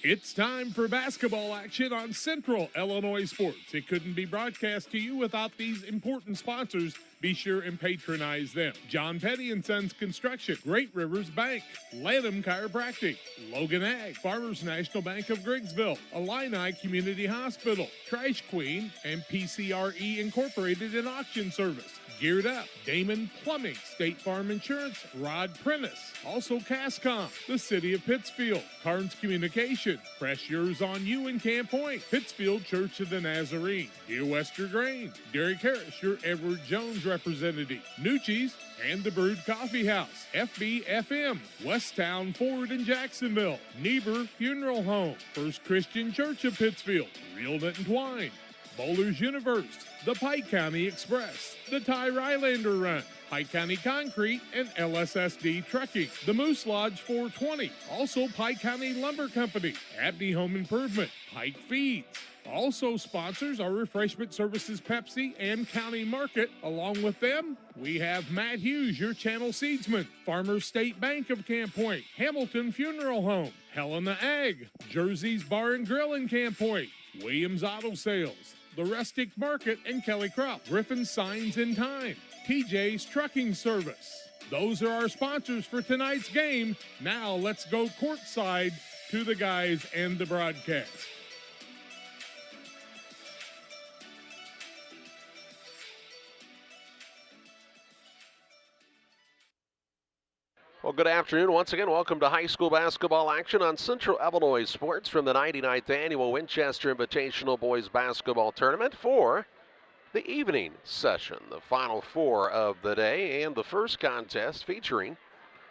It's time for basketball action on Central Illinois Sports. It couldn't be broadcast to you without these important sponsors. Be sure and patronize them. John Petty & Sons Construction, Great Rivers Bank, Lanham Chiropractic, Logan Ag, Farmers National Bank of Griggsville, Illini Community Hospital, Trash Queen, and PCRE Incorporated in Auction Service. Geared Up, Damon Plumbing, State Farm Insurance, Rod Prentice, also Cascom, the City of Pittsfield, Carnes Communication, Press Yours on You in Camp Point, Pittsfield Church of the Nazarene, Dear Wester Grain, Derek Harris, your Edward Jones representative, Nucci's, and the Brewed Coffee House, FBFM, Westtown Ford in Jacksonville, Niebuhr Funeral Home, First Christian Church of Pittsfield, Real Knit and Twine, Bowlers Universe, the Pike County Express, the Ty Rylander Run, Pike County Concrete, and LSSD Trucking, the Moose Lodge 420, also Pike County Lumber Company, Abney Home Improvement, Pike Feeds. Also sponsors are Refreshment Services Pepsi and County Market. Along with them, we have Matt Hughes, your channel seedsman, Farmers State Bank of Camp Point, Hamilton Funeral Home, Helena Ag, Jersey's Bar and Grill in Camp Point, Williams Auto Sales, the Rustic Market and Kelly Crop, Griffin Signs in Time, TJ's Trucking Service. Those are our sponsors for tonight's game. Now let's go courtside to the guys and the broadcast. Well, good afternoon. Once again, welcome to high school basketball action on Central Illinois Sports from the 99th Annual Winchester Invitational Boys Basketball Tournament for the evening session. The final four of the day and the first contest featuring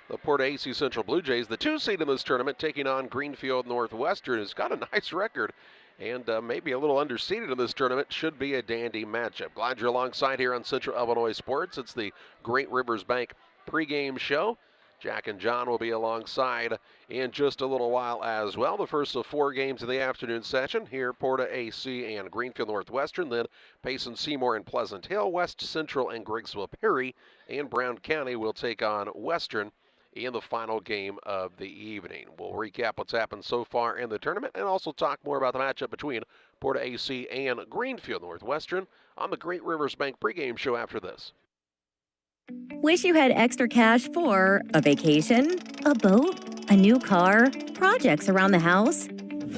the Porta-A Central Blue Jays, the 2 seed in this tournament, taking on Greenfield Northwestern, who's got a nice record and maybe a little underseeded in this tournament. Should be a dandy matchup. Glad you're alongside here on Central Illinois Sports. It's the Great Rivers Bank pregame show. Jack and John will be alongside in just a little while as well. The first of 4 games of the afternoon session here, Porta-A and Greenfield Northwestern, then Payson, Seymour, and Pleasant Hill, West Central and Griggsville, Perry, and Brown County will take on Western in the final game of the evening. We'll recap what's happened so far in the tournament and also talk more about the matchup between Porta-A and Greenfield Northwestern on the Great Rivers Bank pregame show after this. Wish you had extra cash for a vacation, a boat, a new car, projects around the house?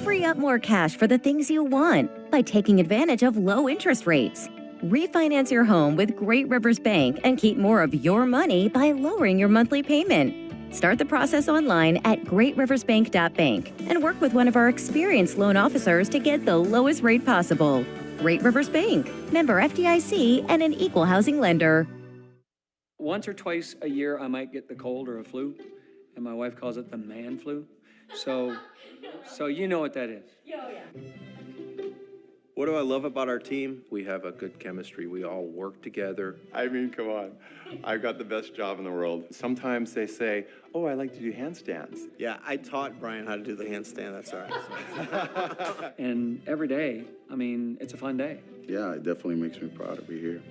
Free up more cash for the things you want by taking advantage of low interest rates. Refinance your home with Great Rivers Bank and keep more of your money by lowering your monthly payment. Start the process online at greatriversbank.bank and work with one of our experienced loan officers to get the lowest rate possible. Great Rivers Bank, member FDIC, and an equal housing lender. Once or twice a year, I might get the cold or a flu, and my wife calls it the man flu. So you know what that is. Yeah. What do I love about our team? We have a good chemistry. We all work together. I mean, come on. I've got the best job in the world. Sometimes they say, oh, I like to do handstands. Yeah, I taught Brian how to do the handstand. That's all right. And every day, I mean, it's a fun day. Yeah, it definitely makes me proud to be here.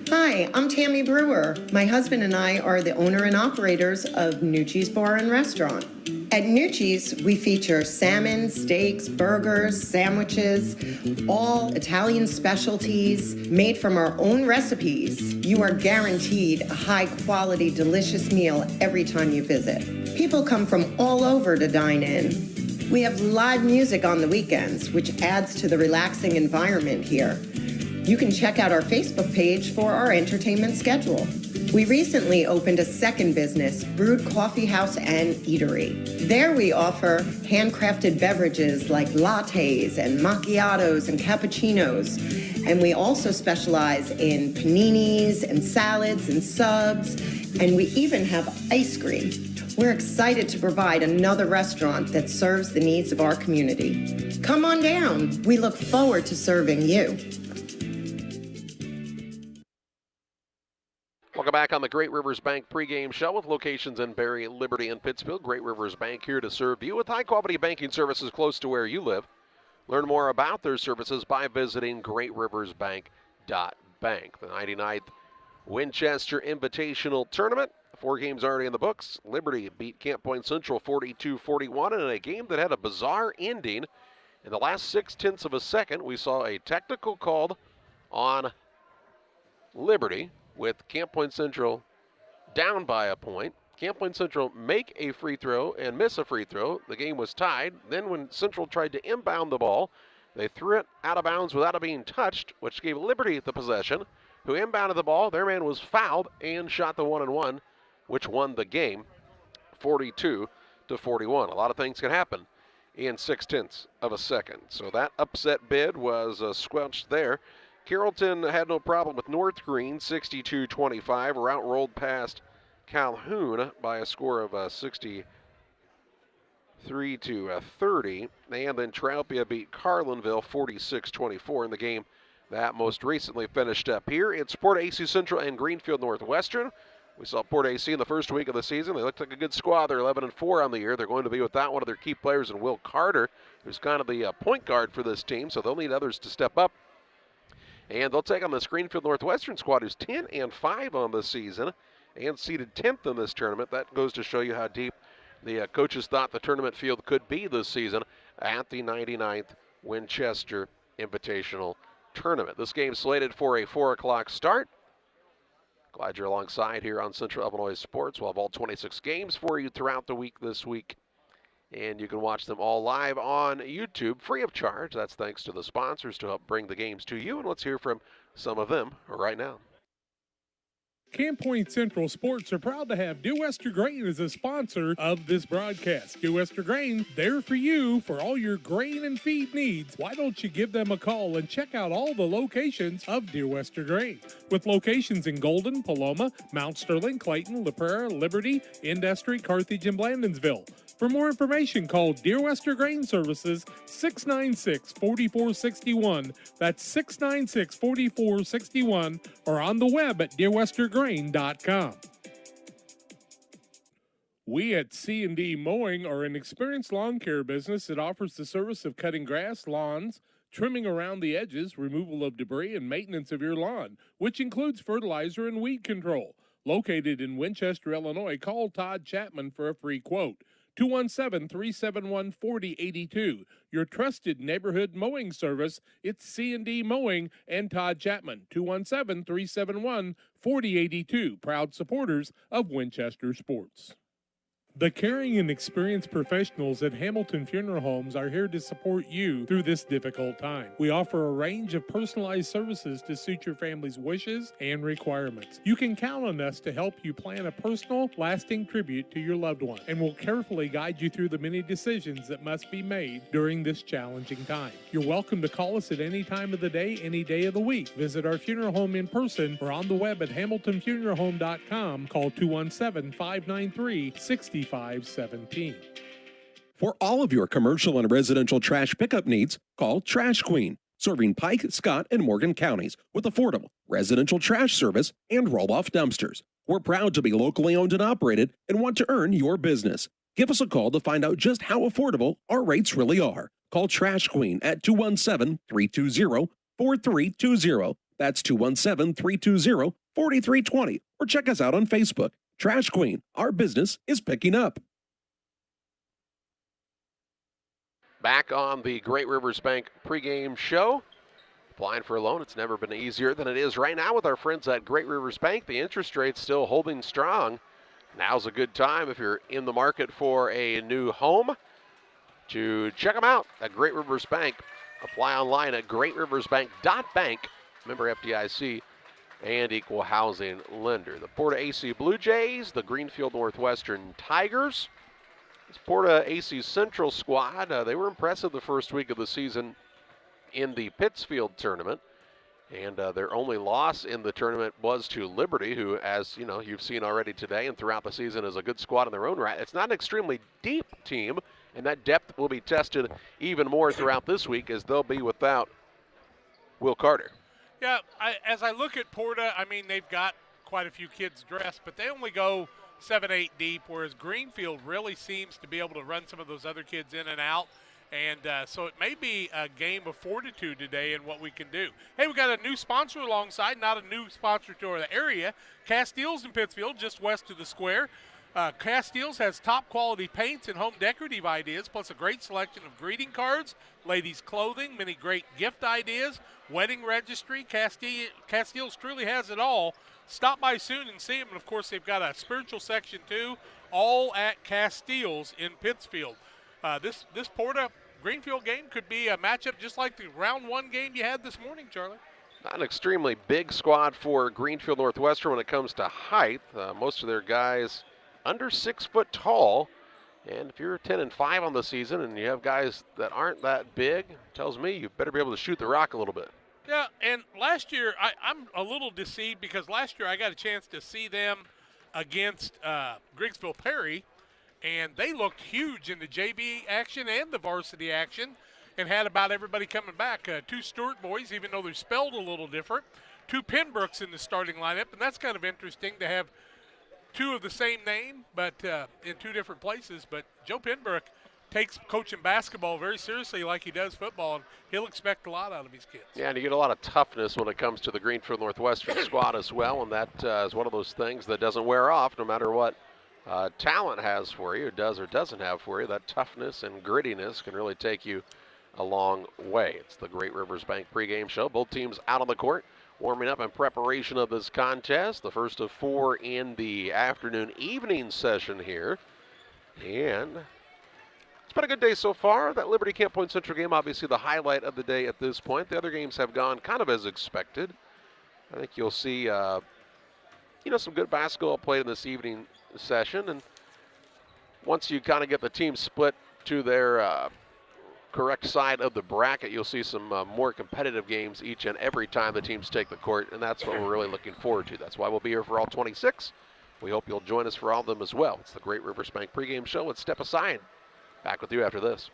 Hi, I'm Tammy Brewer. My husband and I are the owner and operators of Nucci's Bar and Restaurant. At Nucci's, we feature salmon, steaks, burgers, sandwiches, all Italian specialties made from our own recipes. You are guaranteed a high-quality, delicious meal every time you visit. People come from all over to dine in. We have live music on the weekends, which adds to the relaxing environment here. You can check out our Facebook page for our entertainment schedule. We recently opened a second business, Brewed Coffee House and Eatery. There we offer handcrafted beverages like lattes and macchiatos and cappuccinos. And we also specialize in paninis and salads and subs. And we even have ice cream. We're excited to provide another restaurant that serves the needs of our community. Come on down. We look forward to serving you. Welcome back on the Great Rivers Bank pregame show with locations in Barry, Liberty, and Pittsfield. Great Rivers Bank here to serve you with high-quality banking services close to where you live. Learn more about their services by visiting greatriversbank.bank. The 99th Winchester Invitational Tournament 4 games already in the books. Liberty beat Camp Point Central 42-41 in a game that had a bizarre ending. In the last 0.6 of a second, we saw a technical called on Liberty with Camp Point Central down by a point. Camp Point Central make a free throw and miss a free throw. The game was tied. Then when Central tried to inbound the ball, they threw it out of bounds without it being touched, which gave Liberty the possession. Who inbounded the ball, their man was fouled and shot the 1-and-1, which won the game 42-41. A lot of things can happen in 0.6 of a second. So that upset bid was squelched there. Carrollton had no problem with North Green, 62-25. Route rolled past Calhoun by a score of 63-30. And then Traupia beat Carlinville 46-24 in the game that most recently finished up here. It's Porta-A Central and Greenfield Northwestern. We saw Porta-A in the first week of the season. They looked like a good squad. They're 11-4 on the year. They're going to be without one of their key players in Will Carter, who's kind of the point guard for this team, so they'll need others to step up. And they'll take on this Greenfield Northwestern squad, who's 10-5 on the season and seeded 10th in this tournament. That goes to show you how deep the coaches thought the tournament field could be this season at the 99th Winchester Invitational Tournament. This game slated for a 4 o'clock start. Glad you're alongside here on Central Illinois Sports. We'll have all 26 games for you throughout the week this week. And you can watch them all live on YouTube, free of charge. That's thanks to the sponsors to help bring the games to you. And let's hear from some of them right now. Camp Point Central Sports are proud to have Dear Wester Grain as a sponsor of this broadcast. Dear Wester Grain, there for you for all your grain and feed needs. Why don't you give them a call and check out all the locations of Dear Wester Grain? With locations in Golden, Paloma, Mount Sterling, Clayton, La Prairie, Liberty, Industry, Carthage, and Blandonsville. For more information, call Dear Wester Grain Services 696-4461. That's 696-4461, or on the web at dearwestergrain.com. We at C&D Mowing are an experienced lawn care business that offers the service of cutting grass, lawns, trimming around the edges, removal of debris, and maintenance of your lawn, which includes fertilizer and weed control. Located in Winchester, Illinois, call Todd Chapman for a free quote. 217-371-4082. Your trusted neighborhood mowing service. It's C&D Mowing and Todd Chapman. 217-371-4082. Proud supporters of Winchester Sports. The caring and experienced professionals at Hamilton Funeral Homes are here to support you through this difficult time. We offer a range of personalized services to suit your family's wishes and requirements. You can count on us to help you plan a personal, lasting tribute to your loved one, and we'll carefully guide you through the many decisions that must be made during this challenging time. You're welcome to call us at any time of the day, any day of the week. Visit our funeral home in person or on the web at hamiltonfuneralhome.com. Call 217-593-6517. For all of your commercial and residential trash pickup needs, call Trash Queen, serving Pike, Scott, and Morgan counties with affordable residential trash service and roll-off dumpsters. We're proud to be locally owned and operated and want to earn your business. Give us a call to find out just how affordable our rates really are. Call Trash Queen at 217-320-4320. That's 217-320-4320. Or check us out on Facebook. Trash Queen, our business is picking up. Back on the Great Rivers Bank pregame show. Applying for a loan, it's never been easier than it is right now with our friends at Great Rivers Bank. The interest rate's still holding strong. Now's a good time if you're in the market for a new home to check them out at Great Rivers Bank. Apply online at greatriversbank.bank. Member FDIC and equal housing lender. The Porta-A Blue Jays, the Greenfield Northwestern Tigers. This Porta-A Central squad, they were impressive the first week of the season in the Pittsfield tournament. And their only loss in the tournament was to Liberty, who, as you know, you've seen already today and throughout the season, is a good squad in their own right. It's not an extremely deep team, and that depth will be tested even more throughout this week as they'll be without Will Carter. Yeah, as I look at Porta, I mean, they've got quite a few kids dressed, but they only go 7-8 deep, whereas Greenfield really seems to be able to run some of those other kids in and out. And so it may be a game of fortitude today in what we can do. Hey, we got a new sponsor alongside, not a new sponsor to our area. Castiles in Pittsfield, just west of the square. Castiles has top quality paints and home decorative ideas, plus a great selection of greeting cards, ladies' clothing, many great gift ideas, wedding registry. Castiles truly has it all. Stop by soon and see them. And, of course, they've got a spiritual section, too, all at Castiles in Pittsfield. This Porta Greenfield game could be a matchup just like the round one game you had this morning, Charlie. Not an extremely big squad for Greenfield Northwestern when it comes to height. Most of their guys under 6 foot tall. And if you're 10-5 on the season and you have guys that aren't that big, tells me you better be able to shoot the rock a little bit. Yeah, and last year I'm a little deceived because last year I got a chance to see them against Griggsville Perry, and they looked huge in the JV action and the varsity action and had about everybody coming back. 2 Stewart boys, even though they're spelled a little different. 2 Penbrooks in the starting lineup, and that's kind of interesting to have 2 of the same name, but in 2 different places. But Joe Penbrook takes coaching basketball very seriously like he does football, and he'll expect a lot out of his kids. Yeah, and you get a lot of toughness when it comes to the Greenfield Northwestern squad as well, and that is one of those things that doesn't wear off no matter what talent has for you, does or doesn't have for you. That toughness and grittiness can really take you a long way. It's the Great Rivers Bank pregame show. Both teams out on the court, warming up in preparation of this contest. The first of 4 in the afternoon-evening session here. And it's been a good day so far. That Liberty Camp Point Central game, obviously the highlight of the day at this point. The other games have gone kind of as expected. I think you'll see, some good basketball played in this evening session. And once you kind of get the team split to their correct side of the bracket, you'll see some more competitive games each and every time the teams take the court, and that's what we're really looking forward to. That's why we'll be here for all 26. We hope you'll join us for all of them as well. It's the Great Rivers Bank pregame show. Let's step aside. Back with you after this.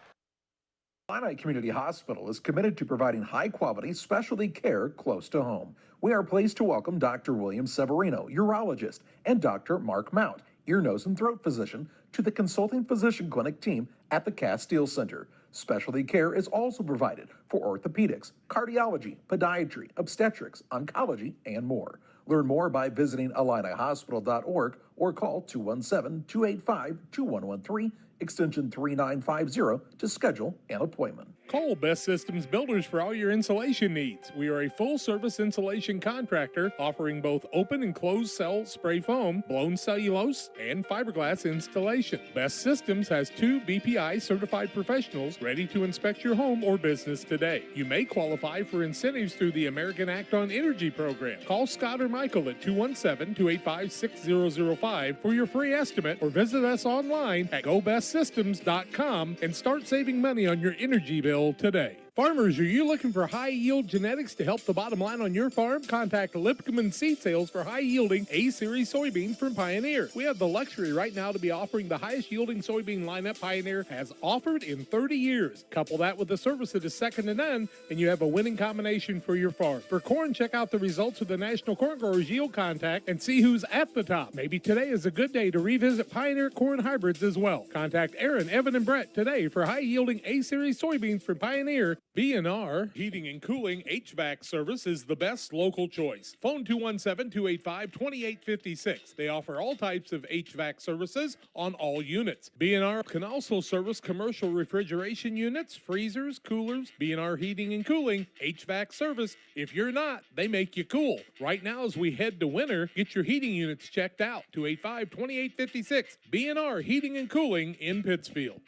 Illini Community Hospital is committed to providing high-quality specialty care close to home. We are pleased to welcome Dr. William Severino, urologist, and Dr. Mark Mount, ear, nose, and throat physician, to the consulting physician clinic team at the Castile Center. Specialty care is also provided for orthopedics, cardiology, podiatry, obstetrics, oncology, and more. Learn more by visiting IlliniHospital.org or call 217-285-2113, extension 3950 to schedule an appointment. Call Best Systems Builders for all your insulation needs. We are a full-service insulation contractor offering both open and closed cell spray foam, blown cellulose, and fiberglass installation. Best Systems has 2 BPI certified professionals ready to inspect your home or business today. You may qualify for incentives through the American Act on Energy program. Call Scott or Michael at 217-285-6005 for your free estimate, or visit us online at gobestsystems.com and start saving money on your energy bill today. Farmers, are you looking for high-yield genetics to help the bottom line on your farm? Contact Lipcomb Seed Sales for high-yielding A-Series soybeans from Pioneer. We have the luxury right now to be offering the highest-yielding soybean lineup Pioneer has offered in 30 years. Couple that with a service that is second to none, and you have a winning combination for your farm. For corn, check out the results of the National Corn Growers Yield Contact and see who's at the top. Maybe today is a good day to revisit Pioneer corn hybrids as well. Contact Aaron, Evan, and Brett today for high-yielding A-Series soybeans from Pioneer. B&R Heating and Cooling HVAC service is the best local choice. Phone 217-285-2856. They offer all types of HVAC services on all units. B&R can also service commercial refrigeration units, freezers, coolers. B&R Heating and Cooling HVAC service. If you're not, they make you cool. Right now as we head to winter, get your heating units checked out. 285-2856. B&R Heating and Cooling in Pittsfield.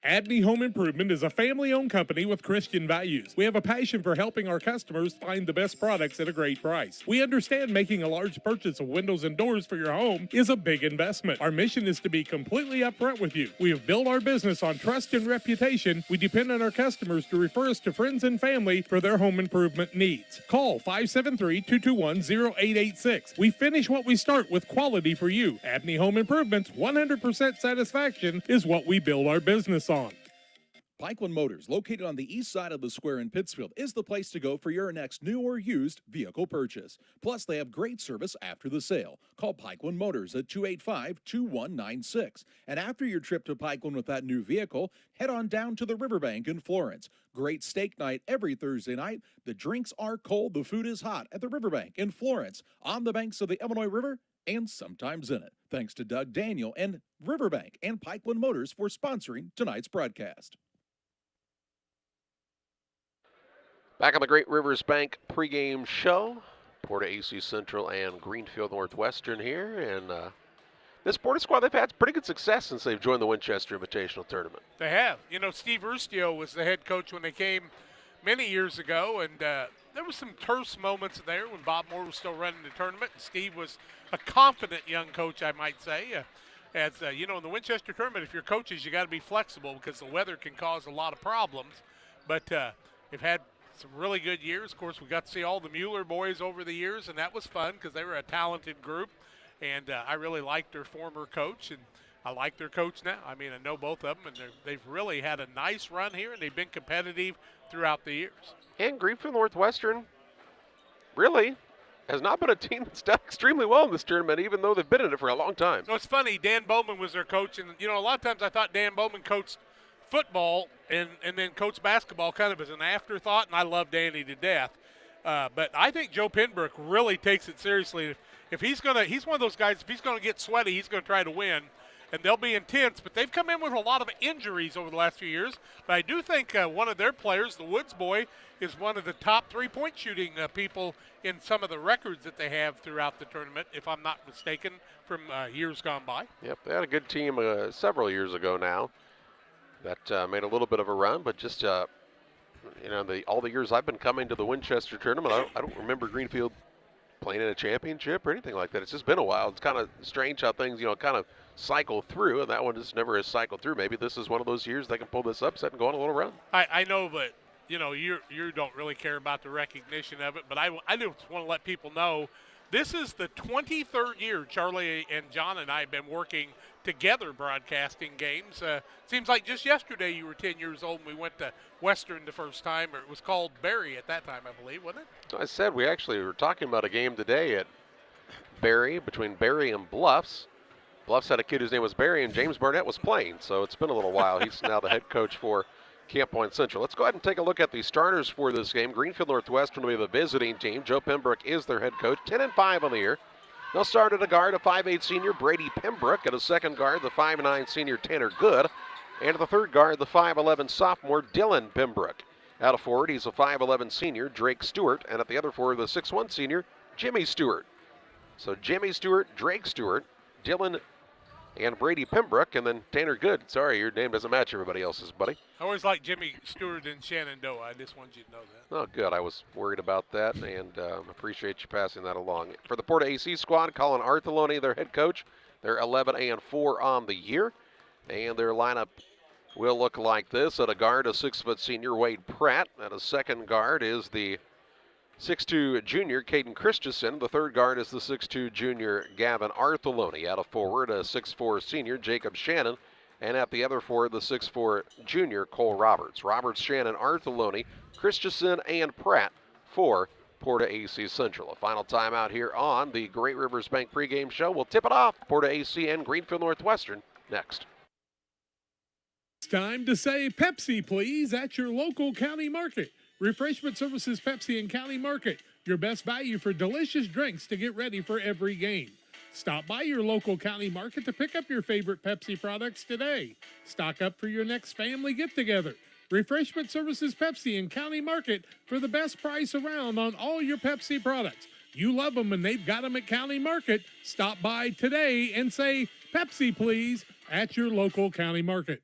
Abney Home Improvement is a family-owned company with Christian values. We have a passion for helping our customers find the best products at a great price. We understand making a large purchase of windows and doors for your home is a big investment. Our mission is to be completely upfront with you. We have built our business on trust and reputation. We depend on our customers to refer us to friends and family for their home improvement needs. Call 573-221-0886. We finish what we start with quality for you. Abney Home Improvements, 100% satisfaction is what we build our business on. Pikeland Motors, located on the east side of the square in Pittsfield, is the place to go for your next new or used vehicle purchase. Plus, they have great service after the sale. Call Pikeland Motors at 285-2196. And after your trip to Pikeland with that new vehicle, head on down to the Riverbank in Florence. Great steak night every Thursday night. The drinks are cold, the food is hot at the Riverbank in Florence, on the banks of the Illinois River, and sometimes in it. Thanks to Doug Daniel and Riverbank and Pikeland Motors for sponsoring tonight's broadcast. Back on the Great Rivers Bank pregame show. Porta-A Central and Greenfield Northwestern here. And this Porta squad, they've had pretty good success since they've joined the Winchester Invitational Tournament. They have. You know, Steve Urstio was the head coach when they came many years ago, and there were some terse moments there when Bob Moore was still running the tournament, and Steve was a confident young coach, I might say. You know, in the Winchester tournament, if you're coaches, you got to be flexible because the weather can cause a lot of problems. But they've had some really good years. Of course, we got to see all the Mueller boys over the years, and that was fun because they were a talented group. And I really liked their former coach, and I like their coach now. I mean, I know both of them, and they've really had a nice run here, and they've been competitive throughout the years. And Greenfield Northwestern really has not been a team that's done extremely well in this tournament, even though they've been in it for a long time. So it's funny, Dan Bowman was their coach, and, you know, a lot of times I thought Dan Bowman coached football and then coached basketball kind of as an afterthought, and I love Danny to death. But I think Joe Penbrook really takes it seriously. If he's one of those guys, if he's going to get sweaty, he's going to try to win. And they'll be intense, but they've come in with a lot of injuries over the last few years. But I do think one of their players, the Woods boy, is one of the top three-point shooting people in some of the records that they have throughout the tournament, if I'm not mistaken, from years gone by. Yep, they had a good team several years ago now that made a little bit of a run, but just, you know, all the years I've been coming to the Winchester tournament, I don't remember Greenfield playing in a championship or anything like that. It's just been a while. It's kind of strange how things, you know, kind of cycle through, and that one just never has cycled through. Maybe this is one of those years they can pull this upset and go on a little run. I know, but you know, you don't really care about the recognition of it, but I just want to let people know this is the 23rd year Charlie and John and I have been working together broadcasting games. Seems like just yesterday you were 10 years old and we went to Western the first time, or it was called Barry at that time, I believe, wasn't it? I said we actually were talking about a game today at Barry, between Barry and Bluffs. Bluffs had a kid whose name was Barry, and James Barnett was playing, so it's been a little while. He's now the head coach for Camp Point Central. Let's go ahead and take a look at the starters for this game. Greenfield Northwestern will be the visiting team. Joe Pembroke is their head coach, 10-5 on the year. They'll start at a guard, a 5'8 senior, Brady Pembroke. At a second guard, the 5'9 senior, Tanner Good. And at the third guard, the 5'11 sophomore, Dylan Pembroke. At a forward, he's a 5'11 senior, Drake Stewart. And at the other forward, the 6'1 senior, Jimmy Stewart. So Jimmy Stewart, Drake Stewart, Dylan and Brady Pembroke, and then Tanner Good. Sorry, your name doesn't match everybody else's, buddy. I always like Jimmy Stewart and Shenandoah. I just wanted you to know that. Oh, good. I was worried about that, and appreciate you passing that along. For the Porta-A squad, Colin Arthelone, their head coach. They're 11-4 on the year, and their lineup will look like this. At a guard, a 6-foot senior, Wade Pratt. At a second guard is the 6'2 junior, Caden Christensen. The third guard is the 6'2 junior, Gavin Arthelone. At a forward, a 6'4 senior, Jacob Shannon. And at the other forward, the 6'4 junior, Cole Roberts. Roberts, Shannon, Arthelone, Christensen, and Pratt for Porta-A Central. A final timeout here on the Great Rivers Bank pregame show. We'll tip it off, Porta-A and Greenfield Northwestern, next. It's time to say Pepsi, please, at your local county market. Refreshment Services Pepsi and County Market, your best value for delicious drinks to get ready for every game. Stop by your local county market to pick up your favorite Pepsi products today. Stock up for your next family get-together. Refreshment Services Pepsi and County Market for the best price around on all your Pepsi products. You love them and they've got them at County Market. Stop by today and say Pepsi, please, at your local county market.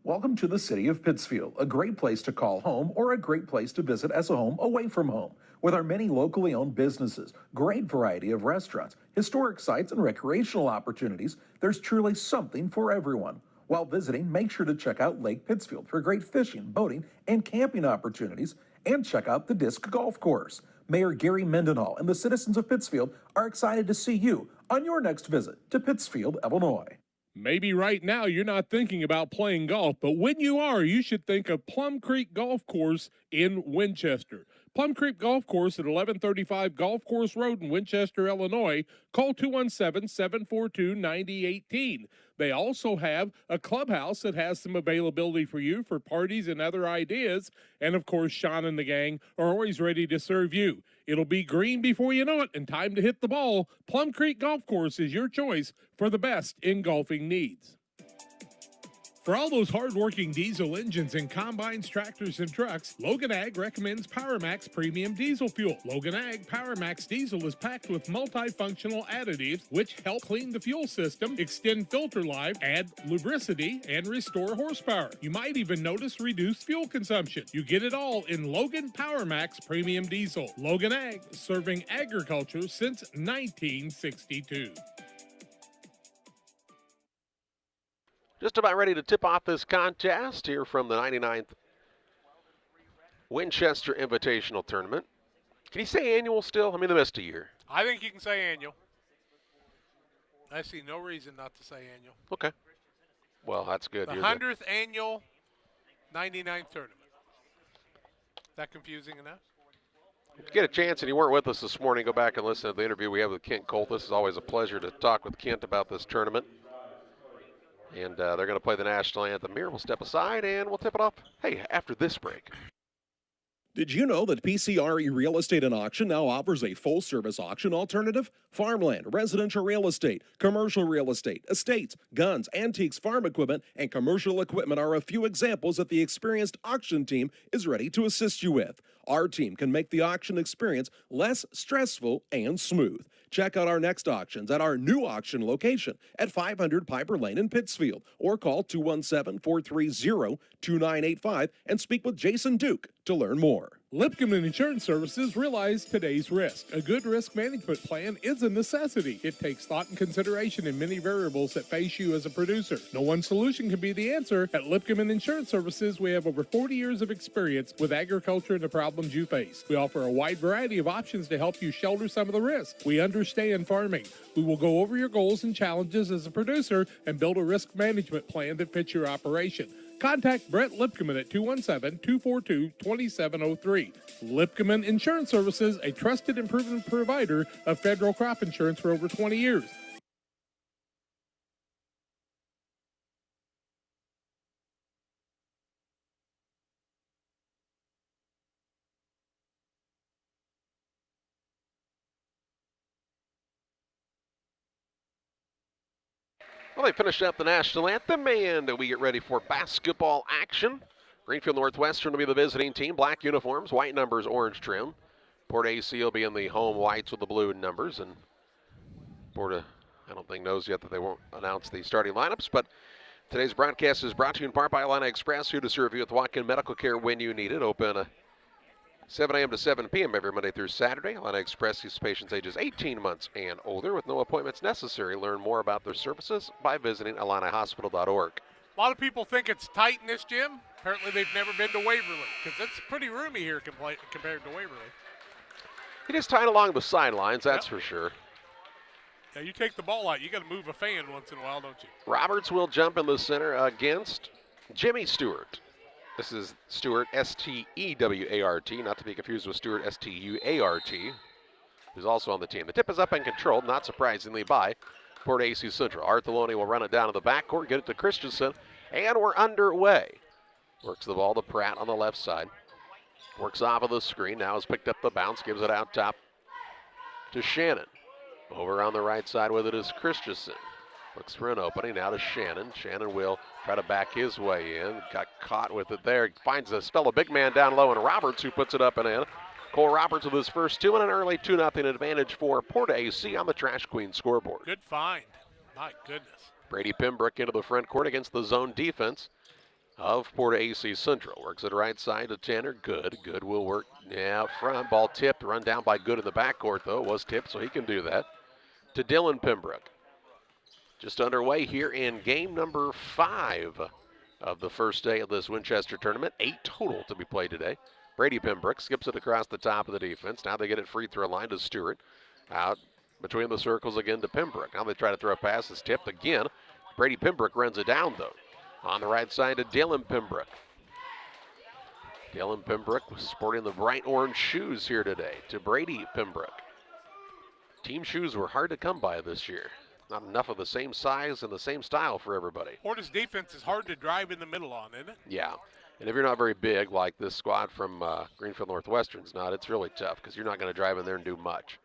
Welcome to the city of Pittsfield, a great place to call home or a great place to visit as a home away from home. With our many locally owned businesses, great variety of restaurants, historic sites, and recreational opportunities, there's truly something for everyone. While visiting, make sure to check out Lake Pittsfield for great fishing, boating, and camping opportunities, and check out the Disc Golf Course. Mayor Gary Mendenhall and the citizens of Pittsfield are excited to see you on your next visit to Pittsfield, Illinois. Maybe right now you're not thinking about playing golf, but when you are, you should think of Plum Creek Golf Course in Winchester. Plum Creek Golf Course at 1135 Golf Course Road in Winchester, Illinois. Call 217-742-9018. They also have a clubhouse that has some availability for you for parties and other ideas. And of course, Sean and the gang are always ready to serve you. It'll be green before you know it and time to hit the ball. Plum Creek Golf Course is your choice for the best in golfing needs. For all those hard-working diesel engines and combines, tractors, and trucks, Logan Ag recommends PowerMax Premium Diesel Fuel. Logan Ag PowerMax Diesel is packed with multifunctional additives which help clean the fuel system, extend filter life, add lubricity, and restore horsepower. You might even notice reduced fuel consumption. You get it all in Logan PowerMax Premium Diesel. Logan Ag, serving agriculture since 1962. Just about ready to tip off this contest here from the 99th Winchester Invitational Tournament. Can you say annual still? I mean, they missed a year. I think you can say annual. I see no reason not to say annual. Okay. Well, that's good. The 100th annual 99th tournament. Is that confusing enough? If you get a chance and you weren't with us this morning, go back and listen to the interview we have with Kent Colt. This is always a pleasure to talk with Kent about this tournament. And they're going to play the national anthem here. We'll step aside and we'll tip it off, hey, after this break. Did you know that PCRE Real Estate and Auction now offers a full-service auction alternative? Farmland, residential real estate, commercial real estate, estates, guns, antiques, farm equipment, and commercial equipment are a few examples that the experienced auction team is ready to assist you with. Our team can make the auction experience less stressful and smooth. Check out our next auctions at our new auction location at 500 Piper Lane in Pittsfield, or call 217-430-2985 and speak with Jason Duke to learn more. Lipcomb Insurance Services realize today's risk. A good risk management plan is a necessity. It takes thought and consideration in many variables that face you as a producer. No one solution can be the answer. At Lipcomb Insurance Services, we have over 40 years of experience with agriculture and the problems you face. We offer a wide variety of options to help you shoulder some of the risk. We understand farming. We will go over your goals and challenges as a producer and build a risk management plan that fits your operation. Contact Brett Lipkeman at 217-242-2703. Lipkeman Insurance Services, a trusted and proven provider of federal crop insurance for over 20 years. Well, they finished up the national anthem, and we get ready for basketball action. Greenfield Northwestern will be the visiting team. Black uniforms, white numbers, orange trim. Porta-A will be in the home whites with the blue numbers. And Porta, I don't think, knows yet that they won't announce the starting lineups. But today's broadcast is brought to you in part by Illini Express, here to serve you with walk-in medical care when you need it. Open 7 a.m. to 7 p.m. every Monday through Saturday. Illini Express sees patients ages 18 months and older with no appointments necessary. Learn more about their services by visiting IlliniHospital.org. A lot of people think it's tight in this gym. Apparently they've never been to Waverly, because it's pretty roomy here compared to Waverly. It is tight along the sidelines, that's for sure. Now you take the ball out, you got to move a fan once in a while, don't you? Roberts will jump in the center against Jimmy Stewart. This is Stewart, S-T-E-W-A-R-T, not to be confused with Stewart, S-T-U-A-R-T, who's also on the team. The tip is up and controlled, not surprisingly, by Porta-A Central. Artheloni will run it down to the backcourt, get it to Christensen, and we're underway. Works the ball to Pratt on the left side. Works off of the screen, now has picked up the bounce, gives it out top to Shannon. Over on the right side with it is Christensen. Looks for an opening, now to Shannon. Shannon will try to back his way in. Got caught with it there. Finds a fellow big man down low, and Roberts who puts it up and in. Cole Roberts with his first two and an early 2-0 advantage for Porta-A on the Trash Queen scoreboard. Good find. My goodness. Brady Pembroke into the front court against the zone defense of Porta-A Central. Works it right side to Tanner. Good. Good will work now front. Ball tipped. Run down by Good in the backcourt, though. It was tipped, so he can do that. To Dylan Pembroke. Just underway here in game number 5 of the first day of this Winchester tournament. 8 total to be played today. Brady Pembroke skips it across the top of the defense. Now they get it free throw line to Stewart. Out between the circles again to Pembroke. Now they try to throw a pass. It's tipped again Brady Pembroke runs it down, though. On the right side to Dylan Pembroke. Dylan Pembroke sporting the bright orange shoes here today to Brady Pembroke. Team shoes were hard to come by this year. Not enough of the same size and the same style for everybody. Porta's defense is hard to drive in the middle on, isn't it? Yeah. And if you're not very big, like this squad from Greenfield Northwestern's not, it's really tough because you're not going to drive in there and do much.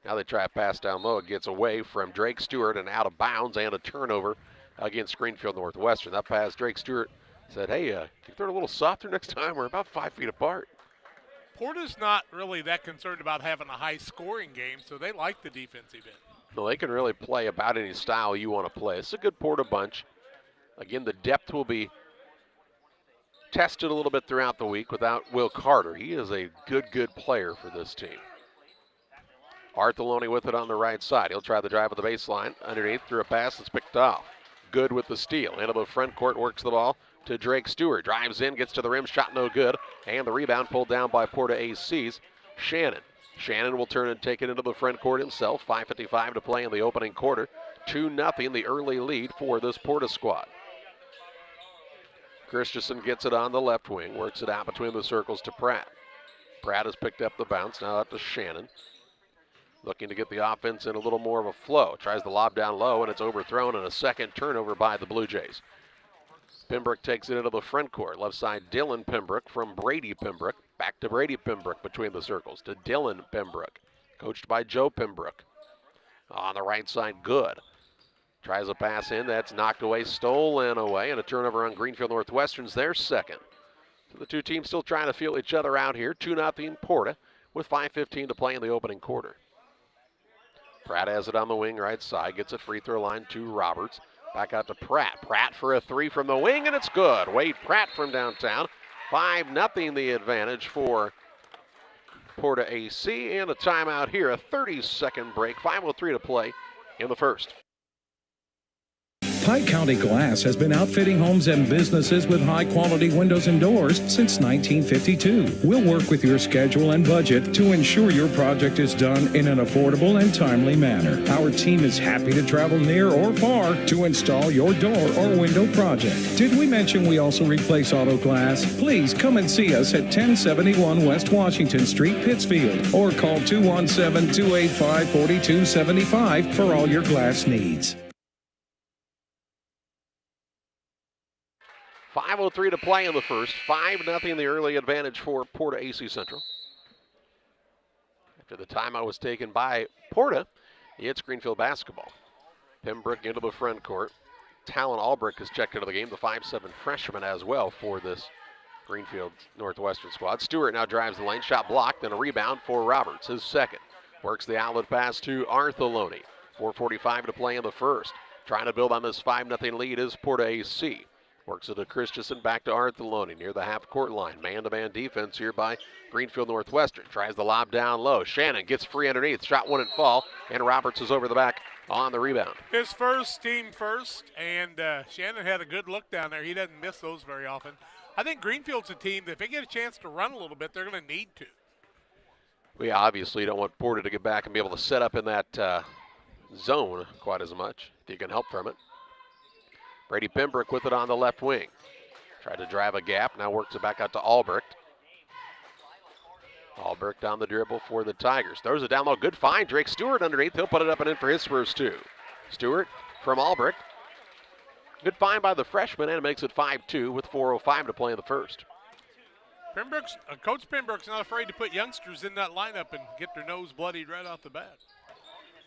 Now they try a pass down low. It gets away from Drake Stewart and out of bounds and a turnover against Greenfield Northwestern. That pass, Drake Stewart said, hey, can you throw it a little softer next time? We're about 5 feet apart. Porta's not really that concerned about having a high-scoring game, so they like the defensive end. No, they can really play about any style you want to play. It's a good Porta bunch. Again, the depth will be tested a little bit throughout the week without Will Carter. He is a good player for this team. Artheloni with it on the right side. He'll try the drive at the baseline. Underneath, through a pass that's picked off. Good with the steal. Into the front court, works the ball to Drake Stewart. Drives in, gets to the rim, shot no good. And the rebound pulled down by Porta-A's Shannon. Shannon will turn and take it into the front court himself. 5:55 to play in the opening quarter. 2-0, the early lead for this Porta squad. Christensen gets it on the left wing, works it out between the circles to Pratt. Pratt has picked up the bounce, now up to Shannon. Looking to get the offense in a little more of a flow. Tries the lob down low, and it's overthrown, and a second turnover by the Blue Jays. Pembroke takes it into the front court. Left side, Dylan Pembroke from Brady Pembroke. Back to Brady Pembroke between the circles to Dylan Pembroke. Coached by Joe Pembroke. On the right side, Good. Tries a pass in, that's knocked away, stolen away, and a turnover on Greenfield Northwestern's their second. So the two teams still trying to feel each other out here. 2-0 Porta with 5:15 to play in the opening quarter. Pratt has it on the wing right side, gets a free throw line to Roberts. Back out to Pratt. Pratt for a three from the wing, and it's good. Wade Pratt from downtown. 5-0 the advantage for Porta-A, and a timeout here. A 30-second break. 5:03 to play in the first. Pike County Glass has been outfitting homes and businesses with high-quality windows and doors since 1952. We'll work with your schedule and budget to ensure your project is done in an affordable and timely manner. Our team is happy to travel near or far to install your door or window project. Did we mention we also replace auto glass? Please come and see us at 1071 West Washington Street, Pittsfield, or call 217-285-4275 for all your glass needs. 5:03 to play in the first. 5-0 the early advantage for Porta-A Central. After the timeout was taken by Porta, it's Greenfield basketball. Pembroke into the front court. Talon Albrecht has checked into the game, the 5'7" freshman as well for this Greenfield Northwestern squad. Stewart now drives the lane, shot blocked, and a rebound for Roberts, his second. Works the outlet pass to Artheloni. 4:45 to play in the first. Trying to build on this 5-0 lead is Porta-A. Works it to Christensen, back to Artheloni near the half-court line. Man-to-man defense here by Greenfield Northwestern. Tries the lob down low. Shannon gets free underneath. Shot wouldn't fall, and Roberts is over the back on the rebound. His first, team first, and Shannon had a good look down there. He doesn't miss those very often. I think Greenfield's a team that if they get a chance to run a little bit, they're going to need to. We obviously don't want Porta to get back and be able to set up in that zone quite as much if you can help from it. Brady Pembroke with it on the left wing. Tried to drive a gap, now works it back out to Albrecht. Albrecht on the dribble for the Tigers. Throws it down low, good find. Drake Stewart underneath, he'll put it up and in for his first two. Stewart from Albrecht. Good find by the freshman, and it makes it 5-2 with 4:05 to play in the first. Coach Pembroke's not afraid to put youngsters in that lineup and get their nose bloodied right off the bat.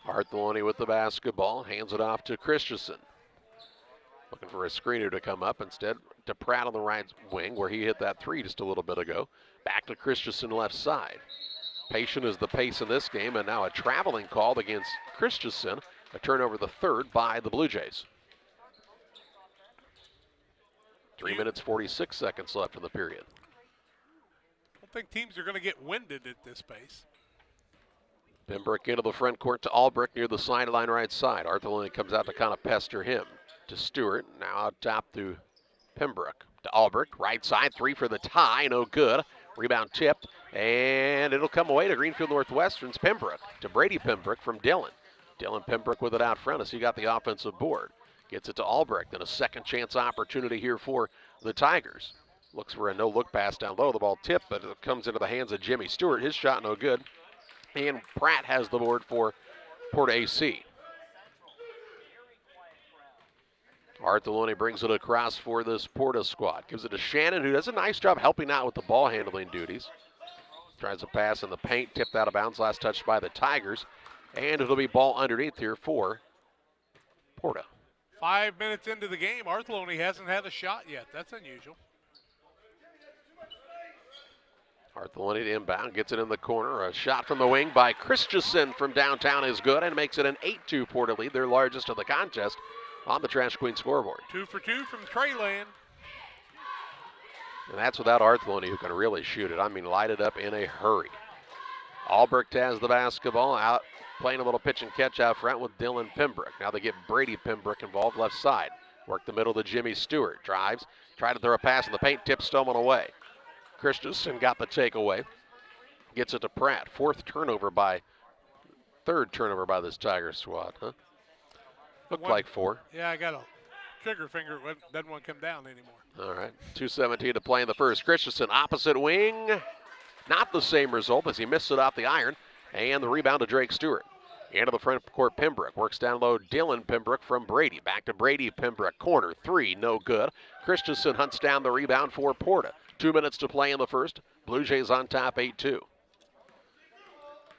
Artheloni with the basketball, hands it off to Christensen. Looking for a screener to come up, instead to Pratt on the right wing where he hit that three just a little bit ago. Back to Christensen left side. Payson is the pace in this game, and now a traveling call against Christensen. A turnover, the third by the Blue Jays. 3 minutes, 46 seconds left in the period. I don't think teams are going to get winded at this pace. Pembroke into the front court to Albrecht near the sideline right side. Artheloni comes out to kind of pester him. To Stewart, now out top to Pembroke. To Albrecht, right side, three for the tie, no good. Rebound tipped, and it'll come away to Greenfield Northwestern's Pembroke. To Brady Pembroke from Dylan. Dylan Pembroke with it out front as he got the offensive board. Gets it to Albrecht, and a second chance opportunity here for the Tigers. Looks for a no-look pass down low. The ball tipped, but it comes into the hands of Jimmy Stewart. His shot no good. And Pratt has the board for Porta-A. Artheloni brings it across for this Porta squad. Gives it to Shannon, who does a nice job helping out with the ball handling duties. Tries to pass in the paint, tipped out of bounds, last touched by the Tigers. And it'll be ball underneath here for Porta. 5 minutes into the game, Artheloni hasn't had a shot yet. That's unusual. Artheloni to inbound, gets it in the corner. A shot from the wing by Christensen from downtown is good and makes it an 8-2 Porta lead, their largest of the contest on the Trash Queen scoreboard. 2 for 2 from Treyland. And that's without Artheloni, who can really shoot it. I mean, light it up in a hurry. Albrecht has the basketball out, playing a little pitch and catch out front with Dylan Pembroke. Now they get Brady Pembroke involved left side. Work the middle to Jimmy Stewart. Drives, try to throw a pass in the paint, tip Stoneman away. Christensen got the takeaway. Gets it to Pratt. Third turnover by this Tiger squad, huh? Looked like 4. Yeah, I got a trigger finger. It doesn't want to come down anymore. All right, 2:17 to play in the first. Christensen, opposite wing. Not the same result as he missed it off the iron. And the rebound to Drake Stewart. Into the front court, Pembroke. Works down low, Dylan Pembroke from Brady. Back to Brady, Pembroke. Corner, 3, no good. Christensen hunts down the rebound for Porta. 2 minutes to play in the first. Blue Jays on top, 8-2.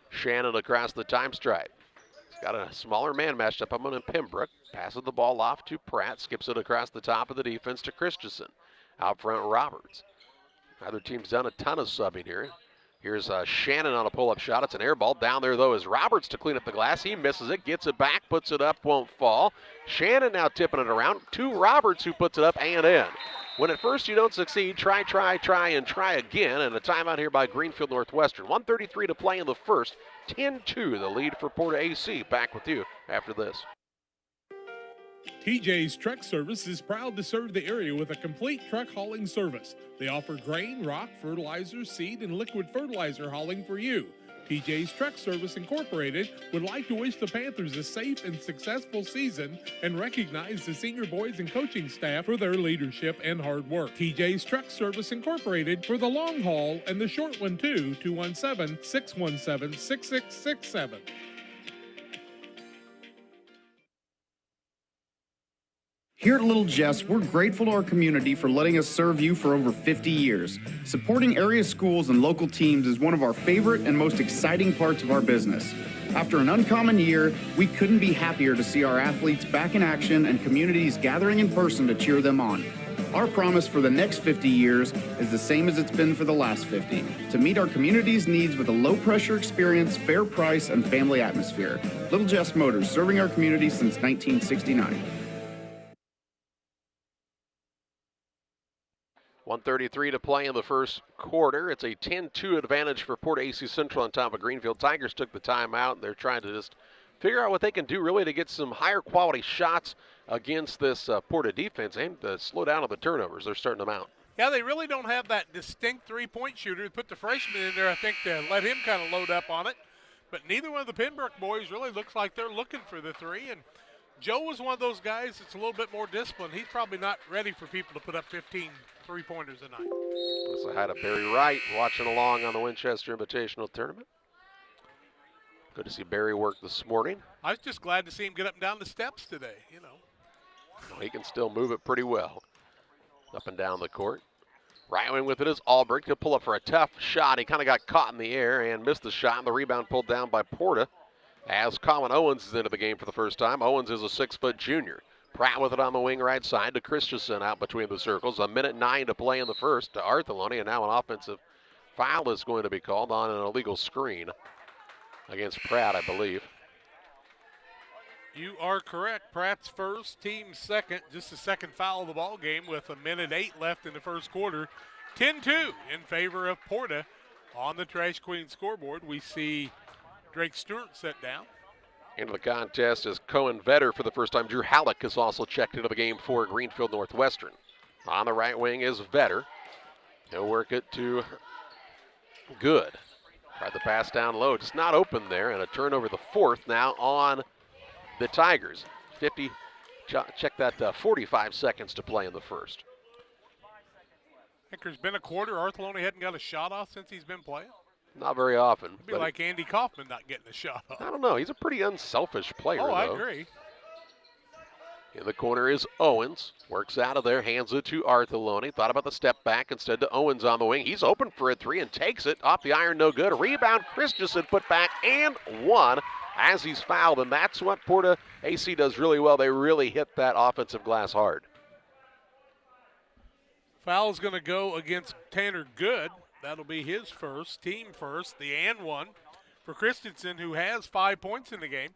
Shannon across the time stripe. He's got a smaller man matched up on him, Pembroke. Passes the ball off to Pratt. Skips it across the top of the defense to Christensen. Out front, Roberts. Neither team's done a ton of subbing here. Here's Shannon on a pull-up shot. It's an air ball. Down there, though, is Roberts to clean up the glass. He misses it, gets it back, puts it up, won't fall. Shannon now tipping it around to Roberts, who puts it up and in. When at first you don't succeed, try, and try again. And a timeout here by Greenfield Northwestern. 1:33 to play in the first. 10-2, the lead for Porta-A. Back with you after this. TJ's Truck Service is proud to serve the area with a complete truck hauling service. They offer grain, rock, fertilizer, seed, and liquid fertilizer hauling for you. TJ's Truck Service Incorporated would like to wish the Panthers a safe and successful season and recognize the senior boys and coaching staff for their leadership and hard work. TJ's Truck Service Incorporated for the long haul and the short one too, 217-617-6667. Here at Little Jess, we're grateful to our community for letting us serve you for over 50 years. Supporting area schools and local teams is one of our favorite and most exciting parts of our business. After an uncommon year, we couldn't be happier to see our athletes back in action and communities gathering in person to cheer them on. Our promise for the next 50 years is the same as it's been for the last 50, to meet our community's needs with a low-pressure experience, fair price, and family atmosphere. Little Jess Motors, serving our community since 1969. 1:33 to play in the first quarter. It's a 10-2 advantage for Porta-A Central on top of Greenfield. Tigers took the timeout, and they're trying to just figure out what they can do really to get some higher quality shots against this Porta defense and to slow down on the turnovers. They're starting them out. Yeah, they really don't have that distinct three-point shooter. Put the freshman in there, I think, to let him kind of load up on it. But neither one of the Pembroke boys really looks like they're looking for the three. And Joe was one of those guys that's a little bit more disciplined. He's probably not ready for people to put up 15 three-pointers a night. That's a high to Barry Wright watching along on the Winchester Invitational Tournament. Good to see Barry work this morning. I was just glad to see him get up and down the steps today, you know. He can still move it pretty well. Up and down the court. Right wing with it is Albrecht. He'll pull up for a tough shot. He kind of got caught in the air and missed the shot. And the rebound pulled down by Porta as Colin Owens is into the game for the first time. Owens is a 6-foot junior. Pratt with it on the wing right side to Christensen out between the circles. 1:09 to play in the first to Artheloni, and now an offensive foul is going to be called on an illegal screen against Pratt, I believe. You are correct. Pratt's first, team's second, just the second foul of the ball game with 1:08 left in the first quarter. 10-2 in favor of Porta on the Trash Queen scoreboard. We see Drake Stewart set down. Into the contest is Cohen Vetter for the first time. Drew Halleck has also checked into the game for Greenfield Northwestern. On the right wing is Vetter. He'll work it to Good. Tried the pass down low, just not open there, and a turnover the fourth now on the Tigers. 52 Check that 45 seconds to play in the first. I think there's been a quarter Arthelone hadn't got a shot off since he's been playing. Not very often. It'd be like Andy Kaufman not getting a shot off. I don't know. He's a pretty unselfish player, I though. agree. In the corner is Owens. Works out of there, hands it to Arthelone. Thought about the step back instead to Owens on the wing. He's open for a three and takes it. Off the iron, no good. Rebound, Christensen put back and one as he's fouled. And that's what Porta-A does really well. They really hit that offensive glass hard. Foul's going to go against Tanner Good. That'll be his first, team first, the and one for Christensen, who has 5 points in the game.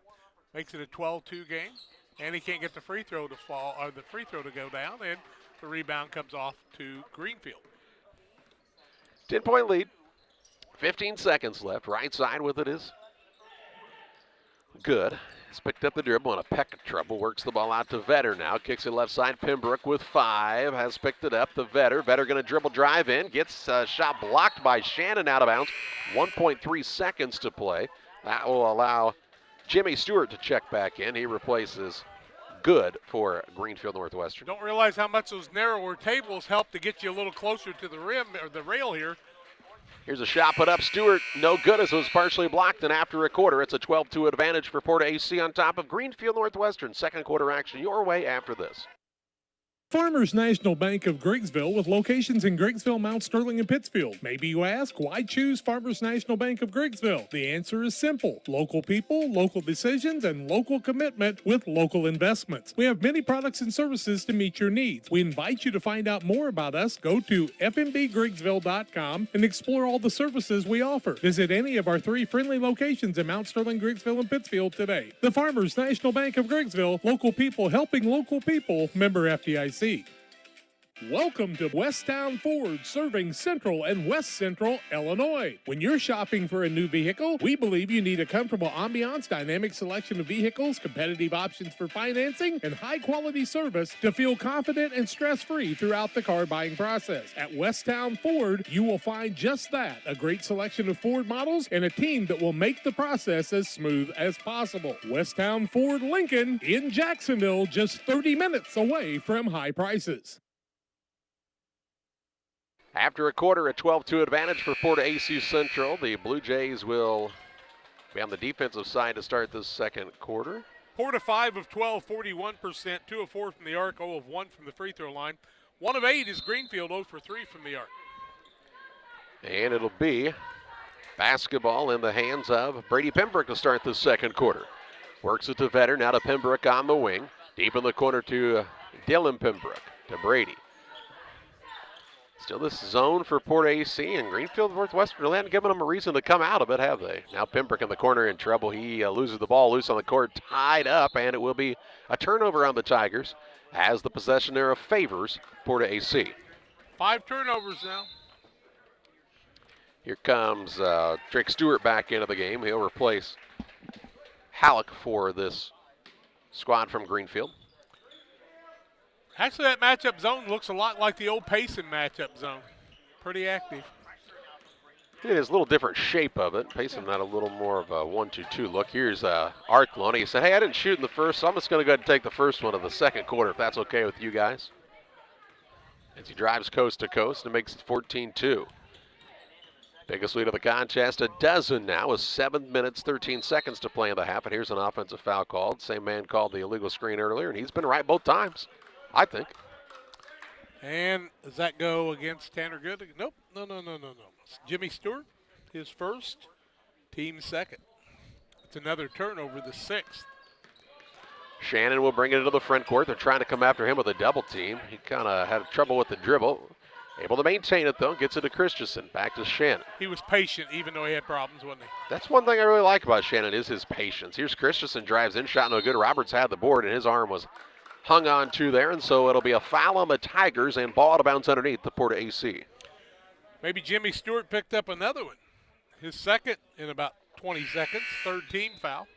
Makes it a 12-2 game. And he can't get the free throw to fall, or the free throw to go down, and the rebound comes off to Greenfield. 10-point lead. 15 seconds left. Right side with it is Good. He's picked up the dribble in a peck of trouble. Works the ball out to Vetter now. Kicks it left side. Pembroke with 5. Has picked it up. The Vetter. Vetter going to dribble drive in. Gets a shot blocked by Shannon out of bounds. 1.3 seconds to play. That will allow Jimmy Stewart to check back in. He replaces Good for Greenfield Northwestern. Don't realize how much those narrower tables help to get you a little closer to the rim or the rail here. Here's a shot put up. Stewart, no good as it was partially blocked, and after a quarter, it's a 12-2 advantage for Porta-A on top of Greenfield Northwestern. Second quarter action your way after this. Farmers National Bank of Griggsville with locations in Griggsville, Mount Sterling, and Pittsfield. Maybe you ask, why choose Farmers National Bank of Griggsville? The answer is simple. Local people, local decisions, and local commitment with local investments. We have many products and services to meet your needs. We invite you to find out more about us. Go to fmbgriggsville.com and explore all the services we offer. Visit any of our 3 friendly locations in Mount Sterling, Griggsville, and Pittsfield today. The Farmers National Bank of Griggsville, local people helping local people, member FDIC. Welcome to Westtown Ford, serving Central and West Central Illinois. When you're shopping for a new vehicle, we believe you need a comfortable ambiance, dynamic selection of vehicles, competitive options for financing, and high-quality service to feel confident and stress-free throughout the car buying process. At Westtown Ford, you will find just that, a great selection of Ford models and a team that will make the process as smooth as possible. Westtown Ford Lincoln in Jacksonville, just 30 minutes away from high prices. After a quarter, a 12-2 advantage for Porta-A Central. The Blue Jays will be on the defensive side to start this second quarter. Porta 5 of 12, 41%, 2 of 4 from the arc, 0 of 1 from the free throw line. 1 of 8 is Greenfield, 0 for 3 from the arc. And it'll be basketball in the hands of Brady Pembroke to start this second quarter. Works it to Vetter, now to Pembroke on the wing. Deep in the corner to Dylan Pembroke, to Brady. Still this zone for Porta-A and Greenfield Northwestern really hadn't given them a reason to come out of it, have they? Now Pembroke in the corner in trouble. He loses the ball loose on the court, tied up, and it will be a turnover on the Tigers as the possession era favors Porta-A. 5 turnovers now. Here comes Drake Stewart back into the game. He'll replace Halleck for this squad from Greenfield. Actually, that matchup zone looks a lot like the old Payson matchup zone. Pretty active. It is a little different shape of it. Payson had a little more of a 1-2-2 look. Here's Arthelone. He said, hey, I didn't shoot in the first, so I'm just going to go ahead and take the first one of the second quarter, if that's okay with you guys. As he drives coast to coast and makes it 14-2. Biggest lead of the contest, a dozen now, with 7 minutes, 13 seconds to play in the half. And here's an offensive foul called. Same man called the illegal screen earlier, and he's been right both times, I think. And does that go against Tanner Good? Nope. No. It's Jimmy Stewart, his first, team second. It's another turnover, the 6th. Shannon will bring it into the front court. They're trying to come after him with a double team. He kind of had trouble with the dribble. Able to maintain it, though. Gets it to Christensen. Back to Shannon. He was patient, even though he had problems, wasn't he? That's one thing I really like about Shannon is his patience. Here's Christensen, drives in, shot no good. Roberts had the board, and his arm was hung on to there, and so it'll be a foul on the Tigers and ball out of bounds underneath the Porta-A. Maybe Jimmy Stewart picked up another one. His second in about 20 seconds, third team foul.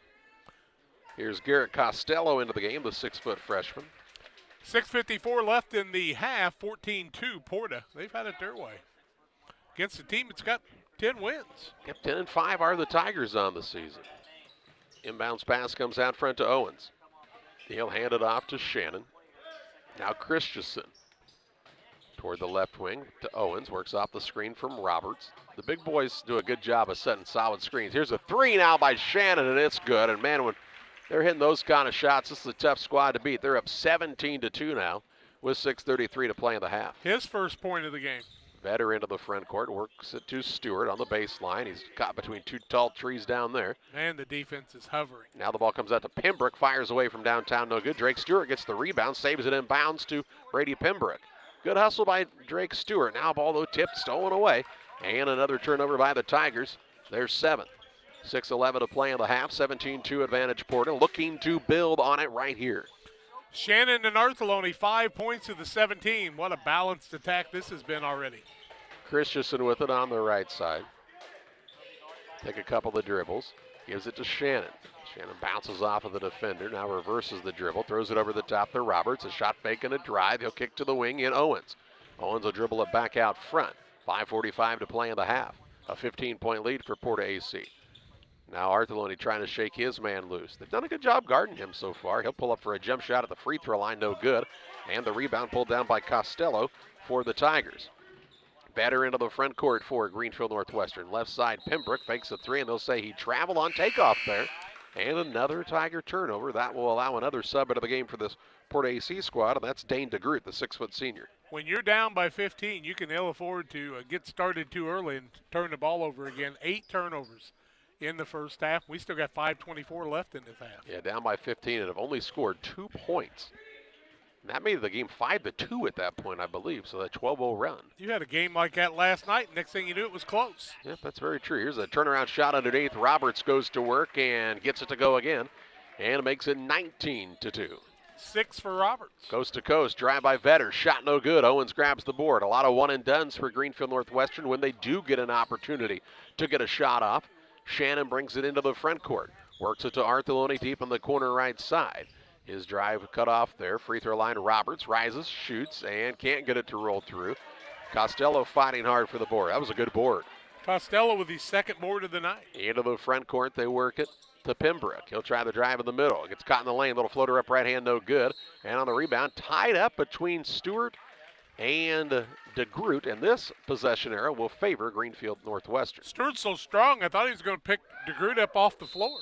Here's Garrett Costello into the game, the 6-foot freshman. 6:54 left in the half, 14-2 Porta. They've had it their way. Against a team that's got 10 wins. Yep, 10-5 are the Tigers on the season. Inbounds pass comes out front to Owens. He'll hand it off to Shannon. Now Christensen toward the left wing to Owens. Works off the screen from Roberts. The big boys do a good job of setting solid screens. Here's a three now by Shannon, and it's good. And man, when they're hitting those kind of shots, this is a tough squad to beat. They're up 17-2 now with 6:33 to play in the half. His first point of the game. Vetter into the front court, works it to Stewart on the baseline. He's caught between two tall trees down there. Man, the defense is hovering. Now the ball comes out to Pembroke, fires away from downtown, no good. Drake Stewart gets the rebound, saves it in bounds to Brady Pembroke. Good hustle by Drake Stewart. Now ball though tipped, stolen away. And another turnover by the Tigers. There's 7. 6:11 to play in the half, 17-2 advantage Porter, looking to build on it right here. Shannon and Arthur 5 points to the 17. What a balanced attack this has been already. Christensen with it on the right side. Take a couple of dribbles, gives it to Shannon. Shannon bounces off of the defender, now reverses the dribble, throws it over the top to Roberts. A shot fake and a drive. He'll kick to the wing in Owens. Owens will dribble it back out front. 5:45 to play in the half. A 15-point lead for Porta-A. Now Arthur trying to shake his man loose. They've done a good job guarding him so far. He'll pull up for a jump shot at the free throw line, no good. And the rebound pulled down by Costello for the Tigers. Batter into the front court for Greenfield Northwestern. Left side, Pembroke fakes a three, and they'll say he traveled on takeoff there. And another Tiger turnover. That will allow another sub into the game for this Porta-A squad, and that's Dane DeGroot, the 6-foot senior. When you're down by 15, you can ill afford to get started too early and turn the ball over again. 8 turnovers in the first half. We still got 5:24 left in this half. Yeah, down by 15 and have only scored 2 points. And that made the game 5-2 at that point, I believe, so that 12-0 run. You had a game like that last night. Next thing you knew, it was close. Yep, that's very true. Here's a turnaround shot underneath. Roberts goes to work and gets it to go again, and makes it 19-2. 6 for Roberts. Coast to coast, drive by Vetter, shot no good. Owens grabs the board. A lot of one-and-dones for Greenfield Northwestern when they do get an opportunity to get a shot off. Shannon brings it into the front court. Works it to Arthur deep on the corner right side. His drive cut off there. Free throw line, Roberts rises, shoots, and can't get it to roll through. Costello fighting hard for the board. That was a good board. Costello with his second board of the night. Into the front court, they work it to Pembroke. He'll try the drive in the middle. Gets caught in the lane. Little floater up right hand, no good. And on the rebound, tied up between Stewart and DeGroot. And this possession arrow will favor Greenfield Northwestern. Stewart's so strong, I thought he was going to pick DeGroot up off the floor.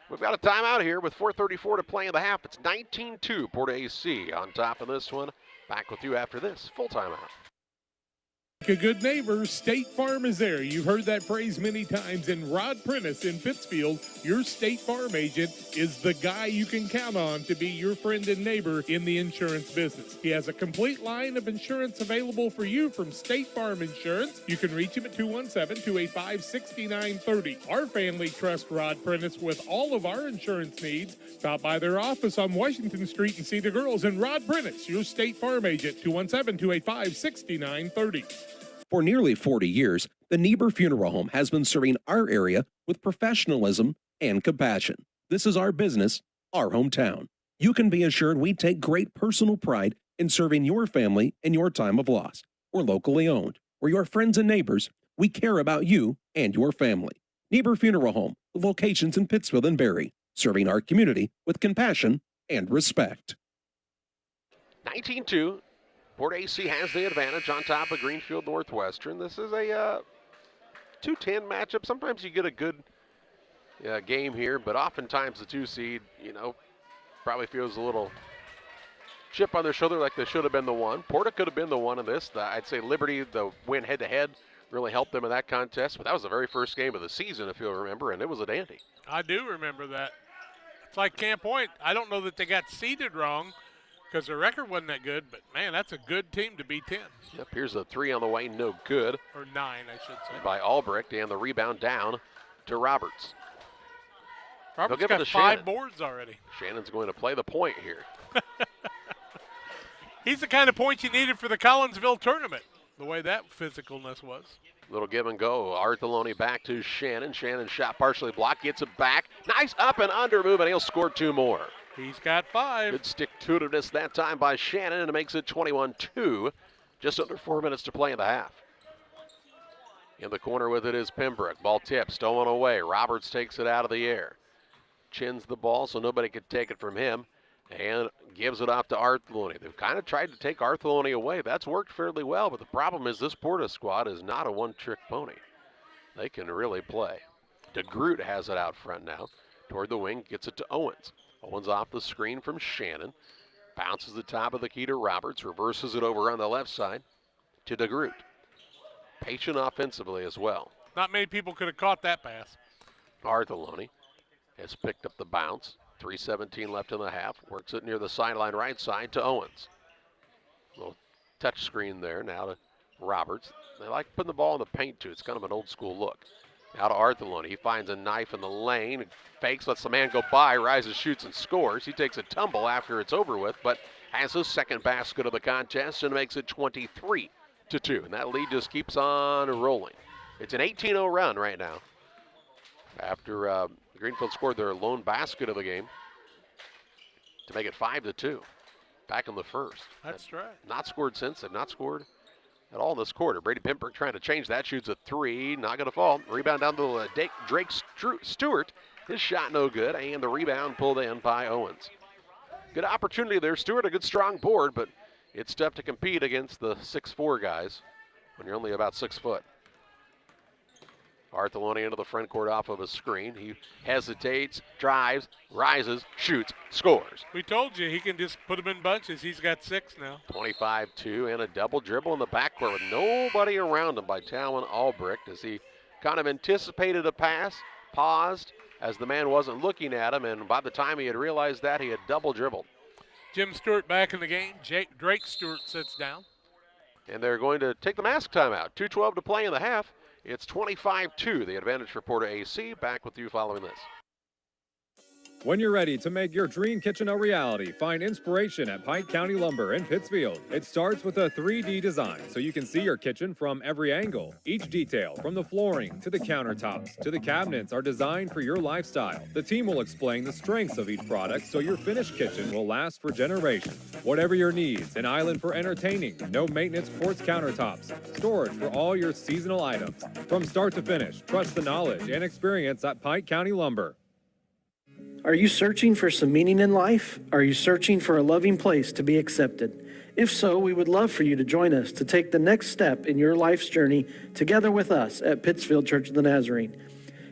We've got a timeout here with 4:34 to play in the half. It's 19-2, Porta-A on top of this one. Back with you after this full timeout. Like a good neighbor, State Farm is there. You've heard that phrase many times. And Rod Prentice in Pittsfield, your State Farm agent, is the guy you can count on to be your friend and neighbor in the insurance business. He has a complete line of insurance available for you from State Farm Insurance. You can reach him at 217-285-6930. Our family trusts Rod Prentice with all of our insurance needs. Stop by their office on Washington Street and see the girls. And Rod Prentice, your State Farm agent, 217-285-6930. For nearly 40 years, the Niebuhr Funeral Home has been serving our area with professionalism and compassion. This is our business, our hometown. You can be assured we take great personal pride in serving your family in your time of loss. We're locally owned. We're your friends and neighbors. We care about you and your family. Niebuhr Funeral Home, with locations in Pittsfield and Barry, serving our community with compassion and respect. 19-2. Porta-A has the advantage on top of Greenfield Northwestern. This is a 2-10 matchup. Sometimes you get a good game here, but oftentimes the 2 seed, probably feels a little chip on their shoulder like they should have been the 1. Porta could have been the 1 in this. I'd say Liberty, the win head-to-head, really helped them in that contest, but that was the very first game of the season, if you'll remember, and it was a dandy. I do remember that. It's like Camp Point. I don't know that they got seeded wrong, because their record wasn't that good, but, man, that's a good team to beat 10. Yep, here's a 3 on the way, no good. Or 9, I should say. By Albrecht, and the rebound down to Roberts. Roberts got 5 boards already. Shannon's going to play the point here. He's the kind of point you needed for the Collinsville tournament, the way that physicalness was. Little give and go. Arthur back to Shannon. Shannon shot partially blocked, gets it back. Nice up and under move, and he'll score 2 more. He's got 5. Good stick-to-itiveness that time by Shannon, and it makes it 21-2. Just under 4 minutes to play in the half. In the corner with it is Pembroke. Ball tipped, stolen away. Roberts takes it out of the air. chins the ball so nobody could take it from him, and gives it off to Artheloni. They've kind of tried to take Artheloni away. That's worked fairly well, but the problem is this Porta squad is not a one-trick pony. They can really play. DeGroot has it out front now. Toward the wing, gets it to Owens. Owens off the screen from Shannon. Bounces the top of the key to Roberts. Reverses it over on the left side to DeGroot. Patient offensively as well. Not many people could have caught that pass. Artheloni has picked up the bounce. 3:17 left in the half. Works it near the sideline right side to Owens. Little touch screen there now to Roberts. They like putting the ball in the paint too. It's kind of an old school look. Now to Artheloni. He finds a knife in the lane. Fakes, lets the man go by. Rises, shoots, and scores. He takes a tumble after it's over with, but has his second basket of the contest and makes it 23-2. And that lead just keeps on rolling. It's an 18-0 run right now. After Greenfield scored their lone basket of the game to make it 5-2 back in the first. That's right. Not scored since. They've not scored at all in this quarter. Brady Pimper trying to change that. Shoots a three. Not going to fall. Rebound down to Drake Stewart. His shot no good. And the rebound pulled in by Owens. Good opportunity there. Stewart, a good strong board, but it's tough to compete against the 6'4" guys when you're only about 6 foot. Artheloni into the front court off of a screen. He hesitates, drives, rises, shoots, scores. We told you he can just put them in bunches. He's got 6 now. 25-2 and a double dribble in the backcourt with nobody around him by Talon Albrecht as he kind of anticipated a pass, paused as the man wasn't looking at him, and by the time he had realized that, he had double dribbled. Jim Stewart back in the game. Drake Stewart sits down. And they're going to take the mask timeout. 2:12 to play in the half. It's 25-2, the advantage for Porta-A. Back with you following this. When you're ready to make your dream kitchen a reality, find inspiration at Pike County Lumber in Pittsfield. It starts with a 3D design so you can see your kitchen from every angle. Each detail, from the flooring to the countertops to the cabinets, are designed for your lifestyle. The team will explain the strengths of each product so your finished kitchen will last for generations. Whatever your needs, an island for entertaining, no maintenance quartz countertops, storage for all your seasonal items. From start to finish, trust the knowledge and experience at Pike County Lumber. Are you searching for some meaning in life? Are you searching for a loving place to be accepted? If so, we would love for you to join us to take the next step in your life's journey together with us at Pittsfield Church of the Nazarene.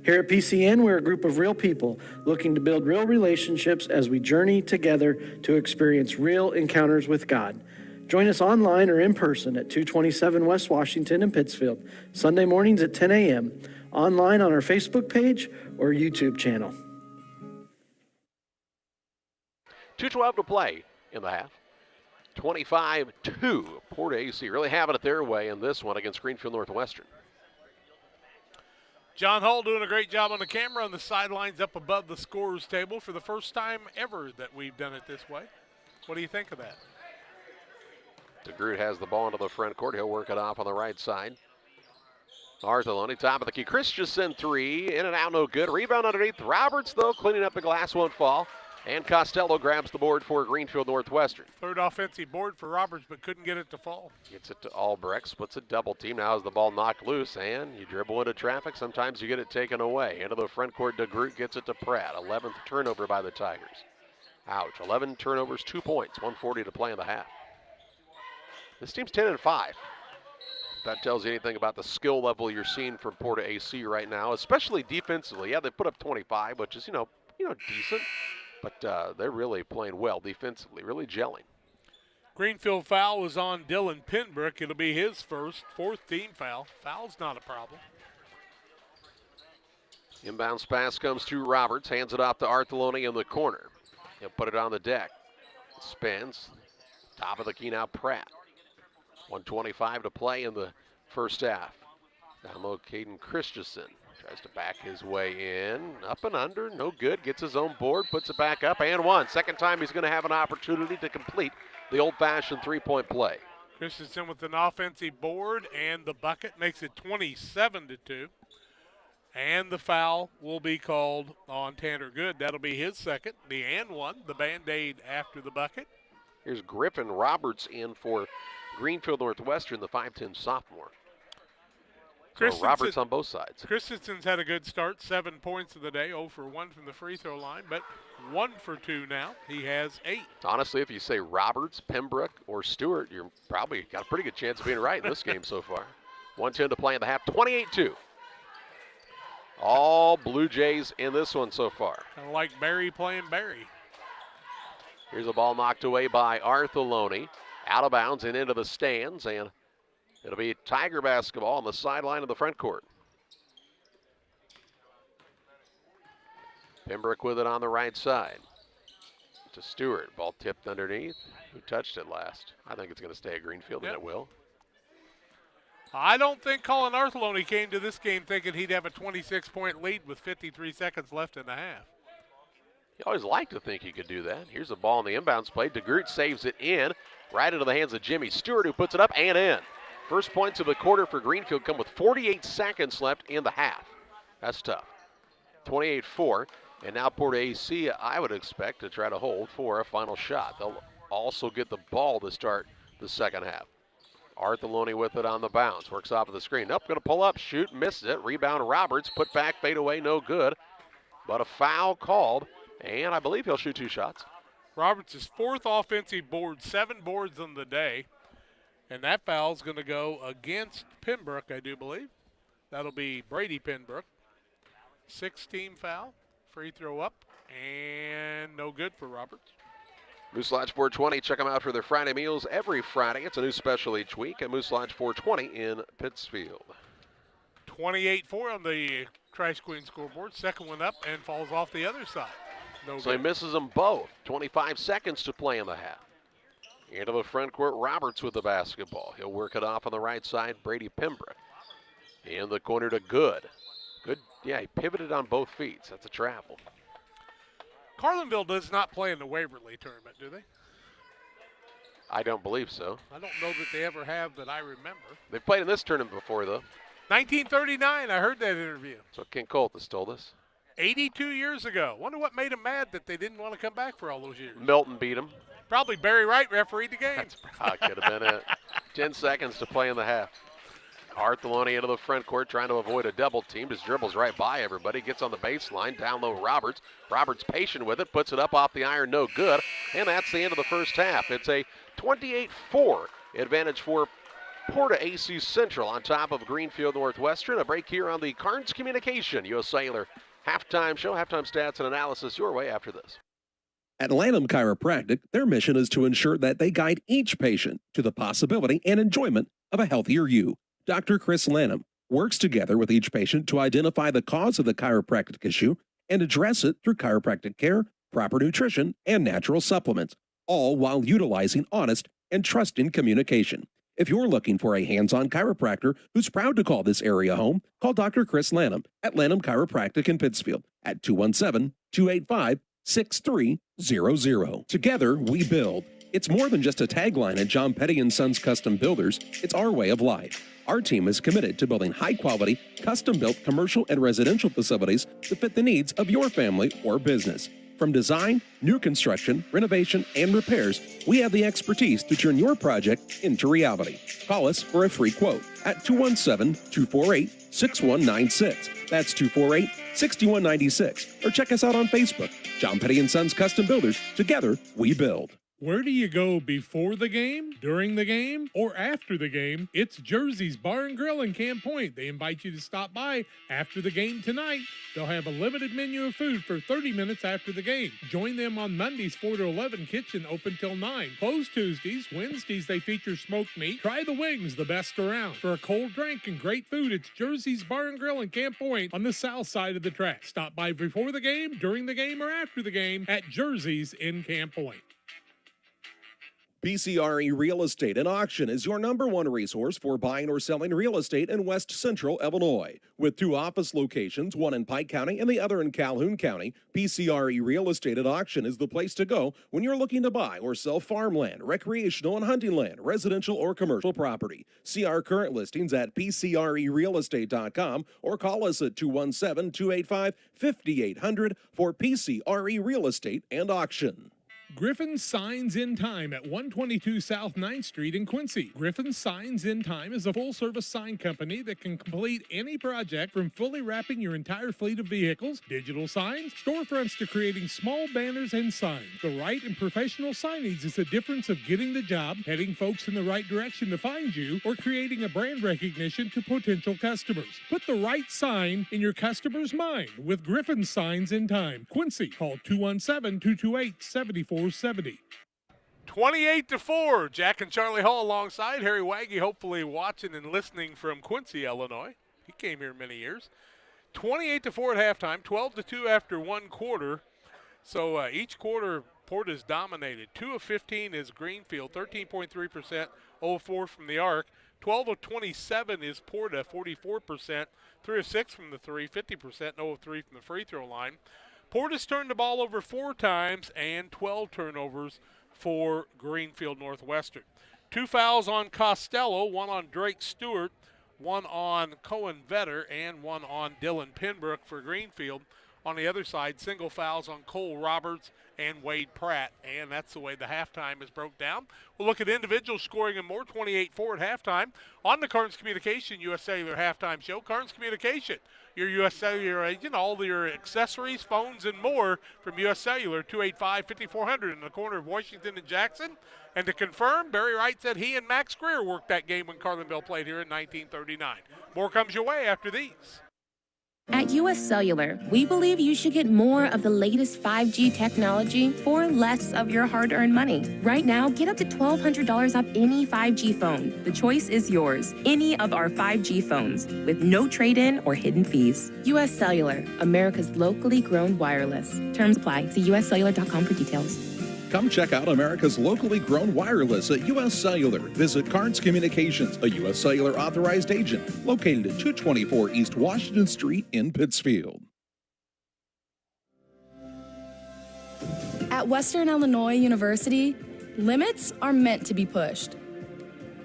Here at PCN, we're a group of real people looking to build real relationships as we journey together to experience real encounters with God. Join us online or in person at 227 West Washington in Pittsfield, Sunday mornings at 10 a.m., online on our Facebook page or YouTube channel. 2:12 to play in the half. 25-2. Porta-A really having it their way in this one against Greenfield Northwestern. John Hull doing a great job on the camera on the sidelines up above the scorers table for the first time ever that we've done it this way. What do you think of that? DeGroot has the ball into the front court. He'll work it off on the right side. Artheloni, top of the key. Christensen three, in and out, no good. Rebound underneath. Roberts, though, cleaning up the glass, won't fall. And Costello grabs the board for Greenfield Northwestern. Third offensive board for Roberts, but couldn't get it to fall. Gets it to Albrecht, splits a double team. Now has the ball knocked loose, and you dribble into traffic. Sometimes you get it taken away. Into the front court, DeGroot gets it to Pratt. 11th turnover by the Tigers. Ouch, 11 turnovers, 2 points, 1:40 to play in the half. This team's 10-5. If that tells you anything about the skill level you're seeing from Porta-A right now, especially defensively. Yeah, they put up 25, which is, decent. But they're really playing well defensively, really gelling. Greenfield foul was on Dylan Pinbrook. It'll be his fourth team foul. Foul's not a problem. Inbounds pass comes to Roberts, hands it off to Artheloni in the corner. He'll put it on the deck. Spins. Top of the key now, Pratt. 1:25 to play in the first half. Down low, Caden Christensen. Tries to back his way in, up and under, no good. Gets his own board, puts it back up, and one. Second time he's going to have an opportunity to complete the old-fashioned three-point play. Christensen with an offensive board, and the bucket makes it 27-2. And the foul will be called on Tanner Good. That'll be his second. The and one, the Band-Aid after the bucket. Here's Griffin Roberts in for Greenfield Northwestern, the 5'10 sophomore. Roberts on both sides. Christensen's had a good start, 7 points of the day, 0 for 1 from the free throw line, but 1 for 2 now. He has 8. Honestly, if you say Roberts, Pembroke, or Stewart, you're probably got a pretty good chance of being right in this game so far. 1:10 to play in the half, 28-2. All Blue Jays in this one so far. Kind of like Barry playing Barry. Here's a ball knocked away by Arthuloni. Out of bounds and into the stands, and it'll be Tiger basketball on the sideline of the front court. Pembroke with it on the right side. To Stewart. Ball tipped underneath. Who touched it last? I think it's going to stay at Greenfield, and it will. I don't think Colin Arthuloni came to this game thinking he'd have a 26-point lead with 53 seconds left in the half. You always like to think he could do that. Here's a ball in the inbounds play. DeGroot saves it in, right into the hands of Jimmy Stewart, who puts it up and in. First points of the quarter for Greenfield come with 48 seconds left in the half. That's tough. 28-4, and now Porta-A, I would expect to try to hold for a final shot. They'll also get the ball to start the second half. Arthuloni with it on the bounce. Works off of the screen. Nope, going to pull up, shoot, misses it. Rebound Roberts, put back, fade away, no good. But a foul called, and I believe he'll shoot 2 shots. Roberts' 4th offensive board, 7 boards on the day. And that foul's going to go against Pembroke, I do believe. That'll be Brady Pembroke. 6-team foul, free throw up, and no good for Roberts. Moose Lodge 420, check them out for their Friday meals every Friday. It's a new special each week at Moose Lodge 420 in Pittsfield. 28-4 on the Trash Queen scoreboard. Second one up and falls off the other side. No so good. He misses them both. 25 seconds to play in the half. Into the front court, Roberts with the basketball. He'll work it off on the right side, Brady Pembroke. In the corner to Good. Good, yeah, he pivoted on both feet. That's a travel. Carlinville does not play in the Waverly tournament, do they? I don't believe so. I don't know that they ever have that I remember. They've played in this tournament before, though. 1939, I heard that interview. So Ken Coltis told us. 82 years ago. Wonder what made them mad that they didn't want to come back for all those years. Milton beat them. Probably Barry Wright refereed the game. That could have been it. 10 seconds to play in the half. Arthuloni into the front court trying to avoid a double team. Just dribbles right by everybody. Gets on the baseline. Down low Roberts. Roberts patient with it. Puts it up off the iron. No good. And that's the end of the first half. It's a 28-4 advantage for Porta-A Central on top of Greenfield Northwestern. A break here on the Carnes Communication U.S. Cellular halftime show. Halftime stats and analysis your way after this. At Lanham Chiropractic, their mission is to ensure that they guide each patient to the possibility and enjoyment of a healthier you. Dr. Chris Lanham works together with each patient to identify the cause of the chiropractic issue and address it through chiropractic care, proper nutrition, and natural supplements, all while utilizing honest and trusting communication. If you're looking for a hands-on chiropractor who's proud to call this area home, call Dr. Chris Lanham at Lanham Chiropractic in Pittsfield at 217-285-6300. Together, we build. It's more than just a tagline at John Petty & Sons Custom Builders. It's our way of life. Our team is committed to building high-quality, custom-built commercial and residential facilities to fit the needs of your family or business. From design, new construction, renovation, and repairs, we have the expertise to turn your project into reality. Call us for a free quote at 217-248-6196. That's 248-6196. Or check us out on Facebook. John Petty & Sons Custom Builders. Together, we build. Where do you go before the game, during the game, or after the game? It's Jersey's Bar and Grill in Camp Point. They invite you to stop by after the game tonight. They'll have a limited menu of food for 30 minutes after the game. Join them on Mondays 4 to 11, kitchen open till 9. Closed Tuesdays. Wednesdays they feature smoked meat. Try the wings, the best around. For a cold drink and great food, it's Jersey's Bar and Grill in Camp Point on the south side of the track. Stop by before the game, during the game, or after the game at Jersey's in Camp Point. PCRE Real Estate and Auction is your #1 resource for buying or selling real estate in West Central Illinois. With 2 office locations, one in Pike County and the other in Calhoun County, PCRE Real Estate and Auction is the place to go when you're looking to buy or sell farmland, recreational and hunting land, residential or commercial property. See our current listings at PCRERealestate.com or call us at 217-285-5800 for PCRE Real Estate and Auction. Griffin Signs in Time at 122 South 9th Street in Quincy. Griffin Signs in Time is a full-service sign company that can complete any project from fully wrapping your entire fleet of vehicles, digital signs, storefronts to creating small banners and signs. The right and professional signage is the difference of getting the job, heading folks in the right direction to find you, or creating a brand recognition to potential customers. Put the right sign in your customer's mind with Griffin Signs in Time. Quincy, call 217-228-7470. 28-4. Jack and Charlie Hall alongside Harry Waggy, hopefully watching and listening from Quincy, Illinois. He came here many years. 28-4 at halftime, 12-2 after one quarter. So each quarter, Porta's dominated. 2 of 15 is Greenfield, 13.3%, 0-4 from the arc. 12 of 27 is Porta, 44%, 3 of 6 from the 3, 50%, 0 of 3 from the free throw line. Porta's turned the ball over 4 times and 12 turnovers for Greenfield Northwestern. 2 fouls on Costello, 1 on Drake Stewart, 1 on Cohen Vetter, and 1 on Dylan Penbrook for Greenfield. On the other side, single fouls on Cole Roberts and Wade Pratt, and that's the way the halftime is broke down. We'll look at individual scoring and more, 28-4 at halftime. On the Carnes Communication US Cellular halftime show, Carnes Communication, your US Cellular agent, all your accessories, phones, and more from US Cellular, 285-5400 in the corner of Washington and Jackson. And to confirm, Barry Wright said he and Max Greer worked that game when Carlinville played here in 1939. More comes your way after these. At US Cellular, we believe you should get more of the latest 5G technology for less of your hard-earned money. Right now, get up to $1,200 off any 5G phone. The choice is yours. Any of our 5G phones with no trade-in or hidden fees. US Cellular, America's locally grown wireless. Terms apply. See uscellular.com for details. Come check out America's locally grown wireless at U.S. Cellular. Visit Carnes Communications, a U.S. Cellular authorized agent, located at 224 East Washington Street in Pittsfield. At Western Illinois University, limits are meant to be pushed.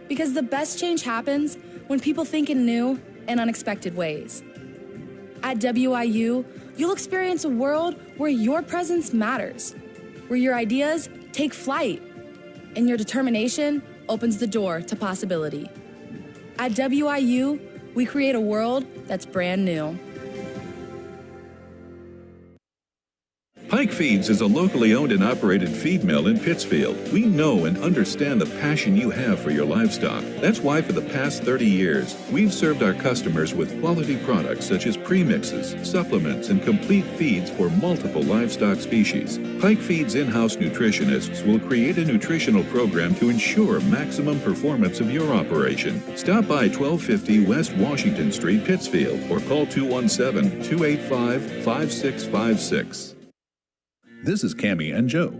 Because the best change happens when people think in new and unexpected ways. At WIU, you'll experience a world where your presence matters, where your ideas take flight, and your determination opens the door to possibility. At WIU, we create a world that's brand new. Pike Feeds is a locally owned and operated feed mill in Pittsfield. We know and understand the passion you have for your livestock. That's why for the past 30 years, we've served our customers with quality products such as premixes, supplements, and complete feeds for multiple livestock species. Pike Feeds in-house nutritionists will create a nutritional program to ensure maximum performance of your operation. Stop by 1250 West Washington Street, Pittsfield, or call 217-285-5656. This is Cammie and Joe.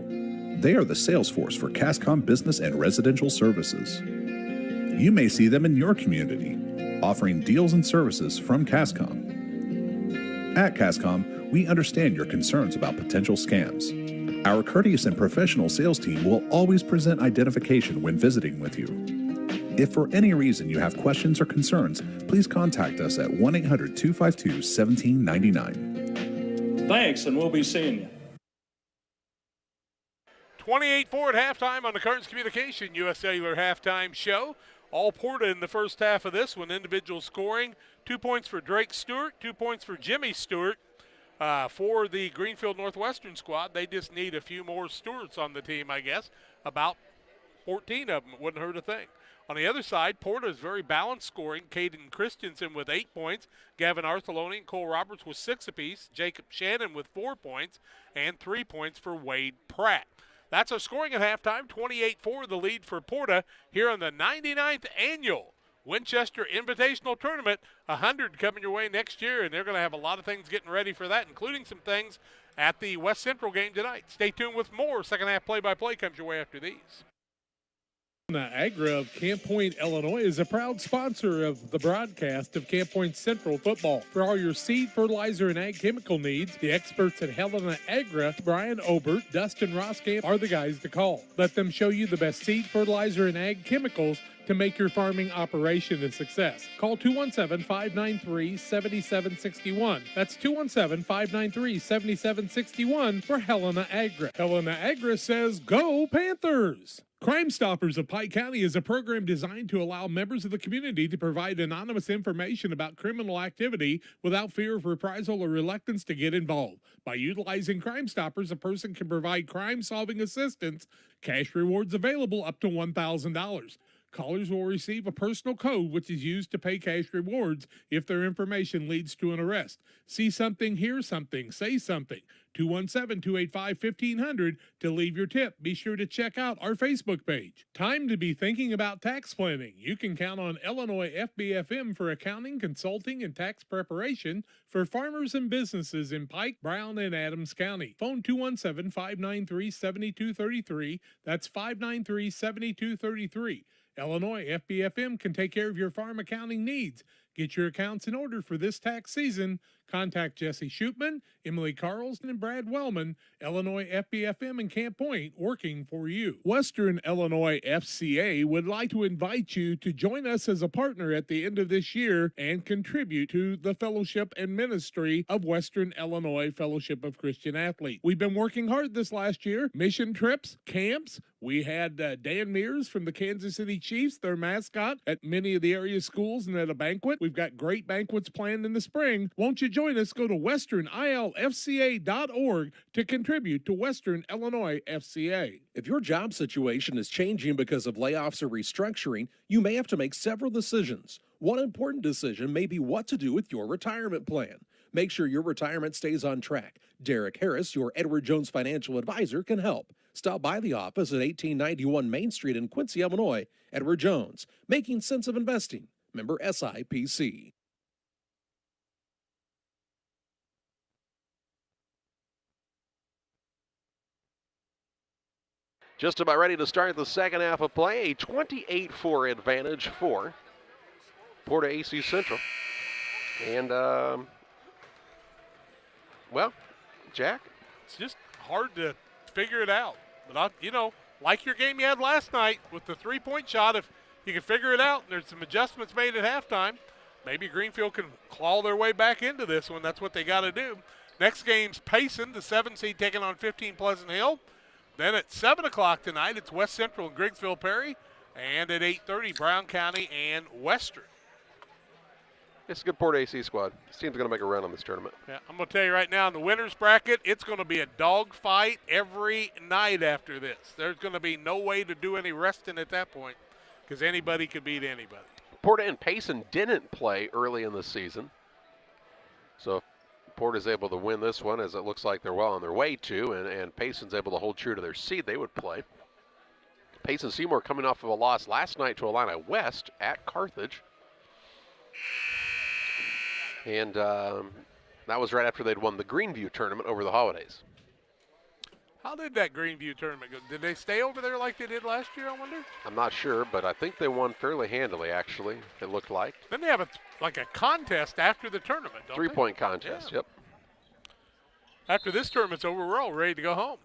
They are the sales force for CASCOM Business and Residential Services. You may see them in your community, offering deals and services from CASCOM. At CASCOM, we understand your concerns about potential scams. Our courteous and professional sales team will always present identification when visiting with you. If for any reason you have questions or concerns, please contact us at 1-800-252-1799. Thanks, and we'll be seeing you. 28-4 at halftime on the Carnes Communication US Cellular halftime show. All Porta in the first half of this one. Individual scoring, 2 points for Drake Stewart, 2 points for Jimmy Stewart. For the Greenfield Northwestern squad, they just need a few more Stewarts on the team, I guess. About 14 of them. Wouldn't hurt a thing. On the other side, Porta is very balanced scoring. Caden Christensen with 8 points. Gavin Artheloni and Cole Roberts with 6 apiece. Jacob Shannon with 4 points. And 3 points for Wade Pratt. That's our scoring at halftime, 28-4, the lead for Porta here on the 99th annual Winchester Invitational Tournament. 100 coming your way next year, and they're going to have a lot of things getting ready for that, including some things at the West Central game tonight. Stay tuned with more. Second half play-by-play comes your way after these. Niagara of Camp Point, Illinois is a proud sponsor of the broadcast of Camp Point Central football. For all your seed, fertilizer, and ag chemical needs, the experts at Helena Agra, Brian Obert, Dustin Roskamp are the guys to call. Let them show you the best seed, fertilizer, and ag chemicals to make your farming operation a success. Call 217-593-7761. That's 217-593-7761 for Helena Agra. Helena Agra says, go Panthers! Crime Stoppers of Pike County is a program designed to allow members of the community to provide anonymous information about criminal activity without fear of reprisal or reluctance to get involved. By utilizing Crime Stoppers, a person can provide crime-solving assistance, cash rewards available up to $1,000. Callers will receive a personal code which is used to pay cash rewards if their information leads to an arrest. See something, hear something, say something. 217-285-1500 to leave your tip. Be sure to check out our Facebook page. Time to be thinking about tax planning. You can count on Illinois FBFM for accounting, consulting, and tax preparation for farmers and businesses in Pike, Brown, and Adams County. Phone 217-593-7233. That's 593-7233. Illinois FBFM can take care of your farm accounting needs. Get your accounts in order for this tax season. Contact Jesse Shootman, Emily Carlson, and Brad Wellman, Illinois FBFM in Camp Point, working for you. Western Illinois FCA would like to invite you to join us as a partner at the end of this year and contribute to the fellowship and ministry of Western Illinois Fellowship of Christian Athletes. We've been working hard this last year. Mission trips, camps. We had Dan Mears from the Kansas City Chiefs, their mascot, at many of the area schools and at a banquet. We've got great banquets planned in the spring. Won't you join us? Go to westernilfca.org to contribute to Western Illinois FCA. If your job situation is changing because of layoffs or restructuring, you may have to make several decisions. One important decision may be what to do with your retirement plan. Make sure your retirement stays on track. Derek Harris, your Edward Jones financial advisor, can help. Stop by the office at 1891 Main Street in Quincy, Illinois. Edward Jones, making sense of investing. Member SIPC. Just about ready to start the second half of play. A 28-4 advantage for Porta-A Central. And, well, Jack? It's just hard to figure it out. But, like your game you had last night with the three-point shot, if you can figure it out and there's some adjustments made at halftime, maybe Greenfield can claw their way back into this one. That's what they got to do. Next game's Payson, the 7 seed, taking on 15 Pleasant Hill. Then at 7 o'clock tonight, it's West Central and Griggsville Perry. And at 8:30, Brown County and Western. It's a good Porta-A squad. This team's going to make a run on this tournament. Yeah, I'm going to tell you right now, in the winner's bracket, it's going to be a dogfight every night after this. There's going to be no way to do any resting at that point because anybody could beat anybody. Porta and Payson didn't play early in the season. So if Porta's able to win this one, as it looks like they're well on their way to, and Payson's able to hold true to their seed, they would play. Payson Seymour coming off of a loss last night to Illini West at Carthage. And that was right after they'd won the Greenview tournament over the holidays. How did that Greenview tournament go? Did they stay over there like they did last year, I wonder? I'm not sure, but I think they won fairly handily, actually, it looked like. Then they have a contest after the tournament, don't they? 3-point contest, Yeah. Yep. After this tournament's over, we're all ready to go home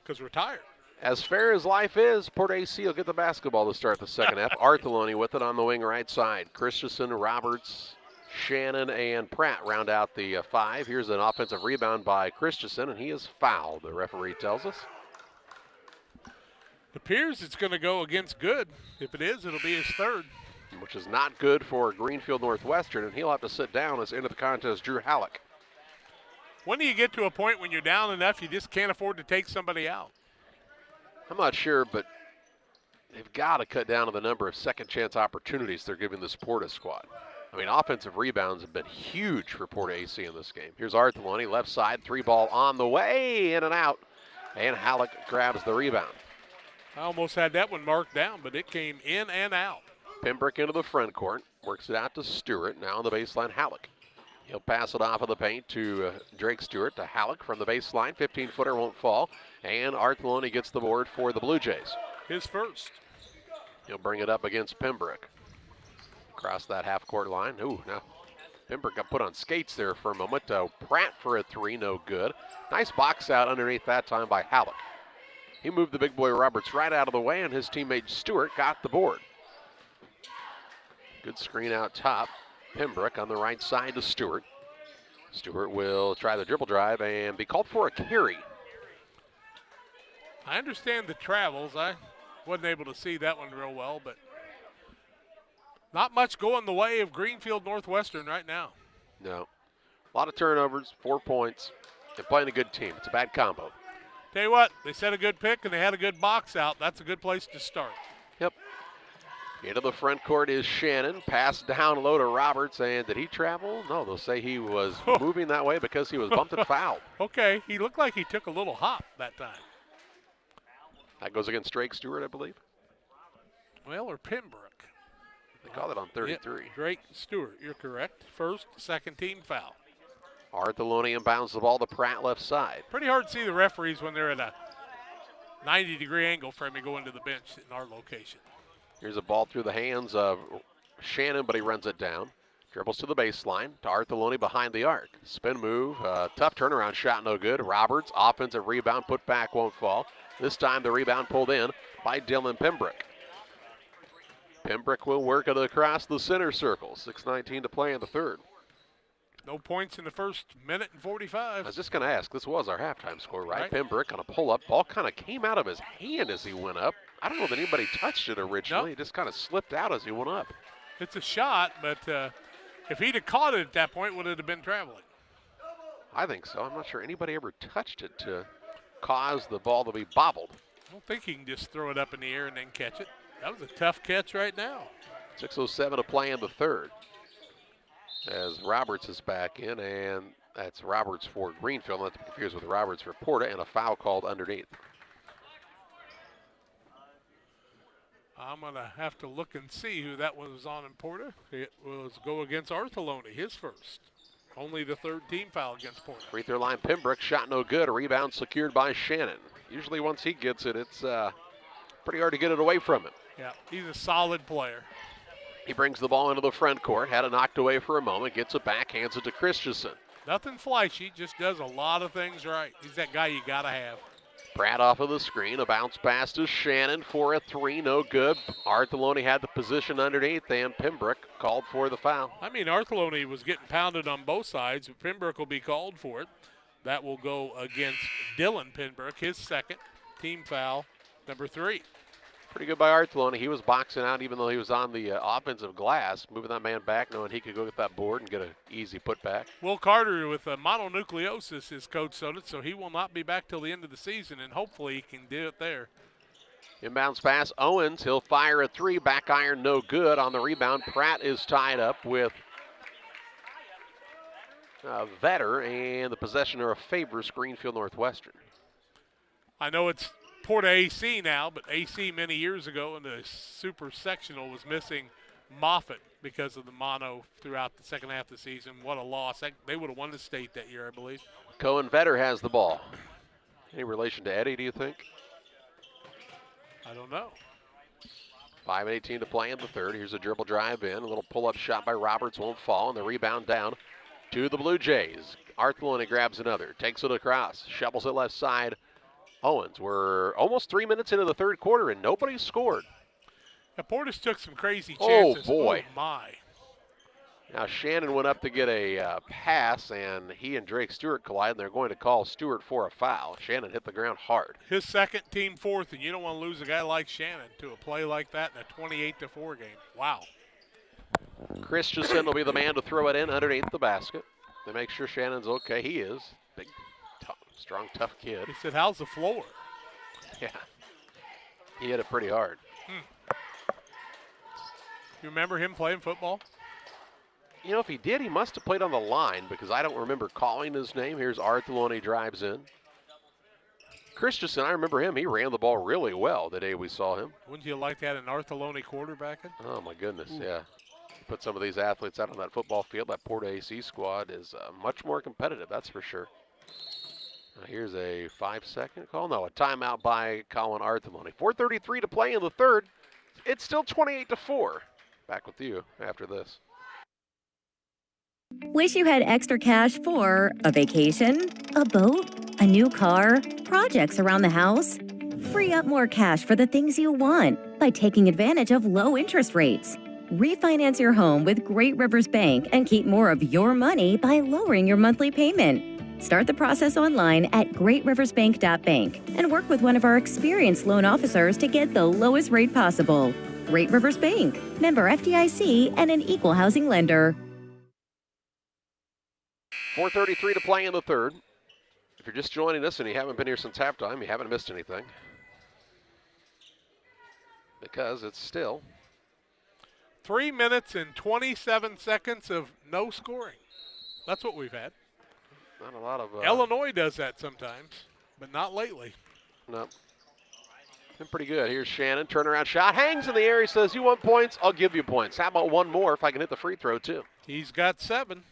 because we're tired. As fair as life is, Porta-A will get the basketball to start the second half. Artheloni with it on the wing right side. Christensen, Roberts, Shannon, and Pratt round out the 5. Here's an offensive rebound by Christensen, and he is fouled, the referee tells us. It appears it's going to go against Good. If it is, it'll be his third. Which is not good for Greenfield Northwestern, and he'll have to sit down as end of the contest, Drew Halleck. When do you get to a point when you're down enough you just can't afford to take somebody out? I'm not sure, but they've got to cut down on the number of second chance opportunities they're giving this Porta squad. I mean, offensive rebounds have been huge for Porta-A in this game. Here's Artheloni, left side, 3-ball on the way, in and out, and Halleck grabs the rebound. I almost had that one marked down, but it came in and out. Pembroke into the front court, works it out to Stewart, now on the baseline, Halleck. He'll pass it off of the paint to Drake Stewart, to Halleck from the baseline, 15-footer won't fall, and Artheloni gets the board for the Blue Jays. His first. He'll bring it up against Pembroke. Across that half-court line. Ooh, now Pembroke got put on skates there for a moment. Pratt for a 3, no good. Nice box out underneath that time by Halleck. He moved the big boy Roberts right out of the way, and his teammate Stewart got the board. Good screen out top. Pembroke on the right side to Stewart. Stewart will try the dribble drive and be called for a carry. I understand the travels. I wasn't able to see that one real well, but not much going the way of Greenfield Northwestern right now. No. A lot of turnovers, 4 points. They're playing a good team. It's a bad combo. Tell you what, they set a good pick and they had a good box out. That's a good place to start. Yep. Into the front court is Shannon. Pass down low to Roberts. And did he travel? No, they'll say he was moving that way because he was bumped and fouled. Okay, he looked like he took a little hop that time. That goes against Drake Stewart, I believe. Well, or Pembroke. They called it on 33. Yep, Drake Stewart, you're correct. First, second team foul. Artheloni inbounds the ball to Pratt left side. Pretty hard to see the referees when they're at a 90-degree angle for him to go into the bench in our location. Here's a ball through the hands of Shannon, but he runs it down. Dribbles to the baseline to Artheloni behind the arc. Spin move, tough turnaround shot, no good. Roberts, offensive rebound, put back, won't fall. This time the rebound pulled in by Dylan Pembroke. Pembroke will work it across the center circle. 6:19 to play in the third. No points in the first minute and 45. I was just going to ask, this was our halftime score, right? Pembroke on a pull-up. Ball kind of came out of his hand as he went up. I don't know that anybody touched it originally. It just kind of slipped out as he went up. It's a shot, but if he'd have caught it at that point, would it have been traveling? I think so. I'm not sure anybody ever touched it to cause the ball to be bobbled. I don't think he can just throw it up in the air and then catch it. That was a tough catch right now. 6:07 to play in the third. As Roberts is back in, and that's Roberts for Greenfield, not to be confused with Roberts for Porta, and a foul called underneath. I'm going to have to look and see who that was on in Porta. It was go against Artheloni, his first. Only the third team foul against Porta. Free throw line, Pembroke, shot no good. A rebound secured by Shannon. Usually once he gets it, it's pretty hard to get it away from him. Yeah, he's a solid player. He brings the ball into the front court, had it knocked away for a moment, gets it back, hands it to Christensen. Nothing flashy, just does a lot of things right. He's that guy you got to have. Pratt off of the screen, a bounce pass to Shannon for a three, no good. Artheloni had the position underneath, and Pembroke called for the foul. I mean, Artheloni was getting pounded on both sides, but Pembroke will be called for it. That will go against Dylan Pembroke, his second team foul, number 3. Pretty good by Artheloni. He was boxing out even though he was on the offensive glass, moving that man back, knowing he could go get that board and get an easy putback. Will Carter with mononucleosis, his coach noted, so he will not be back till the end of the season, and hopefully he can do it there. Inbounds pass, Owens. He'll fire a three, back iron, no good. On the rebound, Pratt is tied up with Vetter, and the possession favors Greenfield Northwestern. I know it's Porta-A now, but AC many years ago in the super sectional was missing Moffitt because of the mono throughout the second half of the season. What a loss. They would have won the state that year, I believe. Cohen Vetter has the ball. Any relation to Eddie, do you think? I don't know. 5:18 to play in the third. Here's a dribble drive in. A little pull-up shot by Roberts won't fall, and the rebound down to the Blue Jays. Artheloni grabs another, takes it across, shovels it left side. Owens, we're almost 3 minutes into the third quarter, and nobody's scored. Now, Portis took some crazy chances. Oh, boy. Oh, my. Now, Shannon went up to get a pass, and he and Drake Stewart collide, and they're going to call Stewart for a foul. Shannon hit the ground hard. His second, team fourth, and you don't want to lose a guy like Shannon to a play like that in a 28-4 game. Wow. Christensen will be the man to throw it in underneath the basket. They make sure Shannon's okay. He is. Big, tough, strong, tough kid. He said, how's the floor? Yeah. He hit it pretty hard. You remember him playing football? You know, if he did, he must have played on the line because I don't remember calling his name. Here's Artheloni drives in. Christensen, I remember him. He ran the ball really well the day we saw him. Wouldn't you like to have an Artheloni quarterbacking? Oh, my goodness, yeah. Put some of these athletes out on that football field. That Porta-A squad is much more competitive, that's for sure. Here's a 5-second call. No, a timeout by Colin Artheloni. 4:33 to play in the third. It's still 28-4. Back with you after this. Wish you had extra cash for a vacation, a boat, a new car, projects around the house? Free up more cash for the things you want by taking advantage of low interest rates. Refinance your home with Great Rivers Bank and keep more of your money by lowering your monthly payment. Start the process online at greatriversbank.bank and work with one of our experienced loan officers to get the lowest rate possible. Great Rivers Bank, member FDIC, and an equal housing lender. 4:33 to play in the third. If you're just joining us and you haven't been here since halftime, you haven't missed anything. Because it's still 3 minutes and 27 seconds of no scoring. That's what we've had. Not a lot of... Illinois does that sometimes, but not lately. No. Been pretty good. Here's Shannon, turnaround shot, hangs in the air. He says, you want points? I'll give you points. How about one more if I can hit the free throw, too? He's got 7.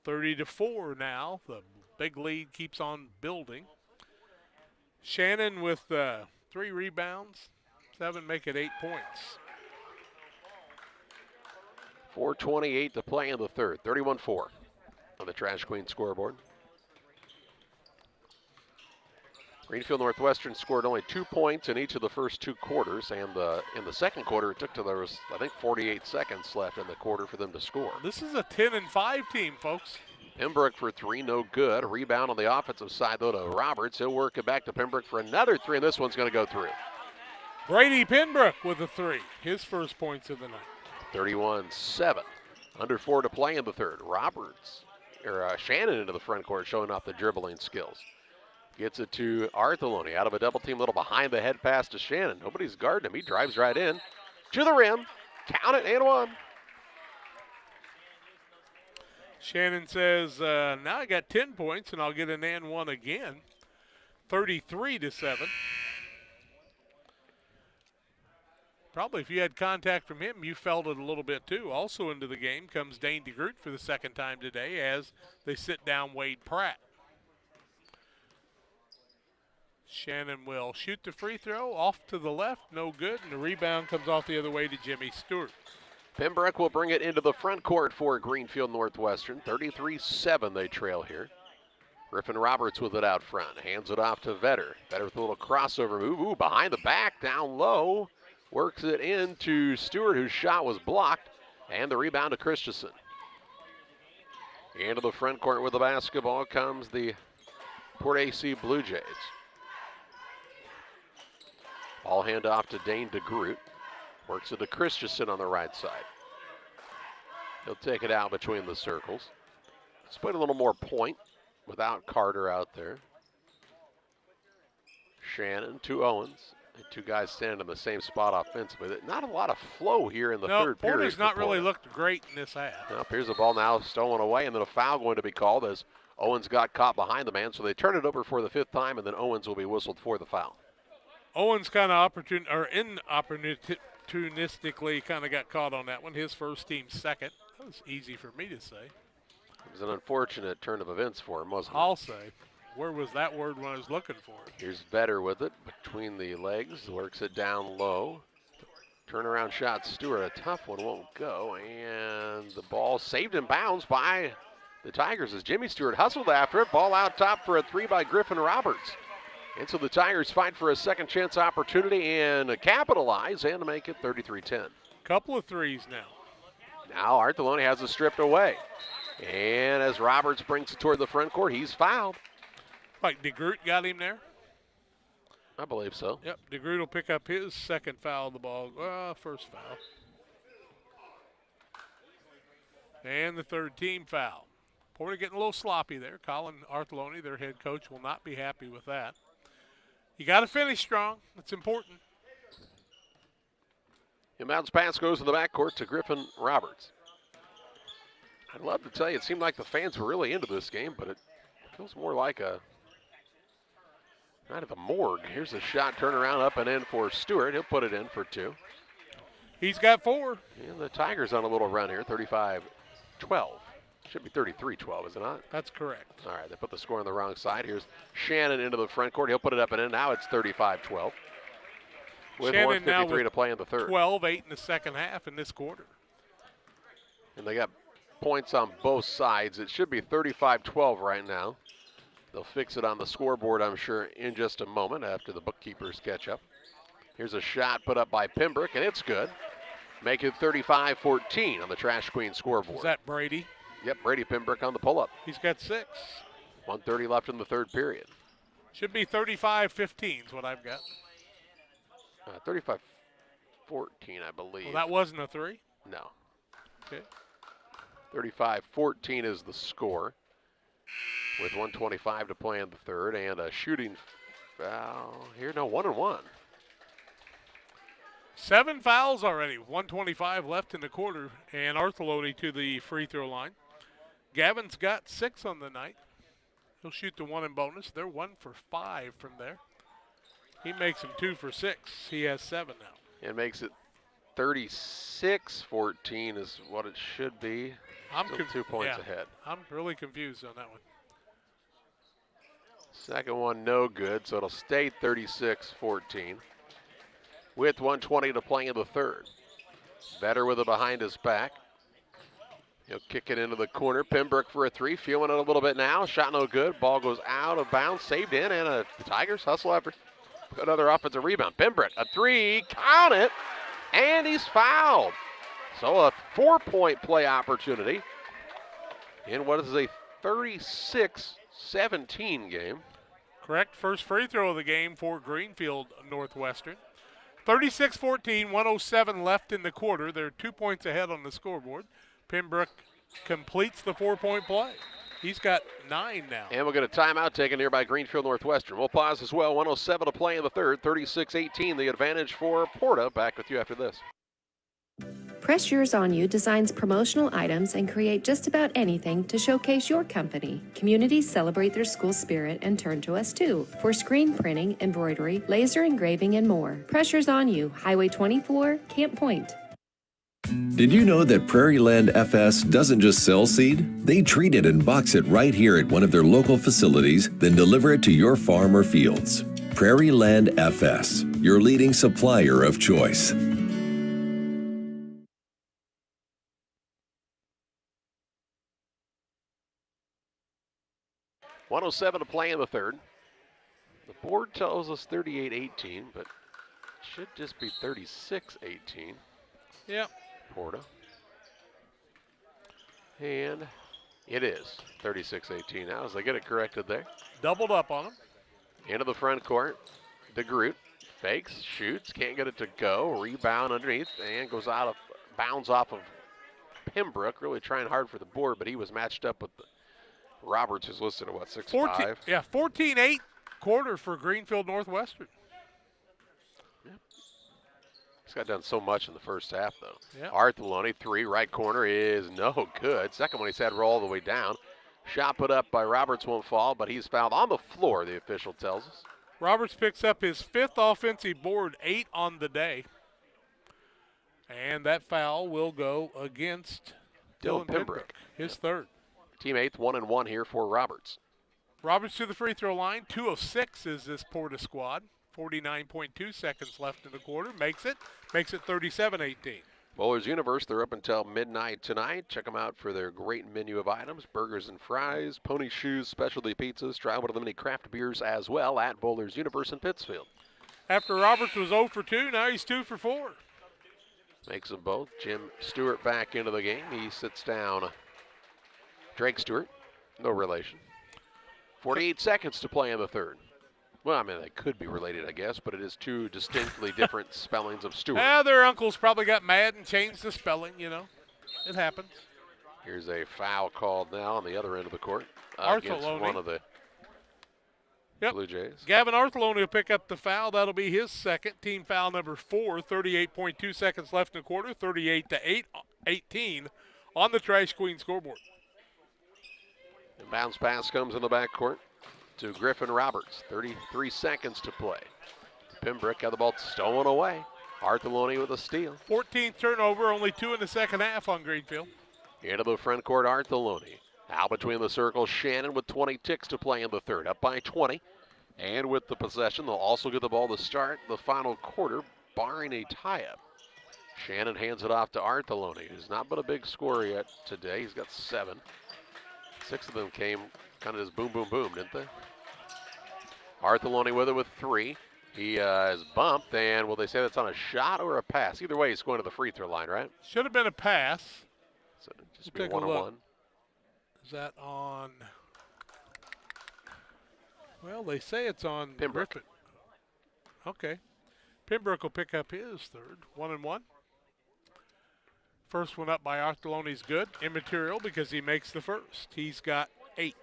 30-4 now. The big lead keeps on building. Shannon with 3 rebounds, 7 make it 8 points. 4:28 to play in the third. 31-4 on the Trash Queen scoreboard. Greenfield Northwestern scored only 2 points in each of the first 2 quarters, and in the second quarter, it took till there was, I think, 48 seconds left in the quarter for them to score. This is a 10-5 team, folks. Pembroke for 3, no good. Rebound on the offensive side, though, to Roberts. He'll work it back to Pembroke for another 3, and this one's going to go through. Brady Pembroke with a 3, his first points of the night. 31-7. Under 4 to play in the third. Shannon into the front court, showing off the dribbling skills. Gets it to Artheloni out of a double team, little behind the head pass to Shannon. Nobody's guarding him. He drives right in to the rim. Count it, and 1. Shannon says, now I got 10 points, and I'll get an and 1 again. 33-7. Probably if you had contact from him, you felt it a little bit too. Also into the game comes Dane DeGroot for the second time today as they sit down Wade Pratt. Shannon will shoot the free throw off to the left, no good, and the rebound comes off the other way to Jimmy Stewart. Pembroke will bring it into the front court for Greenfield Northwestern. 33-7 they trail here. Griffin Roberts with it out front, hands it off to Vetter. Vetter with a little crossover move, ooh, behind the back, down low. Works it into Stewart, whose shot was blocked, and the rebound to Christensen. Into the front court with the basketball comes the Porta-A Blue Jays. Ball hand off to Dane DeGroot. Works it to Christensen on the right side. He'll take it out between the circles. Let's put a little more point without Carter out there. Shannon to Owens. 2 guys standing in the same spot offensively. Not a lot of flow here in the third period. Porter's not really looked great in this half. Well, here's the ball now stolen away, and then a foul going to be called as Owens got caught behind the man. So they turn it over for the 5th time, and then Owens will be whistled for the foul. Owens kind of inopportunistically kind of got caught on that one. His first, team second. That was easy for me to say. It was an unfortunate turn of events for him, wasn't it? I'll say. Where was that word when I was looking for it? Here's Vetter with it between the legs. Works it down low. Turnaround shot, Stewart. A tough one, won't go. And the ball saved in bounds by the Tigers as Jimmy Stewart hustled after it. Ball out top for a 3 by Griffin Roberts. And so the Tigers fight for a second chance opportunity and capitalize and make it 33-10. Couple of threes now. Now Artheloni has it stripped away. And as Roberts brings it toward the front court, he's fouled. Like DeGroot got him there? I believe so. Yep, DeGroot will pick up his second foul of the ball. First foul. And the third team foul. Porter getting a little sloppy there. Colin Artheloni, their head coach, will not be happy with that. You got to finish strong. That's important. Inbounds pass goes to the backcourt to Griffin Roberts. I'd love to tell you, it seemed like the fans were really into this game, but it feels more like a night at the morgue. Here's a shot, turnaround up and in for Stewart. He'll put it in for 2. He's got 4. And the Tigers on a little run here, 35-12. Should be 33-12, is it not? That's correct. All right, they put the score on the wrong side. Here's Shannon into the front court. He'll put it up and in. Now it's 35-12. With Shannon 1:53 to play in the third. 12-8 in the second half in this quarter. And they got points on both sides. It should be 35-12 right now. They'll fix it on the scoreboard, I'm sure, in just a moment after the bookkeepers catch up. Here's a shot put up by Pembroke, and it's good. Make it 35-14 on the Trash Queen scoreboard. Is that Brady? Yep, Brady Pembroke on the pull-up. He's got 6. 1:30 left in the third period. Should be 35-15 is what I've got. 35-14, I believe. Well, that wasn't a 3? No. Okay. 35-14 is the score, with 1:25 to play in the third, and a shooting foul here. No, 1-1. 7 fouls already. 1:25 left in the quarter, and Arthurlody to the free throw line. Gavin's got 6 on the night. He'll shoot the 1 in bonus. They're 1 for 5 from there. He makes them 2 for 6. He has 7 now. And makes it 36-14 is what it should be. Still 2 points ahead. I'm really confused on that one. Second one no good, so it'll stay 36-14 with 1:20 to play in the third. Better with it behind his back. He'll kick it into the corner. Pembroke for a 3, feeling it a little bit now. Shot no good. Ball goes out of bounds, saved in, and the Tigers hustle after another offensive rebound. Pembroke, a 3, count it, and he's fouled. So a 4-point play opportunity in what is a 36-17 game. Correct. First free throw of the game for Greenfield Northwestern. 36-14, 1:07 left in the quarter. They're 2 points ahead on the scoreboard. Pembroke completes the 4-point play. He's got 9 now. And we'll get a timeout taken here by Greenfield Northwestern. We'll pause as well. 1:07 to play in the third. 36-18, the advantage for Porta. Back with you after this. Press Yours On You designs promotional items and create just about anything to showcase your company. Communities celebrate their school spirit and turn to us too for screen printing, embroidery, laser engraving, and more. Press Yours On You, Highway 24, Camp Point. Did you know that Prairie Land FS doesn't just sell seed? They treat it and box it right here at one of their local facilities, then deliver it to your farm or fields. Prairie Land FS, your leading supplier of choice. 1:07 to play in the third. The board tells us 38-18, but it should just be 36-18. Yep. Porta. And it is 36-18 now as they get it corrected there. Doubled up on him. Into the front court. DeGroot fakes, shoots, can't get it to go. Rebound underneath and goes out of bounds off of Pembroke. Really trying hard for the board, but he was matched up with Roberts, who's listed at what, 6'5"? Yeah, 14-8 quarter for Greenfield Northwestern. He's got done so much in the first half, though. Yep. Arthurlody, 3, right corner is no good. Second one he's had roll all the way down. Shot put up by Roberts won't fall, but he's fouled on the floor, the official tells us. Roberts picks up his 5th offensive board, 8 on the day. And that foul will go against Dylan Pembroke, his 3rd. Team 8th, 1-1 here for Roberts. Roberts to the free throw line. 2 of 6 is this Porta squad. 49.2 seconds left in the quarter. Makes it 37-18. Bowlers Universe, they're up until midnight tonight. Check them out for their great menu of items. Burgers and fries, pony shoes, specialty pizzas. Try one of the many craft beers as well at Bowlers Universe in Pittsfield. After Roberts was 0 for 2, now he's 2 for 4. Makes them both. Jim Stewart back into the game. He sits down Drake Stewart, no relation. 48 seconds to play in the third. Well, I mean, they could be related, I guess, but it is 2 distinctly different spellings of Stewart. Their uncles probably got mad and changed the spelling, you know. It happens. Here's a foul called now on the other end of the court against one of the Blue Jays. Gavin Arthurlody will pick up the foul. That'll be his 2nd. Team foul number 4. 38.2 seconds left in the quarter. 38-18 on the Trash Queen scoreboard. And bounce pass comes in the backcourt to Griffin Roberts. 33 seconds to play. Pembroke got the ball stolen away. Arthurlody with a steal. 14th turnover, only 2 in the second half on Greenfield. Into the front court, Arthurlody. Out between the circles, Shannon with 20 ticks to play in the third. Up by 20. And with the possession, they'll also get the ball to start the final quarter, barring a tie-up. Shannon hands it off to Arthurlody, who's not been a big scorer yet today. He's got 7. 6 of them came kind of just boom, boom, boom, didn't they? Arthur with it with 3. He is bumped, and will they say that's on a shot or a pass? Either way, he's going to the free throw line, right? Should have been a pass. So just We'll be take a 1-on-1. look. Is that on? Well, they say it's on Pembroke. Griffin. Okay. Pembroke will pick up his third. 1-1. First one up by Artheloni's good. Immaterial because he makes the first. He's got 8.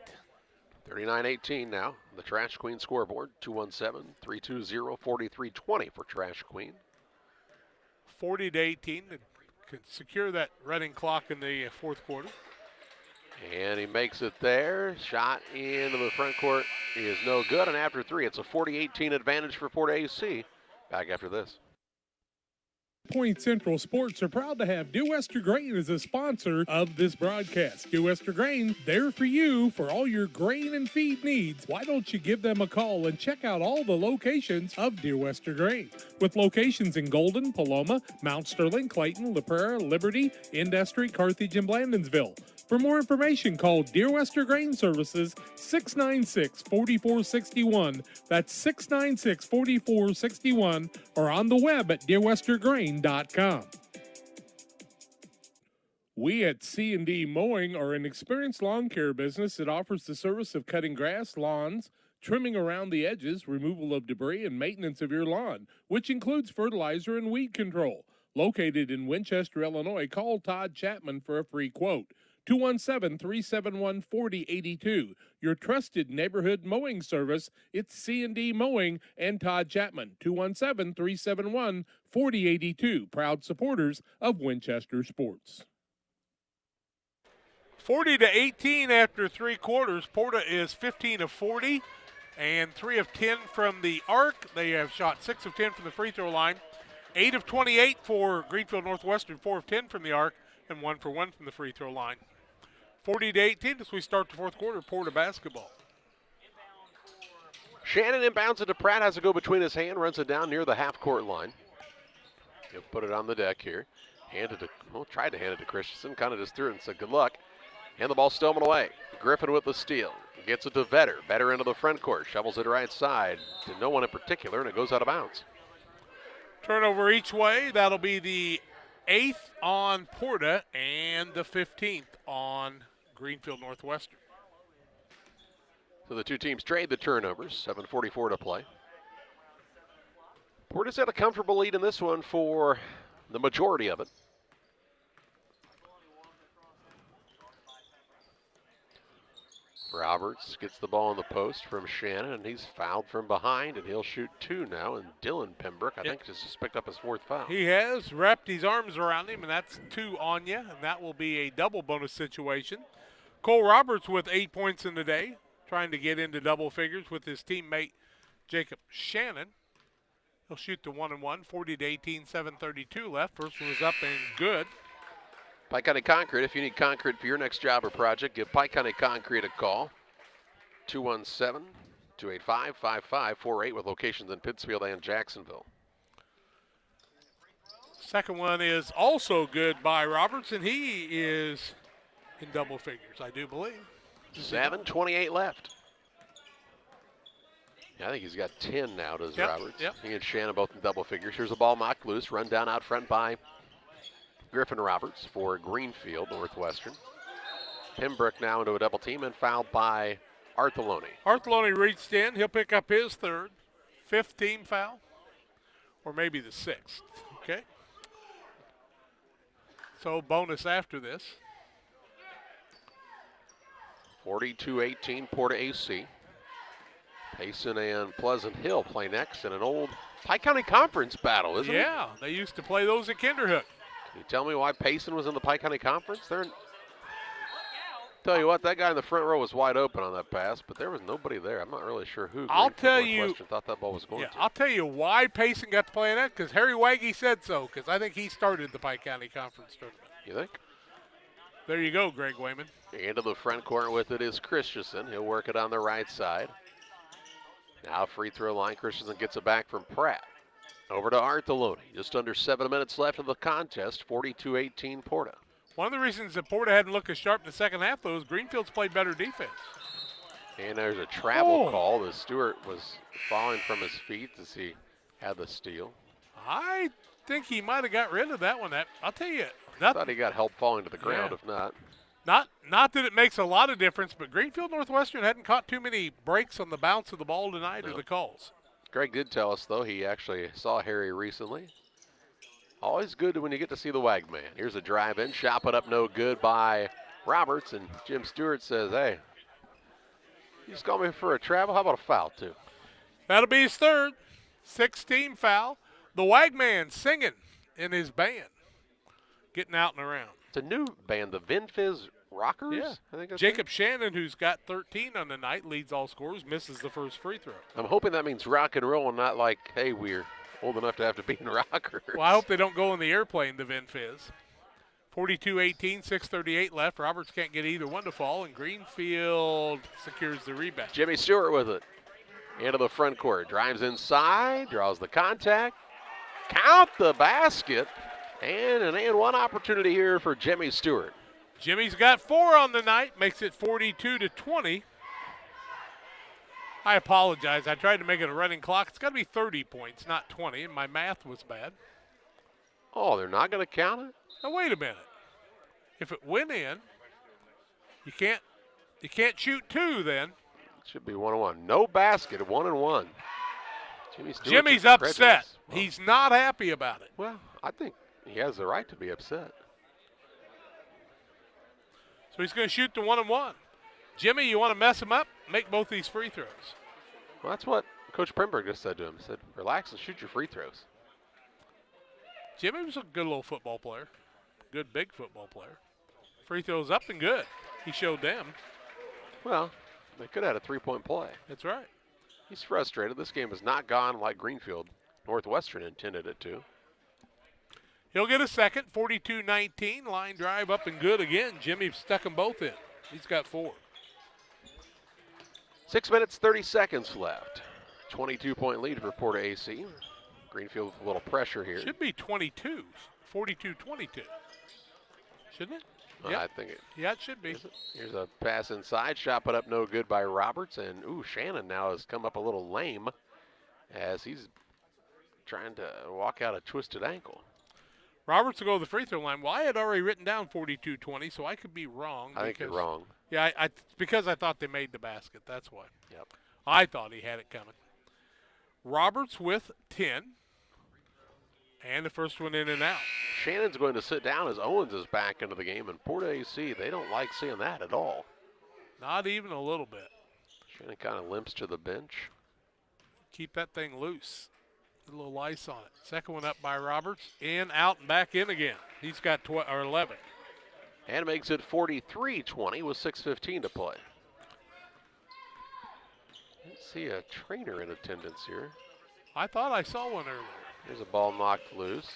39-18 now. The Trash Queen scoreboard. 217-320-4320 for Trash Queen. 40-18 to secure that running clock in the fourth quarter. And he makes it there. Shot into the front court is no good. And after 3, it's a 40-18 advantage for Porta-A. Back after this. Point Central Sports are proud to have Dewester Grain as a sponsor of this broadcast. Dewester Grain, there for you for all your grain and feed needs. Why don't you give them a call and check out all the locations of Dewester Grain? With locations in Golden, Paloma, Mount Sterling, Clayton, La Prairie, Liberty, Industry, Carthage, and Blandonsville. For more information, call Dewester Grain Services 696-4461. That's 696-4461, or on the web at DewesterGrain.com. We at C&D Mowing are an experienced lawn care business that offers the service of cutting grass, lawns, trimming around the edges, removal of debris, and maintenance of your lawn, which includes fertilizer and weed control. Located in Winchester, Illinois, call Todd Chapman for a free quote. 217-371-4082. Your trusted neighborhood mowing service. It's C&D Mowing and Todd Chapman. 217-371-4082. Proud supporters of Winchester Sports. 40-18 after 3 quarters. Porta is 15 of 40 and 3 of 10 from the arc. They have shot 6 of 10 from the free throw line. 8 of 28 for Greenfield Northwestern, 4 of 10 from the arc, and 1 for 1 from the free throw line. 40-18 as we start the fourth quarter, Porta basketball. Shannon inbounds it to Pratt, has to go between his hand, runs it down near the half-court line. He'll put it on the deck here. Tried to hand it to Christensen, kind of just threw it and said good luck. And the ball stolen away. Griffin with the steal. Gets it to Vetter. Vetter into the front court, shovels it right side to no one in particular, and it goes out of bounds. Turnover each way. That'll be the 8th on Porta and the 15th on Greenfield Northwestern. So the two teams trade the turnovers. 7:44 to play. Porta's had a comfortable lead in this one for the majority of it. Roberts gets the ball in the post from Shannon, and he's fouled from behind, and he'll shoot 2 now. And Dylan Pembroke, I think, has just picked up his 4th foul. He has wrapped his arms around him, and that's 2 on you, and that will be a double bonus situation. Cole Roberts with 8 points in the day, trying to get into double figures with his teammate Jacob Shannon. He'll shoot the 1-1, 40-18, 7:32 left. First one was up and good. Pike County Concrete, if you need concrete for your next job or project, give Pike County Concrete a call. 217-285-5548 with locations in Pittsfield and Jacksonville. Second one is also good by Roberts, and he is in double figures, I do believe. 7:28 left. Yeah, I think he's got 10 now, does Roberts? Yep. He and Shannon both in double figures. Here's a ball knocked loose, run down out front by Griffin Roberts for Greenfield Northwestern. Pembroke now into a double team and fouled by Artheloni. Artheloni reached in. He'll pick up his 3rd, 5th team foul, or maybe the 6th. Okay. So bonus after this. 42-18 Porta-A. Payson and Pleasant Hill play next in an old Pike County Conference battle, isn't it? Yeah, they used to play those at Kinderhook. Can you tell me why Payson was in the Pike County Conference? Tell you what, that guy in the front row was wide open on that pass, but there was nobody there. I'm not really sure who. I'll tell you. Northwestern thought that ball was going to. I'll tell you why Payson got to play in that, because Harry Waggy said so, because I think he started the Pike County Conference tournament. You think? There you go, Greg Wayman. Into the front court with it is Christensen. He'll work it on the right side. Now free throw line. Christensen gets it back from Pratt. Over to Artheloni. Just under 7 minutes left of the contest. 42-18 Porta. One of the reasons that Porta hadn't looked as sharp in the second half, though, is Greenfield's played better defense. And there's a travel call. The Stewart was falling from his feet as he had the steal. I think he might have got rid of that one. I'll tell you. I thought he got help falling to the ground, if not. Not that it makes a lot of difference, but Greenfield Northwestern hadn't caught too many breaks on the bounce of the ball tonight or the calls. Greg did tell us, though, he actually saw Harry recently. Always good when you get to see the Wagman. Here's a drive in, shot put up no good by Roberts, and Jim Stewart says, hey, you just called me for a travel? How about a foul, too? That'll be his third. 16 foul. The Wagman singing in his band, getting out and around. It's a new band, the VinFizz Rockers? Yeah. I think that's Jacob Shannon, who's got 13 on the night, leads all scorers, misses the first free throw. I'm hoping that means rock and roll and not like, hey, we're old enough to have to be in rockers. Well, I hope they don't go in the airplane, the VinFizz. 42-18, 6:38 left. Roberts can't get either one to fall, and Greenfield secures the rebound. Jimmy Stewart with it. Into the front court. Drives inside, draws the contact. Count the basket. And an and-one opportunity here for Jimmy Stewart. Jimmy's got 4 on the night, makes it 42-20. I apologize. I tried to make it a running clock. It's got to be 30 points, not 20, and my math was bad. Oh, they're not going to count it? Now, wait a minute. If it went in, you can't shoot 2 then. It should be 1-1. No basket, 1-1. Jimmy's upset. Well, he's not happy about it. Well, I think he has the right to be upset. So he's going to shoot the 1-1. Jimmy, you want to mess him up? Make both these free throws. Well, that's what Coach Pemberg just said to him. He said, relax and shoot your free throws. Jimmy was a good little football player. Good big football player. Free throws up and good. He showed them. Well, they could have had a 3-point play. That's right. He's frustrated. This game has not gone like Greenfield Northwestern intended it to. He'll get a second, 42-19. Line drive up and good again. Jimmy stuck them both in. He's got 4. 6 minutes, 30 seconds left. 22-point lead for Porta-A. Greenfield with a little pressure here. Should be 22, 42-22. Shouldn't it? Yep. I think it. Yeah, it should be. Here's a pass inside. Shot put up no good by Roberts. And, Shannon now has come up a little lame as he's trying to walk out a twisted ankle. Roberts will go to the free throw line. Well, I had already written down 42-20, so I could be wrong. I think you're wrong. Yeah, because I thought they made the basket. That's why. Yep. I thought he had it coming. Roberts with 10. And the first one in and out. Shannon's going to sit down as Owens is back into the game. And Porta-A, they don't like seeing that at all. Not even a little bit. Shannon kind of limps to the bench. Keep that thing loose. A little ice on it. Second one up by Roberts. In, out, and back in again. He's got 11. And makes it 43-20 with 6:15 to play. Let's see a trainer in attendance here. I thought I saw one earlier. Here's a ball knocked loose.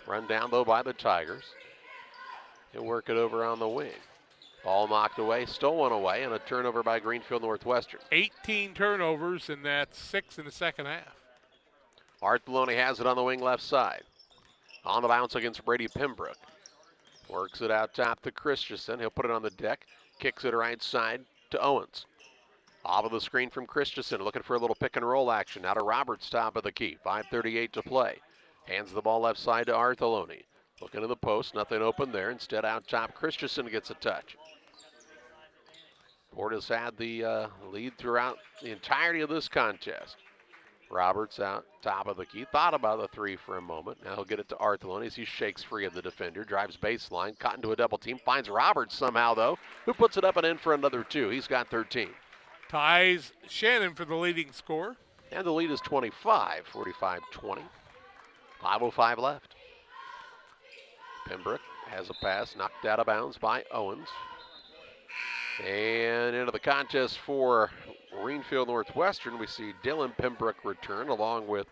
Run down, though, by the Tigers. He'll work it over on the wing. Ball knocked away, stolen away, and a turnover by Greenfield Northwestern. 18 turnovers, and that's 6 in the second half. Arthelone has it on the wing left side. On the bounce against Brady Pembroke. Works it out top to Christensen. He'll put it on the deck. Kicks it right side to Owens. Off of the screen from Christensen, looking for a little pick and roll action. Now to Roberts, top of the key. 5:38 to play. Hands the ball left side to Arthelone. Looking to the post, nothing open there. Instead, out top, Christensen gets a touch. Porta's had the lead throughout the entirety of this contest. Roberts out top of the key. Thought about the 3 for a moment. Now he'll get it to Arthelone as he shakes free of the defender. Drives baseline, caught into a double team. Finds Roberts somehow, though, who puts it up and in for another 2. He's got 13. Ties Shannon for the leading scorer. And the lead is 25, 45-20. 5:05 left. Pembroke has a pass knocked out of bounds by Owens. And into the contest for Greenfield Northwestern, we see Dylan Pembroke return along with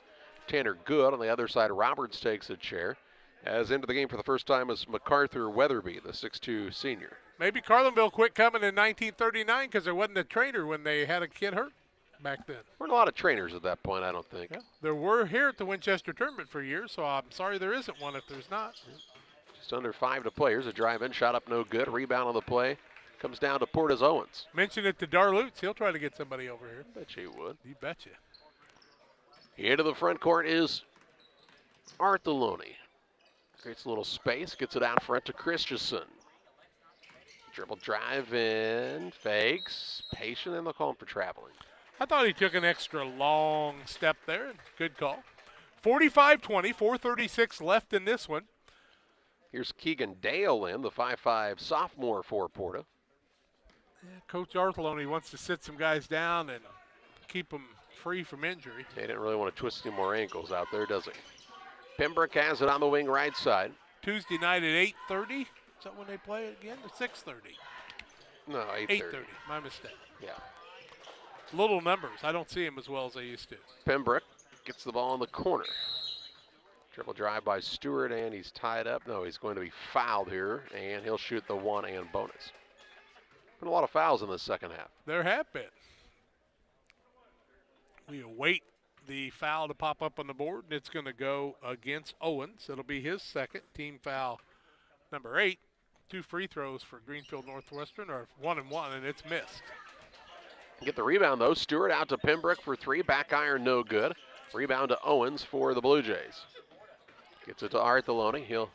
Tanner Good. On the other side, Roberts takes a chair. As into the game for the first time is MacArthur Weatherby, the 6'2 senior. Maybe Carlinville quit coming in 1939 because there wasn't a trainer when they had a kid hurt back then. There weren't a lot of trainers at that point, I don't think. Yeah, there were here at the Winchester tournament for years, so I'm sorry there isn't one if there's not. Just under 5 to play. Here's a drive in, shot up no good. Rebound on the play. Comes down to Porta's Owens. Mention it to Darlutz. He'll try to get somebody over here. Bet you would. You betcha. Into the front court is Artheloni. Creates a little space, gets it out front to Christensen. Dribble drive in, fakes, Payson, and they'll call him for traveling. I thought he took an extra long step there. Good call. 45-20, 4:36 left in this one. Here's Keegan Dale in, the 5'5 sophomore for Porta. Yeah, Coach Artheloni wants to sit some guys down and keep them free from injury. He didn't really want to twist any more ankles out there, does he? Pembroke has it on the wing right side. Tuesday night at 8:30. Is that when they play it again? Or 6:30? No, 8:30. My mistake. Yeah. Little numbers. I don't see them as well as I used to. Pembroke gets the ball in the corner. Dribble drive by Stewart, and he's tied up. No, he's going to be fouled here, and he'll shoot the one and bonus. Been a lot of fouls in the second half. There have been. We await the foul to pop up on the board, and it's going to go against Owens. It'll be his second, team foul number 8. 2 free throws for Greenfield Northwestern are 1 and 1, and it's missed. Get the rebound, though. Stewart out to Pembroke for 3. Back iron, no good. Rebound to Owens for the Blue Jays. Gets it to Artheloni. He'll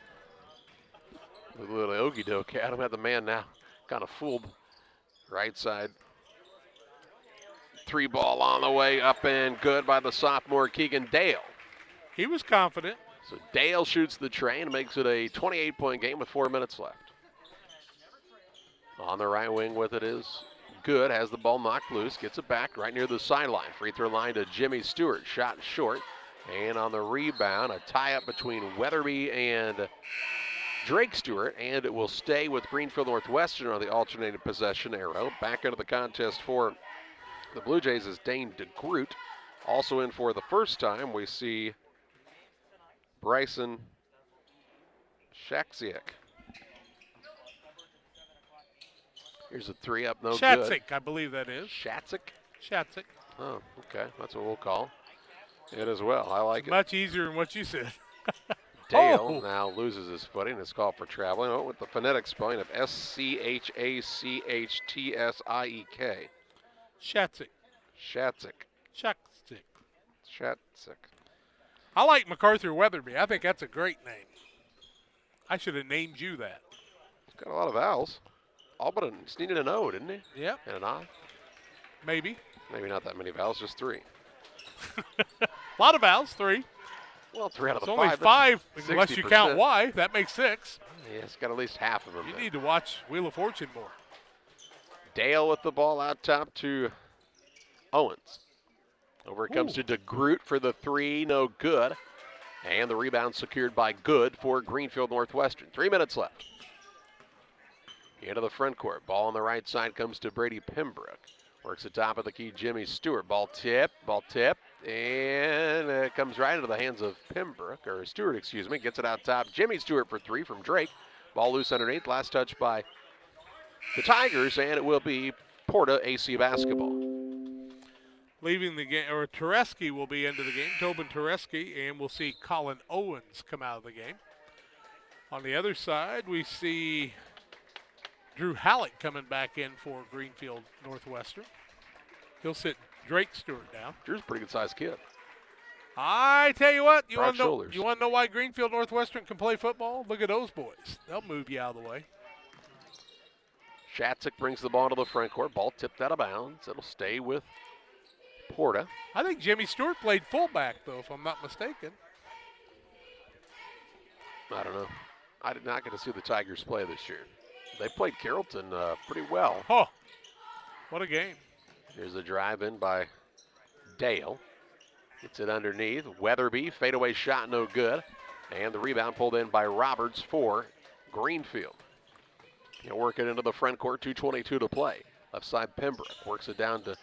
a little okey-doke at him. Had the man now kind of fooled. Right side. 3 ball on the way, up and good by the sophomore Keegan Dale. He was confident. So Dale shoots the tray and makes it a 28-point game with 4 minutes left. On the right wing with it is Good. Has the ball knocked loose, gets it back right near the sideline. Free throw line to Jimmy Stewart. Shot short. And on the rebound, a tie-up between Weatherby and Drake Stewart, and it will stay with Greenfield Northwestern on the alternating possession arrow. Back into the contest for the Blue Jays is Dane DeGroot. Also in for the first time, we see Bryson Shaksiak. Here's a 3 up, no good. Shatsick, I believe that is. Shatsick? Shatsick. Oh, okay. That's what we'll call it as well. I like it. Much easier than what you said. Dale now loses his footing. It's called for traveling. Oh, with the phonetic spelling of S-C-H-A-C-H-T-S-I-E-K. Shatsick. Shatsick. Shatsick. Shatsick. I like MacArthur Weatherby. I think that's a great name. I should have named you that. He's got a lot of vowels. All but he's needed an O, didn't he? Yep. And an I. Maybe. Maybe not that many vowels, just 3. A lot of vowels, 3. Well, 3 out of the 5. It's only 5 unless you count Y. That makes 6. Yeah, it's got at least half of them. You need to watch Wheel of Fortune more. Dale with the ball out top to Owens. Over it comes to DeGroot for the 3, no good. And the rebound secured by Good for Greenfield Northwestern. 3 minutes left. Into the front court. Ball on the right side comes to Brady Pembroke. Works the top of the key, Jimmy Stewart. Ball tip, and it comes right into the hands of Pembroke, or Stewart, excuse me. Gets it out top. Jimmy Stewart for 3 from Drake. Ball loose underneath. Last touch by the Tigers, and it will be Porta AC basketball. Leaving the game, or Tereski will be into the game. Tobin Tereski, and we'll see Colin Owens come out of the game. On the other side, we see Drew Halleck coming back in for Greenfield Northwestern. He'll sit Drake Stewart down. Drew's a pretty good sized kid. I tell you what, you want shoulders. to know why Greenfield Northwestern can play football? Look at those boys. They'll move you out of the way. Shatsick brings the ball to the front court. Ball tipped out of bounds. It'll stay with Porta. I think Jimmy Stewart played fullback, though, if I'm not mistaken. I don't know. I did not get to see the Tigers play this year. They played Carrollton pretty well. Oh, what a game. Here's a drive in by Dale. Gets it underneath. Weatherby, fadeaway shot, no good. And the rebound pulled in by Roberts for Greenfield. He'll work it into the front court, 2:22 to play. Left side, Pembroke works it down to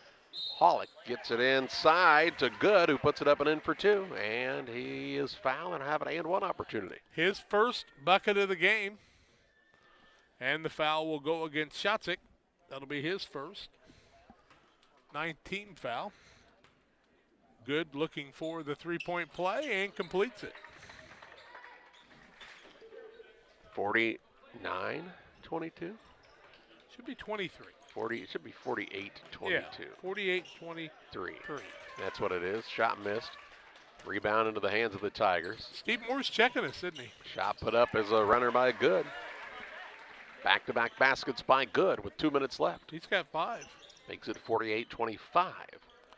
Halleck. Gets it inside to Good, who puts it up and in for 2. And he is fouled and have an and 1 opportunity. His first bucket of the game. And the foul will go against Shatsick. That'll be his first. 9th foul. Good looking for the 3-point play and completes it. 49-22. Should be 23. It should be 48-22. Yeah, 48-23. That's what it is. Shot missed. Rebound into the hands of the Tigers. Steve Moore's checking us, isn't he? Shot put up as a runner by Good. Back-to-back baskets by Good with 2 minutes left. He's got 5. Makes it 48-25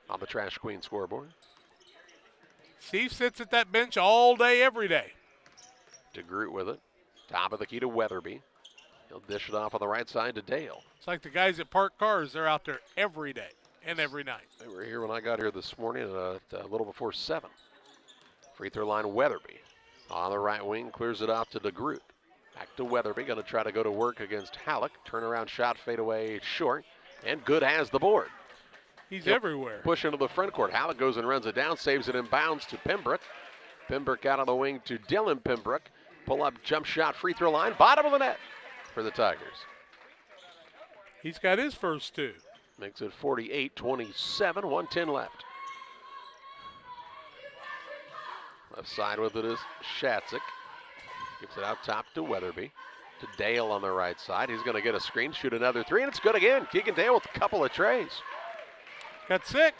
on the Trash Queen scoreboard. Steve sits at that bench all day, every day. DeGroot with it. Top of the key to Weatherby. He'll dish it off on the right side to Dale. It's like the guys that park cars. They're out there every day and every night. They were here when I got here this morning at a little before 7. Free throw line, Weatherby. On the right wing, clears it off to DeGroot. Back to Weatherby, going to try to go to work against Halleck. Turnaround shot, fade away short, and Good has the board. He's everywhere. Push into the front court. Halleck goes and runs it down, saves it in bounds to Pembroke. Pembroke out on the wing to Dylan Pembroke. Pull up jump shot, free throw line, bottom of the net for the Tigers. He's got his first 2. Makes it 48-27, 1:10 left. Left side with it is Shatzik. Gives it out top to Weatherby. To Dale on the right side. He's going to get a screen, shoot another 3, and it's good again. Keegan Dale with a couple of trays. Got 6.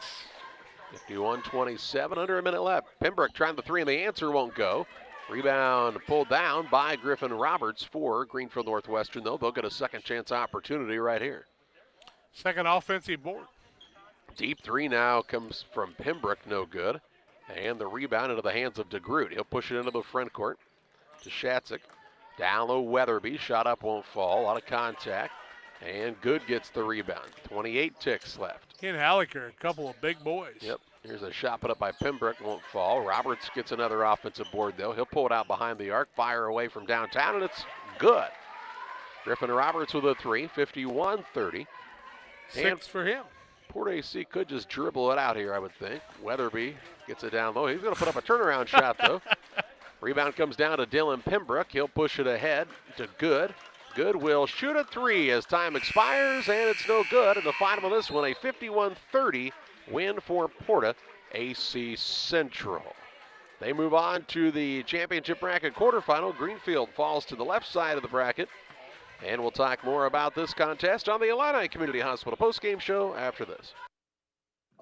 51-27, under a minute left. Pembroke trying the 3, and the answer won't go. Rebound pulled down by Griffin Roberts for Greenfield Northwestern, though. They'll get a second chance opportunity right here. Second offensive board. Deep 3 now comes from Pembroke, no good. And the rebound into the hands of DeGroot. He'll push it into the front court to Shatzik. Down low, Weatherby. Shot up, won't fall. A lot of contact. And Good gets the rebound. 28 ticks left. He and Halleck are a couple of big boys. Yep. Here's a shot put up by Pembroke. Won't fall. Roberts gets another offensive board, though. He'll pull it out behind the arc. Fire away from downtown, and it's good. Griffin Roberts with a 3. 51-30. 6 for him. Porta-A could just dribble it out here, I would think. Weatherby gets it down low. He's going to put up a turnaround shot, though. Rebound comes down to Dylan Pembroke. He'll push it ahead to Good. Good will shoot a 3 as time expires, and it's no good. And the final of this one, a 51-30 win for Porta-A Central. They move on to the championship bracket quarterfinal. Greenfield falls to the left side of the bracket. And we'll talk more about this contest on the Illini Community Hospital postgame show after this.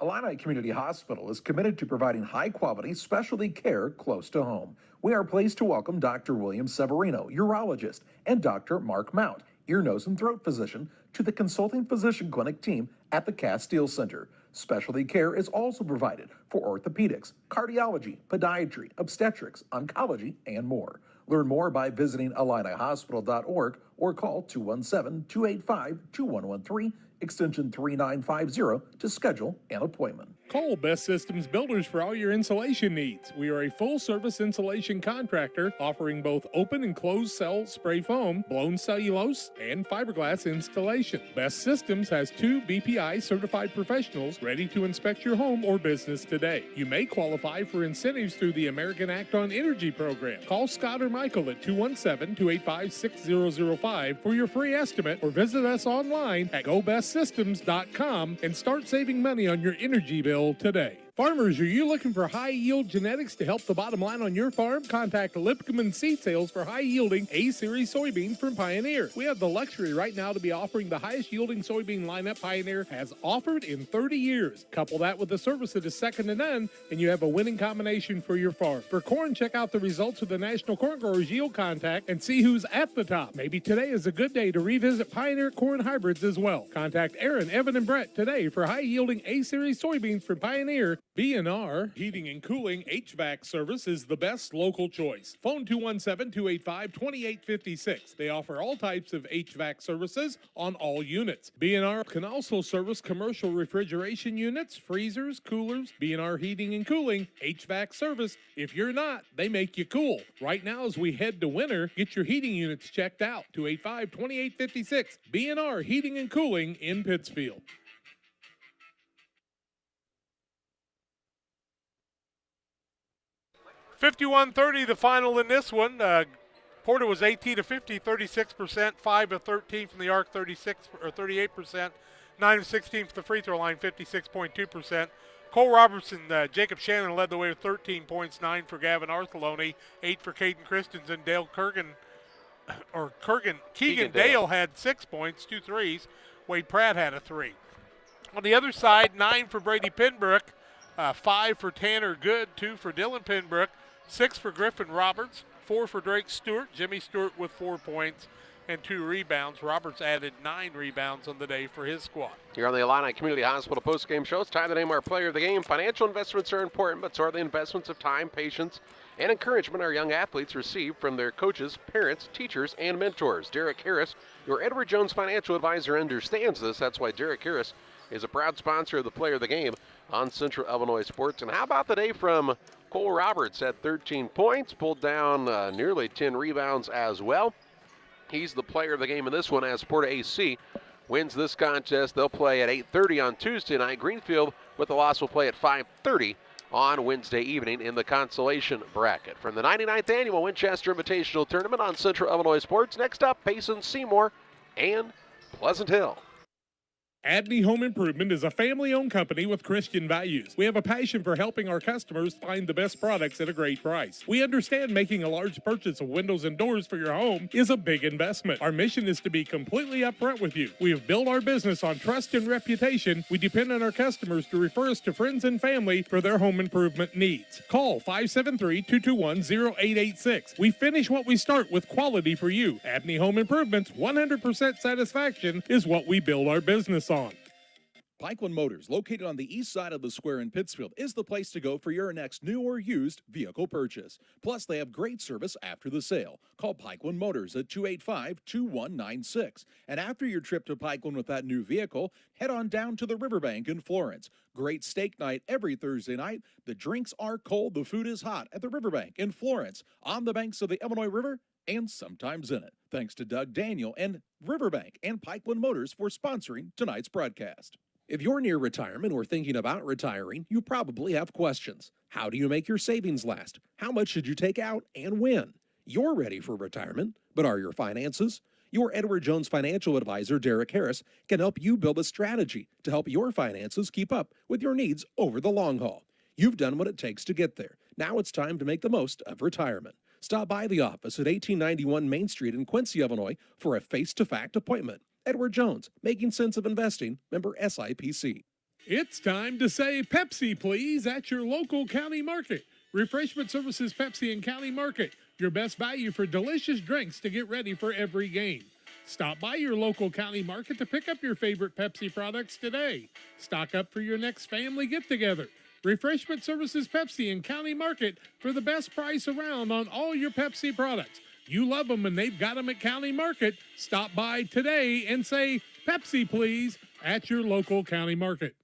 Illini Community Hospital is committed to providing high-quality specialty care close to home. We are pleased to welcome Dr. William Severino, urologist, and Dr. Mark Mount, ear, nose, and throat physician, to the consulting physician clinic team at the Castile Center. Specialty care is also provided for orthopedics, cardiology, podiatry, obstetrics, oncology, and more. Learn more by visiting IlliniHospital.org or call 217-285-2113, extension 3950 to schedule an appointment. Call Best Systems Builders for all your insulation needs. We are a full-service insulation contractor offering both open and closed cell spray foam, blown cellulose, and fiberglass installation. Best Systems has 2 BPI certified professionals ready to inspect your home or business today. You may qualify for incentives through the American Act on Energy program. Call Scott or Michael at 217-285-6005 for your free estimate, or visit us online at gobestsystems.com and start saving money on your energy bill today. Farmers, are you looking for high-yield genetics to help the bottom line on your farm? Contact Lipcomb Seed Sales for high-yielding A-Series soybeans from Pioneer. We have the luxury right now to be offering the highest-yielding soybean lineup Pioneer has offered in 30 years. Couple that with a service that is second to none, and you have a winning combination for your farm. For corn, check out the results of the National Corn Growers Yield Contact and see who's at the top. Maybe today is a good day to revisit Pioneer corn hybrids as well. Contact Aaron, Evan, and Brett today for high-yielding A-Series soybeans from Pioneer. B&R Heating and Cooling HVAC service is the best local choice. Phone 217-285-2856. They offer all types of HVAC services on all units. B&R can also service commercial refrigeration units, freezers, coolers. B&R Heating and Cooling HVAC service. If you're not, they make you cool. Right now as we head to winter, get your heating units checked out. 285-2856. B&R Heating and Cooling in Pittsfield. 51-30, the final in this one. Porter was 18 of 50, 36%, 5 of 13 from the arc, 38%, 9 of 16 from the free throw line, 56.2%. Cole Robertson, Jacob Shannon led the way with 13 points, 9 for Gavin Arthelone, 8 for Caden Christensen. Dale Kurgan Keegan Dale had 6 points, 2 threes. Wade Pratt had a 3. On the other side, 9 for Brady Penbrook, 5 for Tanner Good, 2 for Dylan Penbrook, 6 for Griffin Roberts, 4 for Drake Stewart. Jimmy Stewart with 4 points and 2 rebounds. Roberts added 9 rebounds on the day for his squad. Here on the Illini Community Hospital postgame show, it's time to name our player of the game. Financial investments are important, but so are the investments of time, patience, and encouragement our young athletes receive from their coaches, parents, teachers, and mentors. Derek Harris, your Edward Jones financial advisor, understands this. That's why Derek Harris is a proud sponsor of the player of the game on Central Illinois Sports. And how about the day from Cole Roberts at 13 points, pulled down nearly 10 rebounds as well. He's the player of the game in this one as Porta-A wins this contest. They'll play at 8:30 on Tuesday night. Greenfield, with the loss, will play at 5:30 on Wednesday evening in the consolation bracket. From the 99th Annual Winchester Invitational Tournament on Central Illinois Sports, next up, Payson, Seymour, and Pleasant Hill. Abney Home Improvement is a family-owned company with Christian values. We have a passion for helping our customers find the best products at a great price. We understand making a large purchase of windows and doors for your home is a big investment. Our mission is to be completely upfront with you. We have built our business on trust and reputation. We depend on our customers to refer us to friends and family for their home improvement needs. Call 573-221-0886. We finish what we start with quality for you. Abney Home Improvements, 100% satisfaction is what we build our business on. Pikeland Motors, located on the east side of the square in Pittsfield, is the place to go for your next new or used vehicle purchase. Plus, they have great service after the sale. Call Pikeland Motors at 285-2196. And after your trip to Pikeland with that new vehicle, head on down to the Riverbank in Florence. Great steak night every Thursday night. The drinks are cold, the food is hot at the Riverbank in Florence, on the banks of the Illinois River, and sometimes in it. Thanks to Doug Daniel and Riverbank and Pikeland Motors for sponsoring tonight's broadcast. If you're near retirement or thinking about retiring, you probably have questions. How do you make your savings last? How much should you take out and when? You're ready for retirement, but are your finances? Your Edward Jones financial advisor, Derek Harris, can help you build a strategy to help your finances keep up with your needs over the long haul. You've done what it takes to get there. Now it's time to make the most of retirement. Stop by the office at 1891 Main Street in Quincy, Illinois for a face-to-fact appointment. Edward Jones, making sense of investing, member SIPC. It's time to say Pepsi, please, at your local county market. Refreshment Services Pepsi and County Market, your best value for delicious drinks to get ready for every game. Stop by your local county market to pick up your favorite Pepsi products today. Stock up for your next family get-together. Refreshment Services Pepsi and County Market for the best price around on all your Pepsi products. You love them and they've got them at County Market. Stop by today and say, Pepsi, please, at your local county market.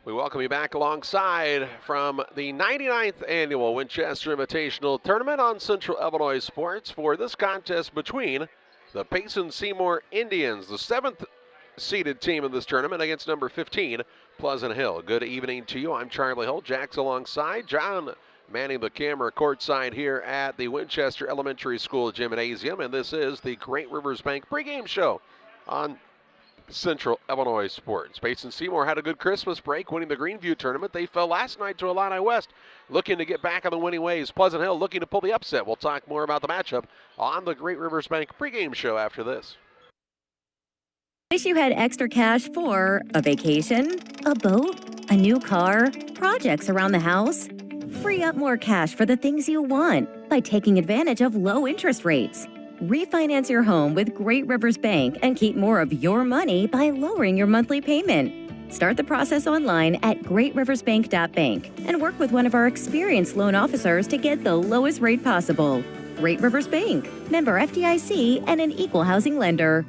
We welcome you back alongside from the 99th Annual Winchester Invitational Tournament on Central Illinois Sports for this contest between the Payson Seymour Indians, the 7th seeded team in this tournament, against number 15, Pleasant Hill. Good evening to you. I'm Charlie Holt. Jack's alongside. John manning the camera courtside here at the Winchester Elementary School Gymnasium, and this is the Great Rivers Bank pregame show on Central Illinois Sports. Payson Seymour had a good Christmas break, winning the Greenfield tournament. They fell last night to Illini West, looking to get back on the winning ways. Pleasant Hill looking to pull the upset. We'll talk more about the matchup on the Great Rivers Bank pregame show after this. Wish you had extra cash for a vacation, a boat, a new car, projects around the house? Free up more cash for the things you want by taking advantage of low interest rates. Refinance your home with Great Rivers Bank and keep more of your money by lowering your monthly payment. Start the process online at greatriversbank.bank and work with one of our experienced loan officers to get the lowest rate possible. Great Rivers Bank, member FDIC, and an equal housing lender.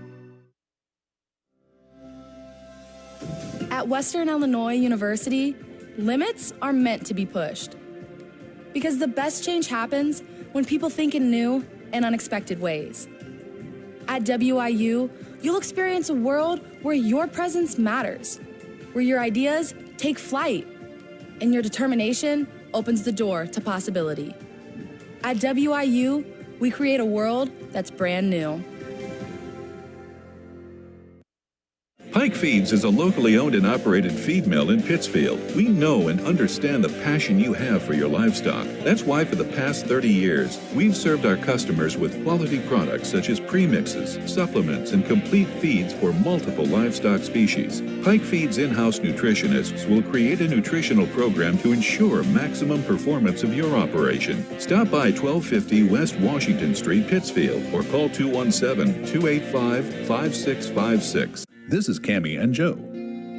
At Western Illinois University, limits are meant to be pushed. Because the best change happens when people think in new and unexpected ways. At WIU, you'll experience a world where your presence matters, where your ideas take flight, and your determination opens the door to possibility. At WIU, we create a world that's brand new. Pike Feeds is a locally owned and operated feed mill in Pittsfield. We know and understand the passion you have for your livestock. That's why for the past 30 years, we've served our customers with quality products such as premixes, supplements, and complete feeds for multiple livestock species. Pike Feeds in-house nutritionists will create a nutritional program to ensure maximum performance of your operation. Stop by 1250 West Washington Street, Pittsfield, or call 217-285-5656. This is Cammie and Joe.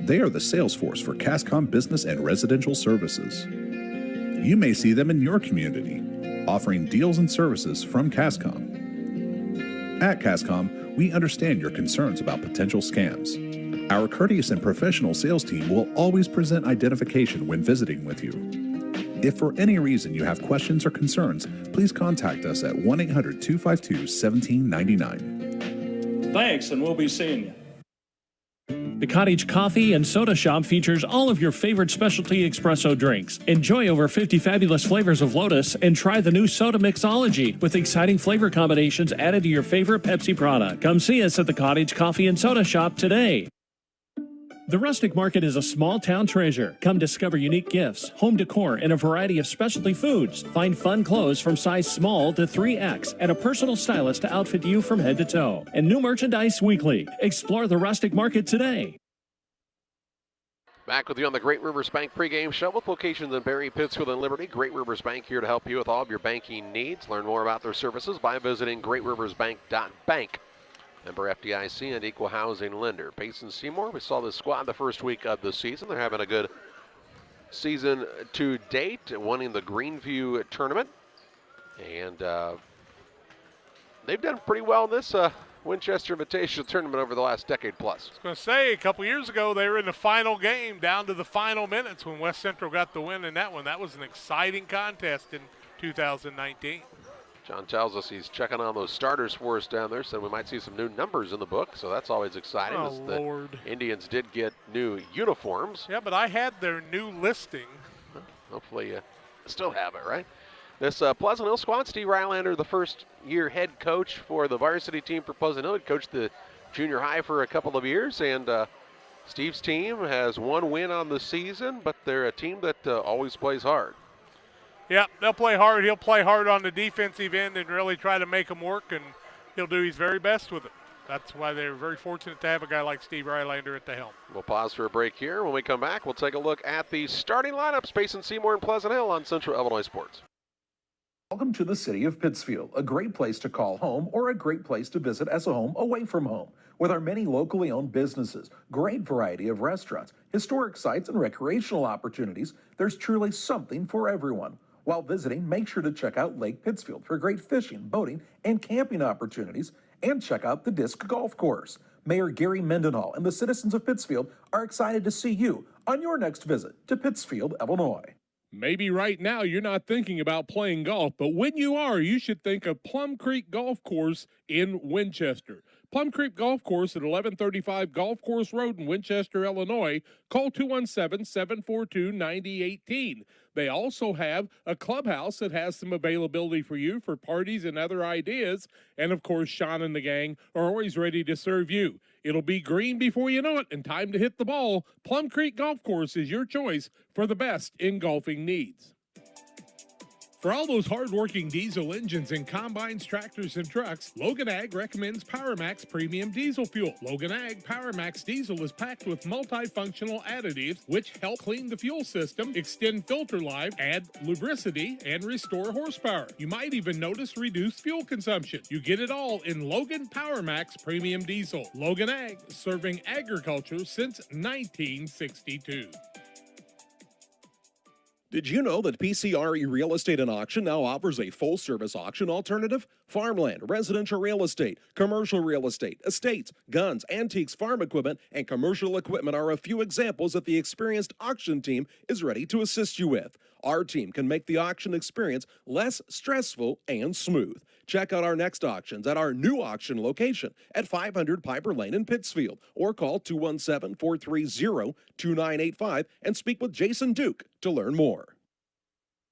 They are the sales force for Cascom Business and Residential Services. You may see them in your community, offering deals and services from Cascom. At Cascom, we understand your concerns about potential scams. Our courteous and professional sales team will always present identification when visiting with you. If for any reason you have questions or concerns, please contact us at 1-800-252-1799. Thanks, and we'll be seeing you. The Cottage Coffee and Soda Shop features all of your favorite specialty espresso drinks. Enjoy over 50 fabulous flavors of Lotus and try the new Soda Mixology with exciting flavor combinations added to your favorite Pepsi product. Come see us at the Cottage Coffee and Soda Shop today. The Rustic Market is a small-town treasure. Come discover unique gifts, home decor, and a variety of specialty foods. Find fun clothes from size small to 3X and a personal stylist to outfit you from head to toe. And new merchandise weekly. Explore the Rustic Market today. Back with you on the Great Rivers Bank pregame show with locations in Barrie, Pittsfield, and Liberty. Great Rivers Bank here to help you with all of your banking needs. Learn more about their services by visiting greatriversbank.bank. Member FDIC and equal housing lender. Payson, Seymour, we saw this squad the first week of the season. They're having a good season to date, winning the Greenfield tournament. And they've done pretty well in this Winchester Invitational tournament over the last decade plus. I was going to say, a couple years ago, they were in the final game, down to the final minutes when West Central got the win in that one. That was an exciting contest in 2019. John tells us he's checking on those starters for us down there, so we might see some new numbers in the book, so that's always exciting. Oh, Lord. The Indians did get new uniforms. Yeah, but I had their new listing. Hopefully you still have it, right? This Pleasant Hill squad, Steve Rylander, the first-year head coach for the varsity team for Pleasant Hill. He coached the junior high for a couple of years, and Steve's team has one win on the season, but they're a team that always plays hard. Yeah, they'll play hard. He'll play hard on the defensive end and really try to make them work, and he'll do his very best with it. That's why they're very fortunate to have a guy like Steve Rylander at the helm. We'll pause for a break here. When we come back, we'll take a look at the starting lineups. Payson, Seymour, and Pleasant Hill on Central Illinois Sports. Welcome to the city of Pittsfield, a great place to call home or a great place to visit as a home away from home. With our many locally owned businesses, great variety of restaurants, historic sites, and recreational opportunities, there's truly something for everyone. While visiting, make sure to check out Lake Pittsfield for great fishing, boating, and camping opportunities, and check out the Disc Golf Course. Mayor Gary Mendenhall and the citizens of Pittsfield are excited to see you on your next visit to Pittsfield, Illinois. Maybe right now you're not thinking about playing golf, but when you are, you should think of Plum Creek Golf Course in Winchester. Plum Creek Golf Course at 1135 Golf Course Road in Winchester, Illinois. Call 217-742-9018. They also have a clubhouse that has some availability for you for parties and other ideas. And, of course, Sean and the gang are always ready to serve you. It'll be green before you know it and time to hit the ball. Plum Creek Golf Course is your choice for the best in golfing needs. For all those hard-working diesel engines and combines, tractors, and trucks, Logan Ag recommends PowerMax Premium Diesel Fuel. Logan Ag PowerMax Diesel is packed with multifunctional additives which help clean the fuel system, extend filter life, add lubricity, and restore horsepower. You might even notice reduced fuel consumption. You get it all in Logan PowerMax Premium Diesel. Logan Ag, serving agriculture since 1962. Did you know that PCRE Real Estate and Auction now offers a full-service auction alternative? Farmland, residential real estate, commercial real estate, estates, guns, antiques, farm equipment, and commercial equipment are a few examples that the experienced auction team is ready to assist you with. Our team can make the auction experience less stressful and smooth. Check out our next auctions at our new auction location at 500 Piper Lane in Pittsfield, or call 217-430-2985 and speak with Jason Duke to learn more.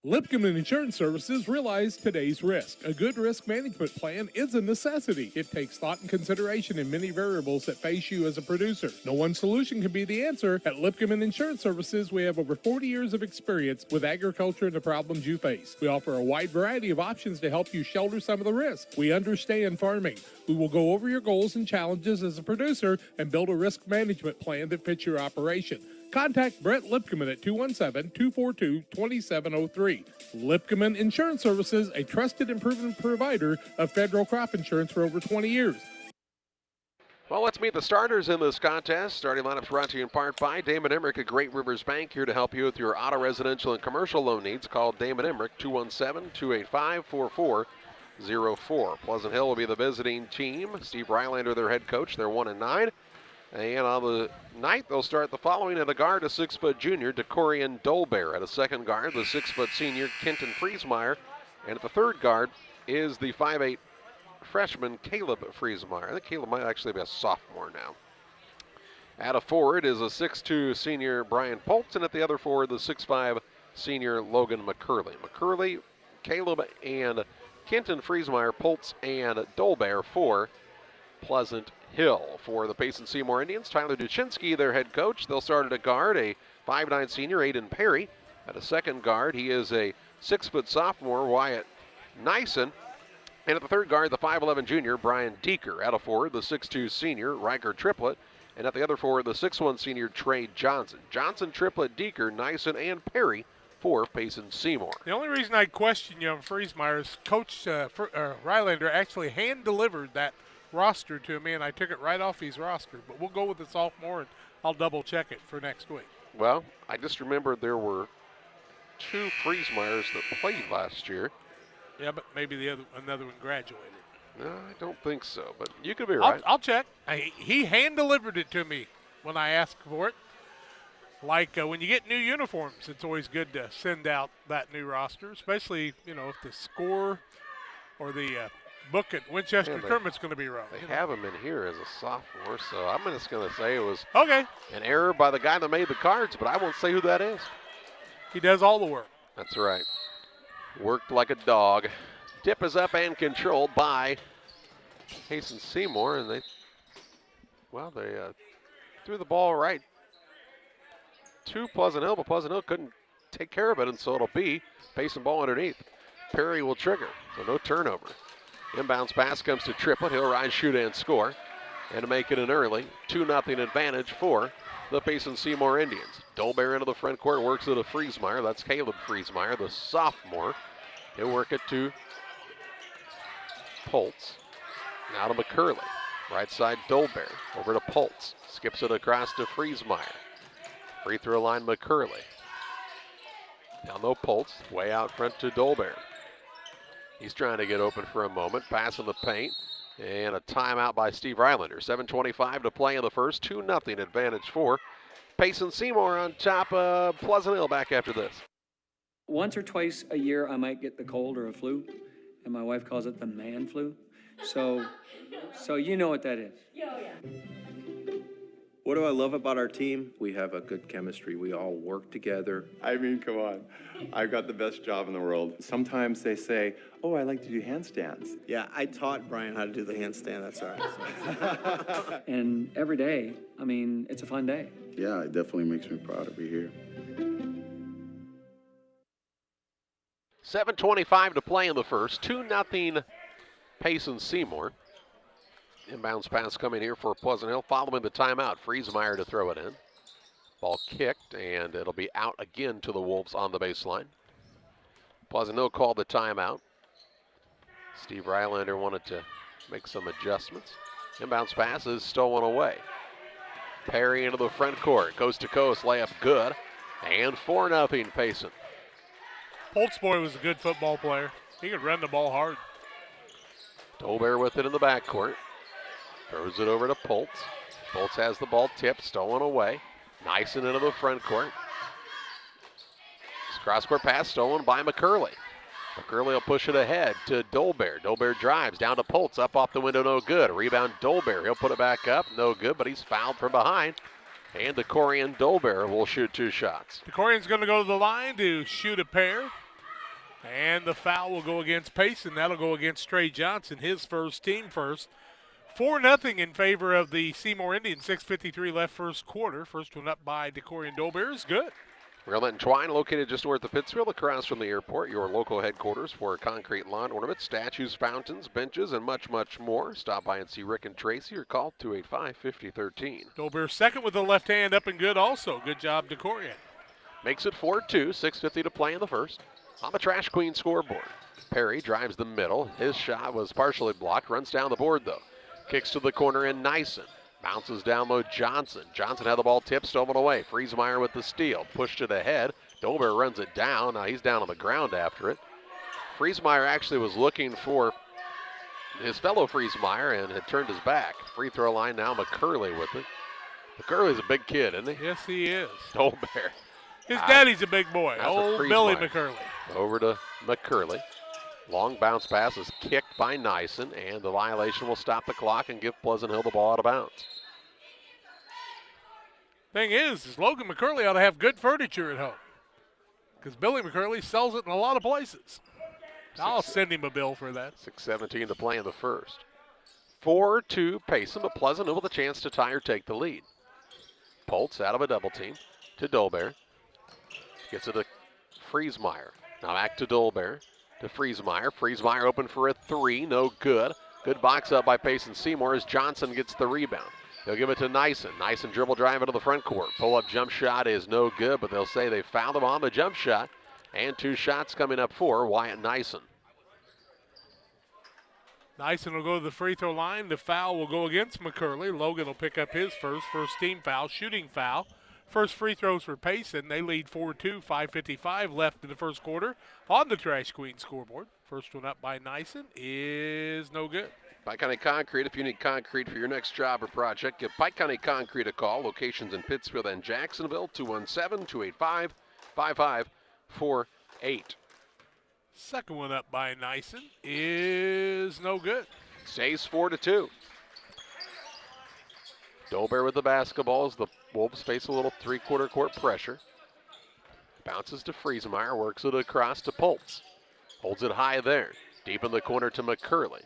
Lipcomb Insurance Services realize today's risk. A good risk management plan is a necessity. It takes thought and consideration in many variables that face you as a producer. No one solution can be the answer. At Lipcomb Insurance Services, we have over 40 years of experience with agriculture and the problems you face. We offer a wide variety of options to help you shoulder some of the risk. We understand farming. We will go over your goals and challenges as a producer and build a risk management plan that fits your operation. Contact Brett Lipkeman at 217-242-2703. Lipkeman Insurance Services, a trusted and proven provider of federal crop insurance for over 20 years. Well, let's meet the starters in this contest. Starting lineups brought to you in part by Damon Emmerich at Great Rivers Bank, here to help you with your auto, residential, and commercial loan needs. Call Damon Emmerich, 217-285-4404. Pleasant Hill will be the visiting team. Steve Rylander, their head coach. They're 1-9. And on the night, they'll start the following. At a guard, a 6-foot junior, DeCorian Dolbear. At a second guard, the 6-foot senior, Kenton Friesmeyer. And at the third guard is the 5'8" freshman, Caleb Friesmeyer. I think Caleb might actually be a sophomore now. At a forward is a 6'2" senior, Brian Poltz. And at the other forward, the 6'5" senior, Logan McCurley. McCurley, Caleb, and Kenton Friesmeyer, Poltz, and Dolbear for Pleasant Hill. For the Payson Seymour Indians, Tyler Duchinski, their head coach. They'll start at a guard, a 5'9" senior, Aiden Perry. At a second guard, he is a 6-foot sophomore, Wyatt Nyson. And at the third guard, the 5'11" junior, Brian Deeker. At a forward, the 6'2" senior, Riker Triplett. And at the other forward, the 6'1" senior, Trey Johnson. Johnson, Triplett, Deeker, Nyson, and Perry for Payson Seymour. The only reason I question you on Friesmeyer is Coach Rylander actually hand-delivered that roster to me, and I took it right off his roster. But we'll go with the sophomore, and I'll double-check it for next week. Well, I just remembered there were 2 Friesmeyers that played last year. Yeah, but maybe another one graduated. No, I don't think so, but you could be right. I'll check. He hand-delivered it to me when I asked for it. Like when you get new uniforms, it's always good to send out that new roster, especially, if the score or the book at Winchester tournament's going to be wrong. They have him in here as a sophomore, so I'm just going to say it was an error by the guy that made the cards, but I won't say who that is. He does all the work. That's right. Worked like a dog. Tip is up and controlled by Payson Seymour, and they threw the ball right to Pleasant Hill, but Pleasant Hill couldn't take care of it, and so it'll be Payson ball underneath. Perry will trigger, so no turnover. Inbounds pass comes to Triplett. He'll rise, shoot, and score. And to make it an early 2-0 advantage for the Payson Seymour Indians. Dolbear into the front court, works it to Friesmeyer. That's Caleb Friesmeyer, the sophomore. He'll work it to Poltz. Now to McCurley. Right side, Dolbear. Over to Poltz. Skips it across to Friesmeyer. Free throw line, McCurley. Down low, Poltz. Way out front to Dolbear. He's trying to get open for a moment. Pass in the paint. And a timeout by Steve Rylander. 7:25 to play in the first. 2-0 advantage for Payson Seymour on top of Pleasant Hill. Back after this. Once or twice a year, I might get the cold or a flu, and my wife calls it the man flu. So you know what that is. Oh, yeah. What do I love about our team? We have a good chemistry. We all work together. I mean, come on. I've got the best job in the world. Sometimes they say, oh, I like to do handstands. Yeah, I taught Brian how to do the handstand. That's all right. And every day, it's a fun day. Yeah, it definitely makes me proud to be here. 7:25 to play in the first. 2-0 Payson Seymour. Inbounds pass coming here for Pleasant Hill following the timeout. Friesmeyer to throw it in. Ball kicked, and it'll be out again to the Wolves on the baseline. Pleasant Hill called the timeout. Steve Rylander wanted to make some adjustments. Inbounds pass is stolen away. Perry into the front court. Coast to coast, layup good. And 4-0 Payson. Poltzboy was a good football player. He could run the ball hard. Dolbear with it in the backcourt. Throws it over to Poltz. Poltz has the ball tipped, stolen away. Nyson into the front court. Cross-court pass stolen by McCurley. McCurley will push it ahead to Dolbear. Dolbear drives down to Poltz, up off the window, no good. Rebound Dolbear. He'll put it back up, no good, but he's fouled from behind. And DeCorian Dolbear will shoot 2 shots. DeCorian's going to go to the line to shoot a pair. And the foul will go against Payson. That'll go against Trey Johnson, his first, team first. 4-0 in favor of the Seymour Indians. 6:53 left first quarter. First one up by DeCorian Dolbear is good. Railnet and Twine, located just north of Pittsfield, across from the airport, your local headquarters for concrete lawn ornaments, statues, fountains, benches, and much, much more. Stop by and see Rick and Tracy or call 285-5013. Dolbear second with the left hand up and good also. Good job, DeCorian. Makes it 4-2, 6:50 to play in the first. On the Trash Queen scoreboard, Perry drives the middle. His shot was partially blocked, runs down the board though. Kicks to the corner in Nyson. Bounces down low Johnson. Johnson had the ball tipped, stolen away. Friesmeyer with the steal. Pushed it ahead. Dolbear runs it down. Now he's down on the ground after it. Friesmeyer actually was looking for his fellow Friesmeyer and had turned his back. Free throw line now, McCurley with it. McCurley's a big kid, isn't he? Yes, he is. Dolbear. His daddy's a big boy. That's Old a Billy Friesmeyer. McCurley. Over to McCurley. Long bounce pass is kicked by Nyson, and the violation will stop the clock and give Pleasant Hill the ball out of bounds. Thing is Logan McCurley ought to have good furniture at home because Billy McCurley sells it in a lot of places. I'll send him a bill for that. 6:17 to play in the first. 4-2 Payson, but Pleasant Hill with a chance to tie or take the lead. Poltz out of a double team to Dolbear. Gets it to Friesmeyer. Now back to Dolbear. To Friesmeyer. Friesmeyer open for a three. No good. Good box up by Payson Seymour as Johnson gets the rebound. They'll give it to Nyson. Nyson dribble drive into the front court. Pull-up jump shot is no good, but they'll say they fouled him on the jump shot. And 2 shots coming up for Wyatt Nyson. Nyson will go to the free throw line. The foul will go against McCurley. Logan will pick up his first team foul, shooting foul. First free throws for Payson. They lead 4-2, 5:55 left in the first quarter on the Trash Queen scoreboard. First one up by Nyson is no good. Pike County Concrete, if you need concrete for your next job or project, give Pike County Concrete a call. Locations in Pittsfield and Jacksonville, 217-285-5548. Second one up by Nyson is no good. Stays 4-2. Dolbear with the basketball as the Wolves face a little three-quarter court pressure. Bounces to Friesmeyer, works it across to Poltz. Holds it high there. Deep in the corner to McCurley.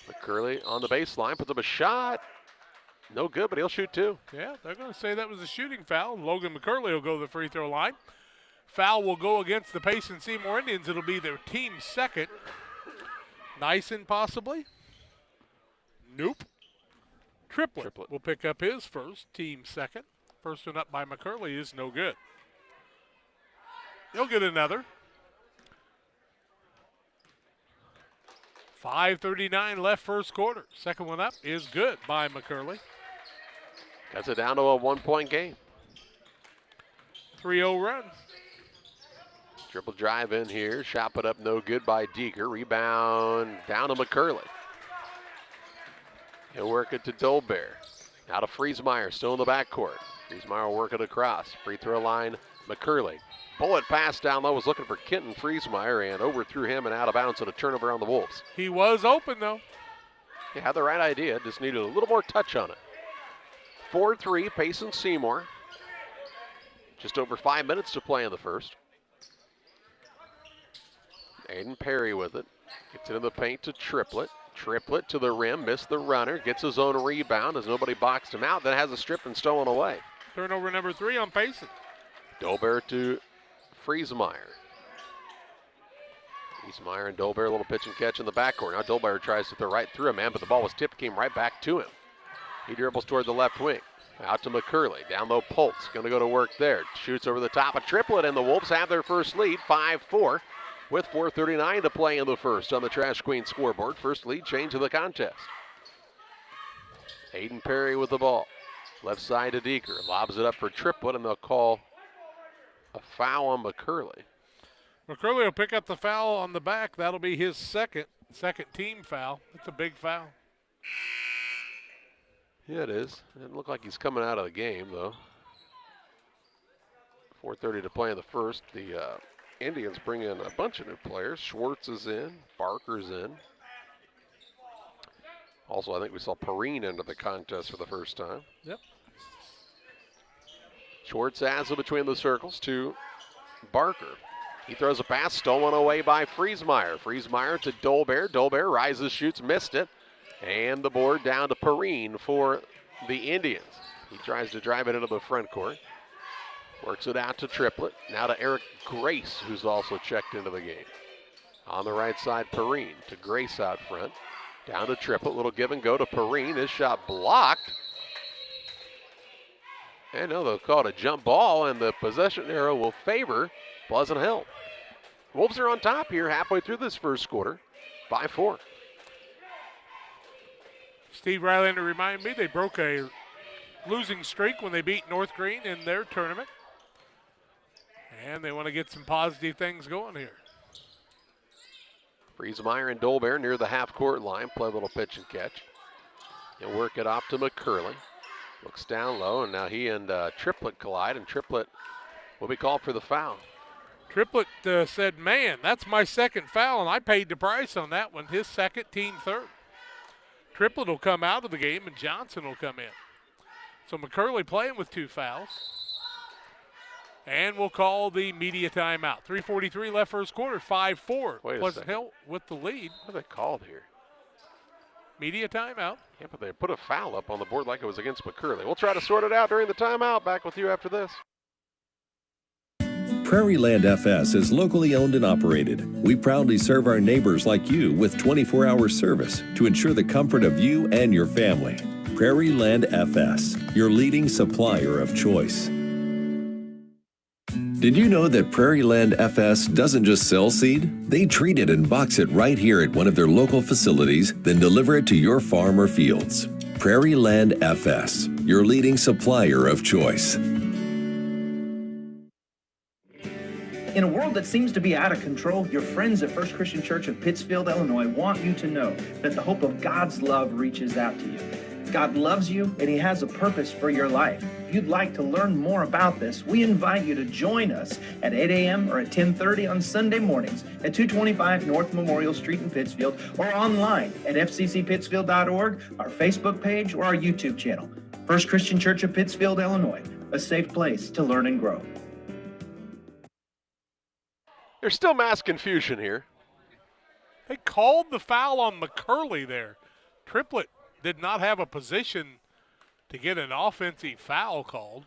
McCurley on the baseline, puts up a shot. No good, but he'll shoot 2. Yeah, they're going to say that was a shooting foul. Logan McCurley will go to the free throw line. Foul will go against the Payson Seymour Indians. It'll be their team's second. Nyson possibly? Nope. Triplet will pick up his first, team second. First one up by McCurley is no good. He'll get another. 5:39 left first quarter. Second one up is good by McCurley. Cuts it down to a 1-point game. 3-0 run. Triple drive in here. Shot put up no good by Deeker. Rebound down to McCurley. He'll work it to Dolbear. Now to Friesmeyer, still in the backcourt. Friesmeyer will work it across. Free throw line, McCurley. Bullet pass down low, was looking for Kenton Friesmeyer and overthrew him and out of bounds on a turnover on the Wolves. He was open though. He had the right idea, just needed a little more touch on it. 4-3, Payson Seymour. Just over 5 minutes to play in the first. Aiden Perry with it. Gets it in the paint to Triplet. Triplet to the rim, missed the runner, gets his own rebound as nobody boxed him out, then has a strip and stolen away. Turnover number 3 on Payson. Dolbear to Friesmeyer. Friesmeyer and Dolbear, a little pitch and catch in the backcourt. Now Dolbear tries to throw right through a man, but the ball was tipped, came right back to him. He dribbles toward the left wing. Out to McCurley, down low Poltz, gonna go to work there. Shoots over the top, a triplet, and the Wolves have their first lead, 5-4. With 4:39 to play in the first on the Trash Queen scoreboard. First lead change of the contest. Aiden Perry with the ball. Left side to Deeker. Lobs it up for Triplet, and they'll call a foul on McCurley. McCurley will pick up the foul on the back. That'll be his second team foul. That's a big foul. Yeah, it is. It doesn't look like he's coming out of the game, though. 4:30 to play in the first. The Indians bring in a bunch of new players. Schwartz is in. Barker's in. Also, I think we saw Perrine enter the contest for the first time. Yep. Schwartz has it between the circles to Barker. He throws a pass, stolen away by Friesmeyer. Friesmeyer to Dolbear. Dolbear rises, shoots, missed it. And the board down to Perrine for the Indians. He tries to drive it into the front court. Works it out to Triplett. Now to Eric Grace, who's also checked into the game. On the right side, Perrine to Grace out front. Down to Triplett. Little give and go to Perrine. His shot blocked. And no, they'll call it a jump ball, and the possession arrow will favor Pleasant Hill. Wolves are on top here halfway through this first quarter by 4. Steve Rylander reminded me they broke a losing streak when they beat North Green in their tournament. And they want to get some positive things going here. Friesmeyer and Dolbear near the half-court line. Play a little pitch and catch. And work it off to McCurley. Looks down low, and now he and Triplett collide, and Triplett will be called for the foul. Triplett said, man, that's my second foul, and I paid the price on that one. His second, team third. Triplett will come out of the game, and Johnson will come in. So McCurley playing with 2 fouls. And we'll call the media timeout. 3:43 left first quarter, 5-4. Pleasant Hill with the lead. What are they called here? Media timeout. Yeah, but they put a foul up on the board like it was against McCurley. We'll try to sort it out during the timeout. Back with you after this. Prairie Land FS is locally owned and operated. We proudly serve our neighbors like you with 24-hour service to ensure the comfort of you and your family. Prairie Land FS, your leading supplier of choice. Did you know that Prairie Land FS doesn't just sell seed? They treat it and box it right here at one of their local facilities, then deliver it to your farm or fields. Prairie Land FS, your leading supplier of choice. In a world that seems to be out of control, your friends at First Christian Church of Pittsfield, Illinois want you to know that the hope of God's love reaches out to you. God loves you, and He has a purpose for your life. If you'd like to learn more about this, we invite you to join us at 8 a.m. or at 10:30 on Sunday mornings at 225 North Memorial Street in Pittsfield, or online at fccpittsfield.org, our Facebook page, or our YouTube channel. First Christian Church of Pittsfield, Illinois, a safe place to learn and grow. There's still mass confusion here. They called the foul on McCurley there. Triplett did not have a position to get an offensive foul called.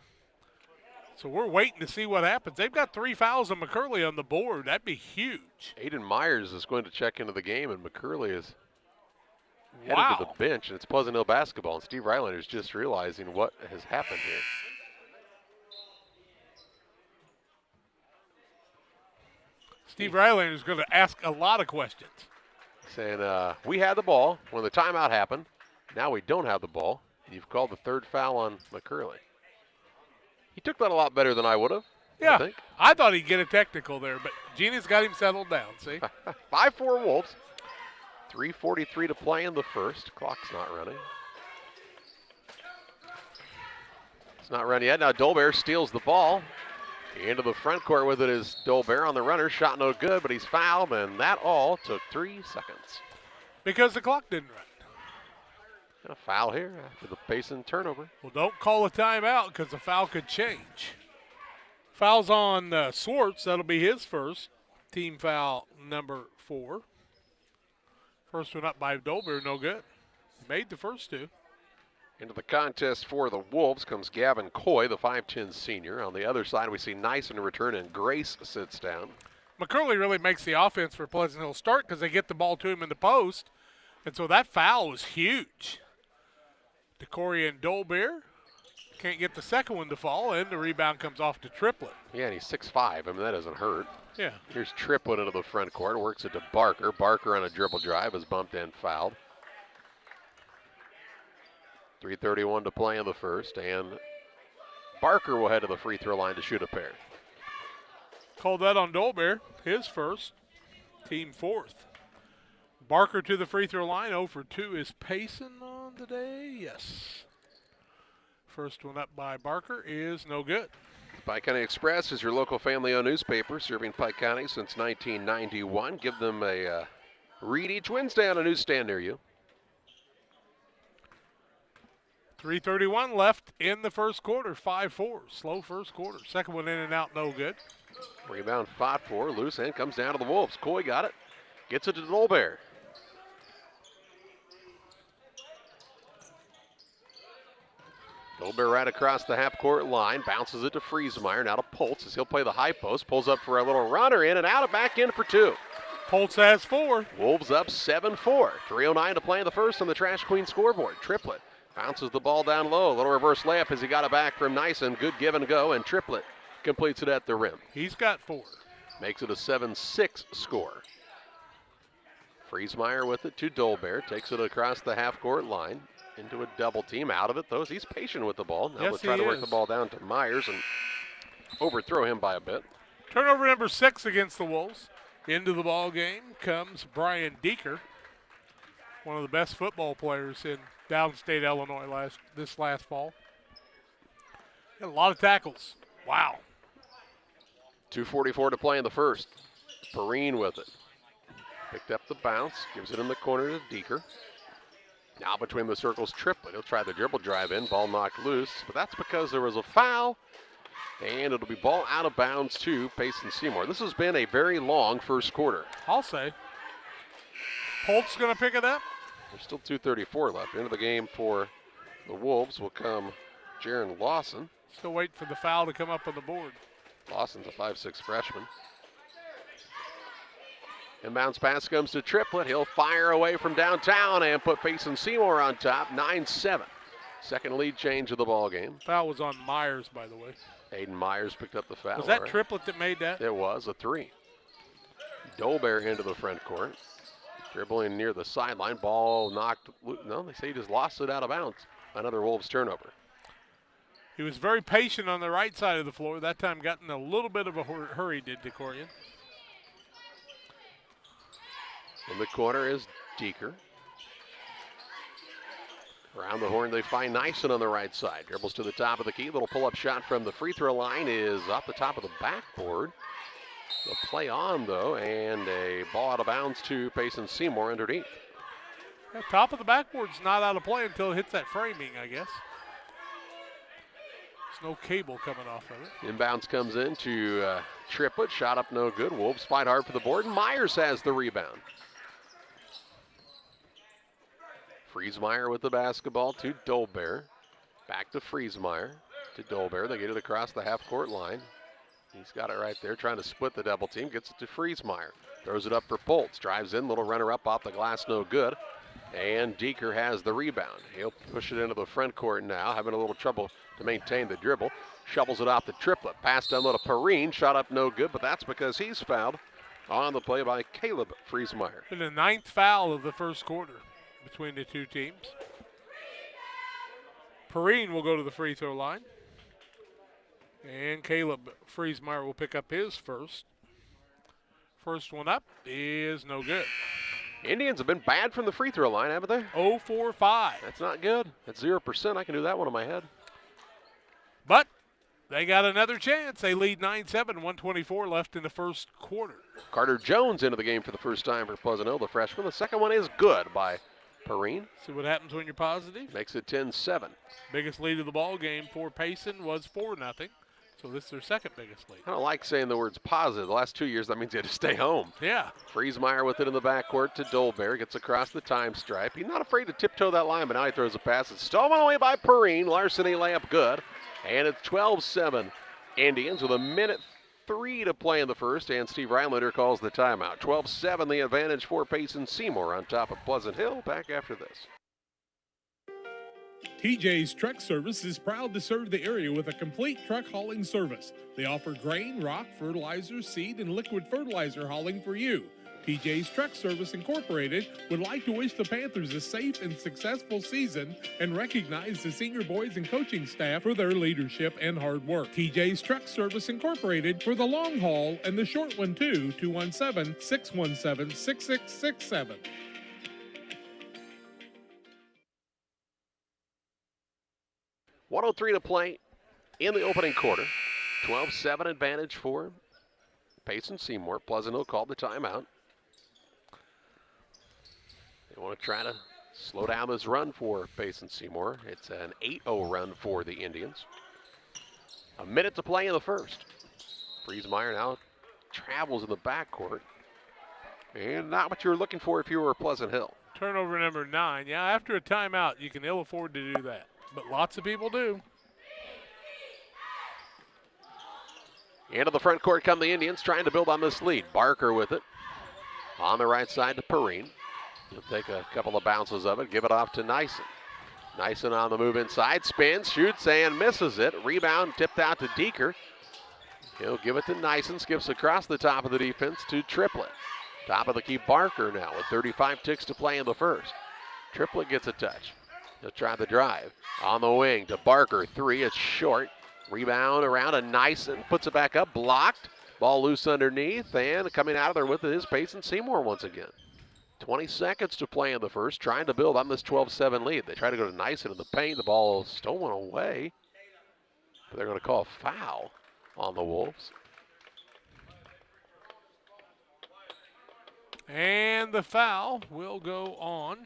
So we're waiting to see what happens. They've got 3 fouls on McCurley on the board. That'd be huge. Aiden Myers is going to check into the game, and McCurley is headed to the bench, and it's Pleasant Hill basketball. And Steve Rylander is just realizing what has happened here. Steve Rylander is going to ask a lot of questions. Saying, we had the ball when the timeout happened. Now we don't have the ball. You've called the 3rd foul on McCurley. He took that a lot better than I would have. Yeah, I thought he'd get a technical there, but Gina's got him settled down, see? 5-4 Wolves. 3:43 to play in the first. Clock's not running. It's not running yet. Now Dolbear steals the ball. Into the front court with it is Dolbear on the runner. Shot no good, but he's fouled, and that all took 3 seconds. Because the clock didn't run. A foul here after the Payson turnover. Well, don't call a timeout because the foul could change. Foul's on Swartz. That'll be his first. Team foul number 4. First one up by Dolbear, no good. Made the first 2. Into the contest for the Wolves comes Gavin Coy, the 5'10 senior. On the other side, we see Nyson return, and Grace sits down. McCurley really makes the offense for Pleasant Hill start because they get the ball to him in the post. And so that foul was huge. DeCoria and Dolbear can't get the second one to fall, and the rebound comes off to Triplett. Yeah, and he's 6'5". I mean, that doesn't hurt. Yeah. Here's Triplett into the front court, works it to Barker. Barker on a dribble drive is bumped and fouled. 3:31 to play in the first, and Barker will head to the free throw line to shoot a pair. Called that on Dolbear, his first, team 4th. Barker to the free throw line. 0 for 2 is Payson on today. Yes. First one up by Barker is no good. Pike County Express is your local family-owned newspaper serving Pike County since 1991. Give them a read each Wednesday on a newsstand near you. 3:31 left in the first quarter, 5-4. Slow first quarter. Second one in and out, no good. Rebound fought for. Loose end comes down to the Wolves. Coy got it. Gets it to Dolbear. Dolbear right across the half-court line. Bounces it to Friesmeyer. Now to Poltz as he'll play the high post. Pulls up for a little runner in and out. Back in for two. Poltz has 4. Wolves up 7-4. 3:09 to play in the first on the Trash Queen scoreboard. Triplett bounces the ball down low. A little reverse layup as he got it back from Nyson. Good give and go, and Triplett completes it at the rim. He's got 4. Makes it a 7-6 score. Friesmeyer with it to Dolbear. Takes it across the half-court line into a double team. Out of it, though, he's patient with the ball. Now they'll try to work the ball down to Myers and overthrow him by a bit. Turnover number 6 against the Wolves. Into the ball game comes Brian Deeker, one of the best football players in downstate Illinois this last fall. Got a lot of tackles. Wow. 2:44 to play in the first. Perrine with it. Picked up the bounce, gives it in the corner to Deeker. Now between the circles, Triplett. He'll try the dribble drive in, ball knocked loose, but that's because there was a foul. And it'll be ball out of bounds to Payson Seymour. This has been a very long first quarter. I'll say. Polt's going to pick it up. There's still 2:34 left. Into the game for the Wolves will come Jaron Lawson. Still waiting for the foul to come up on the board. Lawson's a 5'6" freshman. Inbounds pass comes to Triplett. He'll fire away from downtown and put Payson Seymour on top, 9-7. Second lead change of the ball game. Foul was on Myers, by the way. Aiden Myers picked up the foul. Was that Triplett that made that? It was a 3. Dolbear into the front court. Dribbling near the sideline. Ball knocked. No, they say he just lost it out of bounds. Another Wolves turnover. He was very patient on the right side of the floor. That time got in a little bit of a hurry, did DeCorian. In the corner is Deeker. Around the horn, they find Nyson on the right side. Dribbles to the top of the key. Little pull-up shot from the free throw line is off the top of the backboard. The play on, though, and a ball out of bounds to Payson Seymour underneath. The top of the backboard's not out of play until it hits that framing, I guess. There's no cable coming off of it. Inbounds comes in to Triplett. Shot up no good. Wolves fight hard for the board, and Myers has the rebound. Friesmeyer with the basketball to Dolbear. Back to Friesmeyer to Dolbear. They get it across the half-court line. He's got it right there, trying to split the double team. Gets it to Friesmeyer. Throws it up for Poltz. Drives in, little runner up off the glass, no good. And Deeker has the rebound. He'll push it into the front court now, having a little trouble to maintain the dribble. Shovels it off to Triplett. Pass down low to Perrine. Shot up no good, but that's because he's fouled on the play by Caleb Friesmeyer. And the 9th foul of the first quarter between the two teams. Perrine will go to the free throw line. And Caleb Friesmeyer will pick up his first. First one up is no good. Indians have been bad from the free throw line, haven't they? 0 for 5. That's not good. That's 0%. I can do that one in my head. But they got another chance. They lead 9-7, 1:24 left in the first quarter. Carter Jones into the game for the first time for Pleasant Hill, the freshman. The second one is good by Perrine. See what happens when you're positive. Makes it 10-7. Biggest lead of the ball game for Payson was 4-0. So this is their second biggest lead. I don't like saying the words positive. The last 2 years, that means you had to stay home. Yeah. Friesmeyer with it in the backcourt to Dolbear. Gets across the time stripe. He's not afraid to tiptoe that line, but now he throws a pass. It's stolen away by Perrine. Larceny layup good. And it's 12-7 Indians with 1:03 to play in the first. And Steve Rylander calls the timeout. 12-7 the advantage for Payson Seymour on top of Pleasant Hill. Back after this. TJ's Truck Service is proud to serve the area with a complete truck hauling service. They offer grain, rock, fertilizer, seed, and liquid fertilizer hauling for you. TJ's Truck Service Incorporated would like to wish the Panthers a safe and successful season and recognize the senior boys and coaching staff for their leadership and hard work. TJ's Truck Service Incorporated for the long haul and the short one too, 217-617-6667. 1:03 to play in the opening quarter. 12-7 advantage for Payson Seymour. Pleasant Hill called the timeout. They want to try to slow down this run for Payson Seymour. It's an 8-0 run for the Indians. A minute to play in the first. Friesmeyer now travels in the backcourt. And not what you were looking for if you were Pleasant Hill. Turnover number 9. Yeah, after a timeout, you can ill afford to do that. But lots of people do. Into the front court come the Indians, trying to build on this lead. Barker with it. On the right side to Perrine. He'll take a couple of bounces of it, give it off to Nyson. Nyson on the move inside, spins, shoots, and misses it. Rebound tipped out to Deeker. He'll give it to Nyson, skips across the top of the defense to Triplett. Top of the key, Barker now with 35 ticks to play in the first. Triplett gets a touch. He'll try the drive. On the wing to Barker, 3, it's short. Rebound around to Nyson, puts it back up, blocked. Ball loose underneath, and coming out of there with it is Payson Seymour once again. 20 seconds to play in the first, trying to build on this 12-7 lead. They try to go to Nyson in the paint. The ball stolen away. But they're going to call a foul on the Wolves. And the foul will go on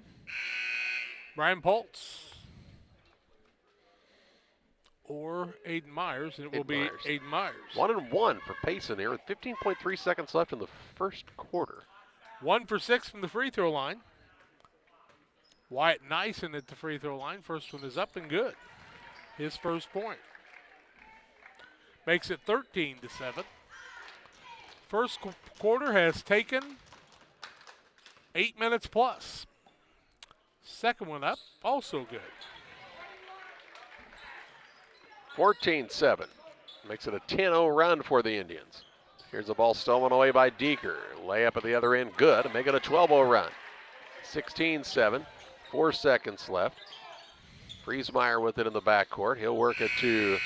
Brian Poltz or Aiden Myers, and it will be Aiden Myers. 1-1 for Payson here with 15.3 seconds left in the first quarter. 1 for 6 from the free throw line. Wyatt Nyson at the free throw line. First one is up and good. His first point. Makes it 13-7. First quarter has taken 8 minutes plus. Second one up, also good. 14-7. Makes it a 10-0 run for the Indians. Here's the ball stolen away by Deeker. Layup at the other end, good. Make it a 12-0 run. 16-7. 4 seconds left. Friesmeyer with it in the backcourt. He'll work it to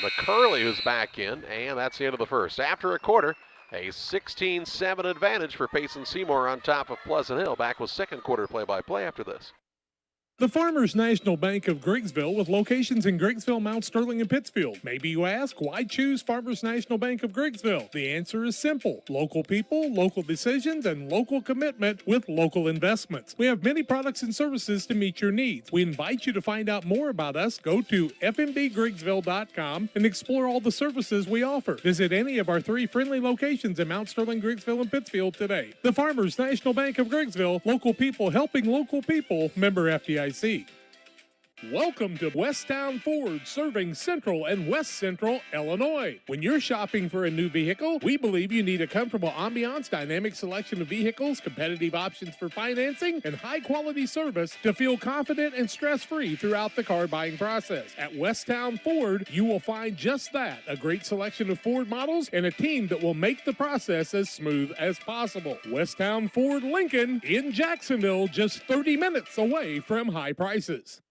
McCurley, who's back in, and that's the end of the first. After a quarter, a 16-7 advantage for Payson Seymour on top of Pleasant Hill. Back with second quarter play-by-play after this. The Farmers National Bank of Griggsville with locations in Griggsville, Mount Sterling, and Pittsfield. Maybe you ask, why choose Farmers National Bank of Griggsville? The answer is simple. Local people, local decisions, and local commitment with local investments. We have many products and services to meet your needs. We invite you to find out more about us. Go to fmbgriggsville.com and explore all the services we offer. Visit any of our 3 friendly locations in Mount Sterling, Griggsville, and Pittsfield today. The Farmers National Bank of Griggsville, local people helping local people, member FDIC. Welcome to Westtown Ford, serving Central and West Central Illinois. When you're shopping for a new vehicle, we believe you need a comfortable ambiance, dynamic selection of vehicles, competitive options for financing, and high-quality service to feel confident and stress-free throughout the car buying process. At Westtown Ford, you will find just that, a great selection of Ford models and a team that will make the process as smooth as possible. Westtown Ford Lincoln in Jacksonville, just 30 minutes away from high prices.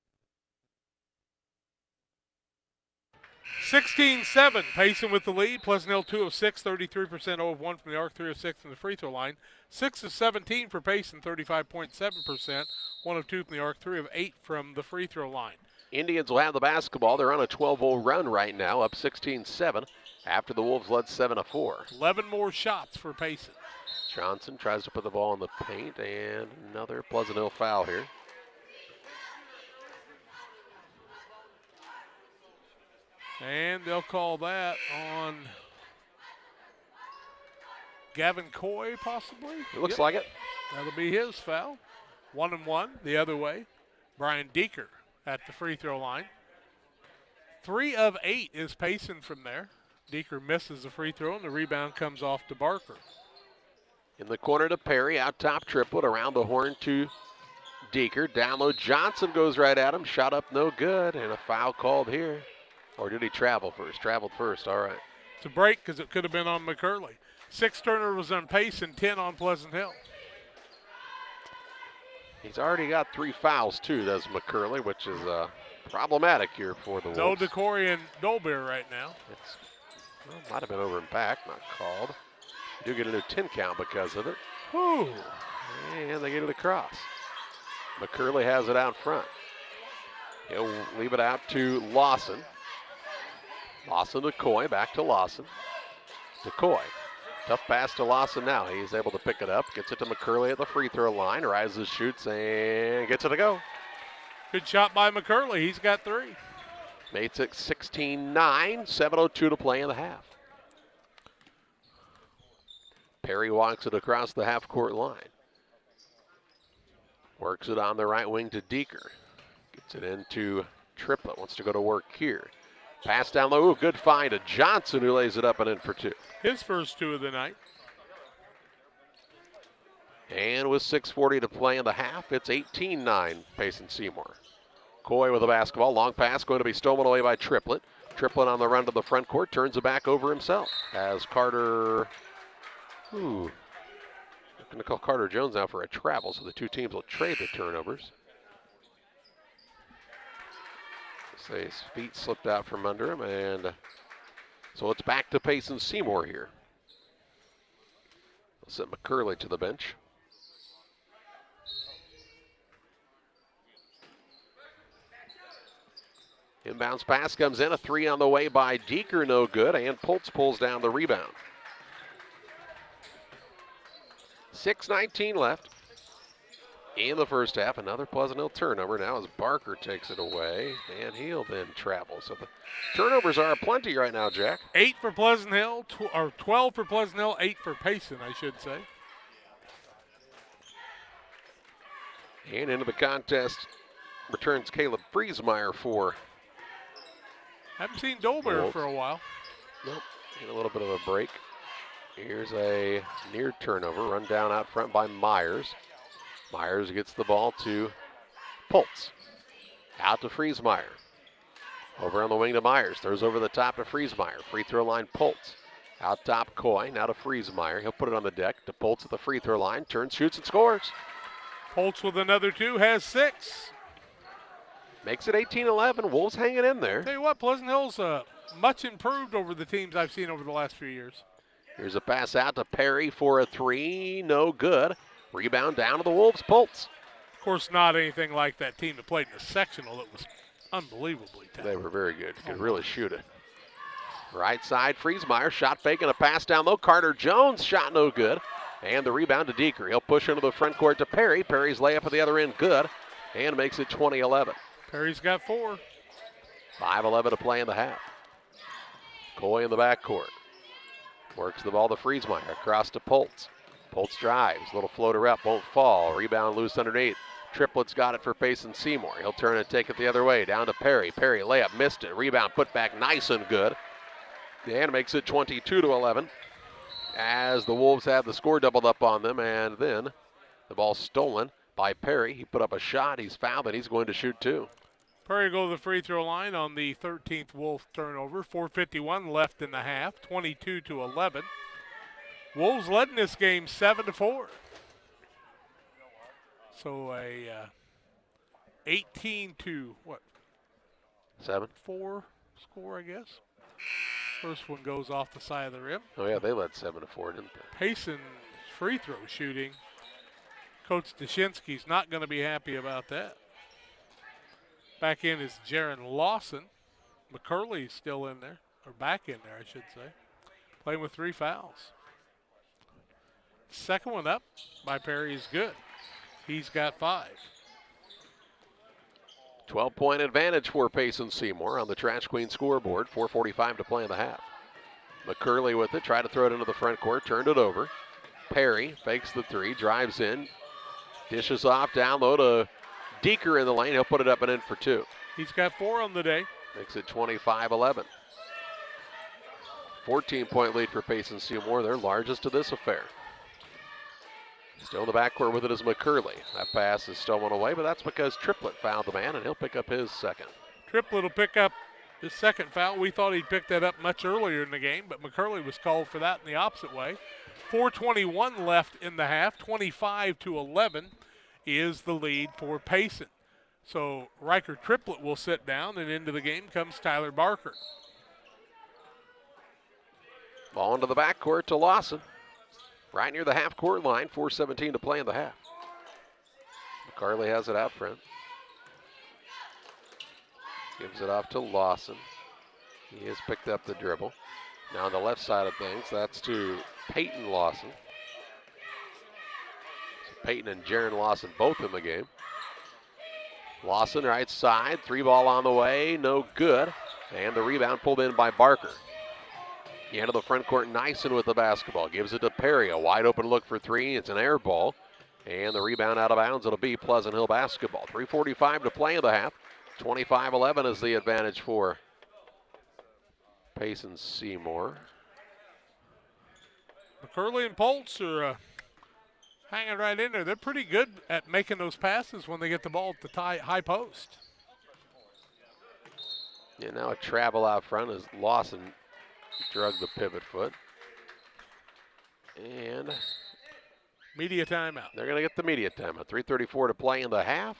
16-7, Payson with the lead. Pleasant Hill 2 of 6, 33%, 0 of 1 from the arc, 3 of 6 from the free throw line. 6 of 17 for Payson, 35.7%, 1 of 2 from the arc, 3 of 8 from the free throw line. Indians will have the basketball. They're on a 12-0 run right now, up 16-7 after the Wolves led 7-4. 11 more shots for Payson. Johnson tries to put the ball in the paint, and another Pleasant Hill foul here. And they'll call that on Gavin Coy, possibly? It looks like it. That'll be his foul. 1-1 the other way. Brian Deeker at the free throw line. 3 of 8 is Payson from there. Deeker misses the free throw, and the rebound comes off to Barker. In the corner to Perry, out top Triplett, around the horn to Deeker. Down low, Johnson goes right at him. Shot up, no good, and a foul called here. Or did he travel first? Traveled first, all right. It's a break because it could have been on McCurley. 6 turnovers on Payson, 10 on Pleasant Hill. He's already got 3 fouls, too, does McCurley, which is problematic here for the Wolves. No Decory and Dolbear right now. Well, might have been over impact, not called. You do get a new 10 count because of it. Whew. And they get it across. McCurley has it out front. He'll leave it out to Lawson. Lawson to Coy, back to Lawson. To Coy. Tough pass to Lawson now. He's able to pick it up, gets it to McCurley at the free throw line, rises, shoots, and gets it to go. Good shot by McCurley. He's got 3. Makes it 16-9, 7:02 to play in the half. Perry walks it across the half-court line. Works it on the right wing to Deeker. Gets it into Triplett. Wants to go to work here. Pass down low. Ooh, good find to Johnson, who lays it up and in for 2. His first 2 of the night. And with 6:40 to play in the half, it's 18-9, Payson Seymour. Coy with the basketball. Long pass going to be stolen away by Triplett. Triplett on the run to the front court. Turns it back over himself. As Carter... Ooh. I'm going to call Carter Jones now for a travel, so the two teams will trade the turnovers. Say his feet slipped out from under him, and so it's back to Payson Seymour here. They'll send McCurley to the bench. Inbounds pass comes in, a 3 on the way by Deeker, no good, and Poltz pulls down the rebound. 6:19 left in the first half. Another Pleasant Hill turnover now as Barker takes it away, and he'll then travel. So the turnovers are aplenty right now, Jack. 8 for Pleasant Hill, or 12 for Pleasant Hill, 8 for Payson, I should say. And into the contest returns Caleb Friesmeyer for... Haven't seen Dolbear for a while. Nope, get a little bit of a break. Here's a near turnover, run down out front by Myers. Myers gets the ball to Poltz. Out to Friesmeyer. Over on the wing to Myers. Throws over the top to Friesmeyer. Free throw line, Poltz. Out top, Coy. Now to Friesmeyer. He'll put it on the deck to Poltz at the free throw line. Turns, shoots, and scores. Poltz with another 2, has 6. Makes it 18-11. Wolves hanging in there. Tell you what, Pleasant Hill's much improved over the teams I've seen over the last few years. Here's a pass out to Perry for a 3. No good. Rebound down to the Wolves. Poltz. Of course, not anything like that team that played in the sectional that was unbelievably talented. They were very good. Could really shoot it. Right side, Friesmeyer. Shot fake and a pass down low. Carter Jones. Shot no good. And the rebound to Deeker. He'll push into the front court to Perry. Perry's layup at the other end. Good. And makes it 20-11. Perry's got 4. 5:11 to play in the half. Coy in the backcourt. Works the ball to Friesmeyer. Across to Poltz. Poltz drives. Little floater up. Won't fall. Rebound loose underneath. Triplett's got it for Payson Seymour. He'll turn and take it the other way. Down to Perry. Perry layup. Missed it. Rebound put back nice and good. And makes it 22-11. As the Wolves have the score doubled up on them. And then the ball stolen by Perry. He put up a shot. He's fouled and he's going to shoot 2. Perry go to the free throw line on the 13th Wolf turnover. 4:51 left in the half, 22-11. Wolves led in this game 7-4. So a 18-7 4 score, I guess. First one goes off the side of the rim. Oh yeah, they led 7-4, didn't they? Payson free throw shooting. Coach Dashinsky's not going to be happy about that. Back in is Jaron Lawson. McCurley's still in there, or back in there, I should say. Playing with 3 fouls. Second one up by Perry is good. He's got 5. 12-point advantage for Payson Seymour on the Trash Queen scoreboard. 4:45 to play in the half. McCurley with it, tried to throw it into the front court, turned it over. Perry fakes the 3, drives in, dishes off down low to Deeker in the lane. He'll put it up and in for 2. He's got 4 on the day. Makes it 25-11. 14-point lead for Payson Seymour, their largest of this affair. Still in the backcourt with it is McCurley. That pass is stolen away, but that's because Triplett fouled the man, and he'll pick up his second. Triplett will pick up his second foul. We thought he'd pick that up much earlier in the game, but McCurley was called for that in the opposite way. 4:21 left in the half, 25-11 is the lead for Payson. So Riker Triplett will sit down, and into the game comes Tyler Barker. Ball into the backcourt to Lawson. Right near the half-court line, 4:17 to play in the half. McCarley has it out front. Gives it off to Lawson. He has picked up the dribble. Now on the left side of things, that's to Peyton Lawson. So Peyton and Jaron Lawson both in the game. Lawson right side, 3-ball on the way, no good. And the rebound pulled in by Barker. Into the front court, Nyson with the basketball. Gives it to Perry, a wide open look for three. It's an air ball. And the rebound out of bounds, it'll be Pleasant Hill basketball. 3:45 to play in the half. 25-11 is the advantage for Payson Seymour. McCurley and Poltz are hanging right in there. They're pretty good at making those passes when they get the ball at the high post. Yeah, now a travel out front as Lawson drug the pivot foot. And media timeout. They're going to get the media timeout. 3:34 to play in the half.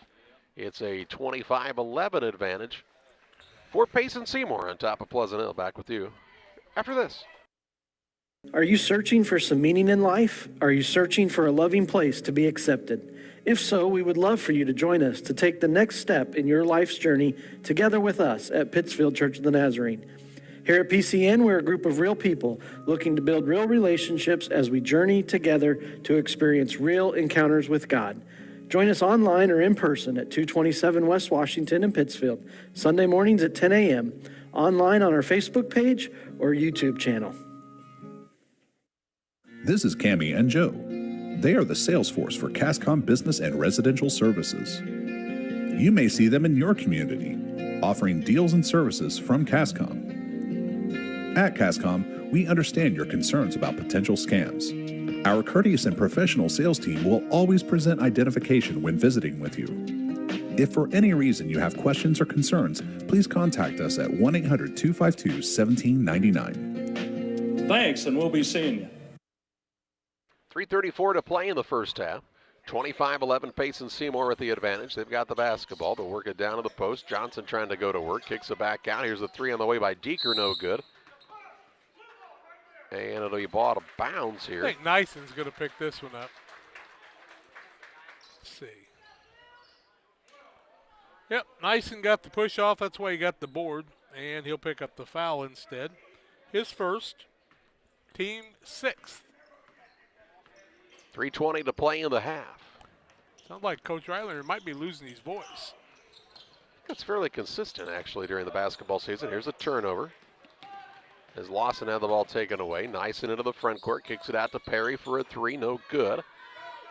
It's a 25-11 advantage for Payson Seymour on top of Pleasant Hill. Back with you after this. Are you searching for some meaning in life? Are you searching for a loving place to be accepted? If so, we would love for you to join us to take the next step in your life's journey together with us at Pittsfield Church of the Nazarene. Here at PCN, we're a group of real people looking to build real relationships as we journey together to experience real encounters with God. Join us online or in person at 227 West Washington in Pittsfield, Sunday mornings at 10 a.m., online on our Facebook page or YouTube channel. This is Cammie and Joe. They are the sales force for Cascom Business and Residential Services. You may see them in your community, offering deals and services from Cascom. At Cascom, we understand your concerns about potential scams. Our courteous and professional sales team will always present identification when visiting with you. If for any reason you have questions or concerns, please contact us at 1-800-252-1799. Thanks, and we'll be seeing you. 3:34 to play in the first half. 25-11 Payson Seymour with the advantage. They've got the basketball. They'll work it down to the post. Johnson trying to go to work. Kicks it back out. Here's a three on the way by Deeker. No good. And it'll be ball out of bounds here. I think Nyson's going to pick this one up. Let's see. Yep, Nyson got the push off. That's why he got the board. And he'll pick up the foul instead. His first, team sixth. 3:20 to play in the half. Sounds like Coach Rylander might be losing his voice. It's fairly consistent, actually, during the basketball season. Here's a turnover. As Lawson had the ball taken away. Nyson into the front court. Kicks it out to Perry for a three. No good.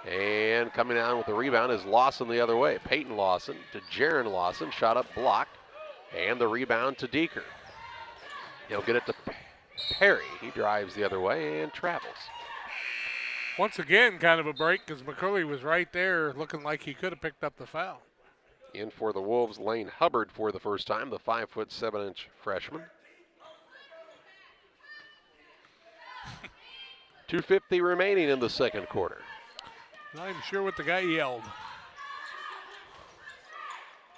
And coming down with the rebound is Lawson the other way. Peyton Lawson to Jaron Lawson. Shot up blocked. And the rebound to Deeker. He'll get it to Perry. He drives the other way and travels. Once again, kind of a break because McCurley was right there looking like he could have picked up the foul. In for the Wolves, Lane Hubbard for the first time, the 5'7" freshman. 2:50 remaining in the second quarter. Not even sure what the guy yelled.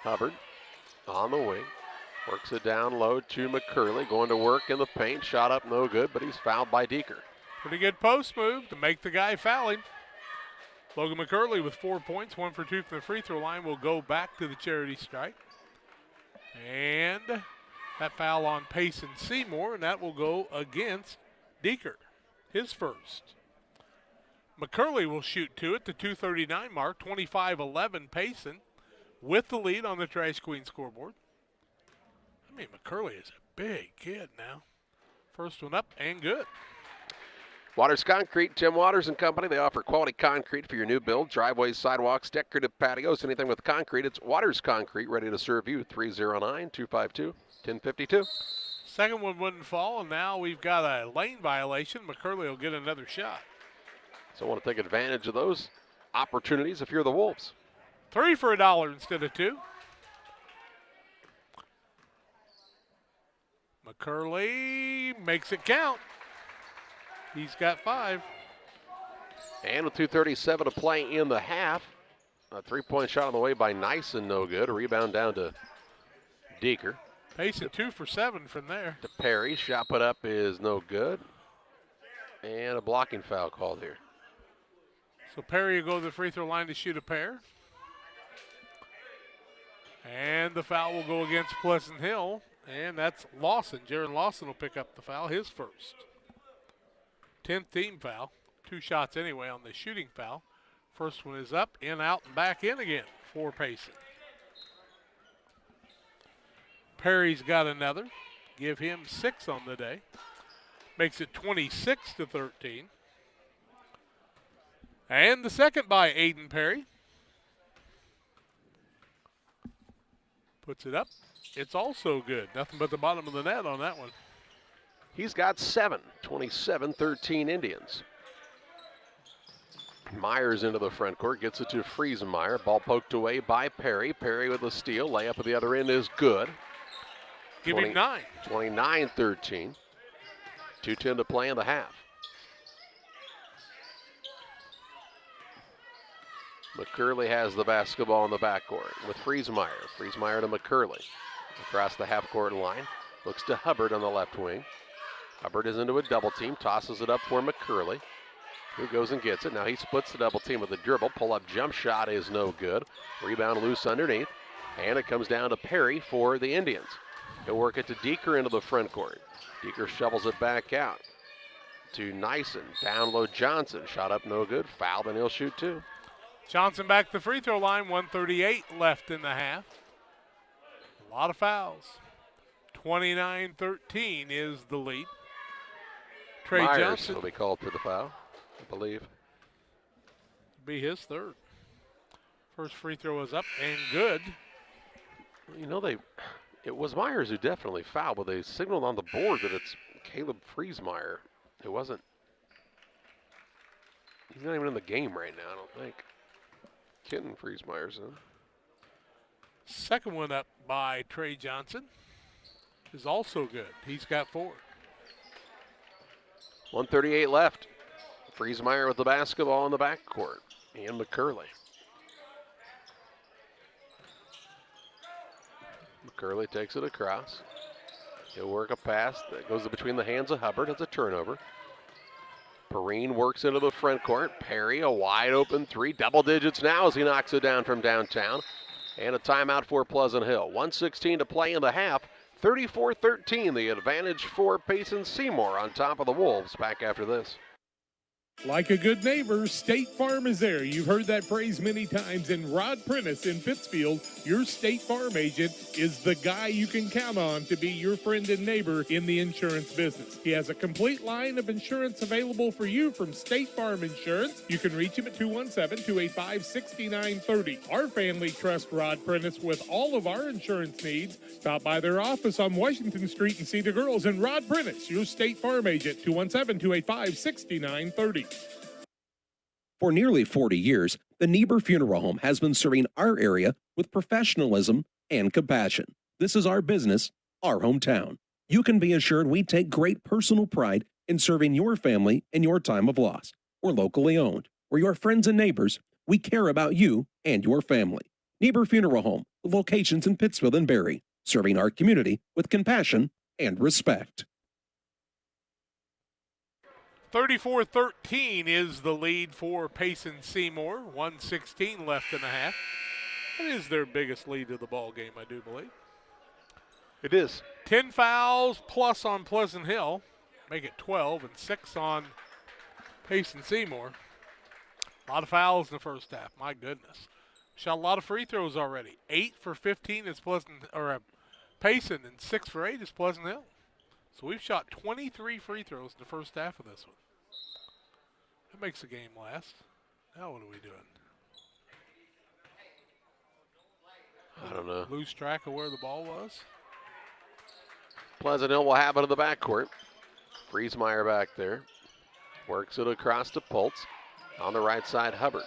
Hubbard on the wing. Works it down low to McCurley. Going to work in the paint. Shot up no good, but he's fouled by Deeker. Pretty good post move to make the guy foul him. Logan McCurley with 4 points, 1 for 2 from the free throw line, will go back to the charity stripe. And that foul on Payson Seymour, and that will go against Deeker, his first. McCurley will shoot two at the 2:39 mark, 25-11 Payson with the lead on the Trash Queen scoreboard. I mean, McCurley is a big kid now. First one up and good. Waters Concrete, Tim Waters and Company. They offer quality concrete for your new build, driveways, sidewalks, decorative patios, anything with concrete. It's Waters Concrete, ready to serve you. 309-252-1052. Second one wouldn't fall, and now we've got a lane violation. McCurley will get another shot. So I want to take advantage of those opportunities if you're the Wolves. 3 for $1 instead of 2. McCurley makes it count. He's got 5. And with 2:37 to play in the half, a three-point shot on the way by Nyson, no good. A rebound down to Deeker. Payson 2 for 7 from there. To Perry, shot put up is no good. And a blocking foul called here. So Perry will go to the free throw line to shoot a pair. And the foul will go against Pleasant Hill. And that's Lawson. Jaron Lawson will pick up the foul, his first. 10th team foul. 2 shots anyway on the shooting foul. First one is up, in, out, and back in again for Payson. Perry's got another. Give him 6 on the day. Makes it 26-13. And the second by Aiden Perry. Puts it up. It's also good. Nothing but the bottom of the net on that one. He's got 7, 27-13 Indians. Myers into the front court, gets it to Friesenmeyer. Ball poked away by Perry. Perry with a steal. Layup at the other end is good. Give him 9. 29-13. 2:10 to play in the half. McCurley has the basketball in the backcourt with Friesenmeyer. Friesenmeyer to McCurley. Across the half-court line. Looks to Hubbard on the left wing. Hubbard is into a double team. Tosses it up for McCurley. Who goes and gets it. Now he splits the double team with a dribble. Pull-up jump shot is no good. Rebound loose underneath. And it comes down to Perry for the Indians. He'll work it to Deeker into the front court. Deeker shovels it back out to Nyson. Down low Johnson. Shot up no good. Foul, then he'll shoot 2. Johnson back to the free throw line. 1:38 left in the half. A lot of fouls. 29-13 is the lead. Trey Myers Johnson will be called for the foul, I believe. Be his 3rd. First free throw is up and good. You know, it was Myers who definitely fouled, but they signaled on the board that it's Caleb Friesenmeyer. It wasn't. He's not even in the game right now, I don't think. Kenton Friesenmeyer's in. Second one up by Trey Johnson is also good. He's got 4. 1:38 left. Friesenmeyer with the basketball in the backcourt. And McCurley. McCurley takes it across. He'll work a pass that goes between the hands of Hubbard. It's a turnover. Perrine works into the front court. Perry, a wide open 3. Double digits now as he knocks it down from downtown. And a timeout for Pleasant Hill. 1:16 to play in the half. 34-13, the advantage for Payson. Seymour on top of the Wolves. Back after this. Like a good neighbor, State Farm is there. You've heard that phrase many times. And Rod Prentice in Pittsfield, your State Farm agent, is the guy you can count on to be your friend and neighbor in the insurance business. He has a complete line of insurance available for you from State Farm Insurance. You can reach him at 217-285-6930. Our family trusts Rod Prentice with all of our insurance needs. Stop by their office on Washington Street and see the girls. And Rod Prentice, your State Farm agent, 217-285-6930. For nearly 40 years, the Niebuhr Funeral Home has been serving our area with professionalism and compassion. This is our business, our hometown. You can be assured we take great personal pride in serving your family in your time of loss. We're locally owned. We're your friends and neighbors. We care about you and your family. Niebuhr Funeral Home, with locations in Pittsfield and Barry, serving our community with compassion and respect. 34-13 is the lead for Payson Seymour. 1:16 left in the half. That is their biggest lead of the ball game, I do believe. It is. 10 fouls plus on Pleasant Hill. Make it 12 and 6 on Payson Seymour. A lot of fouls in the first half. My goodness. Shot a lot of free throws already. 8 for 15 is Payson, and 6 for 8 is Pleasant Hill. So we've shot 23 free throws in the first half of this one. That makes the game last. Now what are we doing? I don't know. Lose track of where the ball was? Pleasant Hill will have it in the backcourt. Friesenmeyer back there. Works it across to Pultz. On the right side, Hubbard.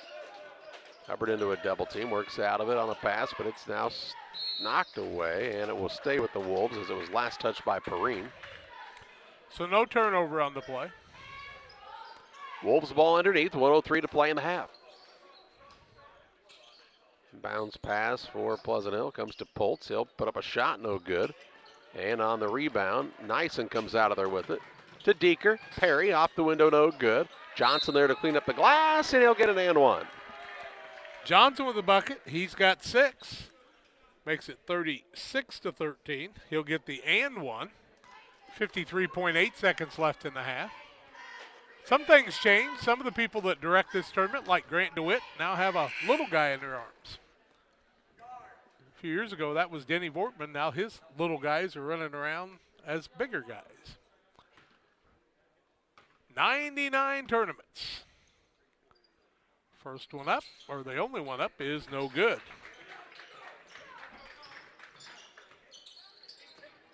Hubbard into a double team. Works out of it on a pass, but it's now knocked away, and it will stay with the Wolves as it was last touched by Perrine. So no turnover on the play. Wolves ball underneath, 1:03 to play in the half. Bounce pass for Pleasant Hill comes to Pultz. He'll put up a shot, no good. And on the rebound, Nyson comes out of there with it. To Deeker, Perry off the window, no good. Johnson there to clean up the glass, and he'll get an and one. Johnson with the bucket. He's got 6. Makes it 36-13. He'll get the and one. 53.8 seconds left in the half. Some things change. Some of the people that direct this tournament, like Grant DeWitt, now have a little guy in their arms. A few years ago, that was Denny Vortman. Now his little guys are running around as bigger guys. 99 tournaments. First one up, or the only one up, is no good.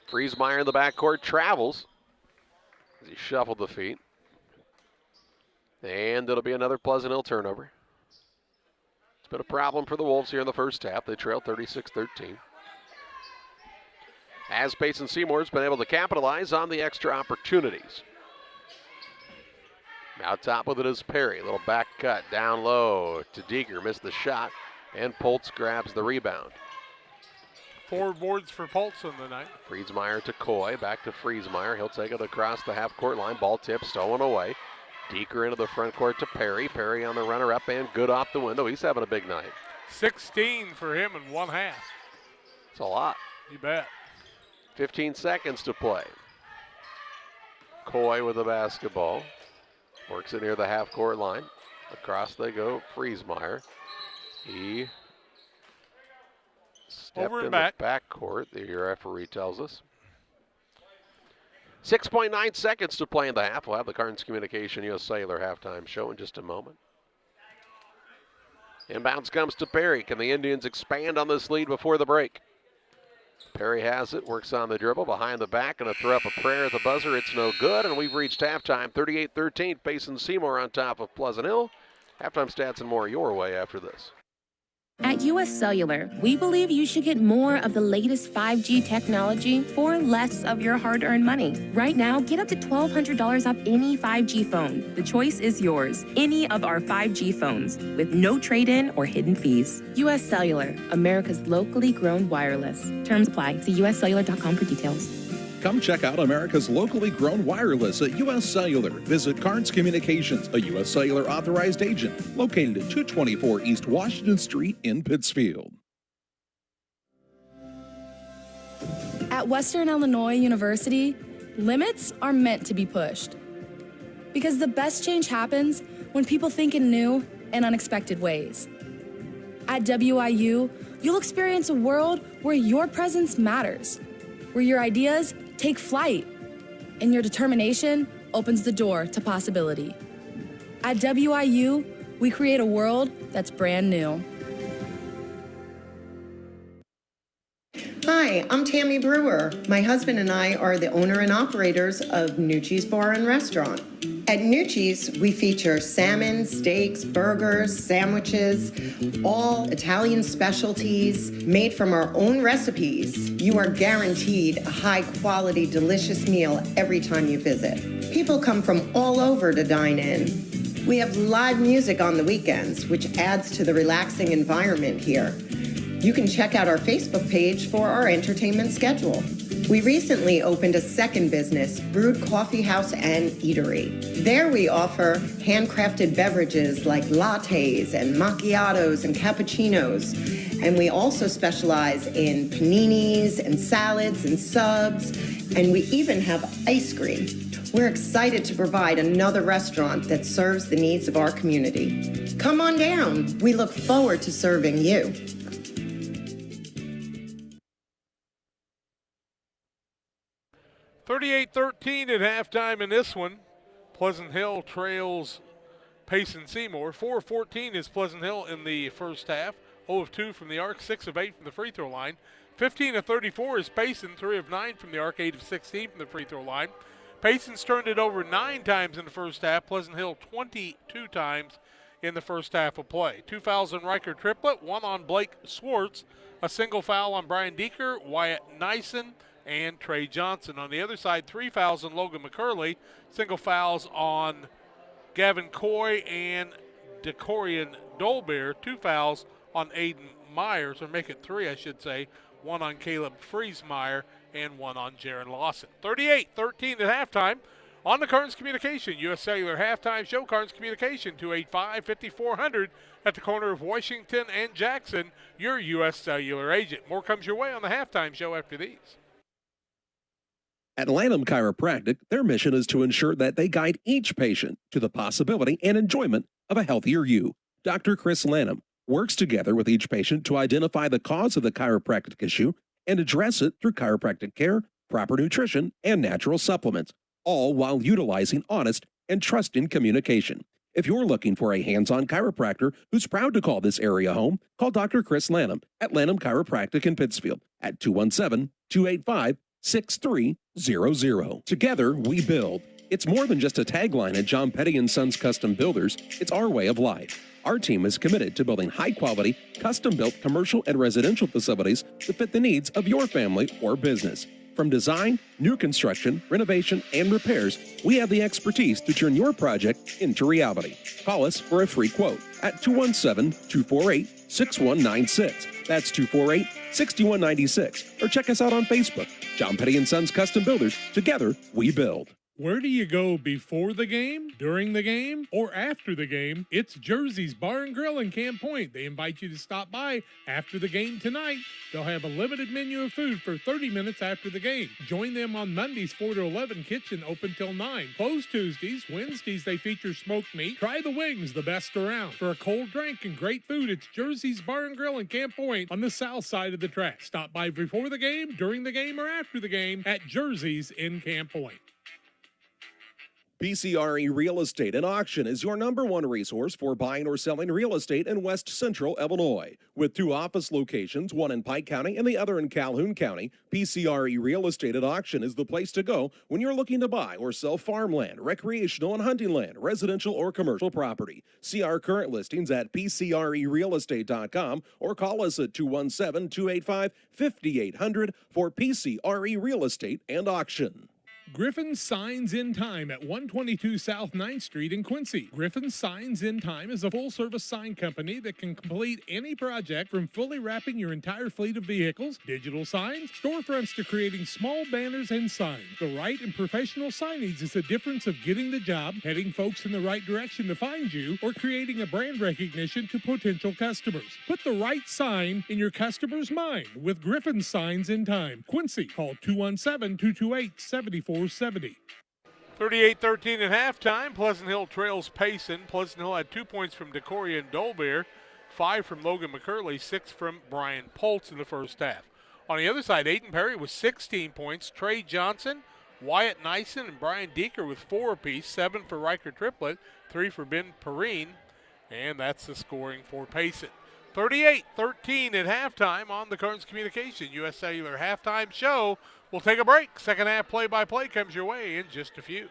Friesmeyer in the backcourt travels as he shuffled the feet. And it'll be another Pleasant Hill turnover. It's been a problem for the Wolves here in the first half. They trail 36-13. As Payson Seymour's been able to capitalize on the extra opportunities. Now top with it is Perry. Little back cut down low to Deeger. Missed the shot. And Poltz grabs the rebound. 4 boards for Poltz on the night. Friesmeyer to Coy. Back to Friesmeyer. He'll take it across the half-court line. Ball tip stolen away. Deeker into the front court to Perry. Perry on the runner-up and good off the window. He's having a big night. 16 for him in one half. It's a lot. You bet. 15 seconds to play. Coy with the basketball. Works it near the half-court line. Across they go, Friesmeyer. He stepped over and in back. The backcourt, the referee tells us. 6.9 seconds to play in the half. We'll have the Carnes Communication U.S. Cellular halftime show in just a moment. Inbounds comes to Perry. Can the Indians expand on this lead before the break? Perry has it, works on the dribble, behind the back, and throw up a prayer at the buzzer. It's no good, and we've reached halftime. 38-13, Payson Seymour on top of Pleasant Hill. Halftime stats and more your way after this. At US Cellular, we believe you should get more of the latest 5G technology for less of your hard-earned money. Right now, get up to $1,200 off any 5G phone. The choice is yours. Any of our 5G phones with no trade-in or hidden fees. US Cellular, America's locally grown wireless. Terms apply. See uscellular.com for details. Come check out America's locally grown wireless at U.S. Cellular. Visit Carnes Communications, a U.S. Cellular authorized agent, located at 224 East Washington Street in Pittsfield. At Western Illinois University, limits are meant to be pushed. Because the best change happens when people think in new and unexpected ways. At WIU, you'll experience a world where your presence matters, where your ideas take flight, and your determination opens the door to possibility. At WIU, we create a world that's brand new. Hi, I'm Tammy Brewer. My husband and I are the owner and operators of Nucci's Bar and Restaurant. At Nucci's, we feature salmon, steaks, burgers, sandwiches, all Italian specialties made from our own recipes. You are guaranteed a high-quality, delicious meal every time you visit. People come from all over to dine in. We have live music on the weekends, which adds to the relaxing environment here. You can check out our Facebook page for our entertainment schedule. We recently opened a second business, Brewed Coffee House and Eatery. There we offer handcrafted beverages like lattes and macchiatos and cappuccinos. And we also specialize in paninis and salads and subs. And we even have ice cream. We're excited to provide another restaurant that serves the needs of our community. Come on down. We look forward to serving you. 38-13 at halftime in this one. Pleasant Hill trails Payson Seymour. 4-14 is Pleasant Hill in the first half. 0 of 2 from the arc, 6 of 8 from the free throw line. 15 of 34 is Payson, 3 of 9 from the arc, 8 of 16 from the free throw line. Payson's turned it over 9 times in the first half. Pleasant Hill 22 times in the first half of play. 2 fouls on Riker Triplett, 1 on Blake Swartz, a single foul on Brian Deeker, Wyatt Nyson, and Trey Johnson. On the other side, 3 fouls on Logan McCurley, single fouls on Gavin Coy and DeCorian Dolbear, 2 fouls on Aiden Myers, or make it 3, I should say, 1 on Caleb Friesmeyer and 1 on Jaron Lawson. 38-13 at halftime on the Carnes Communication U.S. Cellular halftime show. Carnes Communication, 285-5400 at the corner of Washington and Jackson, your U.S. Cellular agent. More comes your way on the halftime show after these. At Lanham Chiropractic, their mission is to ensure that they guide each patient to the possibility and enjoyment of a healthier you. Dr. Chris Lanham works together with each patient to identify the cause of the chiropractic issue and address it through chiropractic care, proper nutrition, and natural supplements, all while utilizing honest and trusting communication. If you're looking for a hands-on chiropractor who's proud to call this area home, call Dr. Chris Lanham at Lanham Chiropractic in Pittsfield at 217-285-6300. Together, we build. It's more than just a tagline at John Petty & Sons Custom Builders. It's our way of life. Our team is committed to building high-quality, custom-built commercial and residential facilities to fit the needs of your family or business. From design, new construction, renovation, and repairs, we have the expertise to turn your project into reality. Call us for a free quote at 217-248-6196. That's 248-6196. Or check us out on Facebook. John Petty & Sons Custom Builders. Together, we build. Where do you go before the game, during the game, or after the game? It's Jersey's Bar and Grill in Camp Point. They invite you to stop by after the game tonight. They'll have a limited menu of food for 30 minutes after the game. Join them on Mondays 4 to 11, kitchen open till 9. Closed Tuesdays. Wednesdays they feature smoked meat. Try the wings, the best around. For a cold drink and great food, it's Jersey's Bar and Grill in Camp Point on the south side of the track. Stop by before the game, during the game, or after the game at Jersey's in Camp Point. PCRE Real Estate and Auction is your #1 resource for buying or selling real estate in West Central Illinois. With 2 office locations, one in Pike County and the other in Calhoun County, PCRE Real Estate and Auction is the place to go when you're looking to buy or sell farmland, recreational and hunting land, residential or commercial property. See our current listings at PCRERealestate.com or call us at 217-285-5800 for PCRE Real Estate and Auction. Griffin's Signs in Time at 122 South 9th Street in Quincy. Griffin's Signs in Time is a full-service sign company that can complete any project from fully wrapping your entire fleet of vehicles, digital signs, storefronts to creating small banners and signs. The right and professional signage is the difference of getting the job, heading folks in the right direction to find you, or creating a brand recognition to potential customers. Put the right sign in your customer's mind with Griffin's Signs in Time. Quincy, call 217-228-7470. 38-13 at halftime. Pleasant Hill trails Payson. Pleasant Hill had 2 points from Decoria and Dolbear, 5 from Logan McCurley, 6 from Brian Poltz in the first half. On the other side, Aiden Perry with 16 points. Trey Johnson, Wyatt Nyson, and Brian Deeker with 4 apiece, 7 for Riker Triplett, 3 for Ben Perrine, and that's the scoring for Payson. 38-13 at halftime on the Kearns Communication U.S. Cellular halftime show. We'll take a break. Second half play-by-play comes your way in just a few.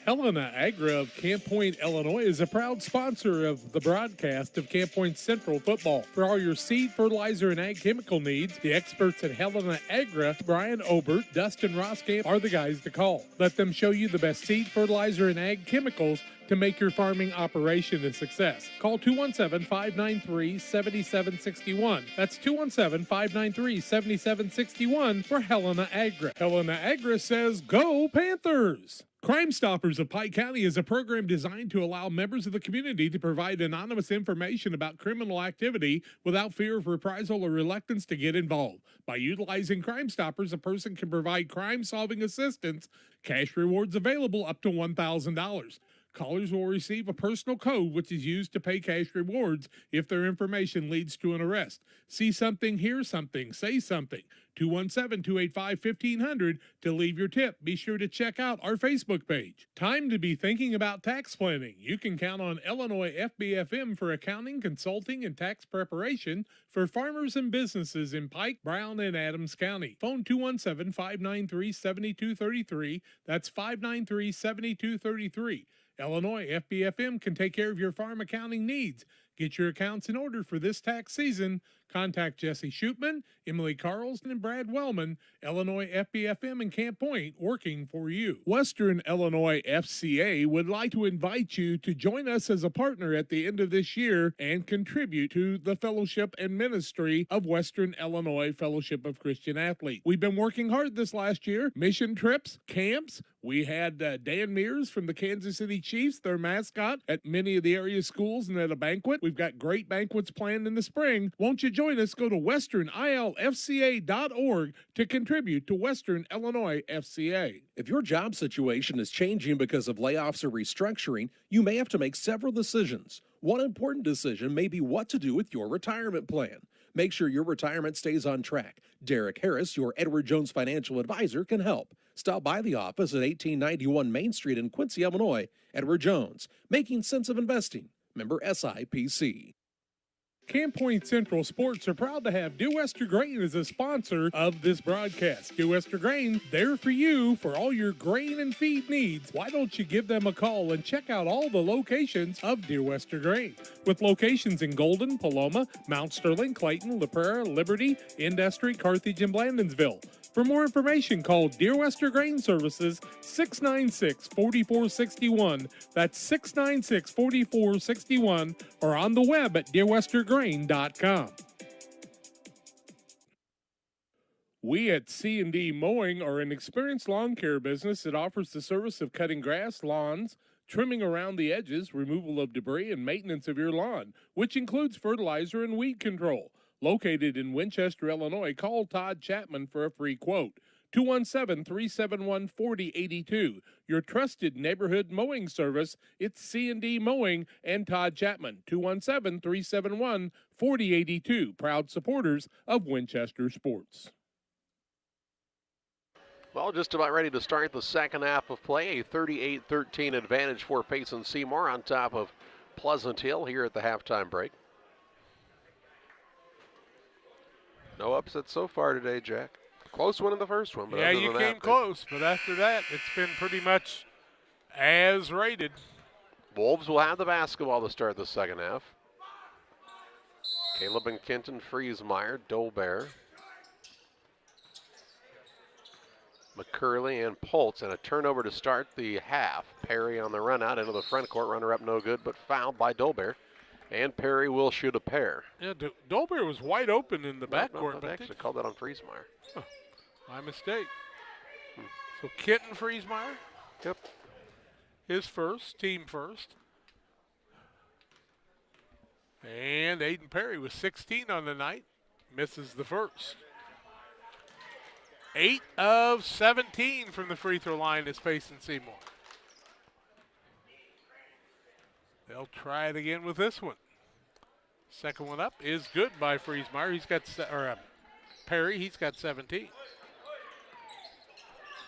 Helena Agra of Camp Point, Illinois is a proud sponsor of the broadcast of Camp Point Central football. For all your seed, fertilizer, and ag chemical needs, the experts at Helena Agra, Brian Obert, Dustin Roskamp, are the guys to call. Let them show you the best seed, fertilizer, and ag chemicals to make your farming operation a success. Call 217-593-7761. That's 217-593-7761 for Helena Agra. Helena Agra says, go Panthers! Crime Stoppers of Pike County is a program designed to allow members of the community to provide anonymous information about criminal activity without fear of reprisal or reluctance to get involved. By utilizing Crime Stoppers, a person can provide crime-solving assistance, cash rewards available up to $1,000. Callers will receive a personal code which is used to pay cash rewards if their information leads to an arrest. See something, hear something, say something. 217-285-1500 to leave your tip. Be sure to check out our Facebook page. Time to be thinking about tax planning. You can count on Illinois FBFM for accounting, consulting, and tax preparation for farmers and businesses in Pike, Brown, and Adams County. Phone 217-593-7233. That's 593-7233. Illinois FBFM can take care of your farm accounting needs. Get your accounts in order for this tax season. Contact Jesse Shootman, Emily Carlson, and Brad Wellman. Illinois FBFM in Camp Point, working for you. Western Illinois FCA would like to invite you to join us as a partner at the end of this year and contribute to the fellowship and ministry of Western Illinois Fellowship of Christian Athletes. We've been working hard this last year. Mission trips, camps. We had Dan Mears from the Kansas City Chiefs, their mascot, at many of the area schools and at a banquet. We've got great banquets planned in the spring. Won't you join us? Go to westernilfca.org to contribute to Western Illinois FCA. If your job situation is changing because of layoffs or restructuring, you may have to make several decisions. One important decision may be what to do with your retirement plan. Make sure your retirement stays on track. Derek Harris, your Edward Jones financial advisor, can help. Stop by the office at 1891 Main Street in Quincy, Illinois. Edward Jones, making sense of investing. Member SIPC. Camp Point Central Sports are proud to have Dear Wester Grain as a sponsor of this broadcast. Dear Wester Grain, there for you for all your grain and feed needs. Why don't you give them a call and check out all the locations of Dear Wester Grain? With locations in Golden, Paloma, Mount Sterling, Clayton, La Prairie, Liberty, Industry, Carthage, and Blandonsville. For more information, call Dear Wester Grain Services 696-4461. That's 696-4461, or on the web at dearwestergrain.com. We at C&D Mowing are an experienced lawn care business that offers the service of cutting grass, lawns, trimming around the edges, removal of debris, and maintenance of your lawn, which includes fertilizer and weed control. Located in Winchester, Illinois, call Todd Chapman for a free quote. 217-371-4082. Your trusted neighborhood mowing service. It's C&D Mowing and Todd Chapman. 217-371-4082. Proud supporters of Winchester sports. Well, just about ready to start the second half of play. A 38-13 advantage for Payson Seymour on top of Pleasant Hill here at the halftime break. No upsets so far today, Jack. Close one in the first one. But yeah, you came close, but after that, it's been pretty much as rated. Wolves will have the basketball to start the second half. Caleb and Kenton, Friesmeyer, Dolbear, McCurley, and Poltz. And a turnover to start the half. Perry on the run out into the front court. Runner up no good, but fouled by Dolbear. And Perry will shoot a pair. Yeah, Dolbear was wide open in the backcourt. I actually called that on Friesmeyer. Oh, my mistake. So Kenton Friesmeyer. Yep. His first, team first. And Aiden Perry with 16 on the night. Misses the first. 8 of 17 from the free throw line is Payson Seymour. They'll try it again with this one. Second one up is good by Friesmeyer. He's got, Perry, he's got 17.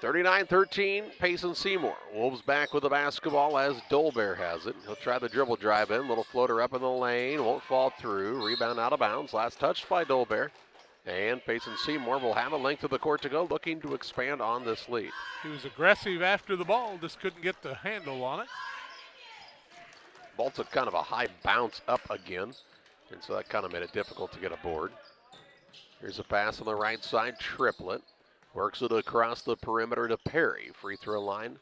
39-13, Payson Seymour. Wolves back with the basketball as Dolbear has it. He'll try the dribble drive in. Little floater up in the lane. Won't fall through. Rebound out of bounds. Last touched by Dolbear. And Payson Seymour will have a length of the court to go, looking to expand on this lead. He was aggressive after the ball, just couldn't get the handle on it. Ball took kind of a high bounce up again, and so that kind of made it difficult to get a board. Here's a pass on the right side, Triplett. Works it across the perimeter to Perry. Free throw line.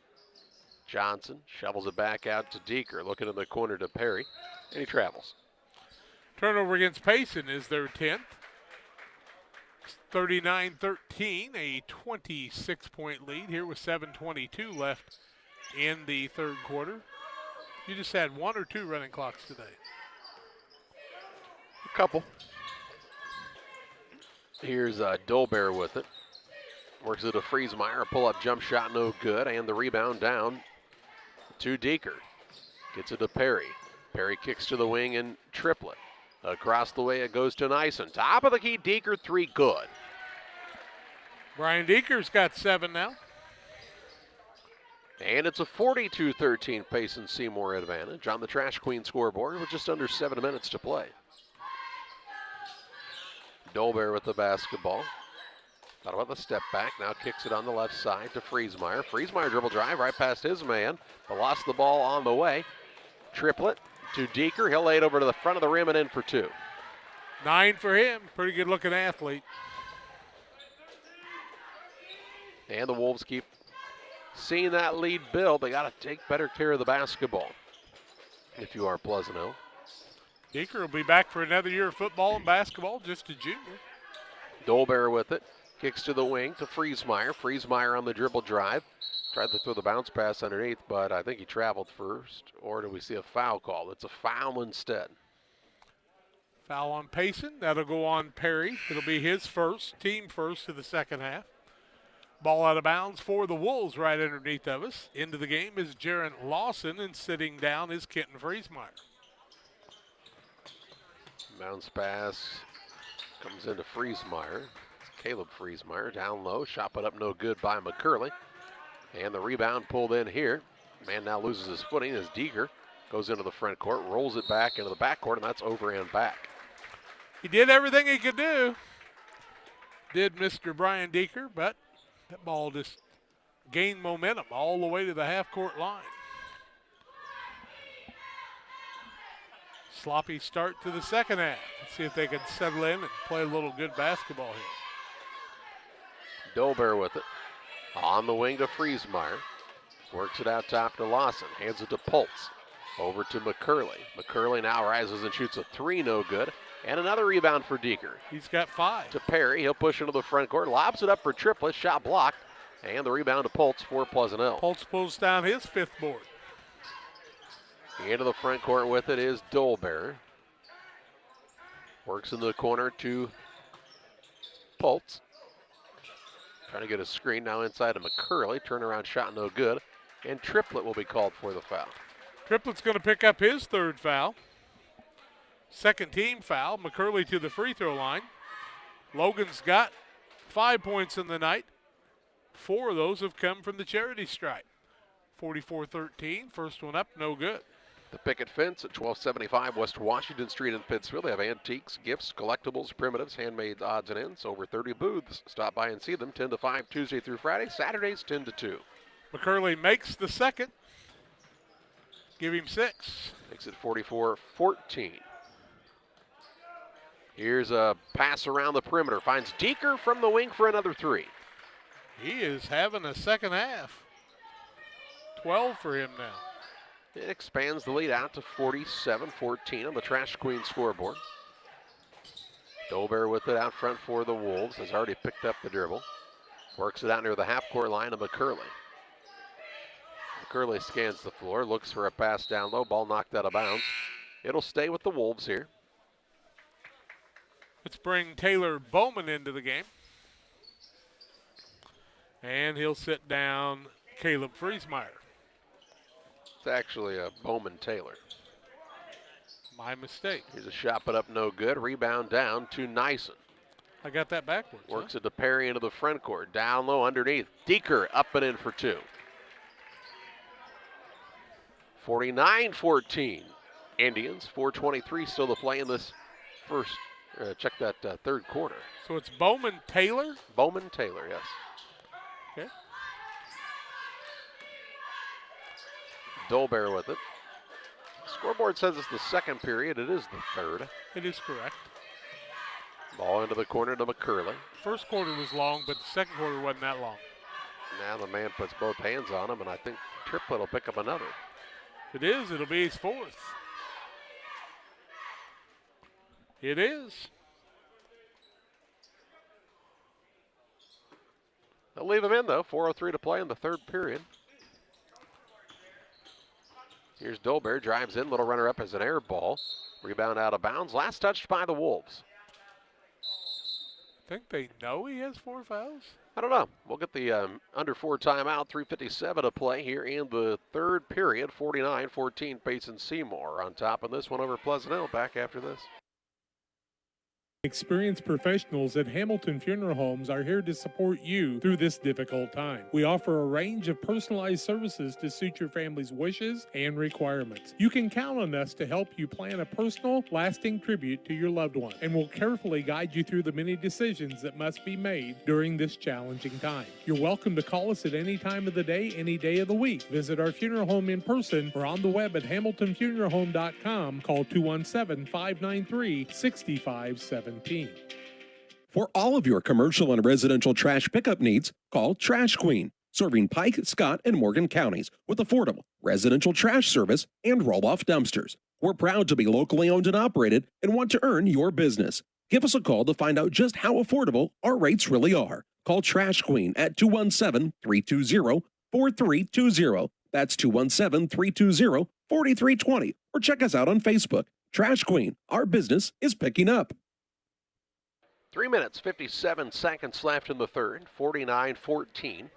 Johnson shovels it back out to Deeker. Looking in the corner to Perry, and he travels. Turnover against Payson is their 10th. 39-13, a 26-point lead here with 7:22 left in the third quarter. You just had 1 or 2 running clocks today? A couple. Here's Dolbear with it. Works it to Friesmeyer. A pull-up jump shot, no good. And the rebound down to Deeker. Gets it to Perry. Perry kicks to the wing and Triplett. Across the way it goes to Nyson. Top of the key, Deeker, 3, good. Brian Deeker's got 7 now. And it's a 42-13 Payson Seymour advantage on the Trash Queen scoreboard with just under 7 minutes to play. Dolbear with the basketball. Thought about the step back, now kicks it on the left side to Friesmeyer. Friesmeyer dribble drive right past his man, but lost the ball on the way. Triplett to Deeker. He'll lay it over to the front of the rim and in for 2. 9 for him. Pretty good looking athlete. And the Wolves keep seeing that lead build. They got to take better care of the basketball if you are Pleasant Hill. Deeker will be back for another year of football and basketball, just a junior. Dolbear with it. Kicks to the wing to Friesmeyer. Friesmeyer on the dribble drive. Tried to throw the bounce pass underneath, but I think he traveled first. Or do we see a foul call? It's a foul instead. Foul on Payson. That'll go on Perry. It'll be his first, team first of the second half. Ball out of bounds for the Wolves right underneath of us. Into the game is Jaron Lawson, and sitting down is Kenton Friesmeyer. Bounce pass comes into Friesmeyer. It's Caleb Friesmeyer down low. Shot put up no good by McCurley. And the rebound pulled in here. Man now loses his footing as Deeger goes into the front court, rolls it back into the back court, and that's over and back. He did everything he could do. Did Mr. Brian Deeker, but that ball just gained momentum all the way to the half-court line. Sloppy start to the second half. Let's see if they can settle in and play a little good basketball here. Dolbear with it. On the wing to Friesmeyer. Works it out top to Lawson. Hands it to Pultz. Over to McCurley. McCurley now rises and shoots a three, no good. And another rebound for Deeker. He's got 5. To Perry. He'll push into the front court. Lobs it up for Triplett. Shot blocked. And the rebound to Pultz for Pleasant Hill. Pultz pulls down his 5th board. Into the front court with it is Dolbear. Works in the corner to Pultz. Trying to get a screen now inside to McCurley. Turnaround shot no good. And Triplett will be called for the foul. Triplett's going to pick up his 3rd foul. Second team foul. McCurley to the free throw line. Logan's got 5 points in the night. 4 of those have come from the charity stripe. 44-13. First one up, no good. The picket fence at 1275 West Washington Street in Pittsfield. They have antiques, gifts, collectibles, primitives, handmade odds and ends. Over 30 booths. Stop by and see them 10 to 5 Tuesday through Friday. Saturdays 10 to 2. McCurley makes the second. Give him 6. Makes it 44-14. Here's a pass around the perimeter. Finds Deeker from the wing for another 3. He is having a second half. 12 for him now. It expands the lead out to 47-14 on the Trash Queen scoreboard. Dolbear with it out front for the Wolves. Has already picked up the dribble. Works it out near the half-court line to McCurley. McCurley scans the floor, looks for a pass down low. Ball knocked out of bounds. It'll stay with the Wolves here. Let's bring Taylor Bowman into the game. And he'll sit down Caleb Friesmeyer. It's actually a Bowman Taylor. My mistake. Here's a shot put up no good. Rebound down to Nyson. I got that backwards. Works it to Perry into the front court. Down low underneath. Deeker up and in for 2. 49-14. Indians. 4:23 still to play in this first. Check that 3rd quarter. So it's Bowman Taylor? Bowman Taylor, yes. Okay. Dolbear with it. Scoreboard says it's the 2nd period. It is the 3rd. It is correct. Ball into the corner to McCurley. First quarter was long, but the second quarter wasn't that long. Now the man puts both hands on him, and I think Triplett will pick up another. It is. It'll be his 4th. It is. They'll leave him in, though. 4:03 to play in the 3rd period. Here's Dolbear, drives in. Little runner up as an air ball. Rebound out of bounds. Last touched by the Wolves. I think they know he has 4 fouls. I don't know. We'll get the under 4 timeout. 3:57 to play here in the 3rd period. 49-14 Payson Seymour on top of this one over Pleasant Hill. Back after this. Experienced professionals at Hamilton Funeral Homes are here to support you through this difficult time. We offer a range of personalized services to suit your family's wishes and requirements. You can count on us to help you plan a personal, lasting tribute to your loved one, and we'll carefully guide you through the many decisions that must be made during this challenging time. You're welcome to call us at any time of the day, any day of the week. Visit our funeral home in person or on the web at hamiltonfuneralhome.com. Call 217-593-6517. For all of your commercial and residential trash pickup needs, call Trash Queen, serving Pike, Scott, and Morgan counties with affordable residential trash service and roll-off dumpsters. We're proud to be locally owned and operated and want to earn your business. Give us a call to find out just how affordable our rates really are. Call Trash Queen at 217-320-4320. That's 217-320-4320. Or check us out on Facebook. Trash Queen, our business is picking up. 3 minutes, 57 seconds left in the third, 49-14.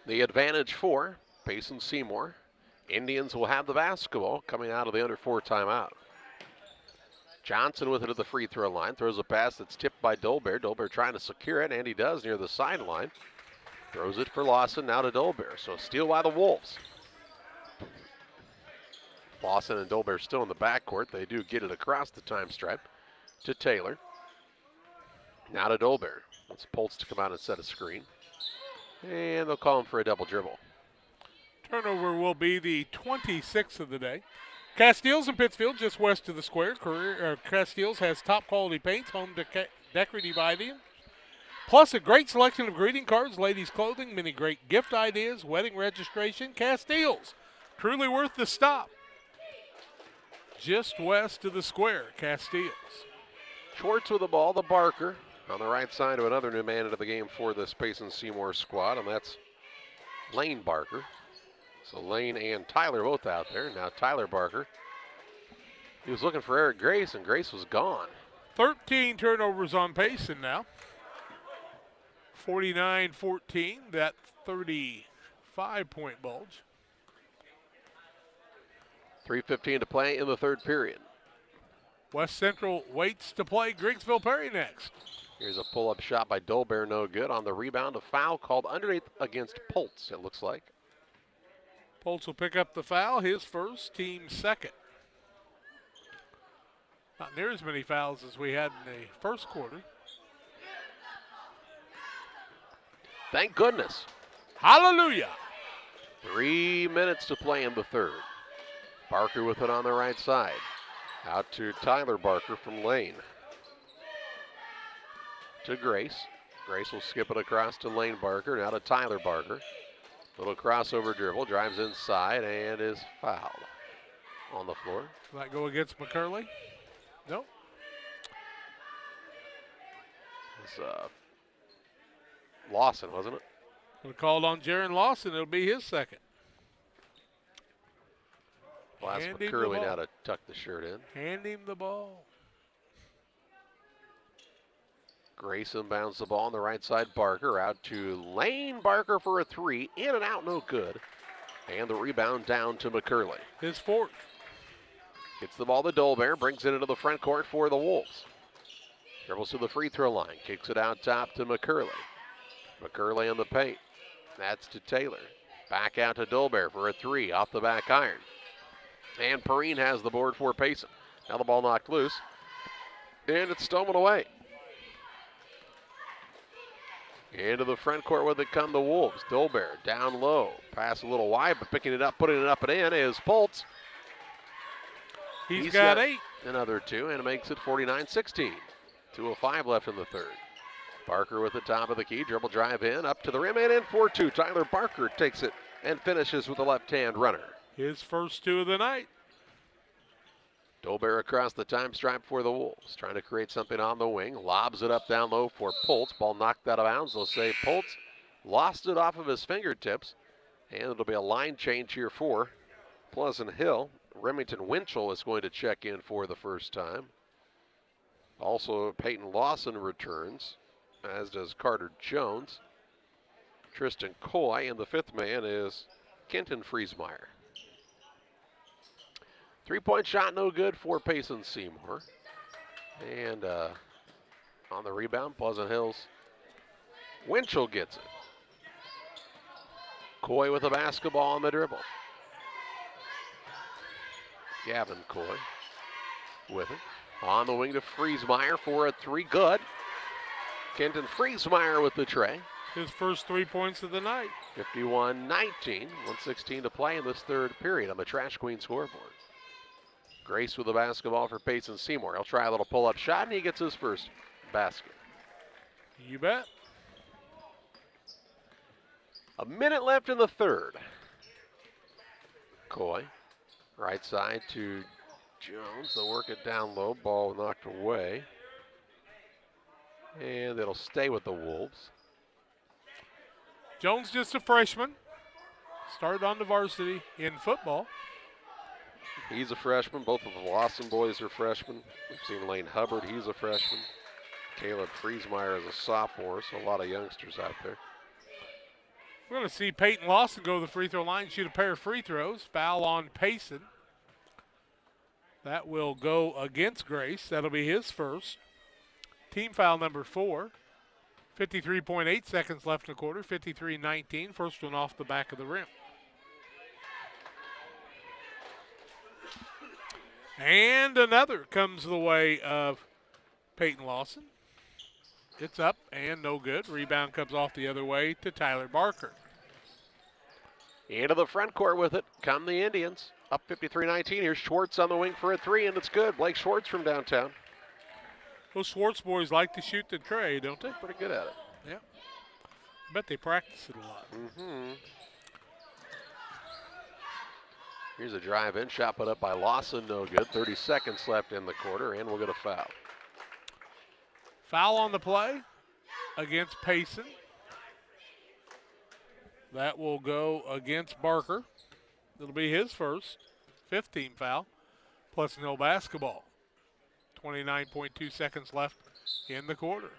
The advantage for Payson Seymour. Indians will have the basketball coming out of the under 4 timeout. Johnson with it at the free throw line. Throws a pass that's tipped by Dolbear. Dolbear trying to secure it, and he does near the sideline. Throws it for Lawson, now to Dolbear. So a steal by the Wolves. Lawson and Dolbear still in the backcourt. They do get it across the time stripe to Taylor. Now to Dolbear. Wants Poltz to come out and set a screen. And they'll call him for a double dribble. Turnover will be the 26th of the day. Castiles in Pittsfield, just west of the square. Castiles has top quality paints, home decorative items, plus a great selection of greeting cards, ladies' clothing, many great gift ideas, wedding registration. Castiles, truly worth the stop. Just west of the square, Castiles. Schwartz with the ball, the Barker on the right side of another new man into the game for this Payson Seymour squad, and that's Lane Barker. So Lane and Tyler both out there. Now Tyler Barker. He was looking for Eric Grace, and Grace was gone. 13 turnovers on Payson now. 49-14, that 35-point bulge. 3:15 to play in the third period. West Central waits to play Griggsville Perry next. Here's a pull-up shot by Dolbear, no good. On the rebound, a foul called underneath against Poltz, it looks like. Poltz will pick up the foul, his first, team second. Not near as many fouls as we had in the first quarter. Thank goodness. Hallelujah. 3 minutes to play in the third. Barker with it on the right side. Out to Tyler Barker from Lane. To Grace. Grace will skip it across to Lane Barker. Now to Tyler Barker. Little crossover dribble. Drives inside and is fouled on the floor. Will that go against McCurley? Nope. It's Lawson, wasn't it? We called on Jaron Lawson. It'll be his second. Well, that's McCurley now to tuck the shirt in. Hand him the ball. Grayson bounds the ball on the right side. Barker out to Lane Barker for a three. In and out, no good. And the rebound down to McCurley. His fourth. Gets the ball to Dolbear. Brings it into the front court for the Wolves. Dribbles to the free throw line. Kicks it out top to McCurley. McCurley in the paint. That's to Taylor. Back out to Dolbear for a three off the back iron. And Perrine has the board for Payson. Now the ball knocked loose. And it's stolen away. Into the front court with it come the Wolves. Dolbear down low. Pass a little wide, but picking it up, putting it up and in is Poltz. He's got 8. Another 2, and it makes it 49-16. 2:05 left in the third. Barker with the top of the key. Dribble drive in, up to the rim, and in for 2. Tyler Barker takes it and finishes with a left-hand runner. His first 2 of the night. Dolbear across the time stripe for the Wolves. Trying to create something on the wing. Lobs it up down low for Poltz. Ball knocked out of bounds. They'll say Poltz lost it off of his fingertips. And it'll be a line change here for Pleasant Hill. Remington Winchell is going to check in for the first time. Also, Peyton Lawson returns, as does Carter Jones. Tristan Coy, and the fifth man is Kenton Friesmeyer. 3-point shot, no good for Payson Seymour. And on the rebound, Pleasant Hill's Winchell gets it. Coy with a basketball on the dribble. Gavin Coy with it. On the wing to Friesmeyer for a 3, good. Kenton Friesmeyer with the tray. His first 3 points of the night. 51-19, 1:16 to play in this third period on the Trash Queen scoreboard. Grace with the basketball for Payson Seymour. He'll try a little pull-up shot, and he gets his first basket. You bet. A minute left in the third. Coy, right side to Jones. They'll work it down low. Ball knocked away. And it'll stay with the Wolves. Jones just a freshman. Started on the varsity in football. He's a freshman. Both of the Lawson boys are freshmen. We've seen Lane Hubbard. He's a freshman. Caleb Friesmeyer is a sophomore, so a lot of youngsters out there. We're going to see Peyton Lawson go to the free throw line, shoot a pair of free throws. Foul on Payson. That will go against Grace. That'll be his first. Team foul number 4. 53.8 seconds left in the quarter. 53-19. First one off the back of the rim. And another comes the way of Peyton Lawson. It's up and no good. Rebound comes off the other way to Tyler Barker. Into the front court with it come the Indians. Up 53-19. Here's Schwartz on the wing for a 3, and it's good. Blake Schwartz from downtown. Those Schwartz boys like to shoot the tray, don't they? Pretty good at it. Yeah. I bet they practice it a lot. Here's a drive-in shot put up by Lawson, no good. 30 seconds left in the quarter, and we'll get a foul. Foul on the play against Payson. That will go against Barker. It'll be his first, 5th team foul, plus no basketball. 29.2 seconds left in the quarter.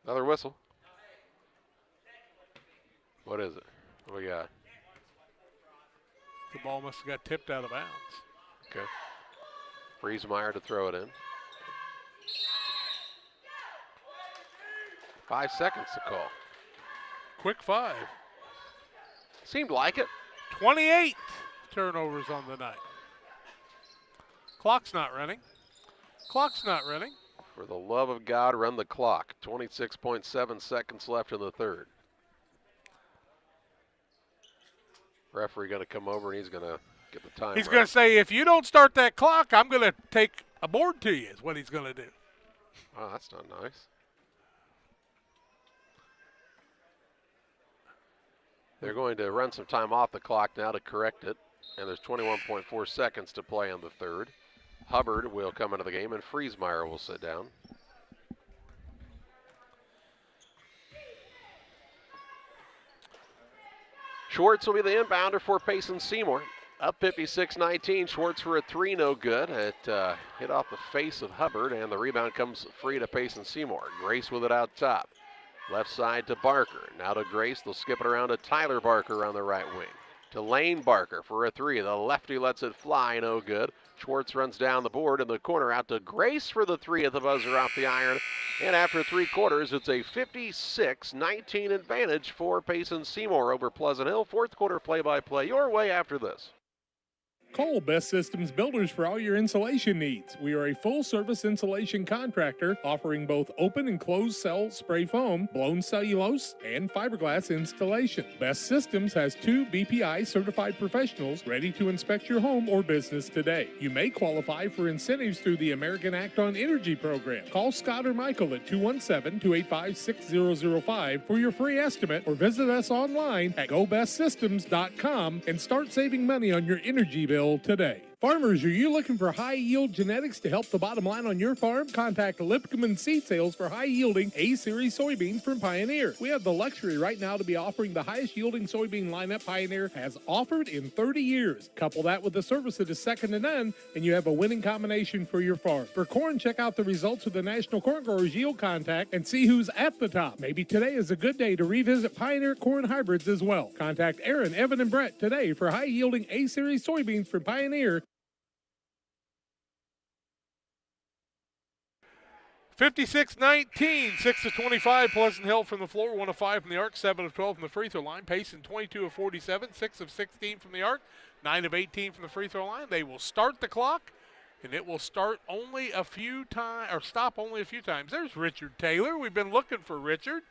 Another whistle. What is it? What do we got? The ball must have got tipped out of bounds. Okay. Friesmeyer to throw it in. 5 seconds to call. Quick 5. Seemed like it. 28 turnovers on the night. Clock's not running. Clock's not running. For the love of God, run the clock. 26.7 seconds left in the third. Referee going to come over and he's going to get the time. He's going to say, if you don't start that clock, I'm going to take a board to you, is what he's going to do. Oh, that's not nice. They're going to run some time off the clock now to correct it. And there's 21.4 seconds to play on the third. Hubbard will come into the game and Friesmeyer will sit down. Schwartz will be the inbounder for Payson Seymour. Up 56-19. Schwartz for a 3, no good. It hit off the face of Hubbard, and the rebound comes free to Payson Seymour. Grace with it out top. Left side to Barker. Now to Grace. They'll skip it around to Tyler Barker on the right wing. To Lane Barker for a 3. The lefty lets it fly, no good. Schwartz runs down the board in the corner out to Grace for the 3 at the buzzer off the iron. And after 3 quarters, it's a 56-19 advantage for Payson Seymour over Pleasant Hill. 4th quarter play-by-play your way after this. Call Best Systems Builders for all your insulation needs. We are a full-service insulation contractor offering both open and closed cell spray foam, blown cellulose, and fiberglass installation. Best Systems has 2 BPI certified professionals ready to inspect your home or business today. You may qualify for incentives through the American Act on Energy program. Call Scott or Michael at 217-285-6005 for your free estimate or visit us online at gobestsystems.com and start saving money on your energy bill today. Farmers, are you looking for high-yield genetics to help the bottom line on your farm? Contact Lipcomb Seed Sales for high-yielding A-Series soybeans from Pioneer. We have the luxury right now to be offering the highest-yielding soybean lineup Pioneer has offered in 30 years. Couple that with the service that is second to none, and you have a winning combination for your farm. For corn, check out the results of the National Corn Growers Yield Contact and see who's at the top. Maybe today is a good day to revisit Pioneer corn hybrids as well. Contact Aaron, Evan, and Brett today for high-yielding A-Series soybeans from Pioneer. 56-19, 6 of 25, Pleasant Hill from the floor, 1 of 5 from the arc, 7 of 12 from the free throw line. Payson 22 of 47, 6 of 16 from the arc, 9 of 18 from the free throw line. They will start the clock, and it will start only a few times, or stop only a few times. There's Richard Taylor. We've been looking for Richard.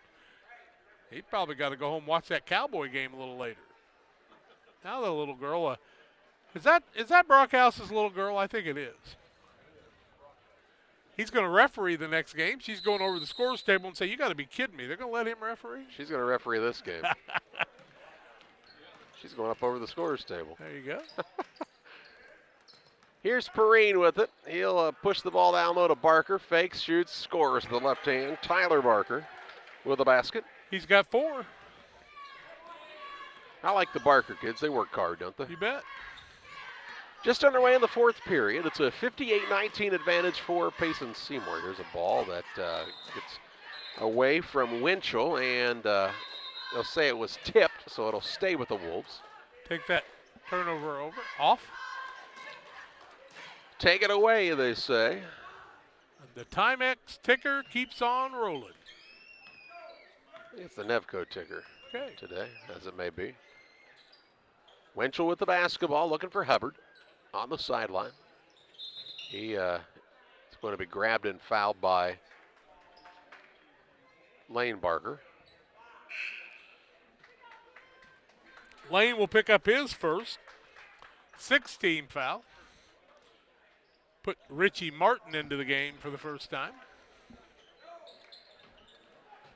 He probably got to go home and watch that Cowboy game a little later. Now the little girl, is that Brockhouse's little girl? I think it is. He's going to referee the next game. She's going over the scores table and say, you got to be kidding me. They're going to let him referee? She's going to referee this game. She's going up over the scores table. There you go. Here's Perrine with it. He'll push the ball down low to Barker. Fakes, shoots, scores with the left hand. Tyler Barker with the basket. He's got 4. I like the Barker kids. They work hard, don't they? You bet. Just underway in the fourth period. It's a 58-19 advantage for Payson Seymour. Here's a ball that gets away from Winchell, and they'll say it was tipped, so it'll stay with the Wolves. Take that turnover off. Take it away, they say. The Timex ticker keeps on rolling. It's the Nevco ticker Okay. today, as it may be. Winchell with the basketball, looking for Hubbard on the sideline. He is going to be grabbed and fouled by Lane Barker. Lane will pick up his first 16 foul. Put Richie Martin into the game for the first time.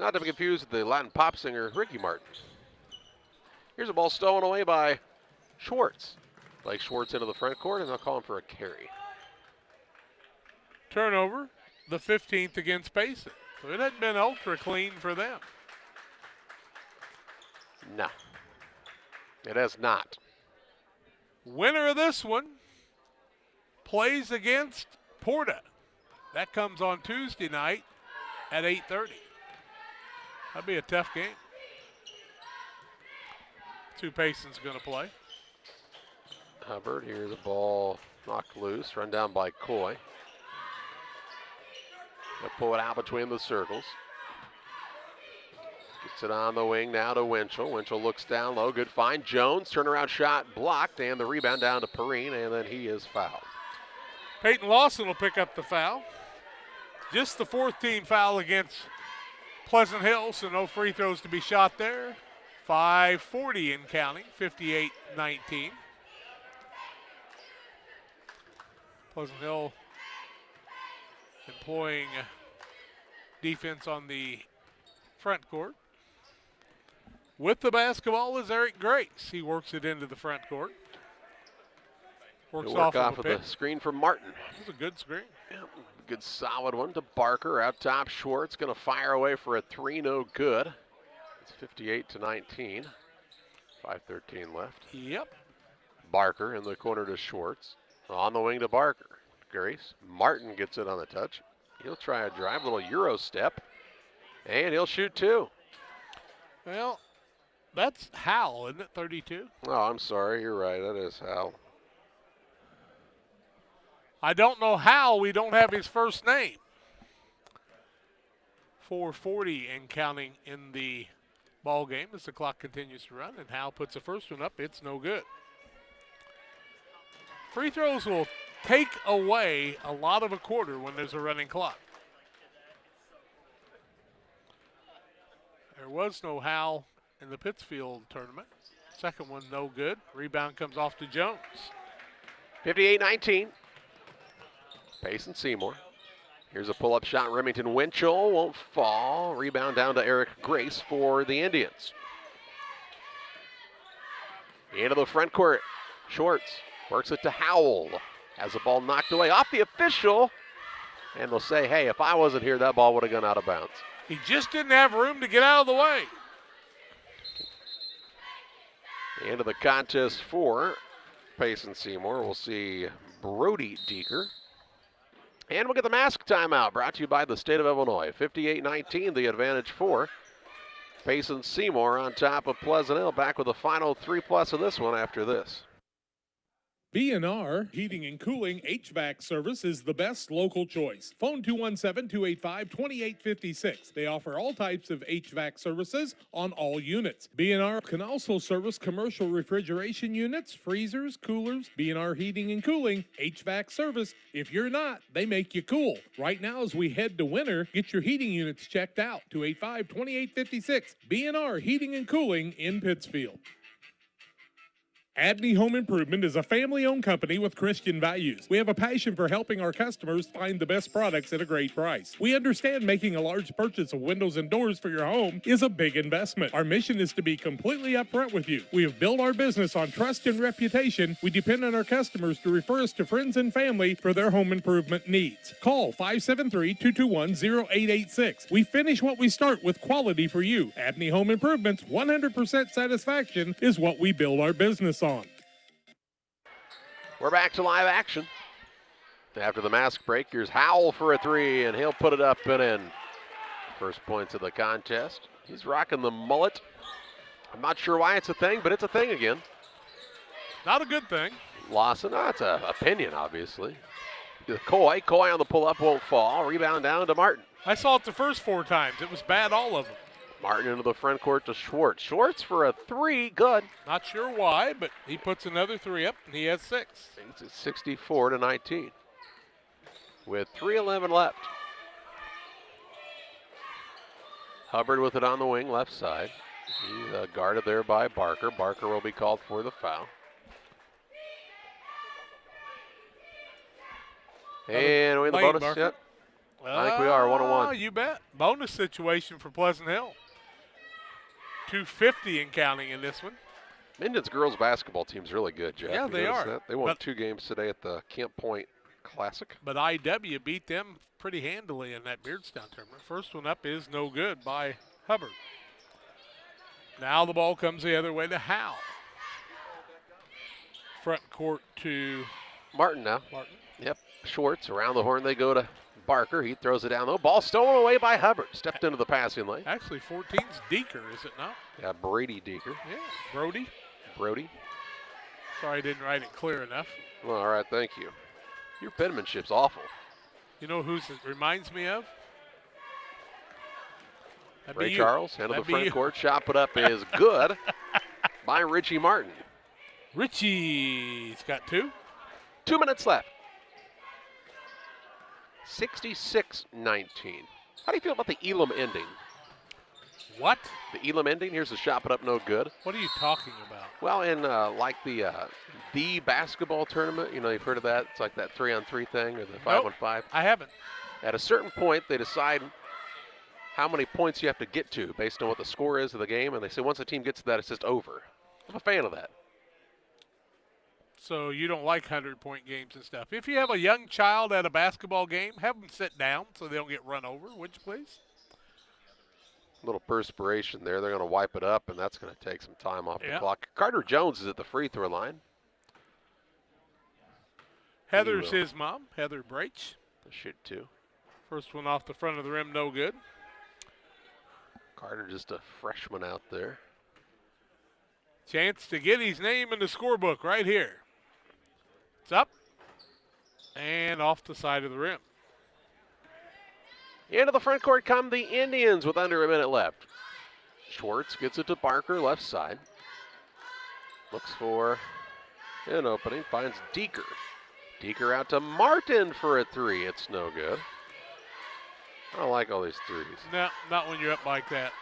Not to be confused with the Latin pop singer Ricky Martin. Here's a ball stolen away by Schwartz. Blake Schwartz into the front court, and they'll call him for a carry. Turnover, the 15th against Payson. So it hadn't been ultra clean for them. No, it has not. Winner of this one plays against Porta. That comes on Tuesday night at 8:30. That'd be a tough game. Two Payson's going to play. Hubbard, here's a ball knocked loose, run down by Coy. They'll pull it out between the circles. Gets it on the wing now to Winchell. Winchell looks down low, good find. Jones, turnaround shot blocked, and the rebound down to Perrine, and then he is fouled. Peyton Lawson will pick up the foul. Just the fourth team foul against Pleasant Hill, so no free throws to be shot there. 5:40 in counting, 58-19. Pleasant Hill employing defense on the front court. With the basketball is Eric Grace. He works it into the front court. Works Work off of a the screen from Martin. It was a good screen. Yeah, good solid one to Barker. Out top, Schwartz going to fire away for a three, no good. It's 58-19. 5:13 left. Yep. Barker in the corner to Schwartz. On the wing to Barker. Grace. Martin gets it on the touch. He'll try a drive, little Euro step, and he'll shoot two. Well, that's Howell, isn't it? 32. Oh, I'm sorry. You're right. That is Hal. I don't know how we don't have his first name. 4:40 and counting in the ball game as the clock continues to run, and Hal puts the first one up. It's no good. Free throws will take away a lot of a quarter when there's a running clock. There was no Hal in the Pittsfield tournament. Second one no good. Rebound comes off to Jones. 58-19. Payson Seymour. Here's a pull-up shot. Remington Winchell won't fall. Rebound down to Eric Grace for the Indians. Into the front court. Schwartz works it to Howell. Has the ball knocked away off the official. And they'll say, hey, if I wasn't here, that ball would have gone out of bounds. He just didn't have room to get out of the way. Into the contest for Payson Seymour. We'll see Brody Deeker. And we'll get the mask timeout, brought to you by the state of Illinois. 58-19, the advantage for Payson Seymour on top of Pleasant Hill. Back with the final 3+ of this one after this. B&R Heating and Cooling HVAC service is the best local choice. Phone 217-285-2856. They offer all types of HVAC services on all units. B&R can also service commercial refrigeration units, freezers, coolers. B&R Heating and Cooling HVAC service. If you're not, they make you cool. Right now as we head to winter, get your heating units checked out. 285-2856. B&R Heating and Cooling in Pittsfield. Abney Home Improvement is a family-owned company with Christian values. We have a passion for helping our customers find the best products at a great price. We understand making a large purchase of windows and doors for your home is a big investment. Our mission is to be completely upfront with you. We have built our business on trust and reputation. We depend on our customers to refer us to friends and family for their home improvement needs. Call 573-221-0886. We finish what we start with quality for you. Abney Home Improvement's 100% satisfaction is what we build our business on. We're back to live action. After the mask break, here's Howell for a three, and he'll put it up and in. First points of the contest. He's rocking the mullet. I'm not sure why it's a thing, but it's a thing again. Not a good thing. Lawson, that's an opinion, obviously. Coy on the pull-up, won't fall. Rebound down to Martin. I saw it the first 4 times. It was bad, all of them. Martin into the front court to Schwartz. Schwartz for a three, good. Not sure why, but he puts another 3 up, and he has 6. It's 64-19 with 3:11 left. Hubbard with it on the wing, left side. He's guarded there by Barker. Barker will be called for the foul. And we in the bonus Barker. yet? I think we are, 1-1. You bet. Bonus situation for Pleasant Hill. 250 and counting in this one. Minden's girls basketball team's really good, Jeff. Yeah, You they notice are. that? They won 2 games today at the Camp Point Classic. But IW beat them pretty handily in that Beardstown tournament. First one up is no good by Hubbard. Now the ball comes the other way to Howe. Front court to Martin now. Martin. Yep. Schwartz around the horn they go to Barker. He throws it down though. Ball stolen away by Hubbard. Stepped into the passing lane. Actually, 14's Deeker, is it not? Yeah, Brady Deeker. Yeah, Brody. Sorry I didn't write it clear enough. Well, all right, thank you. Your penmanship's awful. You know who it reminds me of? That'd Ray be you. Charles, into the That'd be front you. court. Shot put up is good by Richie Martin. Richie's got 2. 2 minutes left. 66-19. How do you feel about the Elam ending? What? The Elam ending, here's the shot put up, no good. What are you talking about? Well, in like the basketball tournament, you know, you've heard of that. It's like that 3-on-3 thing or the 5-on-5. I haven't. At a certain point, they decide how many points you have to get to based on what the score is of the game, and they say once a team gets to that, it's just over. I'm a fan of that. So you don't like 100-point games and stuff. If you have a young child at a basketball game, have them sit down so they don't get run over, would you please? Little perspiration there. They're going to wipe it up, and that's going to take some time off the Yeah. clock. Carter Jones is at the free throw line. Heather's his mom, Heather Breach. Shoot 2. First one off the front of the rim, no good. Carter just a freshman out there. Chance to get his name in the scorebook right here. It's up and off the side of the rim. Into the front court come the Indians with under a minute left. Schwartz gets it to Barker, left side. Looks for an opening, finds Deeker. Deeker out to Martin for a 3. It's no good. I don't like all these threes. No, not when you're up like that.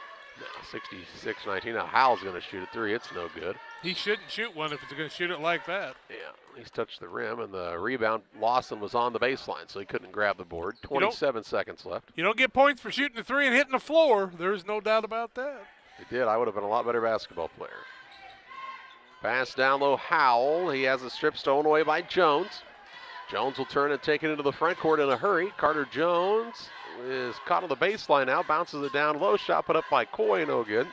No, 66-19. Now Howell's going to shoot a 3. It's no good. He shouldn't shoot one if he's going to shoot it like that. Yeah, he's touched the rim, and the rebound, Lawson was on the baseline, so he couldn't grab the board. 27 seconds left. You don't get points for shooting a 3 and hitting the floor. There's no doubt about that. He did. I would have been a lot better basketball player. Pass down low, Howell. He has a strip stolen away by Jones. Jones will turn and take it into the front court in a hurry. Carter Jones is caught on the baseline now, bounces it down low. Shot put up by Coy, no good.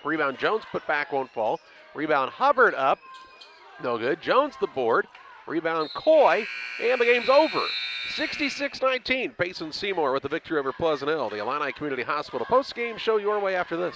Rebound Jones put back, won't fall. Rebound Hubbard up, no good. Jones the board. Rebound Coy, and the game's over. 66-19. Payson Seymour with the victory over Pleasant Hill. The Illini Community Hospital post-game show your way after this.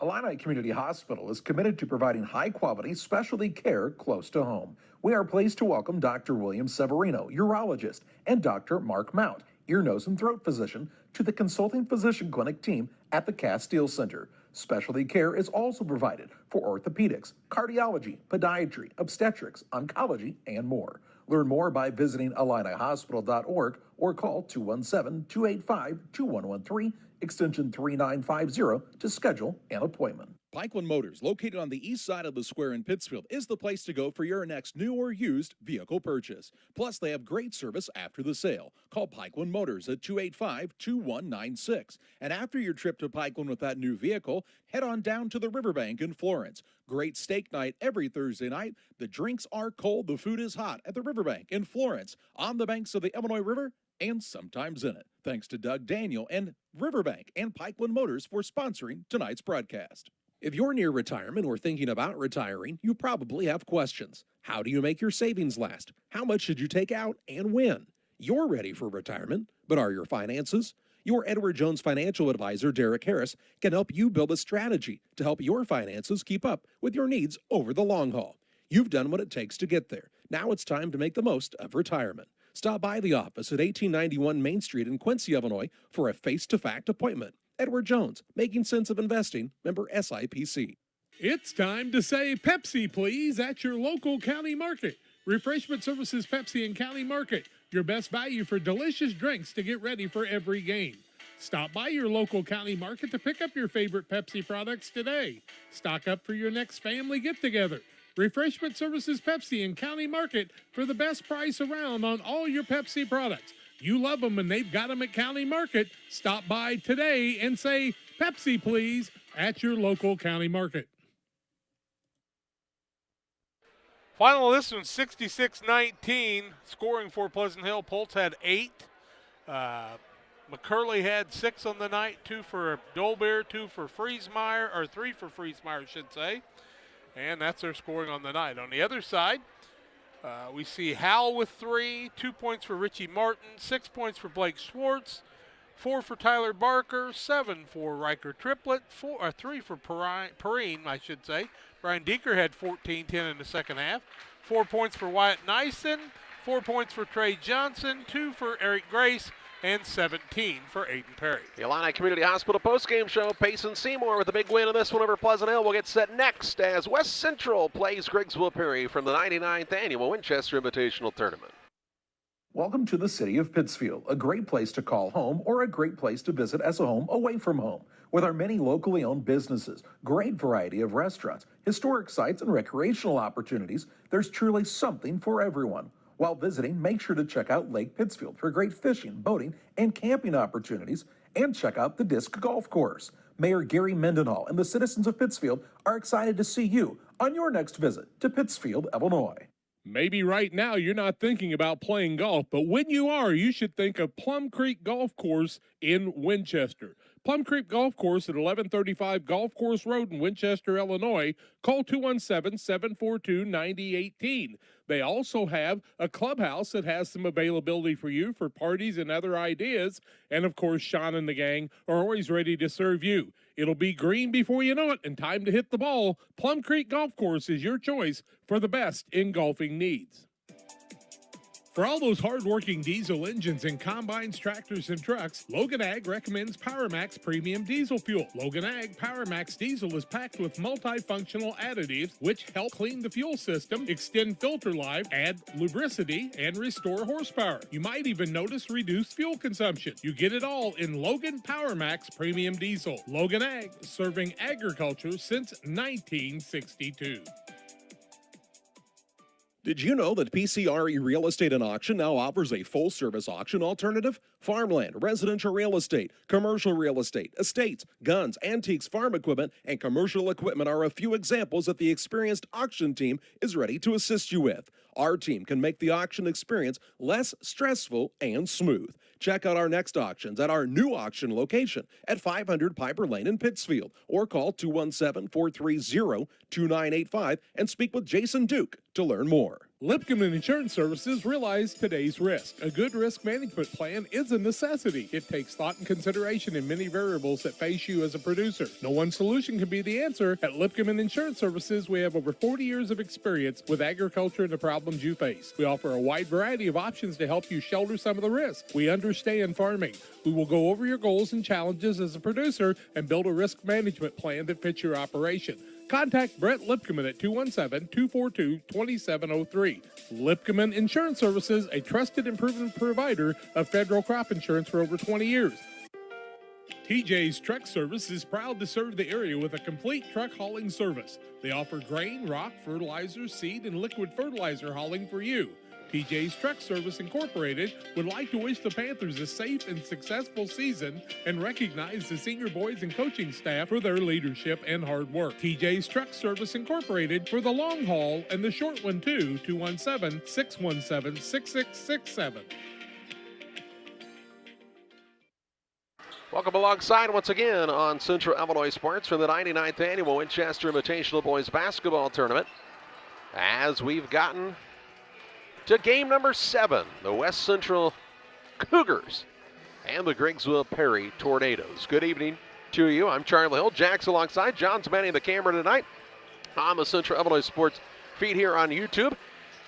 Illini Community Hospital is committed to providing high-quality specialty care close to home. We are pleased to welcome Dr. William Severino, urologist, and Dr. Mark Mount, ear, nose, and throat physician, to the consulting physician clinic team at the Castile Center. Specialty care is also provided for orthopedics, cardiology, podiatry, obstetrics, oncology, and more. Learn more by visiting IlliniHospital.org or call 217-285-2113, extension 3950 to schedule an appointment. Pikeland Motors, located on the east side of the square in Pittsfield, is the place to go for your next new or used vehicle purchase. Plus, they have great service after the sale. Call Pikeland Motors at 285-2196. And after your trip to Pikeland with that new vehicle, head on down to the Riverbank in Florence. Great steak night every Thursday night. The drinks are cold, the food is hot at the Riverbank in Florence, on the banks of the Illinois River, and sometimes in it. Thanks to Doug Daniel and Riverbank and Pikeland Motors for sponsoring tonight's broadcast. If you're near retirement or thinking about retiring, you probably have questions. How do you make your savings last? How much should you take out and when? You're ready for retirement, but are your finances? Your Edward Jones financial advisor, Derek Harris, can help you build a strategy to help your finances keep up with your needs over the long haul. You've done what it takes to get there. Now it's time to make the most of retirement. Stop by the office at 1891 Main Street in Quincy, Illinois for a face-to-fact appointment. Edward Jones, Making Sense of Investing, member SIPC. It's time to say Pepsi, please, at your local county market. Refreshment Services Pepsi and County Market, your best value for delicious drinks to get ready for every game. Stop by your local county market to pick up your favorite Pepsi products today. Stock up for your next family get-together. Refreshment Services Pepsi and County Market for the best price around on all your Pepsi products. You love them and they've got them at County Market. Stop by today and say, Pepsi, please, at your local county market. Final of this one, 66-19, scoring for Pleasant Hill. Polk had 8. McCurley had 6 on the night, 2 for Dolbeer, 2 for Friesmeyer, or 3 for Friesmeyer, I should say. And that's their scoring on the night. On the other side, we see Howell with 3, 2 points for Richie Martin, 6 points for Blake Schwartz, 4 for Tyler Barker, 7 for Riker Triplett, 3 for Perrine, I should say. Brian Deeker had 14-10 in the second half. 4 points for Wyatt Nyson, 4 points for Trey Johnson, 2 for Eric Grace, and 17 for Aiden Perry. The Illini Community Hospital postgame show. Payson Seymour with a big win on this one over Pleasant Hill. Will get set next as West Central plays Griggsville Perry from the 99th Annual Winchester Invitational Tournament. Welcome to the city of Pittsfield, a great place to call home or a great place to visit as a home away from home. With our many locally owned businesses, great variety of restaurants, historic sites, and recreational opportunities, there's truly something for everyone. While visiting, make sure to check out Lake Pittsfield for great fishing, boating, and camping opportunities, and check out the Disc Golf Course. Mayor Gary Mendenhall and the citizens of Pittsfield are excited to see you on your next visit to Pittsfield, Illinois. Maybe right now you're not thinking about playing golf, but when you are, you should think of Plum Creek Golf Course in Winchester. Plum Creek Golf Course at 1135 Golf Course Road in Winchester, Illinois. Call 217-742-9018. They also have a clubhouse that has some availability for you for parties and other ideas. And, of course, Sean and the gang are always ready to serve you. It'll be green before you know it and time to hit the ball. Plum Creek Golf Course is your choice for the best in golfing needs. For all those hard-working diesel engines and combines, tractors, and trucks, Logan Ag recommends PowerMax Premium Diesel Fuel. Logan Ag PowerMax Diesel is packed with multifunctional additives which help clean the fuel system, extend filter life, add lubricity, and restore horsepower. You might even notice reduced fuel consumption. You get it all in Logan PowerMax Premium Diesel. Logan Ag, serving agriculture since 1962. Did you know that PCRE Real Estate and Auction now offers a full-service auction alternative? Farmland, residential real estate, commercial real estate, estates, guns, antiques, farm equipment, and commercial equipment are a few examples that the experienced auction team is ready to assist you with. Our team can make the auction experience less stressful and smooth. Check out our next auctions at our new auction location at 500 Piper Lane in Pittsfield, or call 217-430-2985 and speak with Jason Duke to learn more. Lipcomb Insurance Services realize today's risk. A good risk management plan is a necessity. It takes thought and consideration in many variables that face you as a producer. No one solution can be the answer. At Lipcomb Insurance Services, we have over 40 years of experience with agriculture and the problems you face. We offer a wide variety of options to help you shoulder some of the risk. We understand farming. We will go over your goals and challenges as a producer and build a risk management plan that fits your operation. Contact Brett Lipkeman at 217-242-2703. Lipkeman Insurance Services, a trusted and proven provider of federal crop insurance for over 20 years. TJ's Truck Service is proud to serve the area with a complete truck hauling service. They offer grain, rock, fertilizer, seed, and liquid fertilizer hauling for you. TJ's Truck Service Incorporated would like to wish the Panthers a safe and successful season and recognize the senior boys and coaching staff for their leadership and hard work. TJ's Truck Service Incorporated for the long haul and the short one too, 217-617-6667. Welcome alongside once again on Central Illinois Sports from the 99th Annual Winchester Invitational Boys Basketball Tournament. As we've gotten to game number 7, the West Central Cougars and the Griggsville Perry Tornadoes. Good evening to you. I'm Charlie Hill. Jack's alongside. John's manning the camera tonight on the Central Illinois Sports feed here on YouTube.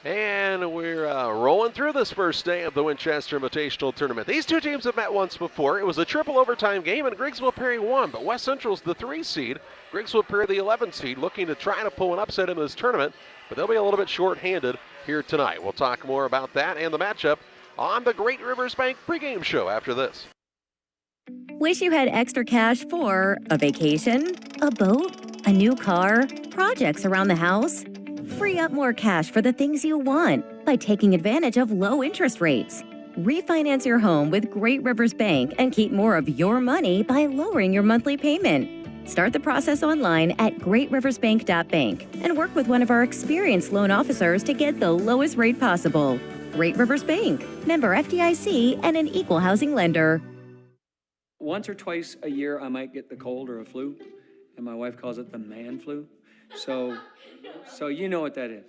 And we're rolling through this first day of the Winchester Invitational Tournament. These two teams have met once before. It was a triple overtime game, and Griggsville Perry won. But West Central's the 3 seed, Griggsville Perry the 11 seed, looking to try to pull an upset in this tournament. But they'll be a little bit short-handed here tonight. We'll talk more about that and the matchup on the Great Rivers Bank pregame show after this. Wish you had extra cash for a vacation, a boat, a new car, projects around the house? Free up more cash for the things you want by taking advantage of low interest rates. Refinance your home with Great Rivers Bank and keep more of your money by lowering your monthly payment. Start the process online at greatriversbank.bank and work with one of our experienced loan officers to get the lowest rate possible. Great Rivers Bank, member FDIC, and an equal housing lender. Once or twice a year, I might get the cold or a flu, and my wife calls it the man flu. So you know what that is.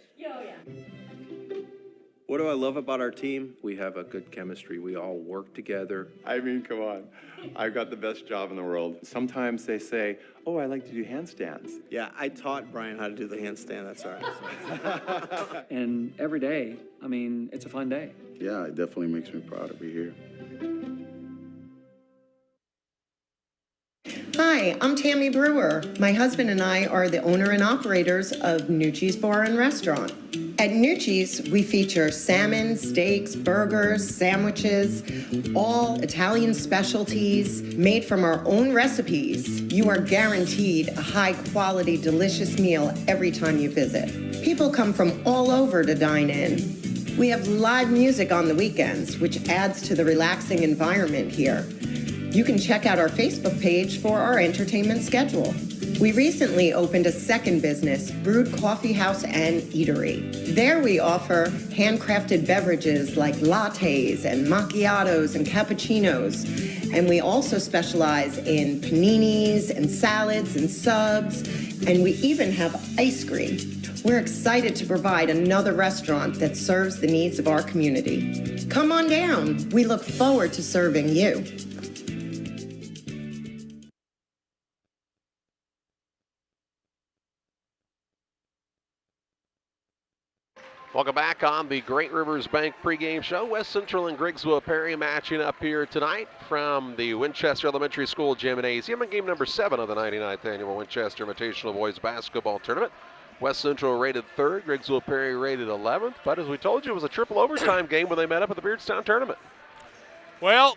What do I love about our team? We have a good chemistry. We all work together. I mean, come on. I've got the best job in the world. Sometimes they say, oh, I like to do handstands. Yeah, I taught Brian how to do the handstand. That's all right. And every day, I mean, it's a fun day. Yeah, it definitely makes me proud to be here. Hi, I'm Tammy Brewer. My husband and I are the owner and operators of Nucci's Bar and Restaurant. At Nucci's, we feature salmon, steaks, burgers, sandwiches, all Italian specialties made from our own recipes. You are guaranteed a high-quality, delicious meal every time you visit. People come from all over to dine in. We have live music on the weekends, which adds to the relaxing environment here. You can check out our Facebook page for our entertainment schedule. We recently opened a second business, Brewed Coffee House and Eatery. There we offer handcrafted beverages like lattes and macchiatos and cappuccinos. And we also specialize in paninis and salads and subs. And we even have ice cream. We're excited to provide another restaurant that serves the needs of our community. Come on down. We look forward to serving you. Welcome back on the Great Rivers Bank pregame show. West Central and Griggsville Perry matching up here tonight from the Winchester Elementary School Gymnasium in game number 7 of the 99th Annual Winchester Invitational Boys Basketball Tournament. West Central rated 3rd, Griggsville Perry rated 11th, but as we told you, it was a triple overtime game when they met up at the Beardstown Tournament. Well,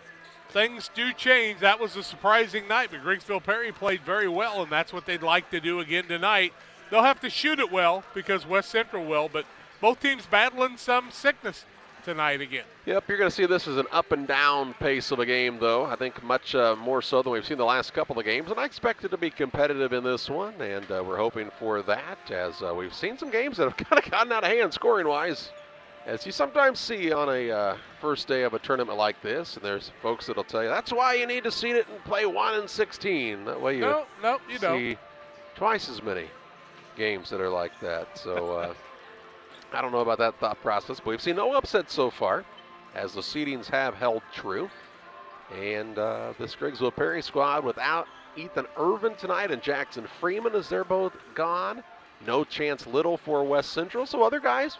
things do change. That was a surprising night, but Griggsville Perry played very well, and that's what they'd like to do again tonight. They'll have to shoot it well because West Central will, but both teams battling some sickness tonight again. Yep, you're going to see this as an up and down pace of a game, though. I think much more so than we've seen the last couple of games, and I expect it to be competitive in this one, and we're hoping for that as we've seen some games that have kind of gotten out of hand scoring-wise, as you sometimes see on a first day of a tournament like this, and there's folks that'll tell you, that's why you need to seed it and play 1 and 16. That way you you see twice as many games that are like that. So I don't know about that thought process, but we've seen no upsets so far as the seedings have held true. And this Griggsville Perry squad without Ethan Irvin tonight and Jackson Freeman as they're both gone. No Chance Little for West Central, so other guys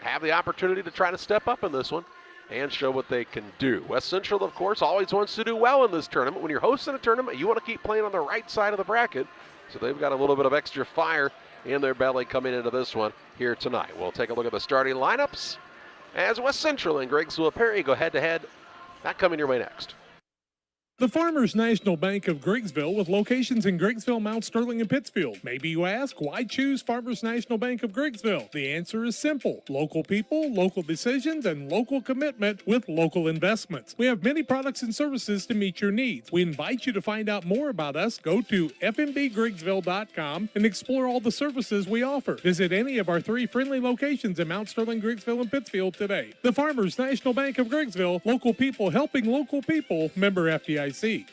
have the opportunity to try to step up in this one and show what they can do. West Central, of course, always wants to do well in this tournament. When you're hosting a tournament, you want to keep playing on the right side of the bracket, so they've got a little bit of extra fire in their belly coming into this one here tonight. We'll take a look at the starting lineups as West Central and Griggsville Perry go head-to-head. That coming your way next. The Farmers National Bank of Griggsville with locations in Griggsville, Mount Sterling, and Pittsfield. Maybe you ask, why choose Farmers National Bank of Griggsville? The answer is simple. Local people, local decisions, and local commitment with local investments. We have many products and services to meet your needs. We invite you to find out more about us. Go to fmbgriggsville.com and explore all the services we offer. Visit any of our 3 friendly locations in Mount Sterling, Griggsville, and Pittsfield today. The Farmers National Bank of Griggsville, local people helping local people, member FDIC. FDIC.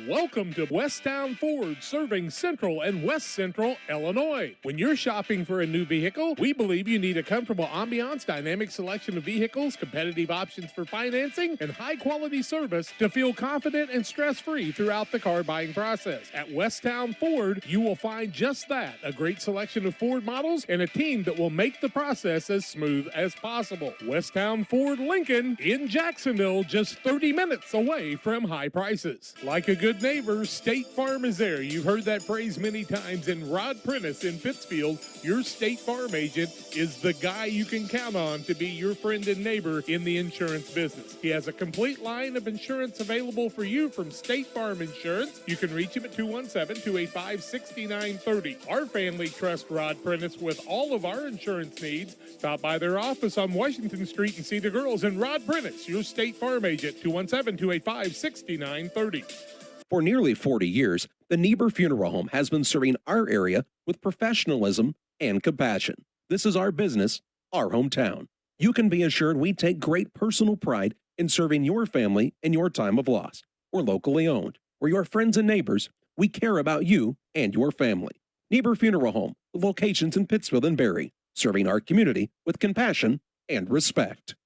Welcome to Westtown Ford, serving Central and West Central Illinois. When you're shopping for a new vehicle, we believe you need a comfortable ambiance, dynamic selection of vehicles, competitive options for financing, and high-quality service to feel confident and stress-free throughout the car buying process. At Westtown Ford, you will find just that, a great selection of Ford models and a team that will make the process as smooth as possible. Westtown Ford Lincoln in Jacksonville, just 30 minutes away from high prices. Like a good neighbor, State Farm is there. You've heard that phrase many times. And Rod Prentice in Pittsfield, your State Farm agent, is the guy you can count on to be your friend and neighbor in the insurance business. He has a complete line of insurance available for you from State Farm Insurance. You can reach him at 217-285-6930. Our family trusts Rod Prentice with all of our insurance needs. Stop by their office on Washington Street and see the girls. And Rod Prentice, your State Farm agent, 217-285-6930. For nearly 40 years, the Niebuhr Funeral Home has been serving our area with professionalism and compassion. This is our business, our hometown. You can be assured we take great personal pride in serving your family in your time of loss. We're locally owned. We're your friends and neighbors. We care about you and your family. Niebuhr Funeral Home, with locations in Pittsfield and Barry, serving our community with compassion and respect.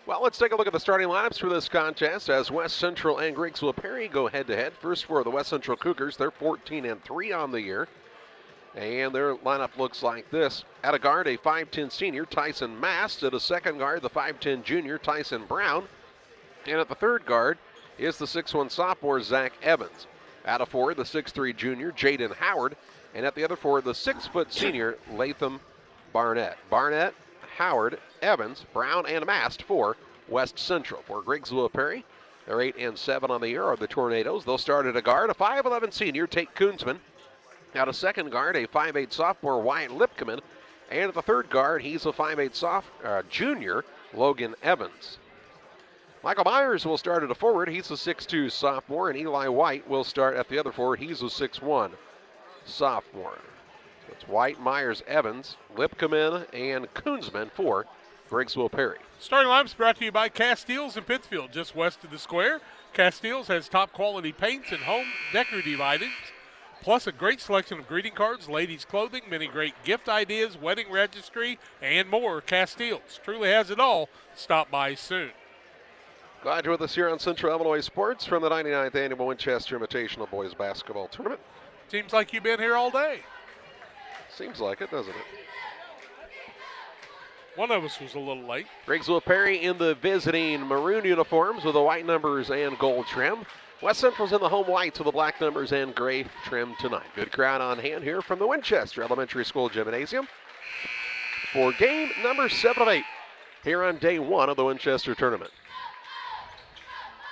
Well, let's take a look at the starting lineups for this contest as West Central and Griggsville Perry go head-to-head. First for the West Central Cougars, they're 14-3 on the year. And their lineup looks like this. At a guard, a 5'10 senior, Tyson Mast. At a second guard, the 5'10 junior, Tyson Brown. And at the third guard is the 6'1 sophomore, Zach Evans. At a forward, the 6'3 junior, Jaden Howard. And at the other forward, the 6' senior, Latham Barnett. Barnett, Howard, Evans, Brown, and Mast for West Central. For Griggsville Perry, they're 8-7 on the year, are the Tornadoes. They'll start at a guard, a 5'11 senior, Tate Koonsman. At a second guard, a 5'8 sophomore, Wyatt Lipkeman. And at the third guard, he's a 5'8 junior, Logan Evans. Michael Myers will start at a forward. He's a 6'2 sophomore, and Eli White will start at the other forward. He's a 6'1 sophomore. It's White, Myers, Evans, Lipkeman, and Koonsman for Griggsville Perry. Starting lineups brought to you by Castiles in Pittsfield, just west of the square. Castiles has top quality paints and home decorative items, plus a great selection of greeting cards, ladies' clothing, many great gift ideas, wedding registry, and more. Castiles truly has it all. Stop by soon. Glad you're with us here on Central Illinois Sports from the 99th Annual Winchester Invitational Boys Basketball Tournament. Seems like you've been here all day. Seems like it, doesn't it? One of us was a little late. Griggsville Perry in the visiting maroon uniforms with the white numbers and gold trim. West Central's in the home whites with the black numbers and gray trim tonight. Good crowd on hand here from the Winchester Elementary School Gymnasium for game number 7 of 8 here on day 1 of the Winchester tournament.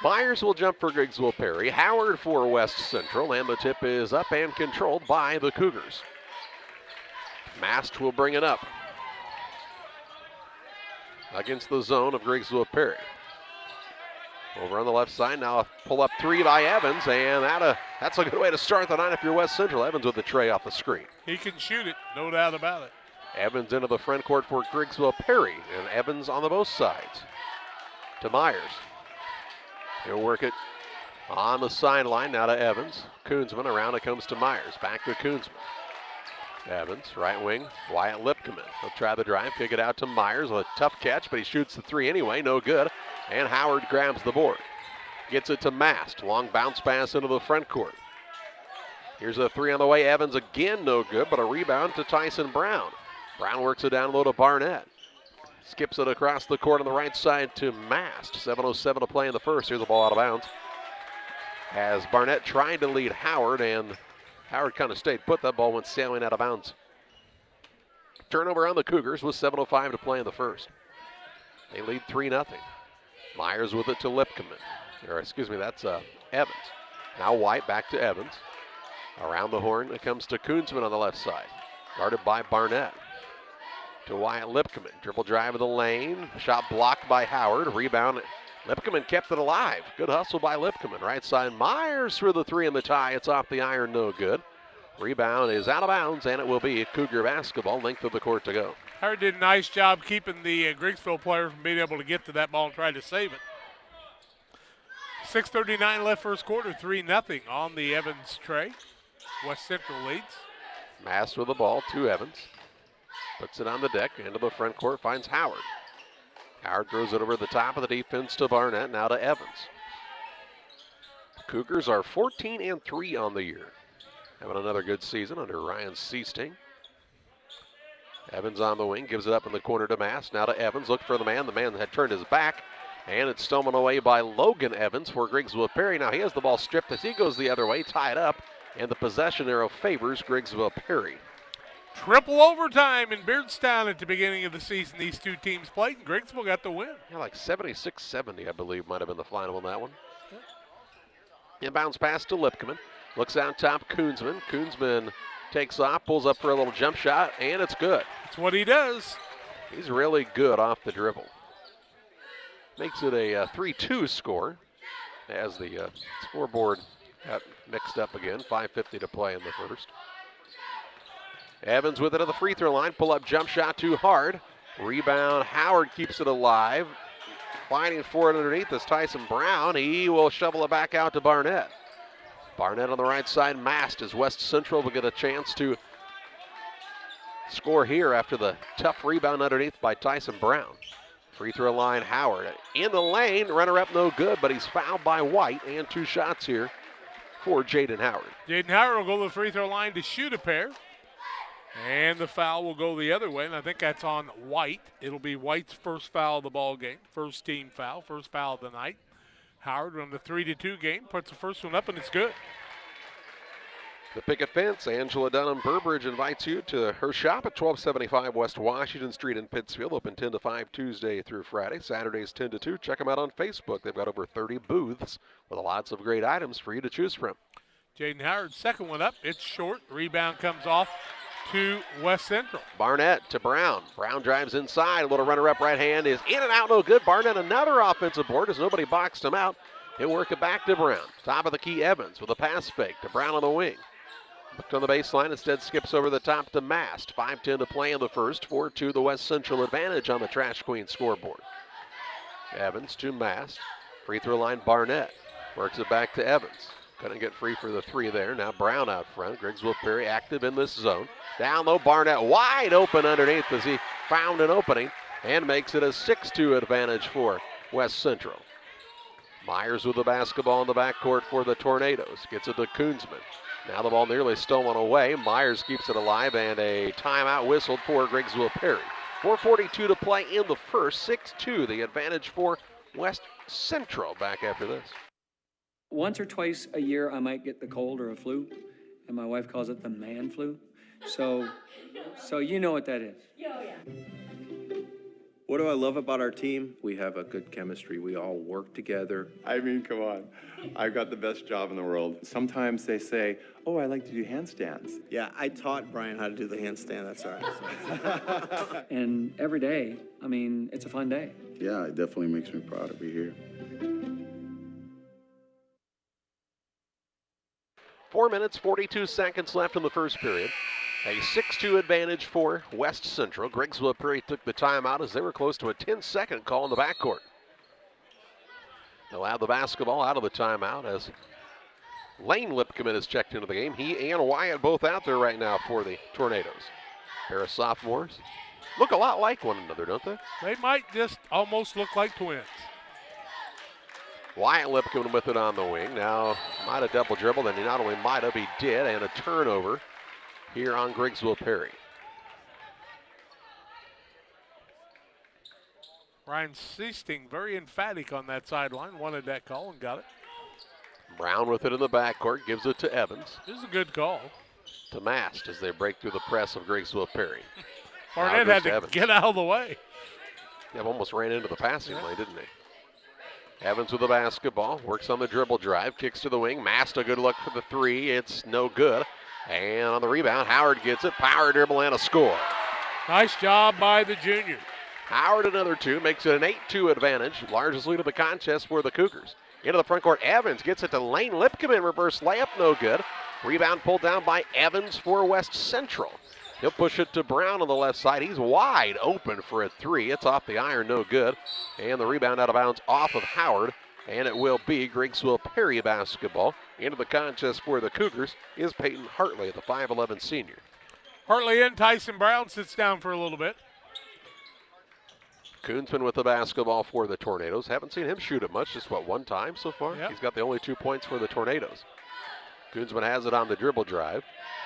Myers will jump for Griggsville Perry, Howard for West Central, and the tip is up and controlled by the Cougars. Mast will bring it up against the zone of Griggsville Perry. Over on the left side, now a pull-up three by Evans, and that's a good way to start the night if you're West Central. Evans with the tray off the screen. He can shoot it, no doubt about it. Evans into the front court for Griggsville Perry, and Evans on the both sides to Myers. He'll work it on the sideline, now to Evans. Koonsman, around it comes to Myers. Back to Koonsman. Evans, right wing, Wyatt Lipkeman. He'll try the drive, kick it out to Myers with a tough catch, but he shoots the three anyway, no good. And Howard grabs the board. Gets it to Mast. Long bounce pass into the front court. Here's a three on the way. Evans again, no good, but a rebound to Tyson Brown. Brown works it down low to Barnett. Skips it across the court on the right side to Mast. 7:07 to play in the first. Here's the ball out of bounds. As Barnett tried to lead Howard, and Howard kind of stayed put. That ball went sailing out of bounds. Turnover on the Cougars with 7:05 to play in the first. They lead 3-0. Myers with it to Lipkeman. Or excuse me, that's Evans. Now White back to Evans. Around the horn it comes to Koonsman on the left side. Guarded by Barnett. To Wyatt Lipkeman. Dribble drive of the lane. Shot blocked by Howard. Rebound. Lipkeman kept it alive. Good hustle by Lipkeman. Right side. Myers for the three in the tie. It's off the iron. No good. Rebound is out of bounds, and it will be Cougar basketball. Length of the court to go. Howard did a nice job keeping the Griggsville player from being able to get to that ball and try to save it. 6:39 left first quarter, 3-0 on the Evans tray. West Central leads. Mast with the ball to Evans. Puts it on the deck, into the front court, finds Howard. Howard throws it over the top of the defense to Barnett, now to Evans. Cougars are 14-3 on the year. Having another good season under Ryan Seasting. Evans on the wing, gives it up in the corner to Mast. Now to Evans, look for the man. The man had turned his back, and it's stolen away by Logan Evans for Griggsville Perry. Now he has the ball stripped as he goes the other way, tied up, and the possession arrow favors Griggsville Perry. Triple overtime in Beardstown at the beginning of the season. These two teams played, and Griggsville got the win. Yeah, like 76-70, I believe, might have been the final on that one. Inbounds pass to Lipkeman. Looks out top, Koonsman. Koonsman takes off, pulls up for a little jump shot, and it's good. That's what he does. He's really good off the dribble. Makes it a 3-2 score as the scoreboard got mixed up again. 5:50 to play in the first. Evans with it at the free throw line. Pull up jump shot too hard. Rebound. Howard keeps it alive. Fighting for it underneath is Tyson Brown. He will shovel it back out to Barnett. Barnett on the right side. Mast as West Central will get a chance to score here after the tough rebound underneath by Tyson Brown. Free throw line, Howard in the lane. Runner up no good, but he's fouled by White, and 2 shots here for Jaden Howard. Jaden Howard will go to the free throw line to shoot a pair. And the foul will go the other way, and I think that's on White. It'll be White's first foul of the ball game, first team foul, first foul of the night. Howard on the 3-2 game, puts the first one up, and it's good. The picket fence, Angela Dunham Burbridge invites you to her shop at 1275 West Washington Street in Pittsfield. Open 10 to 5 Tuesday through Friday. Saturdays 10 to 2. Check them out on Facebook. They've got over 30 booths with lots of great items for you to choose from. Jaden Howard's second one up. It's short. Rebound comes off to West Central. Barnett to Brown. Brown drives inside. A little runner up right hand is in and out, no good. Barnett another offensive board as nobody boxed him out. He'll work it back to Brown. Top of the key, Evans with a pass fake to Brown on the wing. Looked on the baseline, instead skips over the top to Mast. 5:10 to play in the first. 4-2 the West Central advantage on the Trash Queen scoreboard. Evans to Mast. Free throw line, Barnett. Works it back to Evans. Couldn't get free for the 3 there. Now Brown out front. Griggsville Perry active in this zone. Down low, Barnett wide open underneath as he found an opening and makes it a 6-2 advantage for West Central. Myers with the basketball in the backcourt for the Tornadoes. Gets it to Koonsman. Now the ball nearly stolen away. Myers keeps it alive, and a timeout whistled for Griggsville Perry. 4:42 to play in the first. 6-2 the advantage for West Central. Back after this. Once or twice a year, I might get the cold or a flu, and my wife calls it the man flu. So you know what that is. Oh, yeah. What do I love about our team? We have a good chemistry. We all work together. I mean, come on. I've got the best job in the world. Sometimes they say, oh, I like to do handstands. Yeah, I taught Brian how to do the handstand. That's all right. And every day, I mean, it's a fun day. Yeah, it definitely makes me proud to be here. 4 minutes, 42 seconds left in the first period. A 6-2 advantage for West Central. Griggsville Perry took the timeout as they were close to a 10-second call in the backcourt. They'll have the basketball out of the timeout as Lane Lipkeman is checked into the game. He and Wyatt both out there right now for the Tornadoes. A pair of sophomores look a lot like one another, don't they? They might just almost look like twins. Wyatt Lipkeman with it on the wing. Now might have double dribbled, and he not only might have, he did, and a turnover here on Griggsville Perry. Ryan Seasting very emphatic on that sideline. Wanted that call and got it. Brown with it in the backcourt, gives it to Evans. This is a good call. To Mast as they break through the press of Griggsville Perry. Barnett had to get out of the way. Yeah, almost ran into the passing lane, didn't he? Evans with the basketball, works on the dribble drive, kicks to the wing. Mast a good look for the 3. It's no good. And on the rebound, Howard gets it. Power dribble and a score. Nice job by the junior. Howard another 2, makes it an 8-2 advantage. Largest lead of the contest for the Cougars. Into the front court, Evans gets it to Lane Lipkeman. Reverse layup, no good. Rebound pulled down by Evans for West Central. He'll push it to Brown on the left side. He's wide open for a 3. It's off the iron, no good. And the rebound out of bounds off of Howard And it will be Griggsville Perry basketball. Into the contest for the Cougars is Peyton Hartley, the 5'11 senior. Hartley in, Tyson Brown sits down for a little bit. Koonsman with the basketball for the Tornadoes. Haven't seen him shoot it much, just one time so far? Yep. He's got the only 2 points for the Tornadoes. Koonsman has it on the dribble drive.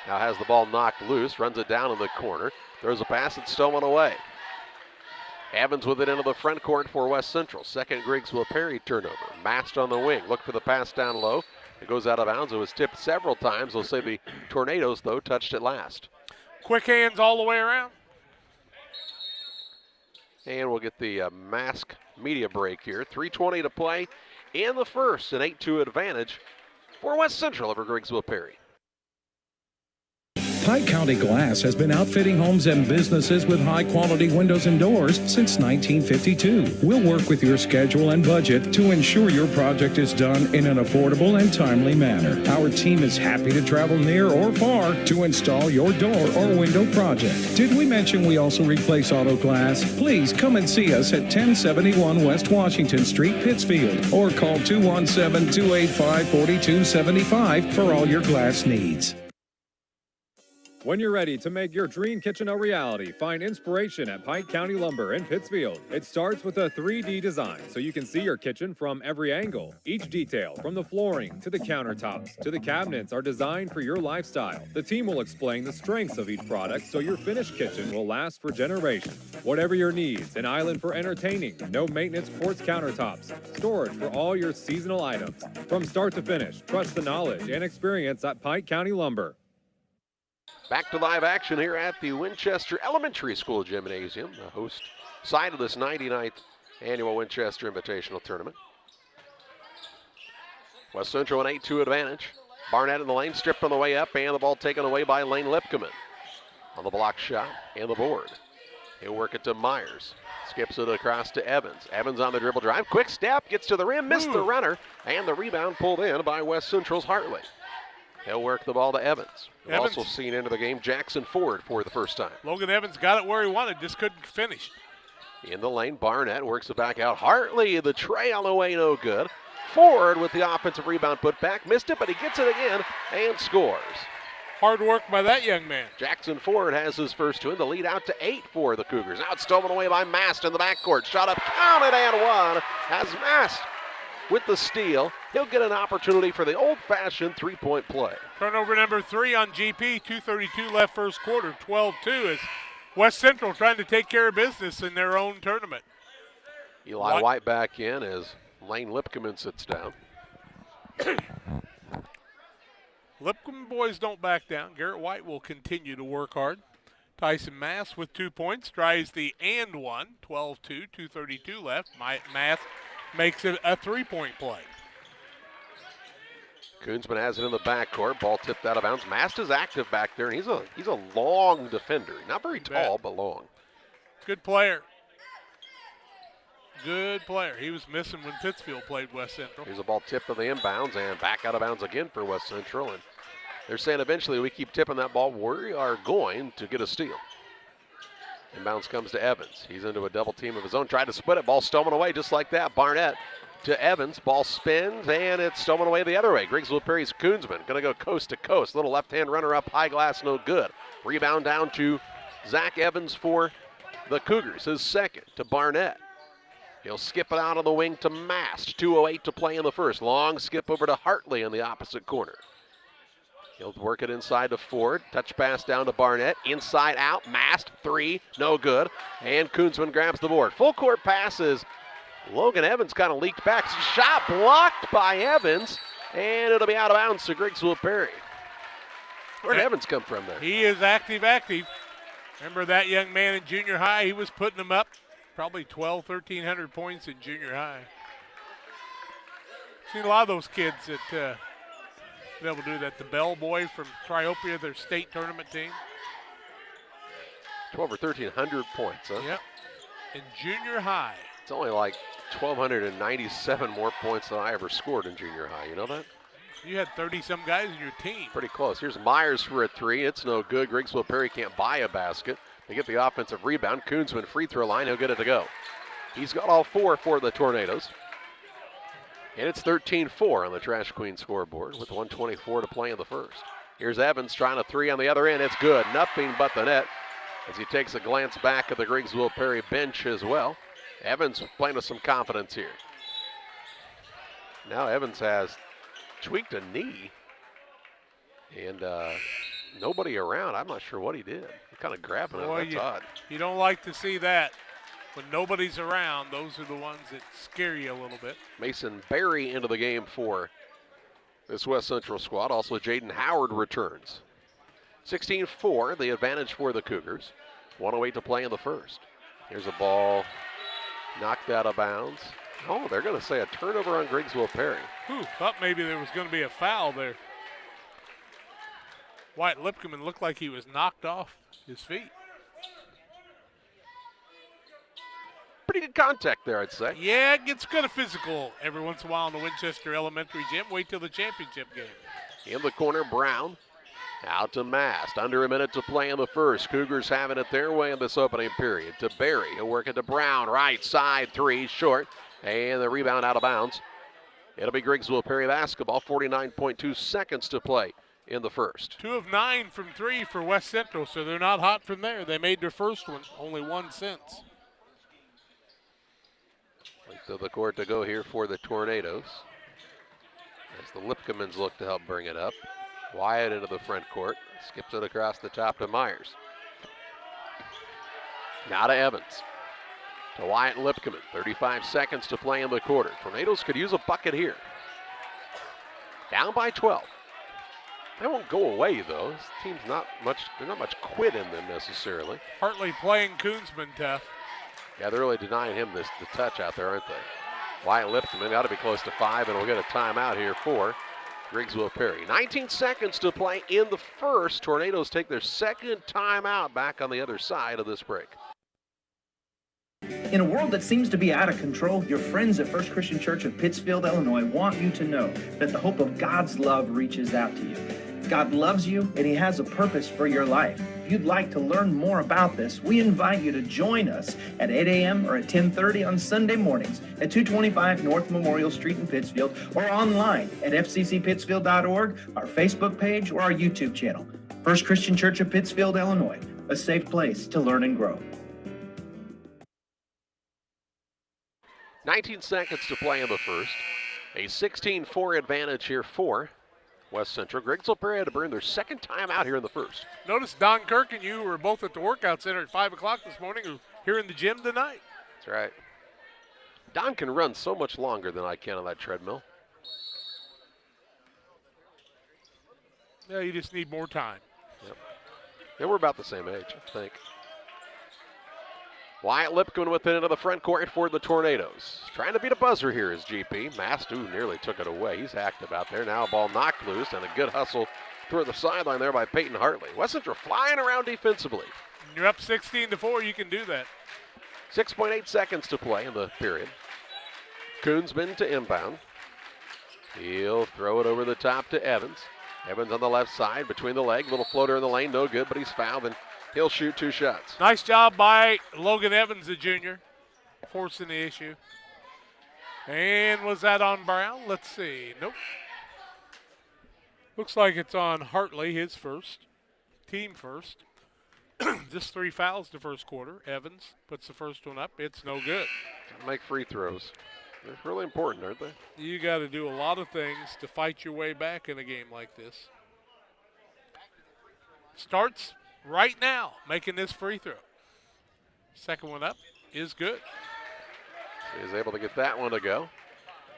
Now has the ball knocked loose, runs it down in the corner. Throws a pass, it's stolen away. Evans with it into the front court for West Central. Second Griggsville Perry turnover. Mast on the wing. Look for the pass down low. It goes out of bounds. It was tipped several times. They'll say the Tornadoes, though, touched it last. Quick hands all the way around. And we'll get the mask media break here. 3:20 to play in the first. An 8-2 advantage for West Central over Griggsville Perry. Pike County Glass has been outfitting homes and businesses with high-quality windows and doors since 1952. We'll work with your schedule and budget to ensure your project is done in an affordable and timely manner. Our team is happy to travel near or far to install your door or window project. Did we mention we also replace auto glass? Please come and see us at 1071 West Washington Street, Pittsfield, or call 217-285-4275 for all your glass needs. When you're ready to make your dream kitchen a reality, find inspiration at Pike County Lumber in Pittsfield. It starts with a 3D design so you can see your kitchen from every angle. Each detail, from the flooring to the countertops to the cabinets, are designed for your lifestyle. The team will explain the strengths of each product so your finished kitchen will last for generations. Whatever your needs, an island for entertaining, no maintenance quartz countertops, storage for all your seasonal items. From start to finish, trust the knowledge and experience at Pike County Lumber. Back to live action here at the Winchester Elementary School Gymnasium, the host side of this 99th annual Winchester Invitational Tournament. West Central an 8-2 advantage. Barnett in the lane, stripped on the way up, and the ball taken away by Lane Lipkeman. On the block shot and the board. He'll work it to Myers. Skips it across to Evans. Evans on the dribble drive. Quick step, gets to the rim, missed the runner, and the rebound pulled in by West Central's Hartley. He'll work the ball to Evans. We've also seen into the game Jackson Ford for the first time. Logan Evans got it where he wanted, just couldn't finish. In the lane, Barnett works it back out. Hartley, the tray on the way, no good. Ford with the offensive rebound put back. Missed it, but he gets it again and scores. Hard work by that young man. Jackson Ford has his first two, and the lead out to 8 for the Cougars. Now it's stolen away by Mast in the backcourt. Shot up, counted, and one. Has Mast with the steal. He'll get an opportunity for the old-fashioned three-point play. Turnover number 3 on GP. 2:32 left first quarter. 12-2 as West Central trying to take care of business in their own tournament. Eli White back in as Lane Lipkeman sits down. Lipkeman boys don't back down. Garrett White will continue to work hard. Tyson Mass with 2 points, tries the and one. 12-2, 2:32 left. Mass makes it a three-point play. Koonsman has it in the backcourt. Ball tipped out of bounds. Mast is active back there, and he's a long defender. Not very tall, but long. Good player. Good player. He was missing when Pittsfield played West Central. Here's a ball tipped to the inbounds and back out of bounds again for West Central. And they're saying eventually we keep tipping that ball, we are going to get a steal. Inbounds comes to Evans. He's into a double team of his own. Tried to split it. Ball stolen away just like that. Barnett to Evans. Ball spins, and it's stolen away the other way. Griggsville Perry's Koonsman going to go coast to coast. Little left-hand runner up, high glass, no good. Rebound down to Zach Evans for the Cougars. His second to Barnett. He'll skip it out on the wing to Mast. 2:08 to play in the first. Long skip over to Hartley in the opposite corner. He'll work it inside to Ford. Touch pass down to Barnett. Inside out. Mast, 3, no good. And Koonsman grabs the board. Full court passes. Logan Evans kind of leaked back. Shot blocked by Evans. And it'll be out of bounds to Griggsville Perry. Where did Evans come from there? He is active. Remember that young man in junior high? He was putting them up. Probably 1,300 points in junior high. Seen a lot of those kids that be able to do that. The Bell boy from Triopia, their state tournament team. 1,200 or 1,300 points, huh? Yep. In junior high. It's only like 1,297 more points than I ever scored in junior high. You know that? You had 30-some guys in your team. Pretty close. Here's Myers for a 3. It's no good. Griggsville Perry can't buy a basket. They get the offensive rebound. Koonsman free throw line. He'll get it to go. He's got all 4 for the Tornadoes. And it's 13-4 on the Trash Queen scoreboard with 1:24 to play in the first. Here's Evans trying a three on the other end. It's good. Nothing but the net as he takes a glance back at the Griggsville Perry bench as well. Evans playing with some confidence here. Now Evans has tweaked a knee and nobody around. I'm not sure what he did. He kind of grabbing it. That's odd. You don't like to see that. When nobody's around, those are the ones that scare you a little bit. Mason Berry into the game for this West Central squad. Also, Jaden Howard returns. 16-4, the advantage for the Cougars. 1:08 to play in the first. Here's a ball knocked out of bounds. Oh, they're going to say a turnover on Griggsville Perry. Thought maybe there was going to be a foul there. Wyatt Lipkeman looked like he was knocked off his feet. Pretty good contact there, I'd say. Yeah, it gets kind of physical every once in a while in the Winchester Elementary Gym. Wait till the championship game. In the corner, Brown. Out to Mast. Under a minute to play in the first. Cougars having it their way in this opening period. To Berry. He'll work it to Brown. Right side three. Short. And the rebound out of bounds. It'll be Griggsville Perry basketball. 49.2 seconds to play in the first. 2 of 9 from 3 for West Central, so they're not hot from there. They made their first one. Only 1 since. To the court to go here for the Tornadoes. As the Lipkemans look to help bring it up. Wyatt into the front court. Skips it across the top to Myers. Now to Evans. To Wyatt and Lipkeman. 35 seconds to play in the quarter. Tornadoes could use a bucket here. Down by 12. They won't go away though. This team's not much quit in them necessarily. Hartley playing Koonsman tough. Yeah, they're really denying him the touch out there, aren't they? Wyatt Lipkeman got to be close to 5, and we'll get a timeout here for Griggsville Perry. 19 seconds to play in the first. Tornadoes take their second timeout back on the other side of this break. In a world that seems to be out of control, your friends at First Christian Church of Pittsfield, Illinois want you to know that the hope of God's love reaches out to you. God loves you, and He has a purpose for your life. If you'd like to learn more about this, we invite you to join us at 8 a.m. or at 10:30 on Sunday mornings at 225 North Memorial Street in Pittsfield, or online at fccpittsfield.org, our Facebook page, or our YouTube channel. First Christian Church of Pittsfield, Illinois, a safe place to learn and grow. 19 seconds to play in the first. A 16-4 advantage here for West Central. Griggsville Perry had to burn their second time out here in the first. Notice Don Kirk and you were both at the workout center at 5 o'clock this morning, or here in the gym tonight. That's right. Don can run so much longer than I can on that treadmill. Yeah, you just need more time. Yep. Yeah, we're about the same age, I think. Wyatt Lipkeman with it into the front court for the Tornadoes. Trying to beat a buzzer here is GP. Mastu nearly took it away. He's hacked about there. Now a ball knocked loose, and a good hustle through the sideline there by Peyton Hartley. West Central flying around defensively. You're up 16-4. You can do that. 6.8 seconds to play in the period. Koonsman to inbound. He'll throw it over the top to Evans. Evans on the left side between the leg. Little floater in the lane, no good, but he's fouled, and he'll shoot 2 shots. Nice job by Logan Evans, the junior, forcing the issue. And was that on Brown? Let's see. Nope. Looks like it's on Hartley, his first, team first. Just 3 fouls the first quarter. Evans puts the first one up. It's no good. Gotta make free throws. They're really important, aren't they? You got to do a lot of things to fight your way back in a game like this. Starts right now making this free throw. Second one up is good. He's able to get that one to go.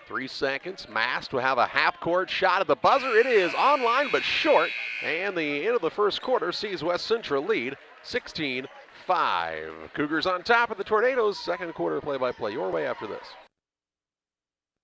3 seconds. Mast will have a half-court shot at the buzzer. It is online but short. And the end of the first quarter sees West Central lead 16-5. Cougars on top of the Tornadoes. Second quarter play-by-play your way after this.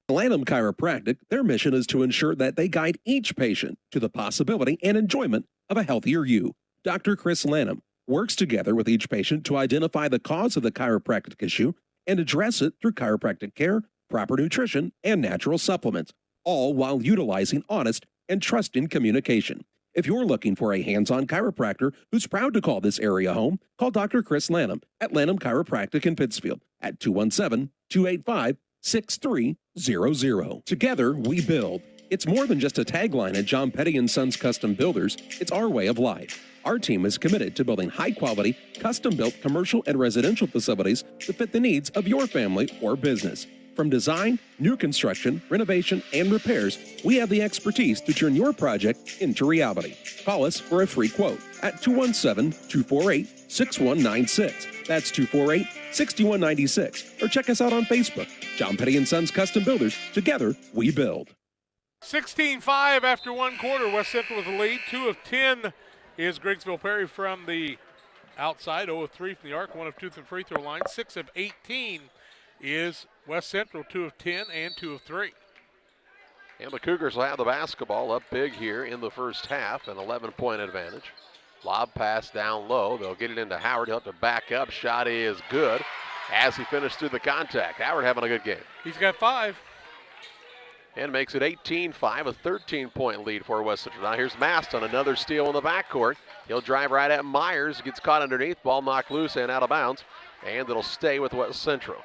Lanham Chiropractic, their mission is to ensure that they guide each patient to the possibility and enjoyment of a healthier you. Dr. Chris Lanham works together with each patient to identify the cause of the chiropractic issue and address it through chiropractic care, proper nutrition, and natural supplements, all while utilizing honest and trusting communication. If you're looking for a hands-on chiropractor who's proud to call this area home, call Dr. Chris Lanham at Lanham Chiropractic in Pittsfield at 217-285-6900. 6300. Together, we build. It's more than just a tagline at John Petty & Sons Custom Builders. It's our way of life. Our team is committed to building high-quality, custom-built commercial and residential facilities to fit the needs of your family or business. From design, new construction, renovation, and repairs, we have the expertise to turn your project into reality. Call us for a free quote at 217-248-6196. That's 248-6196. Or check us out on Facebook. John Petty & Sons Custom Builders. Together, we build. 16-5 after one quarter. West Central with the lead. 2 of 10 is Griggsville Perry from the outside. 0 of 3 from the arc. 1 of 2 from the free throw line. 6 of 18 is West Central. 2 of 10 and 2 of 3. And the Cougars will have the basketball up big here in the first half, an 11-point advantage. Lob pass down low. They'll get it into Howard. He'll have to back up. Shot is good as he finished through the contact. Howard having a good game. He's got 5. And makes it 18-5, a 13-point lead for West Central. Now here's Mast on another steal in the backcourt. He'll drive right at Myers. Gets caught underneath. Ball knocked loose and out of bounds. And it'll stay with West Central.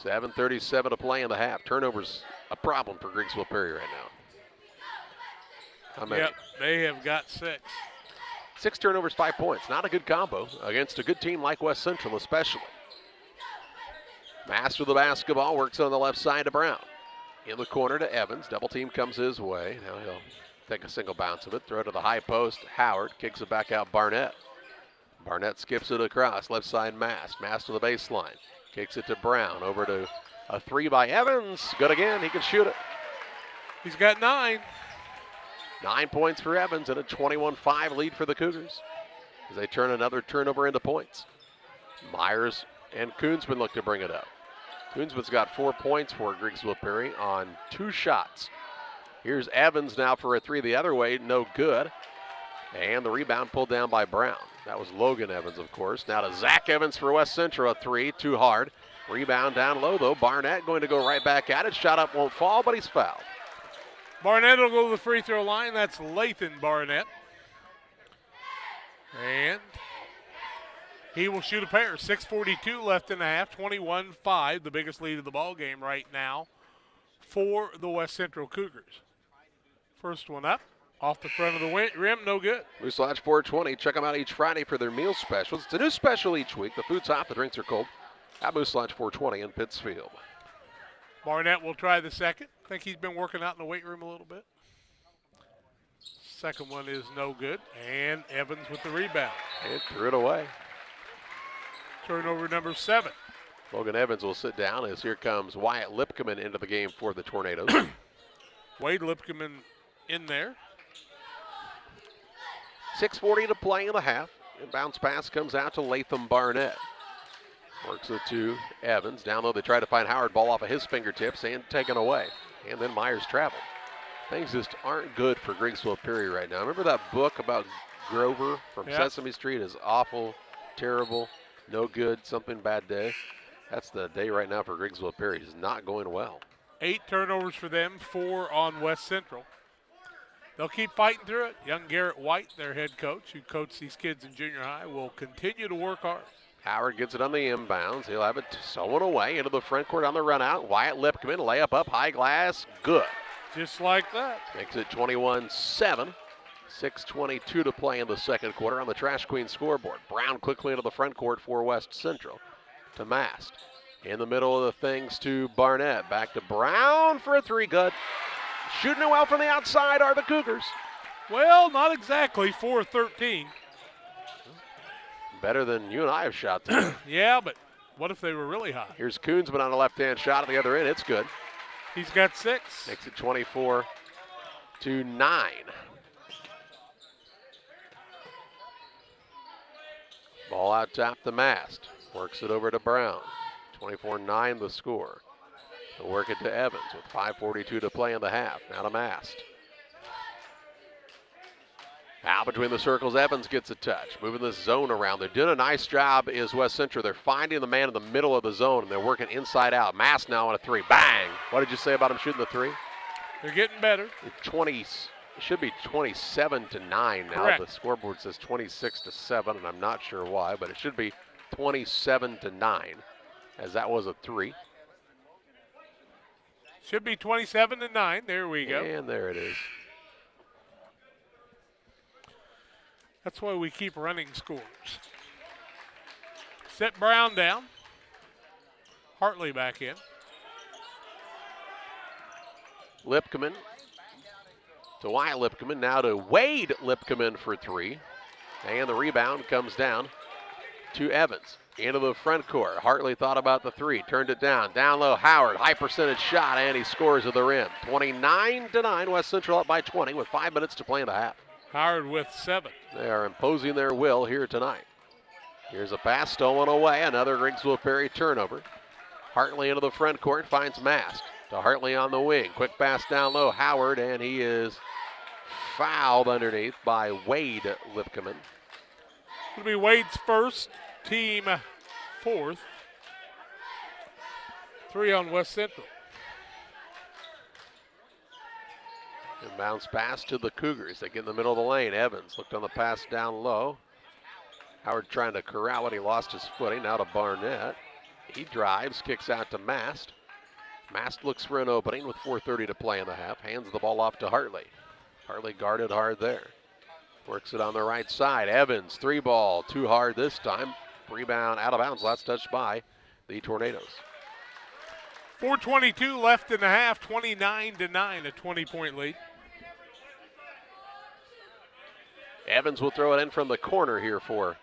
7:37 to play in the half. Turnovers a problem for Griggsville Perry right now. How many? Yep, they have got 6. 6 turnovers, 5 points. Not a good combo against a good team like West Central especially. Master the basketball, works on the left side to Brown. In the corner to Evans. Double team comes his way. Now he'll take a single bounce of it. Throw it to the high post. Howard kicks it back out. Barnett. Barnett skips it across. Left side Mast. Mast to the baseline. Kicks it to Brown. Over to a 3 by Evans. Good again. He can shoot it. He's got 9. 9 points for Evans and a 21-5 lead for the Cougars as they turn another turnover into points. Myers and Koonsman look to bring it up. Koonsman's got 4 points for Griggsville Perry on 2 shots. Here's Evans now for a 3 the other way, no good. And the rebound pulled down by Brown. That was Logan Evans, of course. Now to Zach Evans for West Central, a 3, too hard. Rebound down low, though. Barnett going to go right back at it. Shot up won't fall, but he's fouled. Barnett will go to the free throw line. That's Lathan Barnett. And he will shoot a pair. 6:42 left in the half. 21-5, the biggest lead of the ball game right now for the West Central Cougars. First one up. Off the front of the rim, no good. Moose Lodge 420. Check them out each Friday for their meal specials. It's a new special each week. The food's hot, the drinks are cold. At Moose Lodge 420 in Pittsfield. Barnett will try the second. I think he's been working out in the weight room a little bit. Second one is no good. And Evans with the rebound. And threw it away. Turnover number 7. Logan Evans will sit down as here comes Wyatt Lipkeman into the game for the Tornadoes. Wade Lipkeman in there. 6:40 to play in the half. And bounce pass comes out to Lathan Barnett. Works it to Evans. Down low, they try to find Howard. Ball off of his fingertips and taken away. And then Myers traveled. Things just aren't good for Griggsville Perry right now. Remember that book about Grover from Sesame Street is awful, terrible, no good, something bad day? That's the day right now for Griggsville Perry. It's not going well. 8 turnovers for them, 4 on West Central. They'll keep fighting through it. Young Garrett White, their head coach, who coached these kids in junior high, will continue to work hard. Howard gets it on the inbounds. He'll have it stolen away into the front court on the run out. Wyatt Lipkeman, layup up, high glass, good. Just like that. Makes it 21-7. 6:22 to play in the second quarter on the Trash Queen scoreboard. Brown quickly into the front court for West Central to Mast. In the middle of the things to Barnett. Back to Brown for a 3, good. Shooting it well from the outside are the Cougars. Well, not exactly 4-13. Better than you and I have shot today. Yeah, but what if they were really hot? Here's Koonsman on the left-hand shot at the other end. It's good. He's got 6. Makes it 24-9. Ball out top to Mast. Works it over to Brown. 24-9 the score. They'll work it to Evans with 5:42 to play in the half. Now to Mast. Out between the circles, Evans gets a touch. Moving this zone around. They're doing a nice job is West Central. They're finding the man in the middle of the zone, and they're working inside out. Mast now on a 3. Bang! What did you say about him shooting the 3? They're getting better. It should be 27-9 now. Correct. The scoreboard says 26-7, and I'm not sure why, but it should be 27-9, as that was a 3. Should be 27-9. There we go. And there it is. That's why we keep running scores. Set Brown down. Hartley back in. Lipkeman to Wyatt Lipkeman. Now to Wade Lipkeman for 3. And the rebound comes down to Evans. Into the front court. Hartley thought about the 3. Turned it down. Down low, Howard. High percentage shot, and he scores at the rim. 29-9. West Central up by 20 with 5 minutes to play in the half. Howard with 7. They are imposing their will here tonight. Here's a pass stolen away. Another Griggsville Perry turnover. Hartley into the front court. Finds Mast. To Hartley on the wing. Quick pass down low. Howard, and he is fouled underneath by Wade Lipkeman. It'll be Wade's first, team 4th. 3 on West Central. And bounce pass to the Cougars. They get in the middle of the lane. Evans looked on the pass down low. Howard trying to corral it. He lost his footing. Now to Barnett. He drives, kicks out to Mast. Mast looks for an opening with 4:30 to play in the half. Hands the ball off to Hartley. Hartley guarded hard there. Works it on the right side. Evans, 3 ball, too hard this time. Rebound out of bounds. Last touched by the Tornadoes. 4:22 left in the half. 29-9, a 20-point lead. Evans will throw it in from the corner here for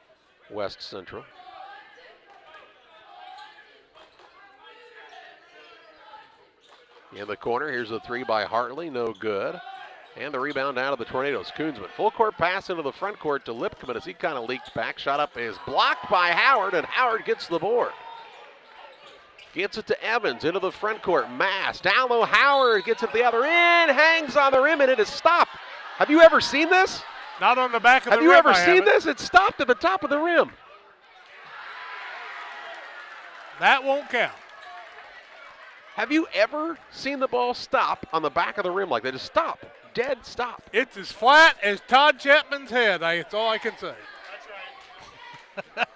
West Central. In the corner, here's a 3 by Hartley, no good. And the rebound out of the Tornadoes. Koonsman, full court pass into the front court to Lipkeman as he kind of leaked back. Shot up is blocked by Howard, and Howard gets the board. Gets it to Evans into the front court. Mass down low. Howard gets it the other end, hangs on the rim, and it is stopped. Have you ever seen this? Not on the back of the rim. Have you ever seen this? It's stopped at the top of the rim. That won't count. Have you ever seen the ball stop on the back of the rim like that? Just stop. Dead stop. It's as flat as Todd Chapman's head. That's all I can say. That's right.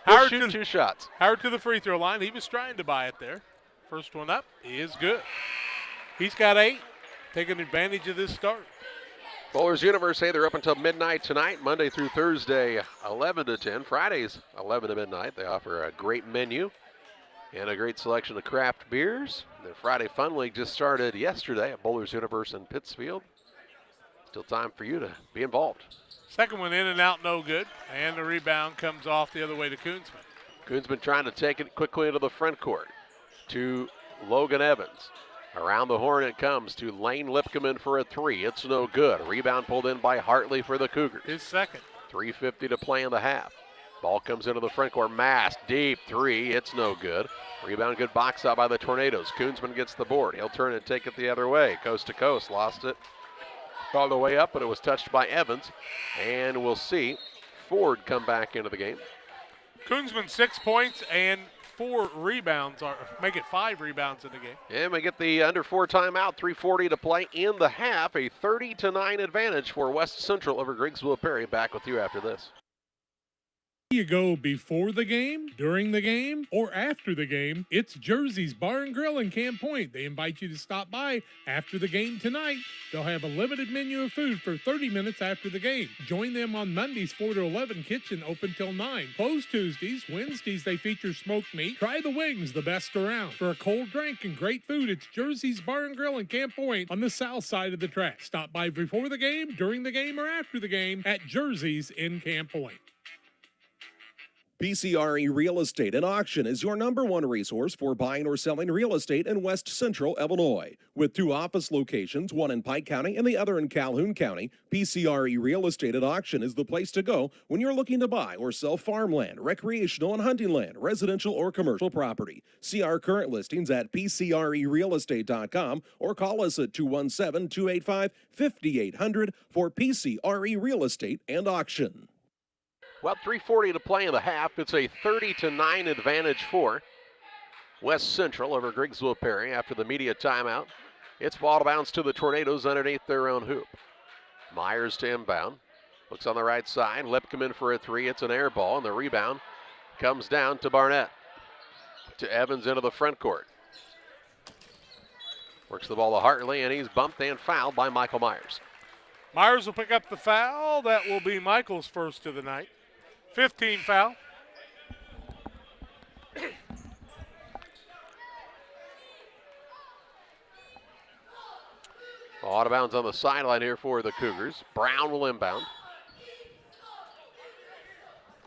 Howard shoot 2 shots. Howard to the free throw line. He was trying to buy it there. First one up is good. He's got 8. Taking advantage of this start. Bowlers Universe, hey, they're up until midnight tonight, Monday through Thursday, 11 to 10. Fridays, 11 to midnight. They offer a great menu and a great selection of craft beers. The Friday Fun League just started yesterday at Bowlers Universe in Pittsfield. Still time for you to be involved. Second one in and out, no good. And the rebound comes off the other way to Koonsman. Koonsman trying to take it quickly into the front court to Logan Evans. Around the horn it comes to Lane Lipkeman for a 3. It's no good. Rebound pulled in by Hartley for the Cougars. His second. 3:50 to play in the half. Ball comes into the front court. Mass, deep 3. It's no good. Rebound, good box out by the Tornadoes. Koonsman gets the board. He'll turn and take it the other way. Coast to coast. Lost it all the way up, but it was touched by Evans. And we'll see Ford come back into the game. Koonsman 6 points and 4 rebounds, or make it 5 rebounds in the game. And we get the under 4 timeout. 3:40 to play in the half. A 30-9 advantage for West Central over Griggsville Perry. Back with you after this. You go before the game, during the game, or after the game, it's Jersey's Bar and Grill in Camp Point. They invite you to stop by after the game tonight. They'll have a limited menu of food for 30 minutes after the game. Join them on Mondays 4 to 11, kitchen open till 9. Closed Tuesdays. Wednesdays they feature smoked meat. Try the wings, the best around. For a cold drink and great food, it's Jersey's Bar and Grill in Camp Point on the south side of the track. Stop by before the game, during the game, or after the game at Jersey's in Camp Point. PCRE Real Estate and Auction is your #1 resource for buying or selling real estate in West Central Illinois. With 2 office locations, one in Pike County and the other in Calhoun County, PCRE Real Estate and Auction is the place to go when you're looking to buy or sell farmland, recreational and hunting land, residential or commercial property. See our current listings at PCRERealestate.com or call us at 217-285-5800 for PCRE Real Estate and Auction. Well, 3:40 to play in the half. It's a 30-9 advantage for West Central over Griggsville Perry after the media timeout. It's ball to bounce to the Tornadoes underneath their own hoop. Myers to inbound. Looks on the right side. Lipcomb in for a three. It's an air ball, and the rebound comes down to Barnett. To Evans into the front court. Works the ball to Hartley, and he's bumped and fouled by Michael Myers. Myers will pick up the foul. That will be Michael's first of the night. 15 foul. Out of bounds on the sideline here for the Cougars. Brown will inbound.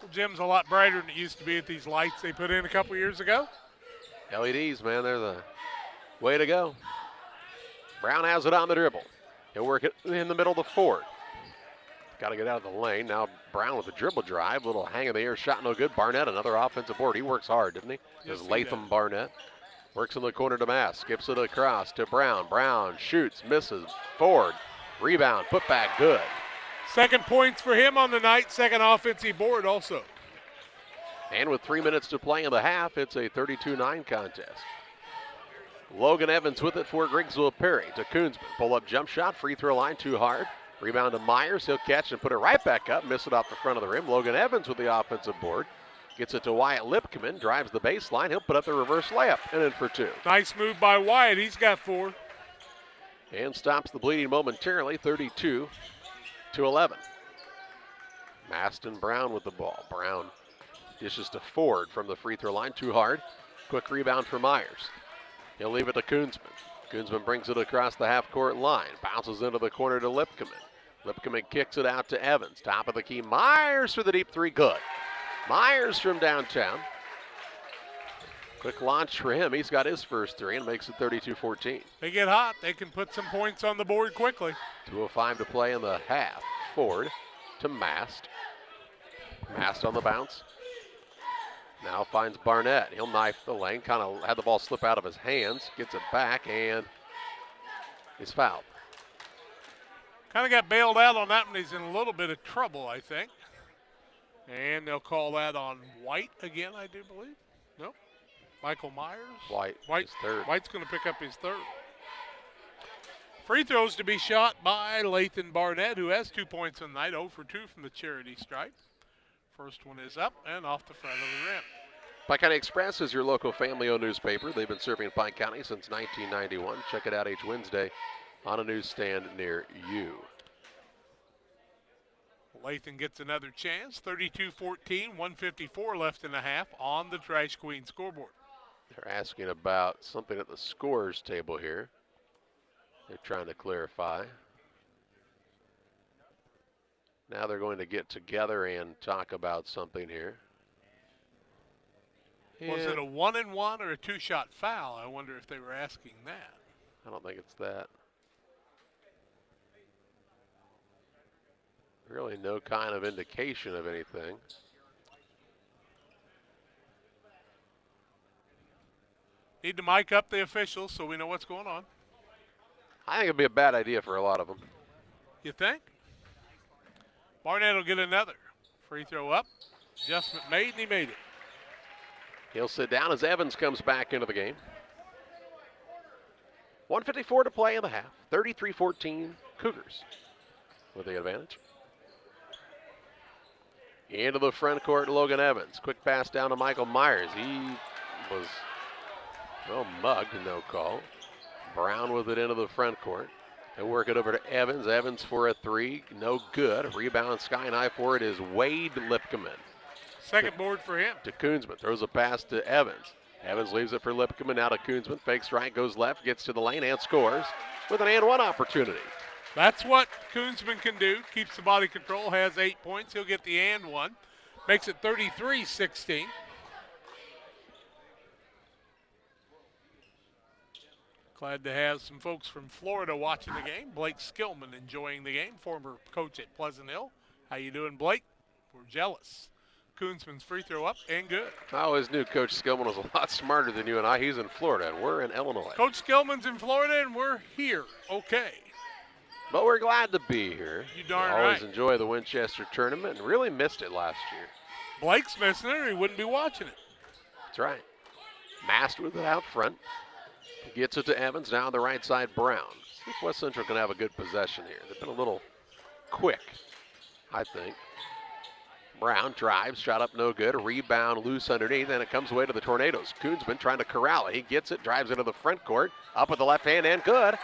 The gym's a lot brighter than it used to be at these lights they put in a couple years ago. LEDs, man, they're the way to go. Brown has it on the dribble. He'll work it in the middle of the Ford. Got to get out of the lane. Now Brown with the dribble drive. Little hang in the air shot, no good. Barnett, another offensive board. He works hard, didn't he? Yes, There's Latham Barnett. Works in the corner to Mass. Skips it across to Brown. Brown shoots, misses. Ford. Rebound. Put back. Good. Second points for him on the night. Second offensive board also. And with 3 minutes to play in the half, it's a 32-9 contest. Logan Evans with it for Griggsville Perry to Koonsman. Pull-up jump shot. Free throw line too hard. Rebound to Myers. He'll catch and put it right back up. Miss it off the front of the rim. Logan Evans with the offensive board. Gets it to Wyatt Lipcomb, drives the baseline. He'll put up the reverse layup and in for two. Nice move by Wyatt. He's got 4. And stops the bleeding momentarily, 32-11. Maston Brown with the ball. Brown dishes to Ford from the free throw line, too hard. Quick rebound for Myers. He'll leave it to Koonsman. Koonsman brings it across the half-court line. Bounces into the corner to Lipcomb. Lipcomb kicks it out to Evans. Top of the key. Myers for the deep three. Good. Myers from downtown. Quick launch for him. He's got his first three and makes it 32-14. They get hot. They can put some points on the board quickly. 2:05 to play in the half. Ford to Mast. Mast on the bounce. Now finds Barnett. He'll knife the lane. Kind of had the ball slip out of his hands. Gets it back and he's fouled. Kind of got bailed out on that one. He's in a little bit of trouble, I think. And they'll call that on White again, I do believe. Nope. Michael Myers. White, his third. White's going to pick up his third. Free throws to be shot by Lathan Barnett, who has 2 points on the night, 0 for 2 from the charity stripe. First one is up and off the front of the rim. Pike County Express is your local family-owned newspaper. They've been serving Pike County since 1991. Check it out each Wednesday on a newsstand near you. Lathan gets another chance. 32-14, 1:54 left in the half on the Trash Queen scoreboard. They're asking about something at the scorers table here. They're trying to clarify. Now they're going to get together and talk about something here. Was it a 1-and-1 or a 2-shot foul? I wonder if they were asking that. I don't think it's that. Really no kind of indication of anything. Need to mic up the officials so we know what's going on. I think it'd be a bad idea for a lot of them. You think? Barnett will get another. Free throw up. Adjustment made, and he made it. He'll sit down as Evans comes back into the game. 1:54 to play in the half. 33-14 Cougars with the advantage. Into the front court, Logan Evans. Quick pass down to Michael Myers. He was, well, mugged, no call. Brown with it into the front court. They'll work it over to Evans. Evans for a three, no good. Rebound sky high for it is Wade Lipcomb. Second board for him. To Koonsman, throws a pass to Evans. Evans leaves it for Lipcomb, now to Koonsman. Fakes right, goes left, gets to the lane and scores with an and one opportunity. That's what Koonsman can do. Keeps the body control, has 8 points. He'll get the and one. Makes it 33-16. Glad to have some folks from Florida watching the game. Blake Skillman enjoying the game, former coach at Pleasant Hill. How you doing, Blake? We're jealous. Koonsman's free throw up and good. I always knew Coach Skillman was a lot smarter than you and I. He's in Florida, and we're in Illinois. Coach Skillman's in Florida, and we're here. Okay. But we're glad to be here. You darn right. Always right. enjoy the Winchester tournament, and really missed it last year. Blake's missing it, or he wouldn't be watching it. That's right. Mast with it out front. Gets it to Evans, now on the right side, Brown. See if West Central can have a good possession here. They've been a little quick I think. Brown drives, shot up no good, rebound loose underneath, and it comes away to the Tornadoes. Koonsman trying to corral it. He gets it, drives into the front court, up with the left hand and good.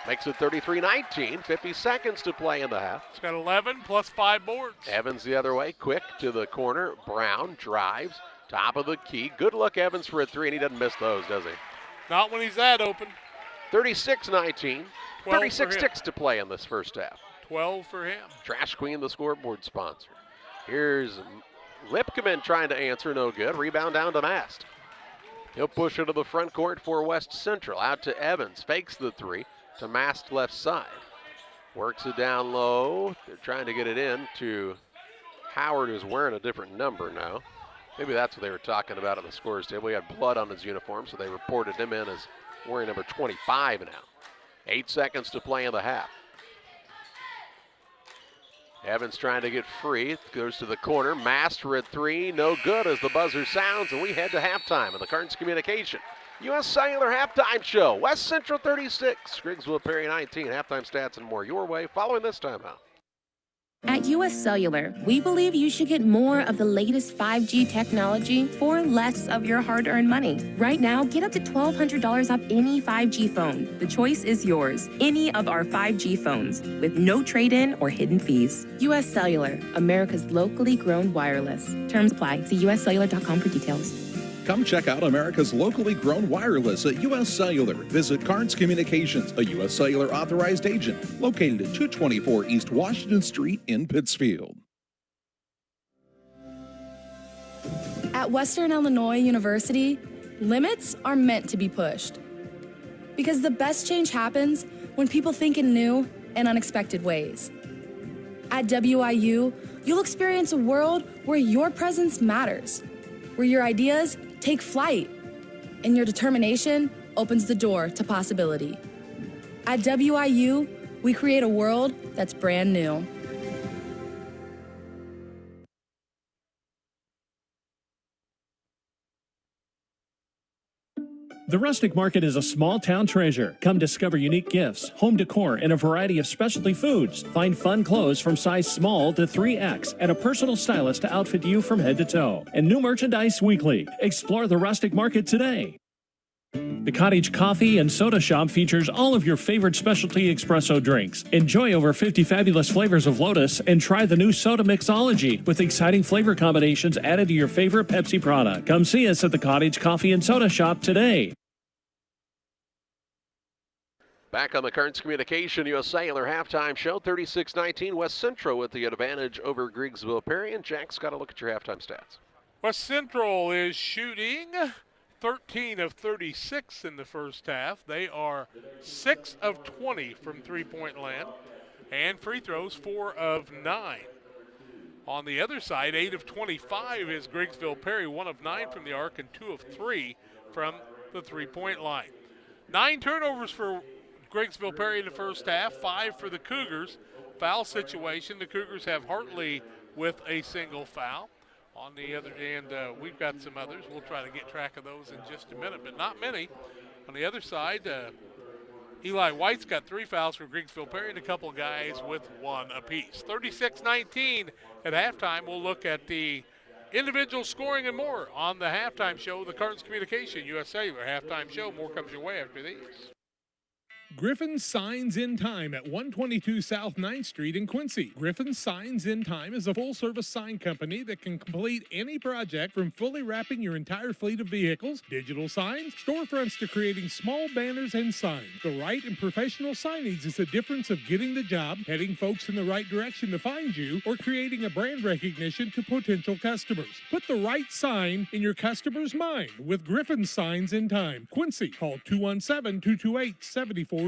Makes it 33-19, 50 seconds to play in the half. It's got 11 plus 5 boards. Evans the other way, quick to the corner. Brown drives, top of the key. Good look, Evans, for a three, and he doesn't miss those, does he? Not when he's that open. 36-19, 36-6 to play in this first half. 12 for him. Trash Queen, the scoreboard sponsor. Here's Lipkeman trying to answer, no good. Rebound down to Mast. He'll push it to the front court for West Central. Out to Evans, fakes the three to Mast left side. Works it down low. They're trying to get it in to Howard, who's wearing a different number now. Maybe that's what they were talking about on the scorer's table. He had blood on his uniform, so they reported him in as wearing number 25 now. 8 seconds to play in the half. Evans trying to get free, goes to the corner. Mast for a three, no good as the buzzer sounds, and we head to halftime of the Carnes Communication U.S. Cellular Halftime Show. West Central 36, Griggsville Perry 19. Halftime stats and more your way following this timeout. At U.S. Cellular, we believe you should get more of the latest 5G technology for less of your hard-earned money. Right now, get up to $1,200 off any 5G phone. The choice is yours. Any of our 5G phones with no trade-in or hidden fees. U.S. Cellular, America's locally grown wireless. Terms apply. See uscellular.com for details. Come check out America's locally grown wireless at U.S. Cellular. Visit Carnes Communications, a U.S. Cellular authorized agent, located at 224 East Washington Street in Pittsfield. At Western Illinois University, limits are meant to be pushed. Because the best change happens when people think in new and unexpected ways. At WIU, you'll experience a world where your presence matters, where your ideas take flight, and your determination opens the door to possibility. At WIU, we create a world that's brand new. The Rustic Market is a small-town treasure. Come discover unique gifts, home decor, and a variety of specialty foods. Find fun clothes from size small to 3X and a personal stylist to outfit you from head to toe. And new merchandise weekly. Explore the Rustic Market today. The Cottage Coffee and Soda Shop features all of your favorite specialty espresso drinks. Enjoy over 50 fabulous flavors of Lotus and try the new soda mixology with exciting flavor combinations added to your favorite Pepsi product. Come see us at the Cottage Coffee and Soda Shop today. Back on the Carnes Communication U.S. Cellular halftime show, 36-19, West Central with the advantage over Griggsville Perry. And Jack's got to look at your halftime stats. West Central is shooting 13 of 36 in the first half. They are 6 of 20 from three-point land, and free throws 4 of 9. On the other side, 8 of 25 is Griggsville Perry, 1 of 9 from the arc and 2 of 3 from the three-point line. 9 turnovers for Griggsville Perry in the first half, 5 for the Cougars. Foul situation, the Cougars have Hartley with a single foul. On the other end, we've got some others. We'll try to get track of those in just a minute, but not many. On the other side, Eli White's got 3 fouls for Griggsville Perry and a couple guys with 1 apiece. 36-19 at halftime. We'll look at the individual scoring and more on the halftime show, the Carnes Communication U.S. Cellular halftime show. More comes your way after these. Griffin Signs in Time at 122 South 9th Street in Quincy. Griffin Signs in Time is a full-service sign company that can complete any project from fully wrapping your entire fleet of vehicles, digital signs, storefronts to creating small banners and signs. The right and professional signage is the difference of getting the job, heading folks in the right direction to find you, or creating a brand recognition to potential customers. Put the right sign in your customer's mind with Griffin Signs in Time. Quincy, call 217-228-7470.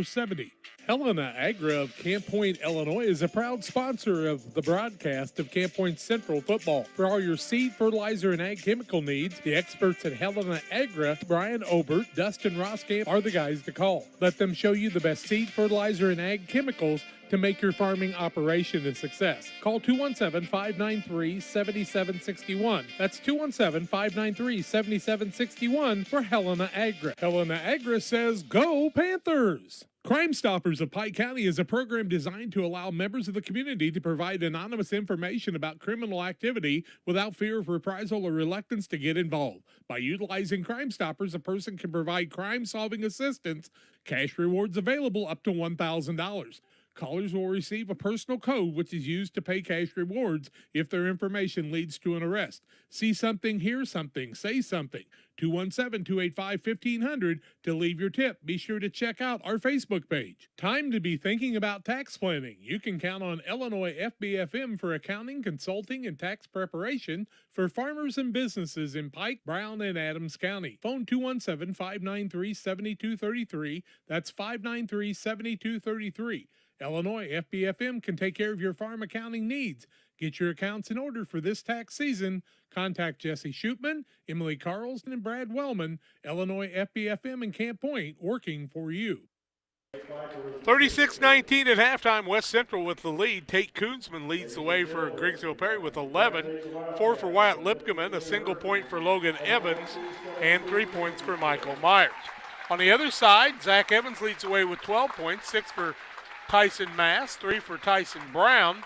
Helena Agra of Camp Point, Illinois is a proud sponsor of the broadcast of Camp Point Central football. For all your seed, fertilizer, and ag chemical needs, the experts at Helena Agra, Brian Obert, Dustin Roskamp, are the guys to call. Let them show you the best seed, fertilizer, and ag chemicals to make your farming operation a success. Call 217-593-7761. That's 217-593-7761 for Helena Agra. Helena Agra says, go Panthers! Crime Stoppers of Pike County is a program designed to allow members of the community to provide anonymous information about criminal activity without fear of reprisal or reluctance to get involved. By utilizing Crime Stoppers, a person can provide crime-solving assistance, cash rewards available up to $1,000. Callers will receive a personal code which is used to pay cash rewards if their information leads to an arrest. See something, hear something, say something. 217-285-1500 to leave your tip. Be sure to check out our Facebook page. Time to be thinking about tax planning. You can count on Illinois FBFM for accounting, consulting, and tax preparation for farmers and businesses in Pike, Brown, and Adams County. Phone 217-593-7233. That's 593-7233. Illinois FBFM can take care of your farm accounting needs. Get your accounts in order for this tax season. Contact Jesse Shootman, Emily Carlson, and Brad Wellman. Illinois FBFM in Camp Point, working for you. 36-19 at halftime, West Central with the lead. Tate Koonsman leads the way for Griggsville Perry with 11. 4 for Wyatt Lipkeman, a single point for Logan Evans, and 3 points for Michael Myers. On the other side, Zach Evans leads the way with 12 points, 6 for Tyson Mass, 3 for Tyson Brown.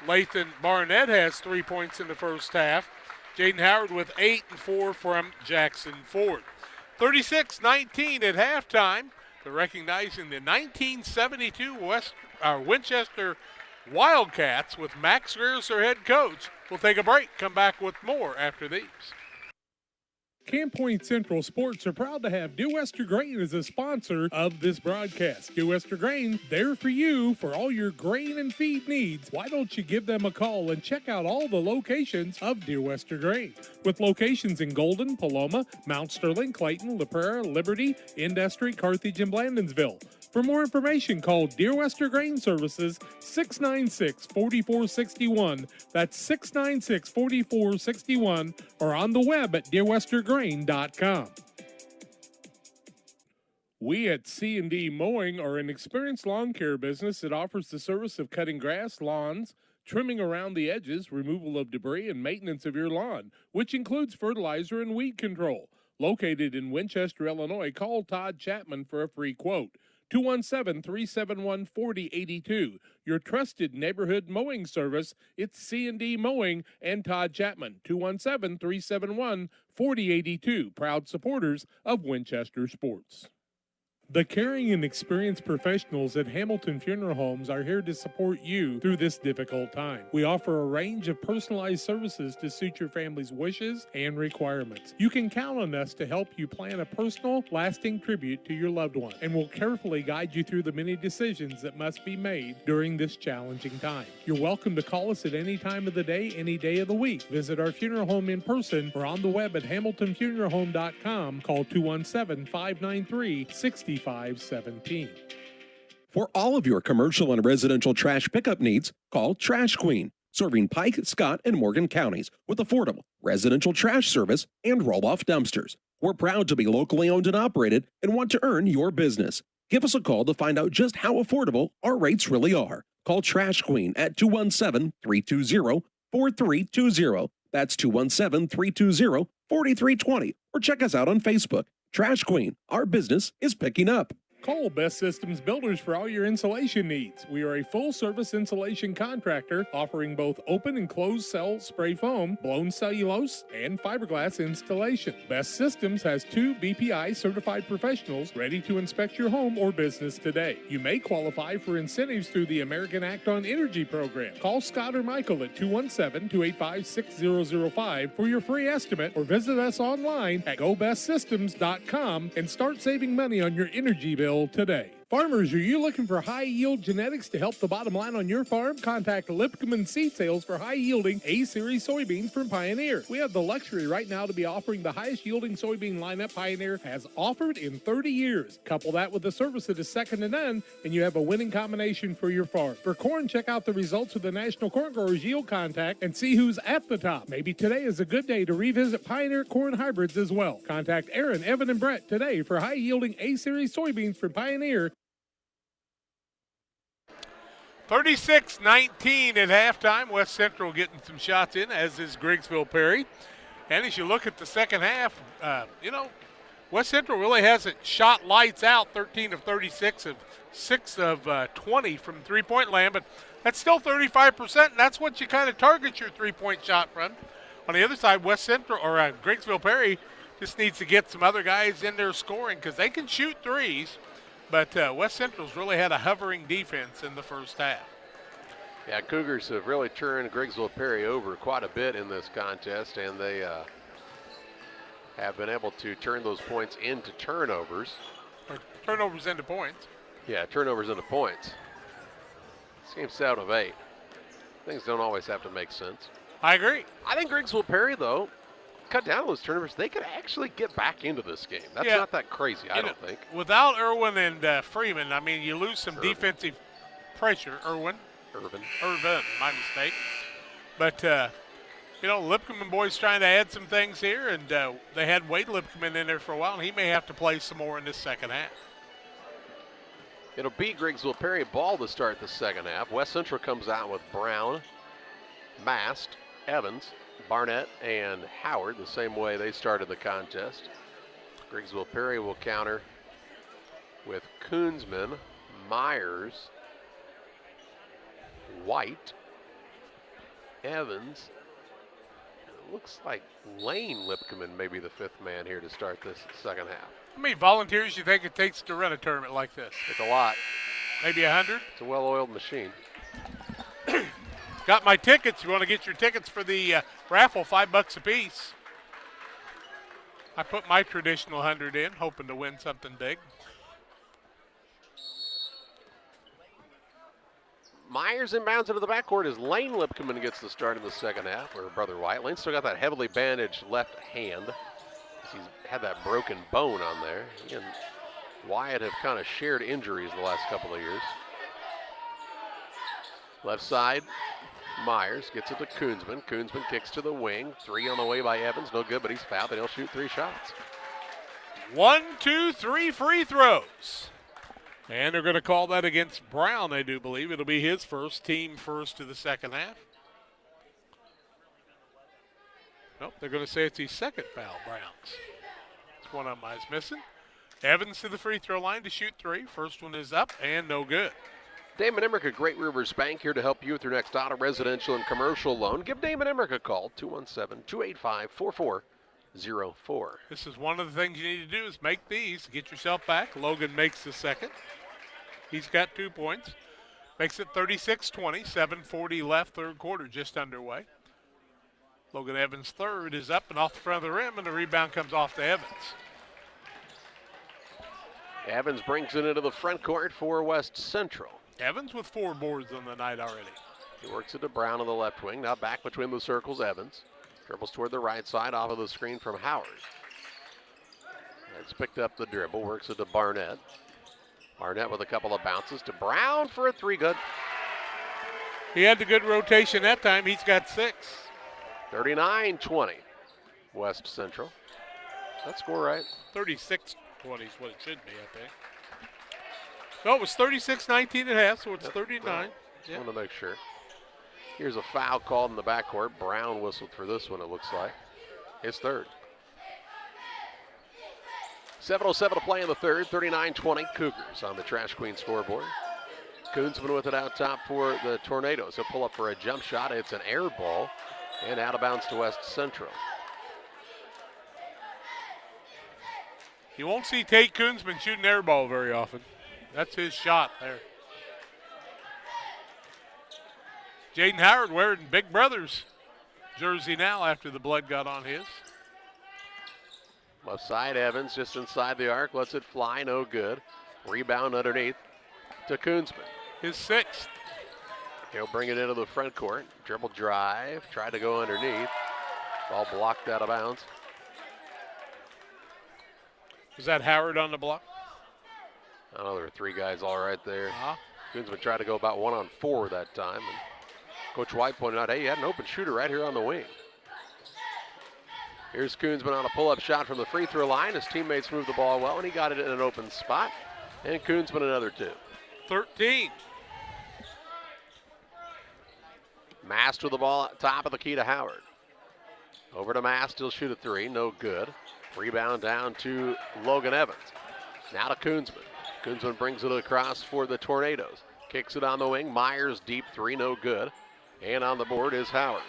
Lathan Barnett has 3 points in the first half. Jaden Howard with 8 and 4 from Jackson Ford. 36-19 at halftime. They're recognizing the 1972 Winchester Wildcats with Max Greer as their head coach. We'll take a break, come back with more after these. Camp Point Central Sports are proud to have Dear Wester Grain as a sponsor of this broadcast. Dear Wester Grain, there for you for all your grain and feed needs. Why don't you give them a call and check out all the locations of Dear Wester Grain? With locations in Golden, Paloma, Mount Sterling, Clayton, La Prairie, Liberty, Industry, Carthage, and Blandonsville. For more information, call Dear Wester Grain Services 696-4461. That's 696-4461, or on the web at dearwestergrain.com. We at C&D Mowing are an experienced lawn care business that offers the service of cutting grass, lawns, trimming around the edges, removal of debris, and maintenance of your lawn, which includes fertilizer and weed control. Located in Winchester, Illinois, call Todd Chapman for a free quote. 217-371-4082. Your trusted neighborhood mowing service. It's C&D Mowing and Todd Chapman. 217-371-4082. Proud supporters of Winchester Sports. The caring and experienced professionals at Hamilton Funeral Homes are here to support you through this difficult time. We offer a range of personalized services to suit your family's wishes and requirements. You can count on us to help you plan a personal, lasting tribute to your loved one, and we'll carefully guide you through the many decisions that must be made during this challenging time. You're welcome to call us at any time of the day, any day of the week. Visit our funeral home in person or on the web at hamiltonfuneralhome.com. Call 217-593-6517. For all of your commercial and residential trash pickup needs, call Trash Queen, serving Pike, Scott, and Morgan counties with affordable residential trash service and roll-off dumpsters. We're proud to be locally owned and operated and want to earn your business. Give us a call to find out just how affordable our rates really are. Call Trash Queen at 217-320-4320. That's 217-320-4320. Or check us out on Facebook. Trash Queen, our business is picking up. Call Best Systems Builders for all your insulation needs. We are a full-service insulation contractor offering both open and closed cell spray foam, blown cellulose, and fiberglass installation. Best Systems has 2 BPI certified professionals ready to inspect your home or business today. You may qualify for incentives through the American Act on Energy program. Call Scott or Michael at 217-285-6005 for your free estimate, or visit us online at gobestsystems.com and start saving money on your energy bill today. Farmers, are you looking for high-yield genetics to help the bottom line on your farm? Contact Lipkeman Seed Sales for high-yielding A-Series soybeans from Pioneer. We have the luxury right now to be offering the highest-yielding soybean lineup Pioneer has offered in 30 years. Couple that with a service that is second to none, and you have a winning combination for your farm. For corn, check out the results of the National Corn Growers Yield Contact and see who's at the top. Maybe today is a good day to revisit Pioneer corn hybrids as well. Contact Aaron, Evan, and Brett today for high-yielding A-Series soybeans from Pioneer. 36-19 at halftime. West Central getting some shots in, as is Griggsville Perry. And as you look at the second half, West Central really hasn't shot lights out. 13 of 36 have 6 of 20 from three-point land, but that's still 35%, and that's what you kind of target your three-point shot from. On the other side, West Central or Griggsville Perry just needs to get some other guys in there scoring because they can shoot threes, but West Central's really had a hovering defense in the first half. Yeah, Cougars have really turned Griggsville Perry over quite a bit in this contest, and they have been able to turn those points into turnovers. Or turnovers into points. Yeah, turnovers into points. This game's 7 of 8. Things don't always have to make sense. I agree. I think Griggsville Perry, though, cut down those turnovers. They could actually get back into this game. That's not that crazy, I don't think. Without Irwin and Freeman, I mean, you lose some defensive pressure. Irvin, my mistake. But, Lipcomb boys trying to add some things here, and they had Wade Lipcomb in there for a while, and he may have to play some more in this second half. It'll be Griggsville Perry ball to start the second half. West Central comes out with Brown, Mast, Evans, Barnett, and Howard, the same way they started the contest. Griggsville Perry will counter with Koonsman, Myers, White, Evans. It looks like Lane Lipcomb may be the 5th man here to start this second half. How many volunteers you think it takes to run a tournament like this? It's a lot. Maybe 100? It's a well-oiled machine. Got my tickets. You want to get your tickets for the raffle, $5 a piece. I put my traditional 100 in, hoping to win something big. Myers inbounds into the backcourt as Lane Lipcomb gets the start in the second half, or Brother White. Lane's still got that heavily bandaged left hand. He's had that broken bone on there. He and Wyatt have kind of shared injuries the last couple of years. Left side, Myers gets it to Koonsman. Koonsman kicks to the wing. 3 on the way by Evans. No good, but he's fouled, and he'll shoot 3 shots. 1, 2, 3 free throws. And they're going to call that against Brown, I do believe. It'll be his first, team first to the second half. Nope, they're going to say it's his second foul, Brown's. That's one of them missing. Evans to the free throw line to shoot 3. First one is up and no good. Damon Emmerich at Great Rivers Bank here to help you with your next auto, residential, and commercial loan. Give Damon Emmerich a call, 217-285-4404. This is one of the things you need to do is make these. Get yourself back. Logan makes the second. He's got 2 points. Makes it 36-20, 7:40 left, third quarter just underway. Logan Evans' third is up and off the front of the rim, and the rebound comes off to Evans. Evans brings it into the front court for West Central. Evans with 4 boards on the night already. He works it to Brown on the left wing. Now back between the circles, Evans. Dribbles toward the right side off of the screen from Howard. It's picked up the dribble, works it to Barnett. Barnett with a couple of bounces to Brown for a 3, good. He had the good rotation that time. He's got 6. 39-20, West Central. That score right? 36-20 is what it should be, I think. No, it was 36-19 at half, so it's 39. Just want to make sure. Here's a foul called in the backcourt. Brown whistled for this one, it looks like. His third. 7:07 to play in the third. 39-20 Cougars on the Trash Queen scoreboard. Koonsman with it out top for the Tornadoes. He'll pull up for a jump shot. It's an air ball and out of bounds to West Central. You won't see Tate Koonsman shoot an air ball very often. That's his shot there. Jaden Howard wearing Big Brother's jersey now after the blood got on his. Left side, Evans just inside the arc, lets it fly, no good. Rebound underneath to Koonsman. His 6th. He'll bring it into the front court. Dribble drive, tried to go underneath. Ball blocked out of bounds. Was that Howard on the block? I know there were 3 guys all right there. Koonsman tried to go about 1-on-4 that time. And Coach White pointed out, hey, you had an open shooter right here on the wing. Here's Koonsman on a pull-up shot from the free throw line. His teammates moved the ball well, and he got it in an open spot. And Koonsman another 2. 13. Mast with the ball at top of the key to Howard. Over to Mast, he'll shoot a 3, no good. Rebound down to Logan Evans. Now to Koonsman. Kunzman brings it across for the Tornadoes. Kicks it on the wing. Myers deep three, no good. And on the board is Howard.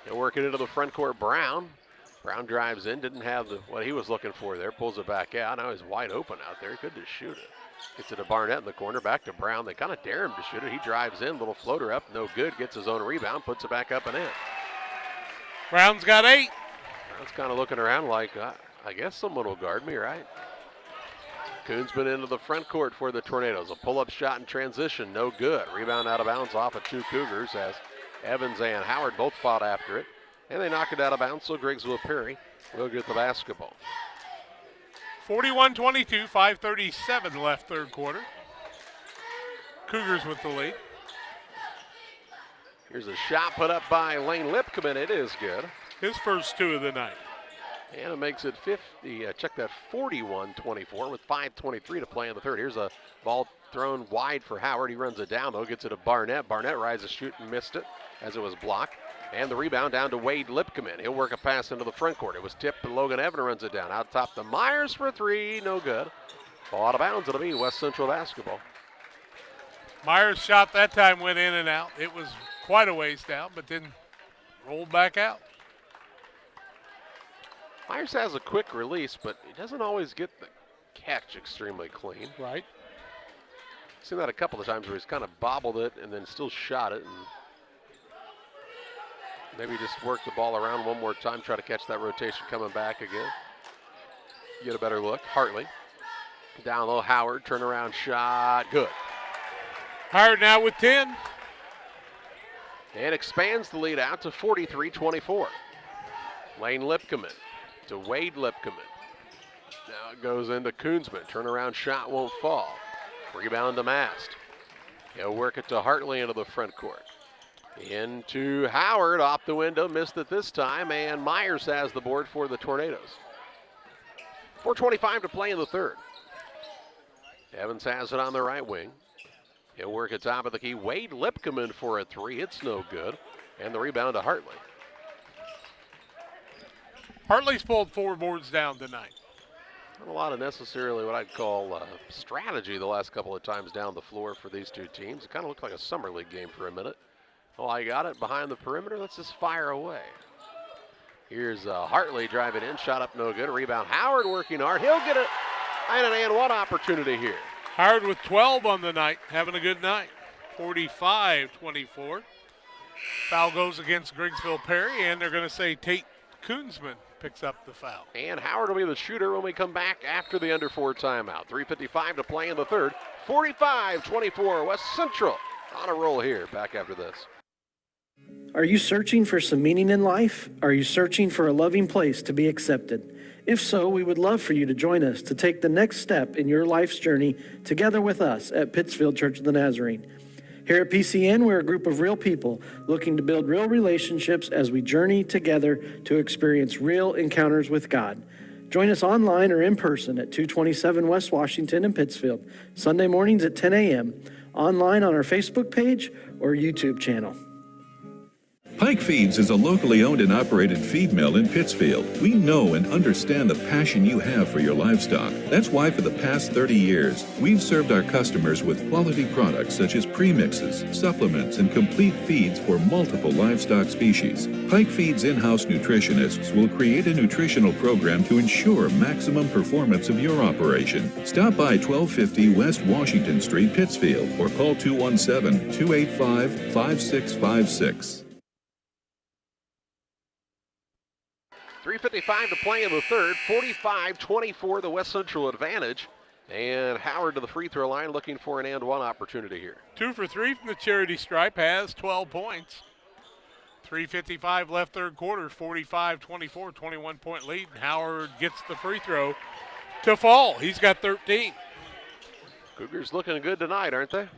He'll work it into the front court. Brown. Brown drives in, didn't have what he was looking for there. Pulls it back out. Now he's wide open out there. He could just shoot it. Gets it to Barnett in the corner. Back to Brown. They kind of dare him to shoot it. He drives in. Little floater up. No good. Gets his own rebound. Puts it back up and in. Brown's got 8. Brown's kind of looking around like, I guess someone will guard me, right? Kunzman into the front court for the Tornadoes. A pull-up shot in transition. No good. Rebound out of bounds off of 2 Cougars as Evans and Howard both fought after it. And they knock it out of bounds, so Griggsville Perry will get the basketball. 41-22, 5:37 left third quarter. Cougars with the lead. Here's a shot put up by Lane Lipkman. It is good. His first 2 of the night. And it makes it 41-24 with 5:23 to play in the third. Here's a ball thrown wide for Howard. He runs it down, though, gets it to Barnett. Barnett rises, shoot, and missed it as it was blocked. And the rebound down to Wade Lipkman. He'll work a pass into the front court. It was tipped, and Logan Evan runs it down. Out top to Myers for 3, no good. Ball out of bounds. It'll be West Central basketball. Myers' shot that time went in and out. It was quite a ways down, but then rolled back out. Myers has a quick release, but he doesn't always get the catch extremely clean. Right. Seen that a couple of times where he's kind of bobbled it and then still shot it. And maybe just work the ball around one more time, try to catch that rotation coming back again. Get a better look. Hartley. Down low, Howard. Turnaround shot. Good. Howard now with 10. And expands the lead out to 43-24. Lane Lipkman to Wade Lipkman. Now it goes into Kunzman. Turnaround shot won't fall. Rebound to Mast. He'll work it to Hartley into the front court. Into Howard, off the window, missed it this time, and Myers has the board for the Tornadoes. 4:25 to play in the third. Evans has it on the right wing. He'll work it top of the key. Wade Lipkman for a 3. It's no good. And the rebound to Hartley. Hartley's pulled 4 boards down tonight. Not a lot of necessarily what I'd call strategy the last couple of times down the floor for these two teams. It kind of looked like a summer league game for a minute. Oh, I got it behind the perimeter. Let's just fire away. Here's Hartley driving in. Shot up no good. Rebound. Howard working hard. He'll get it. And an and one opportunity here. Howard with 12 on the night. Having a good night. 45-24. Foul goes against Griggsville Perry, and they're going to say Tate Kunzman picks up the foul. And Howard will be the shooter when we come back after the under 4 timeout. 3:55 to play in the third. 45-24. West Central on a roll here. Back after this. Are you searching for some meaning in life? Are you searching for a loving place to be accepted? If so, we would love for you to join us to take the next step in your life's journey together with us at Pittsfield Church of the Nazarene. Here at PCN, we're a group of real people looking to build real relationships as we journey together to experience real encounters with God. Join us online or in person at 227 West Washington in Pittsfield, Sunday mornings at 10 a.m., online on our Facebook page or YouTube channel. Pike Feeds is a locally owned and operated feed mill in Pittsfield. We know and understand the passion you have for your livestock. That's why for the past 30 years, we've served our customers with quality products such as premixes, supplements, and complete feeds for multiple livestock species. Pike Feeds in-house nutritionists will create a nutritional program to ensure maximum performance of your operation. Stop by 1250 West Washington Street, Pittsfield, or call 217-285-5656. 3:55 to play in the third. 45-24, the West Central advantage. And Howard to the free throw line looking for an and one opportunity here. 2 for 3 from the charity stripe, has 12 points. 3:55 left third quarter, 45-24, 21-point lead. And Howard gets the free throw to fall. He's got 13. Cougars looking good tonight, aren't they?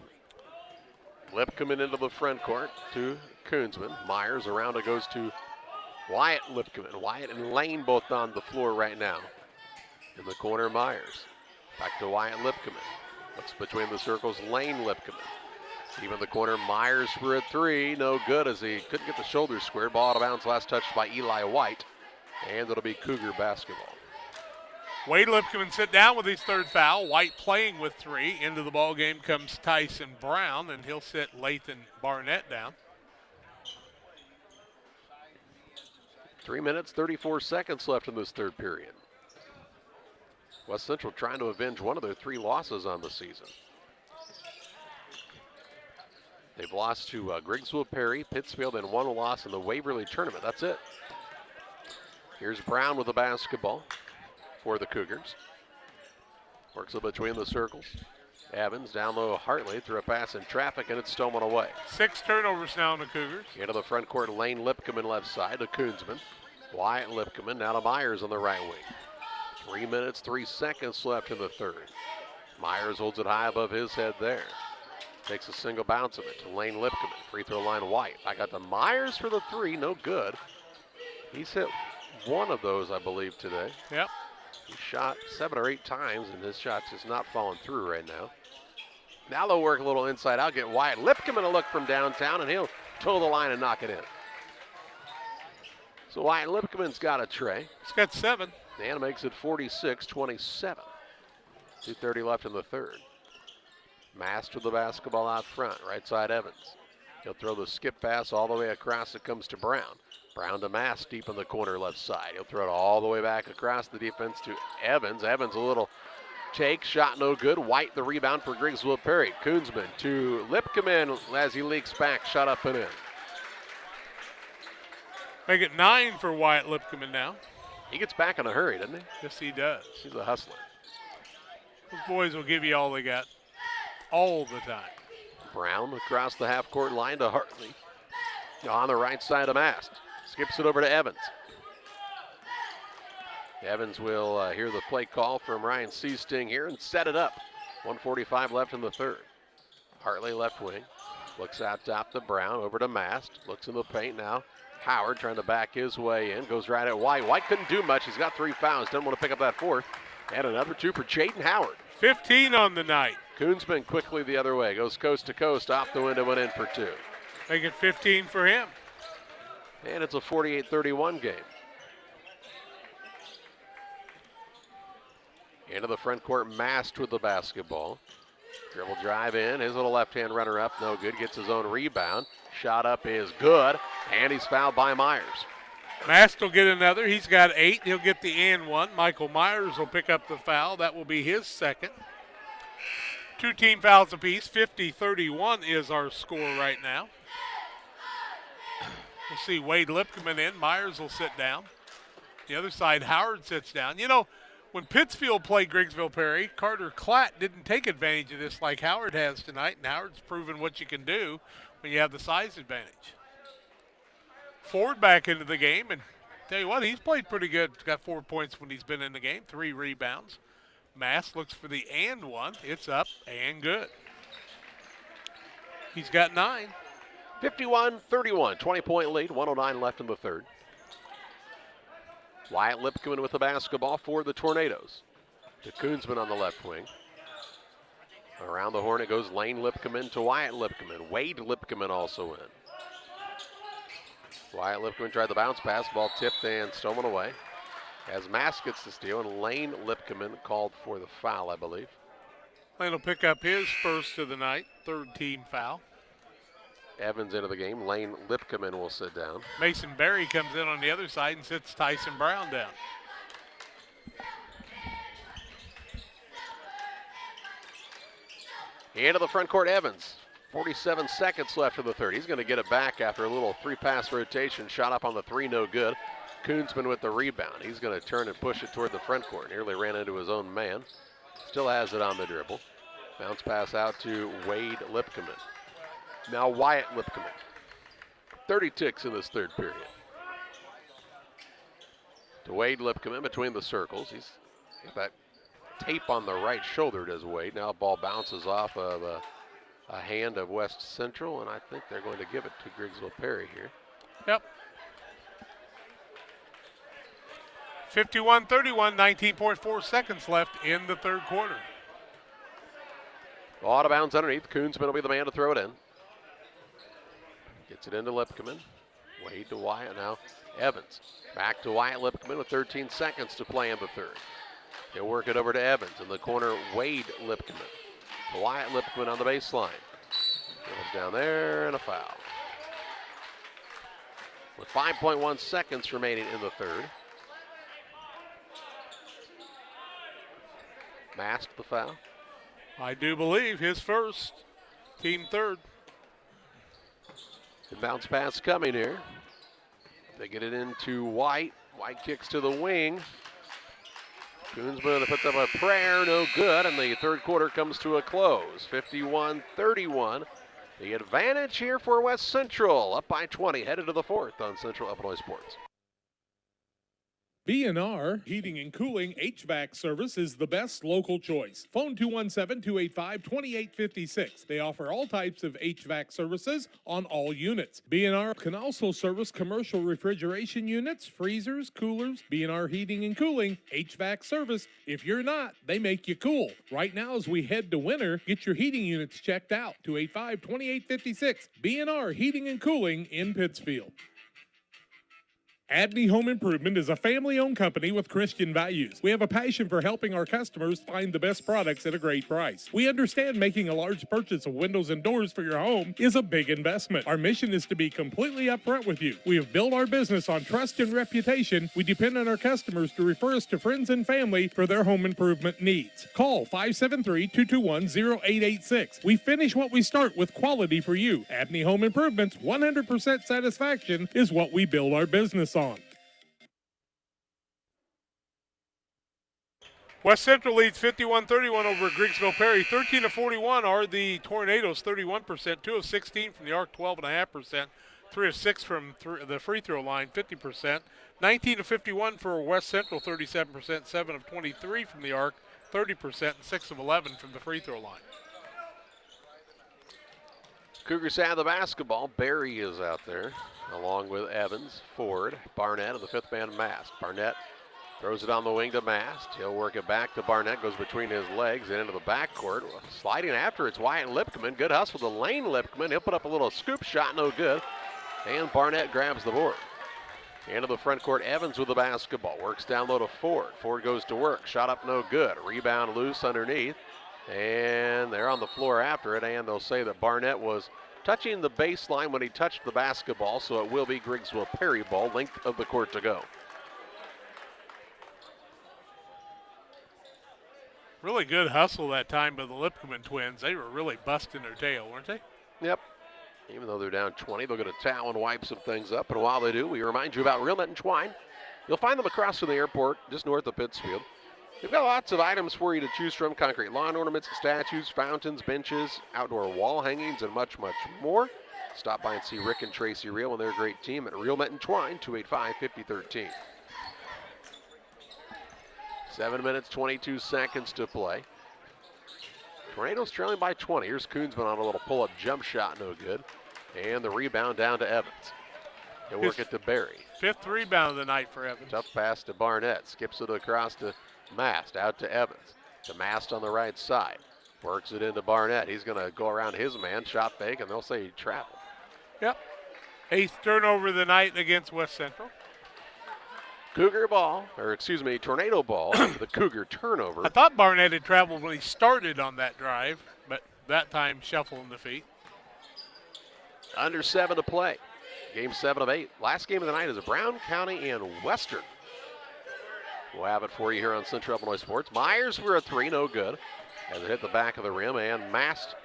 Lip coming into the front court to Kunzman. Myers around it goes to Wyatt Lipkman. Wyatt and Lane both on the floor right now. In the corner, Myers. Back to Wyatt Lipkman. Looks between the circles, Lane Lipkman. Even the corner, Myers for a 3. No good as he couldn't get the shoulders squared. Ball out of bounds, last touch by Eli White. And it'll be Cougar basketball. Wade Lipkman sit down with his third foul. White playing with 3. Into the ball game comes Tyson Brown, and he'll sit Lathan Barnett down. 3 minutes, 34 seconds left in this third period. West Central trying to avenge one of their 3 losses on the season. They've lost to Griggsville, Perry, Pittsfield, and 1 loss in the Waverly tournament. That's it. Here's Brown with the basketball for the Cougars. Works it between the circles. Evans down low, Hartley through a pass in traffic, and it's stolen away. 6 turnovers now in the Cougars. Into the front court, Lane Lipkman left side to Koonsman. Wyatt Lipkman now to Myers on the right wing. 3 minutes, 3 seconds left in the third. Myers holds it high above his head there. Takes a single bounce of it to Lane Lipkman. Free throw line, White. I got the Myers for the 3, no good. He's hit 1 of those, I believe, today. Yep. He shot 7 or 8 times, and his shot's just not falling through right now. Now they'll work a little inside out, get Wyatt Lipkman a look from downtown, and he'll toe the line and knock it in. So Wyatt Lipkman's got a tray. He's got 7. And makes it 46-27. 2:30 left in the third. Mast with the basketball out front, right side Evans. He'll throw the skip pass all the way across. It comes to Brown. Brown to Mast deep in the corner left side. He'll throw it all the way back across the defense to Evans. Evans a little take, shot no good. White the rebound for Griggsville Perry. Koonsman to Lipkman as he leaks back, shot up and in. Make it 9 for Wyatt Lipkman now. He gets back in a hurry, doesn't he? Yes, he does. He's a hustler. Those boys will give you all they got all the time. Brown across the half-court line to Hartley. On the right side of Mast. Skips it over to Evans. Evans will hear the play call from Ryan Seasting here and set it up. 1:45 left in the third. Hartley left wing. Looks out top to Brown, over to Mast. Looks in the paint now. Howard trying to back his way in. Goes right at White. White couldn't do much. He's got 3 fouls. Doesn't want to pick up that 4th. And another 2 for Jaden Howard. 15 on the night. Koonsman quickly the other way. Goes coast to coast. Off the window and in for 2. Make it 15 for him. And it's a 48-31 game. Into the front court, Mast with the basketball. Dribble drive in. His little left-hand runner up, no good. Gets his own rebound. Shot up is good. And he's fouled by Myers. Mast will get another. He's got 8. He'll get the and 1. Michael Myers will pick up the foul. That will be his second. 2 team fouls apiece. 50-31 is our score right now. We'll see Wade Lipkman in. Myers will sit down. The other side, Howard sits down. You know, when Pittsfield played Griggsville Perry, Carter Klatt didn't take advantage of this like Howard has tonight, and Howard's proven what you can do when you have the size advantage. Ford back into the game, and tell you what, he's played pretty good. He's got 4 points when he's been in the game, 3 rebounds. Mass looks for the and 1. It's up and good. He's got 9. 51-31, 20-point lead, 109 left in the third. Wyatt Lipkman with the basketball for the Tornadoes. To Koonsman on the left wing. Around the horn it goes Lane Lipkman to Wyatt Lipkman. Wade Lipkman also in. Wyatt Lipkman tried the bounce pass, ball tipped and stolen away. As Mass gets the steal, and Lane Lipkman called for the foul, I believe. Lane will pick up his first of the night, 3rd team foul. Evans into the game. Lane Lipkman will sit down. Mason Berry comes in on the other side and sits Tyson Brown down. Into the front court, Evans. 47 seconds left in the third. He's going to get it back after a little 3-pass rotation. Shot up on the 3, no good. Koonsman with the rebound. He's going to turn and push it toward the front court. Nearly ran into his own man. Still has it on the dribble. Bounce pass out to Wade Lipkman. Now Wyatt Lipkman. 30 ticks in this third period. To Wade Lipkman between the circles. He's got that tape on the right shoulder, does Wade. Now ball bounces off of a hand of West Central, and I think they're going to give it to Griggsville Perry here. Yep. 51-31, 19.4 seconds left in the third quarter. Ball out of bounds underneath. Koonsman will be the man to throw it in. Gets it into Lipkman. Wade to Wyatt now. Evans back to Wyatt Lipkman with 13 seconds to play in the third. He'll work it over to Evans. In the corner, Wade Lipkman. Wyatt Lipkman on the baseline. Goes down there and a foul. With 5.1 seconds remaining in the third. Masked the foul. I do believe his first, team third. The bounce pass coming here. They get it into White. White kicks to the wing. Koonsman puts up a prayer, no good, and the third quarter comes to a close. 51-31. The advantage here for West Central, up by 20, headed to the fourth on Central Illinois Sports. B&R Heating and Cooling HVAC service is the best local choice. Phone 217-285-2856. They offer all types of HVAC services on all units. B&R can also service commercial refrigeration units, freezers, coolers. B&R Heating and Cooling HVAC service. If you're not, they make you cool. Right now as we head to winter, get your heating units checked out. 285-2856. B&R Heating and Cooling in Pittsfield. Abney Home Improvement is a family-owned company with Christian values. We have a passion for helping our customers find the best products at a great price. We understand making a large purchase of windows and doors for your home is a big investment. Our mission is to be completely upfront with you. We have built our business on trust and reputation. We depend on our customers to refer us to friends and family for their home improvement needs. Call 573-221-0886. We finish what we start with quality for you. Abney Home Improvements, 100% satisfaction is what we build our business on. West Central leads 51-31 over Griggsville Perry. 13-41 are the Tornadoes, 31%. 2 of 16 from the arc, 12.5%. 3 of 6 from the free throw line, 50%. 19-51 for West Central, 37%. 7 of 23 from the arc, 30%. And 6 of 11 from the free throw line. Cougars have the basketball. Barry is out there, along with Evans, Ford, Barnett, and the fifth man, Mast. Barnett throws it on the wing to Mast. He'll work it back to Barnett, goes between his legs and into the backcourt. Sliding after, it's Wyatt Lipkman. Good hustle to Lane Lipkman. He'll put up a little scoop shot, no good. And Barnett grabs the board. Into the front court, Evans with the basketball. Works down low to Ford. Ford goes to work. Shot up, no good. Rebound loose underneath. And they're on the floor after it, and they'll say that Barnett was touching the baseline when he touched the basketball, so it will be Griggsville Perry ball, length of the court to go. Really good hustle that time by the Lipkman twins. They were really busting their tail, weren't they? Yep. Even though they're down 20, they'll get a towel and wipe some things up. And while they do, we remind you about Real Net and Twine. You'll find them across from the airport, just north of Pittsfield. They've got lots of items for you to choose from: concrete lawn ornaments, statues, fountains, benches, outdoor wall hangings, and much, much more. Stop by and see Rick and Tracy Reel and their great team at Real Met and Twine, 285-5013. 7 minutes, 22 seconds to play. Tornadoes trailing by 20. Here's Koonsman on a little pull-up jump shot, no good. And the rebound down to Evans. He'll work it to Barry. 5th rebound of the night for Evans. Tough pass to Barnett. Skips it across to Mast, out to Evans. To Mast on the right side. Works it into Barnett. He's going to go around his man, shot fake, and they'll say he traveled. Yep. 8th turnover of the night against West Central. Cougar ball, or excuse me, Tornado ball, the Cougar turnover. I thought Barnett had traveled when he started on that drive, but that time shuffling the feet. Under 7 to play. Game 7 of 8. Last game of the night is Brown County and Western. We'll have it for you here on Central Illinois Sports. Myers for a 3, no good. As it hit the back of the rim, and Mast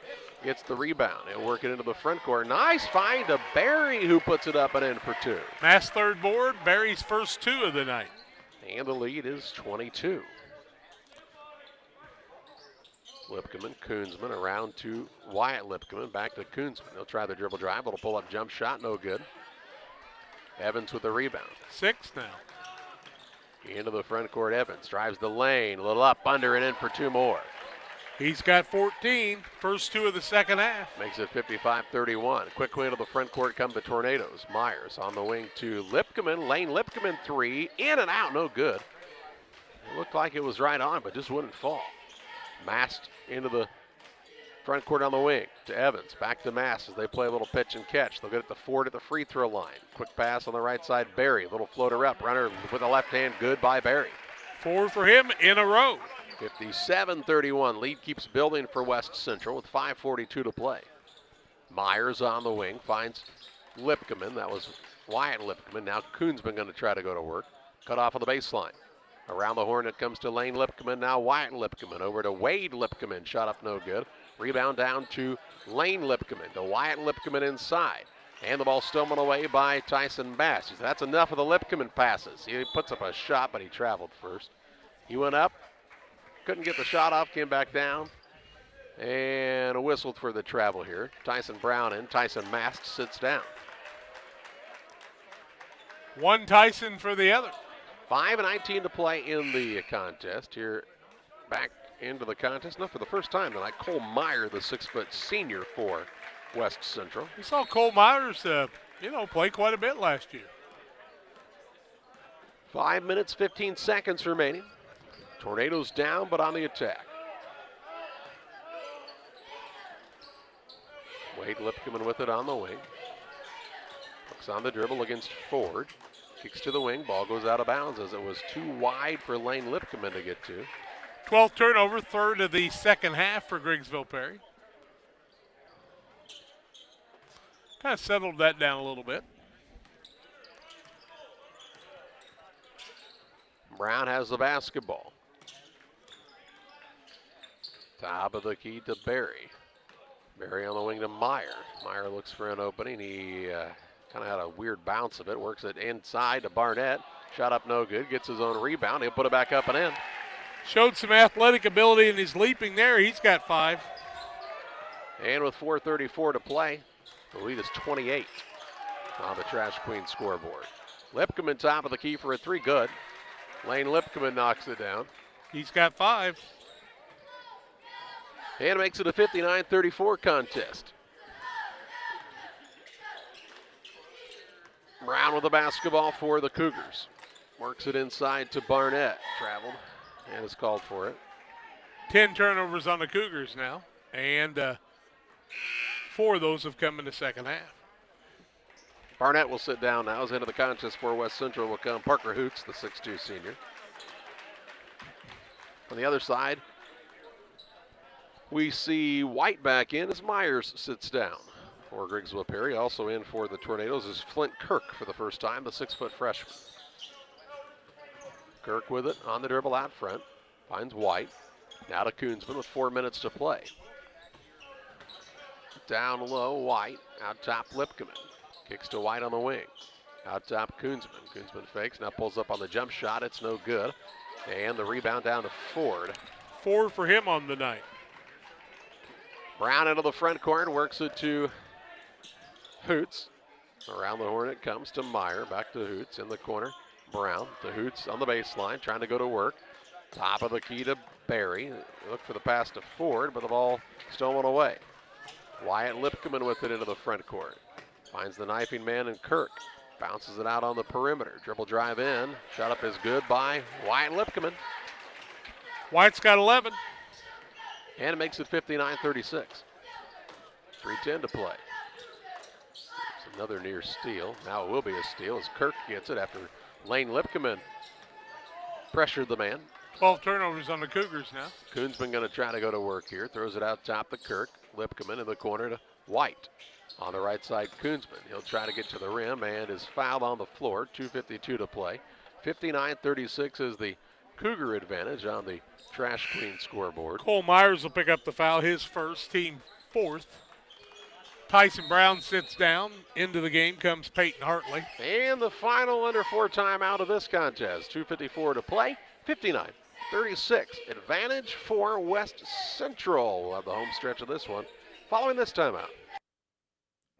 gets the rebound. He'll work it into the front court. Nice find to Barry, who puts it up and in for 2. Mast third board, Barry's first 2 of the night. And the lead is 22. Lipkman, Koonsman around to Wyatt Lipkman, back to Koonsman. He'll try the dribble drive, little pull-up jump shot, no good. Evans with the rebound. 6 now. Into the front court, Evans drives the lane, a little up, under, and in for 2 more. He's got 14, first 2 of the second half. Makes it 55-31. Quick win to the front court come the Tornadoes. Myers on the wing to Lipkman. Lane Lipkman 3, in and out, no good. It looked like it was right on, but just wouldn't fall. Mast into the front court on the wing to Evans. Back to Mast as they play a little pitch and catch. They'll get it to Ford at the free throw line. Quick pass on the right side, Barry. Little floater up. Runner with the left hand, good by Barry. 4 for him in a row. 57-31. Lead keeps building for West Central with 5:42 to play. Myers on the wing finds Lipkeman. That was Wyatt Lipkeman. Now Koonsman going to try to go to work. Cut off on the baseline. Around the horn it comes to Lane Lipkeman. Now Wyatt Lipkeman over to Wade Lipkeman. Shot up no good. Rebound down to Lane Lipkeman. To Wyatt Lipkeman inside. And the ball stolen away by Tyson Bass. He said, that's enough of the Lipkeman passes. He puts up a shot, but he traveled first. He went up. Couldn't get the shot off. Came back down. And whistled for the travel here. Tyson Brown in. Tyson Mast sits down. One Tyson for the other. 5:19 to play in the contest. Here back into the contest. Not for the first time tonight. Cole Meyer, the 6-foot senior for West Central. We saw Cole Myers, play quite a bit last year. 5 minutes, 15 seconds remaining. Tornadoes down, but on the attack. Wade Lipkeman with it on the wing. Looks on the dribble against Ford. Kicks to the wing. Ball goes out of bounds as it was too wide for Lane Lipkeman to get to. 12th turnover, third of the second half for Griggsville Perry. Kind of settled that down a little bit. Brown has the basketball. Top of the key to Barry. Barry on the wing to Meyer. Meyer looks for an opening. He kind of had a weird bounce of it. Works it inside to Barnett. Shot up no good. Gets his own rebound. He'll put it back up and in. Showed some athletic ability in his leaping there. He's got 5. And with 4:34 to play, the lead is 28 on the Trash Queen scoreboard. Lipkeman top of the key for a 3. Good. Lane Lipkeman knocks it down. He's got 5. And makes it a 59-34 contest. Brown with the basketball for the Cougars. Works it inside to Barnett. Traveled and is called for it. 10 turnovers on the Cougars now. And 4 of those have come in the second half. Barnett will sit down now. As into the contest for West Central will come Parker Hoots, the 6'2 senior. On the other side, we see White back in as Myers sits down for Griggsville Perry. Also in for the Tornadoes is Flint Kirk for the first time, the 6-foot freshman. Kirk with it on the dribble out front. Finds White. Now to Koonsman with 4 minutes to play. Down low, White. Out top, Lipkeman. Kicks to White on the wing. Out top, Koonsman. Koonsman fakes, now pulls up on the jump shot. It's no good. And the rebound down to Ford. 4 for him on the night. Brown into the front court, works it to Hoots. Around the horn it comes to Meyer. Back to Hoots in the corner. Brown to Hoots on the baseline, trying to go to work. Top of the key to Barry. Look for the pass to Ford, but the ball stolen away. Wyatt Lipkeman with it into the front court. Finds the knifing man in Kirk. Bounces it out on the perimeter. Dribble drive in. Shot up is good by Wyatt Lipkeman. White's got 11. And it makes it 59-36. 3:10 to play. It's another near steal. Now it will be a steal as Kirk gets it after Lane Lipkeman pressured the man. 12 turnovers on the Cougars now. Koonsman going to try to go to work here. Throws it out top to Kirk. Lipkeman in the corner to White. On the right side, Koonsman. He'll try to get to the rim and is fouled on the floor. 2:52 to play. 59-36 is the Cougar advantage on the Trash Queen scoreboard. Cole Myers will pick up the foul, his first, team 4th. Tyson Brown sits down. Into the game comes Peyton Hartley. And the final under 4 timeout of this contest. 2:54 to play. 59-36. Advantage for West Central. We'll have the home stretch of this one following this timeout.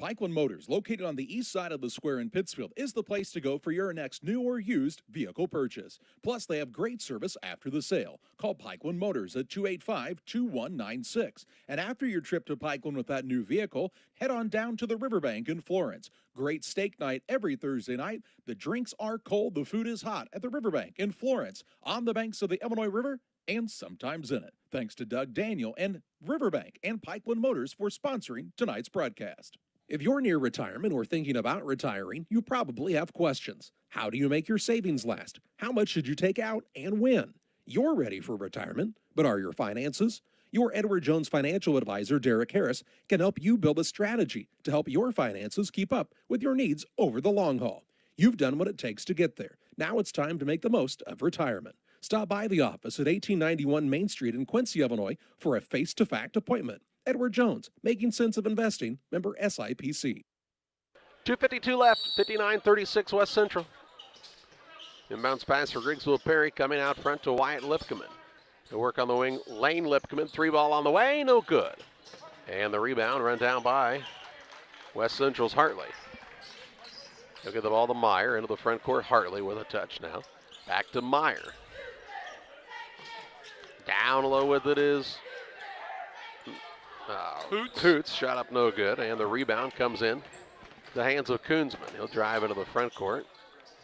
Pikeland Motors, located on the east side of the square in Pittsfield, is the place to go for your next new or used vehicle purchase. Plus, they have great service after the sale. Call Pikeland Motors at 285-2196. And after your trip to Pikeland with that new vehicle, head on down to the Riverbank in Florence. Great steak night every Thursday night. The drinks are cold, the food is hot at the Riverbank in Florence, on the banks of the Illinois River and sometimes in it. Thanks to Doug Daniel and Riverbank and Pikeland Motors for sponsoring tonight's broadcast. If you're near retirement or thinking about retiring, you probably have questions. How do you make your savings last? How much should you take out and when? You're ready for retirement, but are your finances? Your Edward Jones financial advisor, Derek Harris, can help you build a strategy to help your finances keep up with your needs over the long haul. You've done what it takes to get there. Now it's time to make the most of retirement. Stop by the office at 1891 Main Street in Quincy, Illinois for a face-to-fact appointment. Edward Jones, Making Sense of Investing, member SIPC. 2:52 left, 59-36 West Central. Inbounds pass for Griggsville Perry coming out front to Wyatt Lipkeman. He'll work on the wing, Lane Lipkeman, 3-ball on the way, no good. And the rebound run down by West Central's Hartley. He'll get the ball to Meyer into the front court. Hartley with a touch now. Back to Meyer. Down low with it is Hoots. Shot up no good, and the rebound comes in the hands of Koonsman. He'll drive into the front court,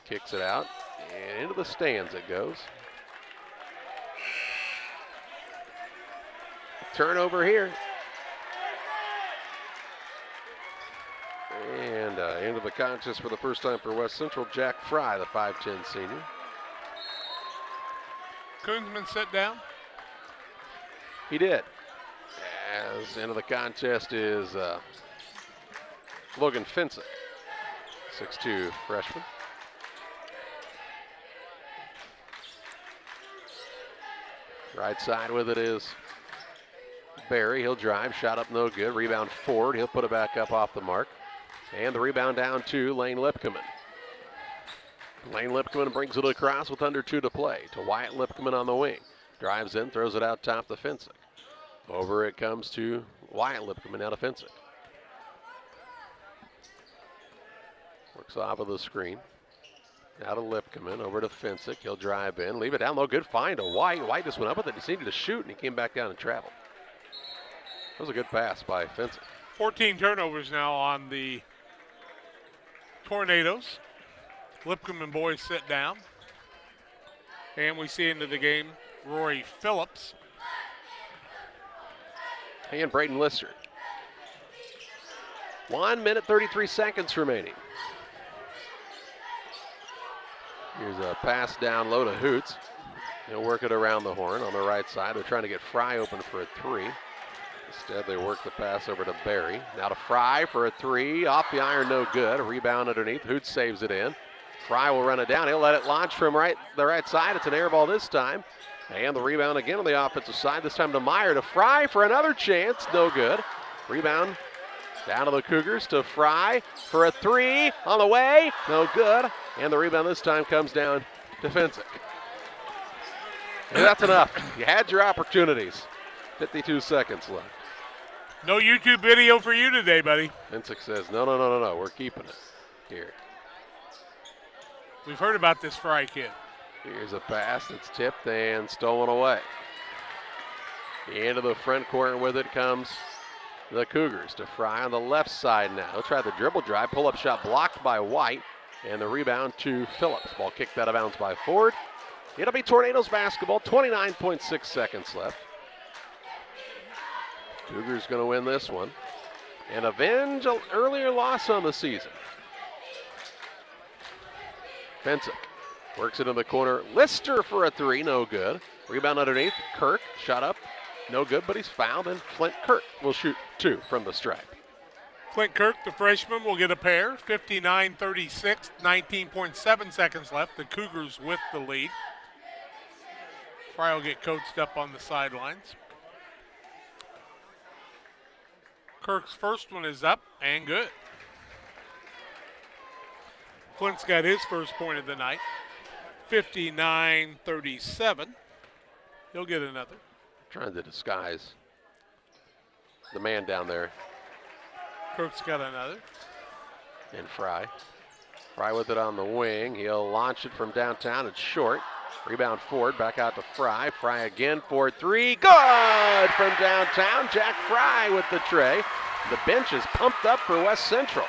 kicks it out, and into the stands it goes. Turnover here. And into the contest for the first time for West Central, Jack Fry, the 5'10 senior. Koonsman sit down. He did. As into the contest is Logan Finsick, 6'2 freshman. Right side with it is Barry. He'll drive, shot up no good. Rebound Ford. He'll put it back up off the mark. And the rebound down to Lane Lipkeman. Lane Lipkeman brings it across with under 2 to play to Wyatt Lipkeman on the wing. Drives in, throws it out top to Finsick. Over it comes to Wyatt Lipkeman out of Finsick. Works off of the screen. Out of Lipkeman, over to Finsick. He'll drive in, leave it down low. Good find to White. White just went up with it. He needed to shoot, and he came back down and traveled. That was a good pass by Finsick. 14 turnovers now on the Tornadoes. Lipkeman boys sit down. And we see into the game Rory Phillips. And Braden Lister. 1 minute, 33 seconds remaining. Here's a pass down low to Hoots. He'll work it around the horn on the right side. They're trying to get Fry open for a 3. Instead, they work the pass over to Barry. Now to Fry for a 3. Off the iron, no good. A rebound underneath. Hoots saves it in. Fry will run it down. He'll let it launch from the right side. It's an air ball this time. And the rebound again on the offensive side. This time to Meyer to Fry for another chance. No good. Rebound down to the Cougars to Fry for a 3 on the way. No good. And the rebound this time comes down to Finsick. And that's enough. You had your opportunities. 52 seconds left. No YouTube video for you today, buddy. Finsick says, no. We're keeping it here. We've heard about this Fry kid. Here's a pass that's tipped and stolen away. Into the front court, and with it comes the Cougars to Fry on the left side now. He'll try the dribble drive, pull-up shot blocked by White, and the rebound to Phillips. Ball kicked out of bounds by Ford. It'll be Tornadoes basketball, 29.6 seconds left. Cougars going to win this one and avenge an earlier loss on the season. Finsick works it in the corner. Lister for a 3, no good. Rebound underneath. Kirk, shot up, no good, but he's fouled, and Flint Kirk will shoot 2 from the stripe. Flint Kirk, the freshman, will get a pair. 59-36, 19.7 seconds left. The Cougars with the lead. Fry will get coached up on the sidelines. Kirk's first one is up and good. Flint's got his first point of the night. 59-37. He'll get another. Trying to disguise the man down there. Kirk's got another. And Fry. Fry with it on the wing. He'll launch it from downtown. It's short. Rebound Ford, back out to Fry. Fry again for 3. Good from downtown. Jack Fry with the tray. The bench is pumped up for West Central.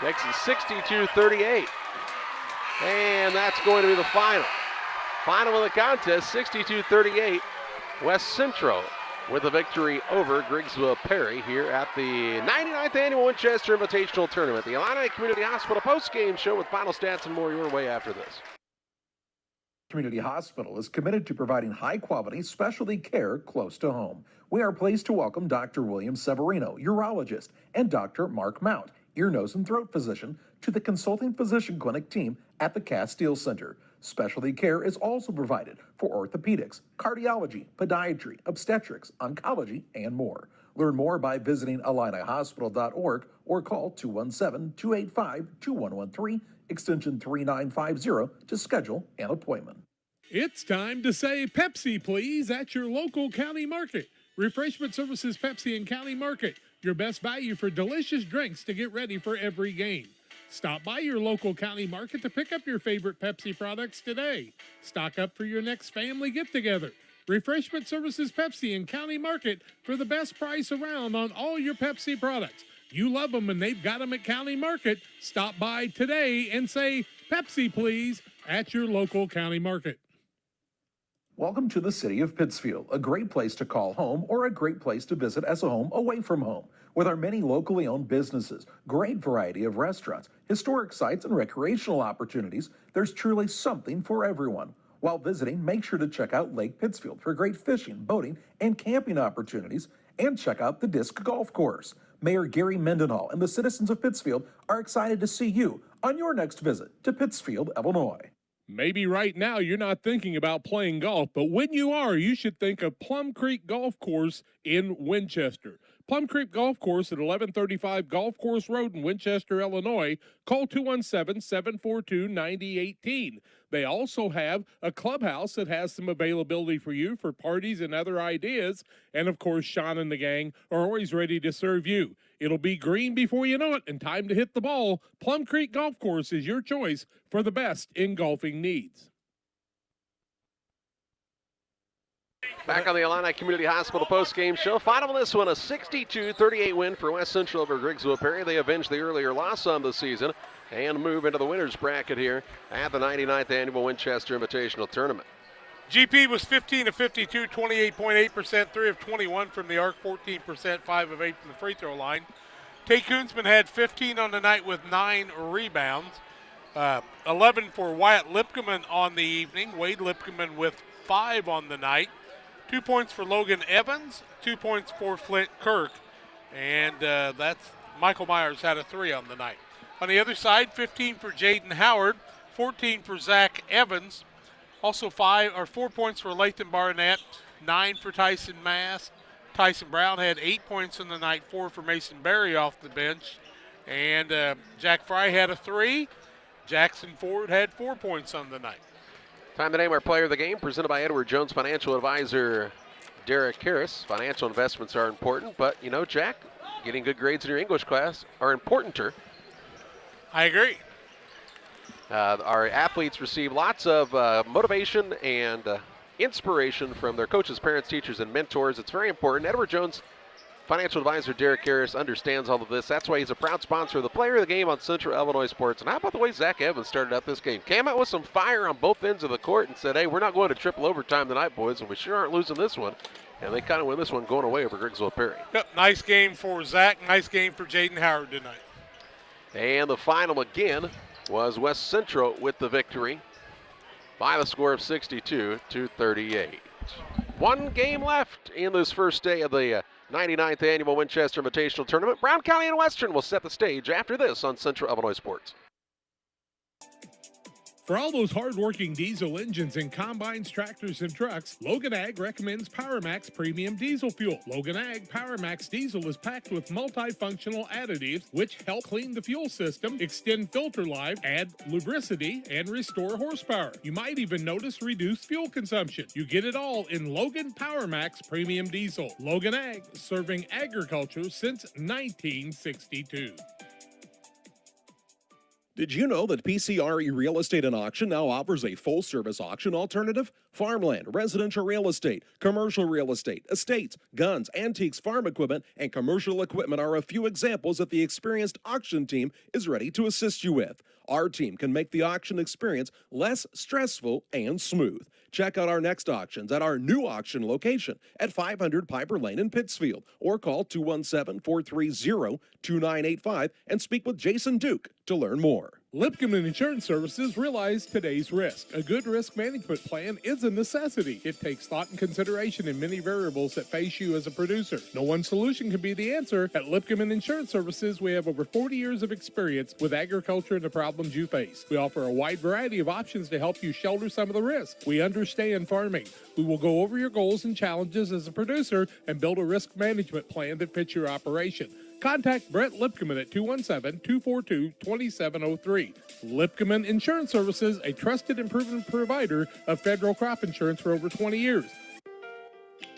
Makes it 62-38. And that's going to be the final. Final of the contest, 62-38. West Central with a victory over Griggsville Perry here at the 99th Annual Winchester Invitational Tournament. The Illini Community Hospital post-game show with final stats and more your way after this. Community Hospital is committed to providing high-quality specialty care close to home. We are pleased to welcome Dr. William Severino, urologist, and Dr. Mark Mount, ear, nose, and throat physician, to the consulting physician clinic team at the Castile Center. Specialty care is also provided for orthopedics, cardiology, podiatry, obstetrics, oncology, and more. Learn more by visiting IlliniHospital.org or call 217-285-2113, extension 3950 to schedule an appointment. It's time to say Pepsi, please, at your local county market. Refreshment Services Pepsi and County Market, your best value for delicious drinks to get ready for every game. Stop by your local county market to pick up your favorite Pepsi products today. Stock up for your next family get-together. Refreshment Services Pepsi and County Market for the best price around on all your Pepsi products. You love them and they've got them at County Market. Stop by today and say Pepsi, please, at your local county market. Welcome to the city of Pittsfield, a great place to call home or a great place to visit as a home away from home. With our many locally owned businesses, great variety of restaurants, historic sites, and recreational opportunities, there's truly something for everyone. While visiting, make sure to check out Lake Pittsfield for great fishing, boating, and camping opportunities, and check out the Disc Golf Course. Mayor Gary Mendenhall and the citizens of Pittsfield are excited to see you on your next visit to Pittsfield, Illinois. Maybe right now you're not thinking about playing golf, but when you are, you should think of Plum Creek Golf Course in Winchester. Plum Creek Golf Course at 1135 Golf Course Road in Winchester, Illinois. Call 217-742-9018. They also have a clubhouse that has some availability for you for parties and other ideas. And, of course, Sean and the gang are always ready to serve you. It'll be green before you know it and time to hit the ball. Plum Creek Golf Course is your choice for the best in golfing needs. Back on the Illini Community Hospital post-game show. Final of this one, a 62-38 win for West Central over Griggsville Perry. They avenged the earlier loss on the season and move into the winner's bracket here at the 99th Annual Winchester Invitational Tournament. GP was 15 of 52, 28.8%, 3 of 21 from the arc, 14%, 5 of 8 from the free throw line. Tate Koonsman had 15 on the night with 9 rebounds. 11 for Wyatt Lipkeman on the evening. Wade Lipkeman with 5 on the night. 2 points for Logan Evans, 2 points for Flint Kirk. And that's Michael Myers had a 3 on the night. On the other side, 15 for Jaden Howard, 14 for Zach Evans. Also 4 points for Lathan Barnett, 9 for Tyson Mass. Tyson Brown had 8 points on the night, 4 for Mason Berry off the bench. And Jack Fry had a 3. Jackson Ford had 4 points on the night. Time to name our player of the game, presented by Edward Jones Financial Advisor Derek Harris. Financial investments are important, but, you know, Jack, getting good grades in your English class are importanter. I agree. Our athletes receive lots of motivation and inspiration from their coaches, parents, teachers, and mentors. It's very important. Edward Jones Financial Advisor Derek Harris understands all of this. That's why he's a proud sponsor of the player of the game on Central Illinois Sports. And how about the way Zach Evans started out this game? Came out with some fire on both ends of the court and said, hey, we're not going to triple overtime tonight, boys, and we sure aren't losing this one. And they kind of win this one going away over Griggsville Perry. Yep, nice game for Zach. Nice game for Jaden Howard tonight. And the final again was West Central with the victory by the score of 62-38. One game left in this first day of the 99th Annual Winchester Invitational Tournament. Brown County and Western will set the stage after this on Central Illinois Sports. For all those hard-working diesel engines and combines, tractors, and trucks, Logan Ag recommends PowerMax Premium Diesel Fuel. Logan Ag PowerMax Diesel is packed with multifunctional additives which help clean the fuel system, extend filter life, add lubricity, and restore horsepower. You might even notice reduced fuel consumption. You get it all in Logan PowerMax Premium Diesel. Logan Ag, serving agriculture since 1962. Did you know that PCRE Real Estate and Auction now offers a full-service auction alternative? Farmland, residential real estate, commercial real estate, estates, guns, antiques, farm equipment, and commercial equipment are a few examples that the experienced auction team is ready to assist you with. Our team can make the auction experience less stressful and smooth. Check out our next auctions at our new auction location at 500 Piper Lane in Pittsfield, or call 217-430-2985 and speak with Jason Duke to learn more. Lipcomb Insurance Services realize today's risk. A good risk management plan is a necessity. It takes thought and consideration in many variables that face you as a producer. No one solution can be the answer. At Lipcomb Insurance Services, we have over 40 years of experience with agriculture and the problems you face. We offer a wide variety of options to help you shoulder some of the risk. We understand farming. We will go over your goals and challenges as a producer and build a risk management plan that fits your operation. Contact Brett Lipkeman at 217-242-2703. Lipkeman Insurance Services, a trusted and proven provider of federal crop insurance for over 20 years.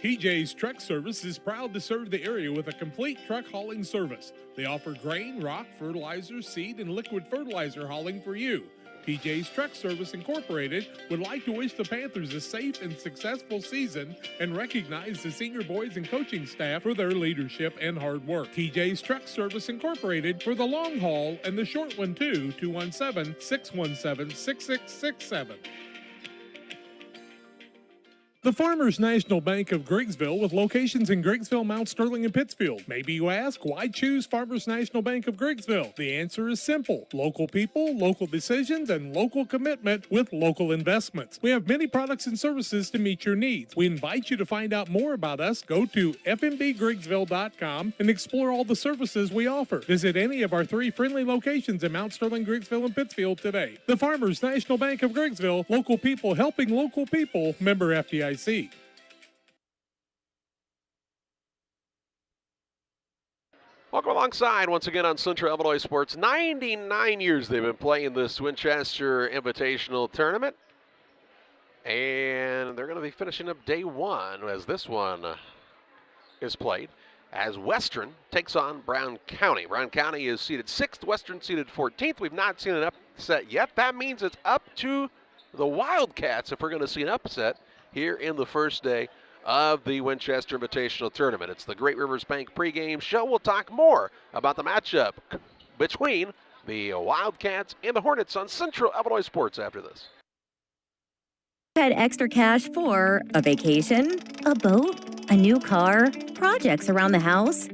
TJ's Truck Service is proud to serve the area with a complete truck hauling service. They offer grain, rock, fertilizer, seed, and liquid fertilizer hauling for you. TJ's Truck Service Incorporated would like to wish the Panthers a safe and successful season and recognize the senior boys and coaching staff for their leadership and hard work. TJ's Truck Service Incorporated for the long haul and the short one too, 217-617-6667. The Farmers National Bank of Griggsville with locations in Griggsville, Mount Sterling, and Pittsfield. Maybe you ask, why choose Farmers National Bank of Griggsville? The answer is simple. Local people, local decisions, and local commitment with local investments. We have many products and services to meet your needs. We invite you to find out more about us. Go to fmbgriggsville.com and explore all the services we offer. Visit any of our 3 friendly locations in Mount Sterling, Griggsville, and Pittsfield today. The Farmers National Bank of Griggsville, local people helping local people, member FDIC. Welcome alongside once again on Central Illinois Sports. 99 years they've been playing this Winchester Invitational Tournament. And they're going to be finishing up day 1 as this one is played. As Western takes on Brown County. Brown County is seated 6th, Western seated 14th. We've not seen an upset yet. That means it's up to the Wildcats if we're going to see an upset here in the first day of the Winchester Invitational Tournament. It's the Great Rivers Bank pregame show. We'll talk more about the matchup between the Wildcats and the Hornets on Central Illinois Sports after this. Had extra cash for a vacation, a boat, a new car, projects around the house?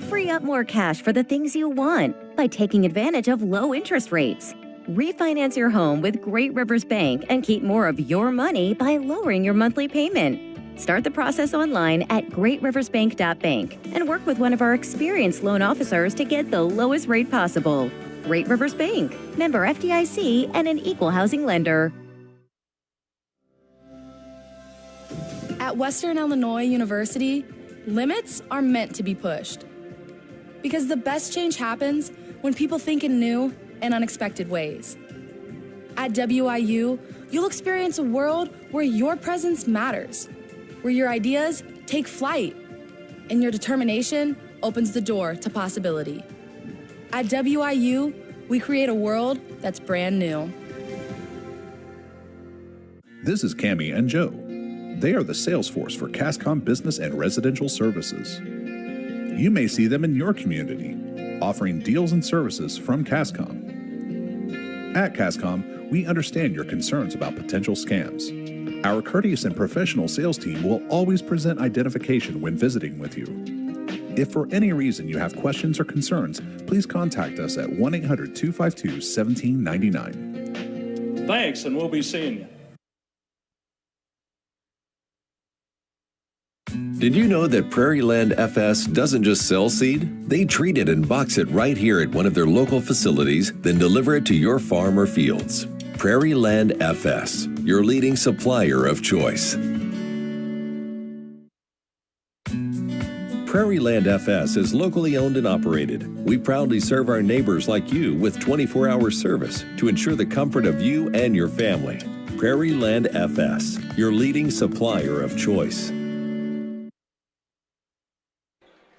Free up more cash for the things you want by taking advantage of low interest rates. Refinance your home with Great Rivers Bank and keep more of your money by lowering your monthly payment. Start the process online at greatriversbank.bank and work with one of our experienced loan officers to get the lowest rate possible. Great Rivers Bank, member FDIC, and an equal housing lender. At Western Illinois University, limits are meant to be pushed. Because the best change happens when people think in new and unexpected ways. At WIU, you'll experience a world where your presence matters, where your ideas take flight, and your determination opens the door to possibility. At WIU, we create a world that's brand new. This is Cammie and Joe. They are the sales force for CASCOM Business and Residential Services. You may see them in your community, offering deals and services from CASCOM. At CASCOM, we understand your concerns about potential scams. Our courteous and professional sales team will always present identification when visiting with you. If for any reason you have questions or concerns, please contact us at 1-800-252-1799. Thanks, and we'll be seeing you. Did you know that Prairie Land FS doesn't just sell seed? They treat it and box it right here at one of their local facilities, then deliver it to your farm or fields. Prairie Land FS, your leading supplier of choice. Prairie Land FS is locally owned and operated. We proudly serve our neighbors like you with 24-hour service to ensure the comfort of you and your family. Prairie Land FS, your leading supplier of choice.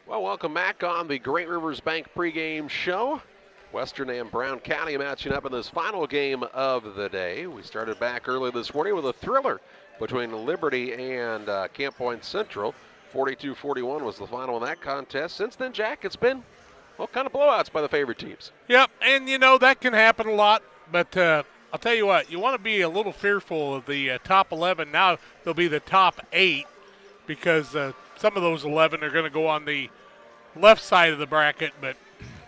Well, welcome back on the Great Rivers Bank pregame show. Western and Brown County matching up in this final game of the day. We started back early this morning with a thriller between Liberty and Camp Point Central. 42-41 was the final in that contest. Since then, Jack, it's been, well, kind of blowouts by the favorite teams. Yep, and you know that can happen a lot But I'll tell you what, you want to be a little fearful of the top 11. Now they'll be the top 8 because some of those 11 are going to go on the left side of the bracket. But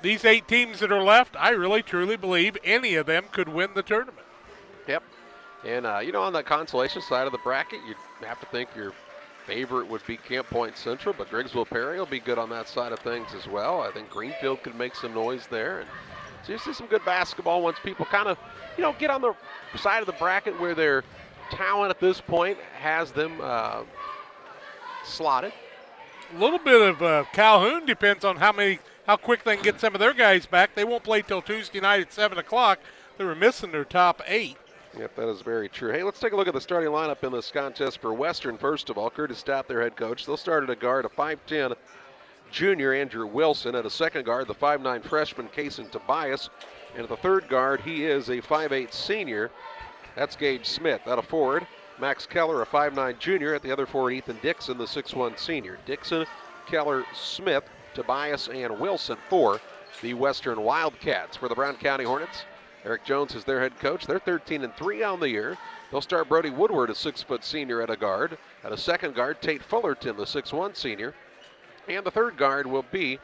these 8 teams that are left, I really truly believe any of them could win the tournament. Yep. And, on the consolation side of the bracket, you'd have to think your favorite would be Camp Point Central, but Griggsville Perry will be good on that side of things as well. I think Greenfield could make some noise there. And so you see some good basketball once people kind of, get on the side of the bracket where their talent at this point has them slotted. A little bit of Calhoun depends on how quick they can get some of their guys back. They won't play till Tuesday night at 7 o'clock. They were missing their top 8. Yep, that is very true. Hey, let's take a look at the starting lineup in this contest for Western. First of all, Curtis Stapp, their head coach. They'll start at a guard, a 5'10" junior, Andrew Wilson. At a second guard, the 5'9" freshman, Payson Tobias. And at the third guard, he is a 5'8" senior. That's Gage Smith. At a forward, Max Keller, a 5'9" junior. At the other forward, Ethan Dixon, the 6'1" senior. Dixon, Keller, Smith, Tobias, and Wilson for the Western Wildcats. For the Brown County Hornets, Eric Jones is their head coach. They're 13-3 on the year. They'll start Brody Woodward, a 6-foot senior, at a guard. At a second guard, Tate Fullerton, the 6'1" senior. And the third guard will be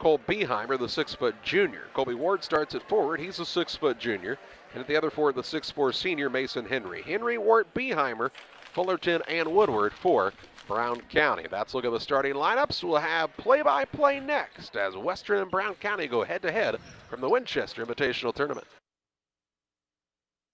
Cole Beheimer, the 6-foot junior. Colby Ward starts at forward. He's a 6-foot junior. And at the other forward, the 6'4" senior, Mason Henry. Henry, Ward, Beheimer, Fullerton, and Woodward for Brown County. That's a look at the starting lineups. We'll have play-by-play next as Western and Brown County go head-to-head from the Winchester Invitational Tournament.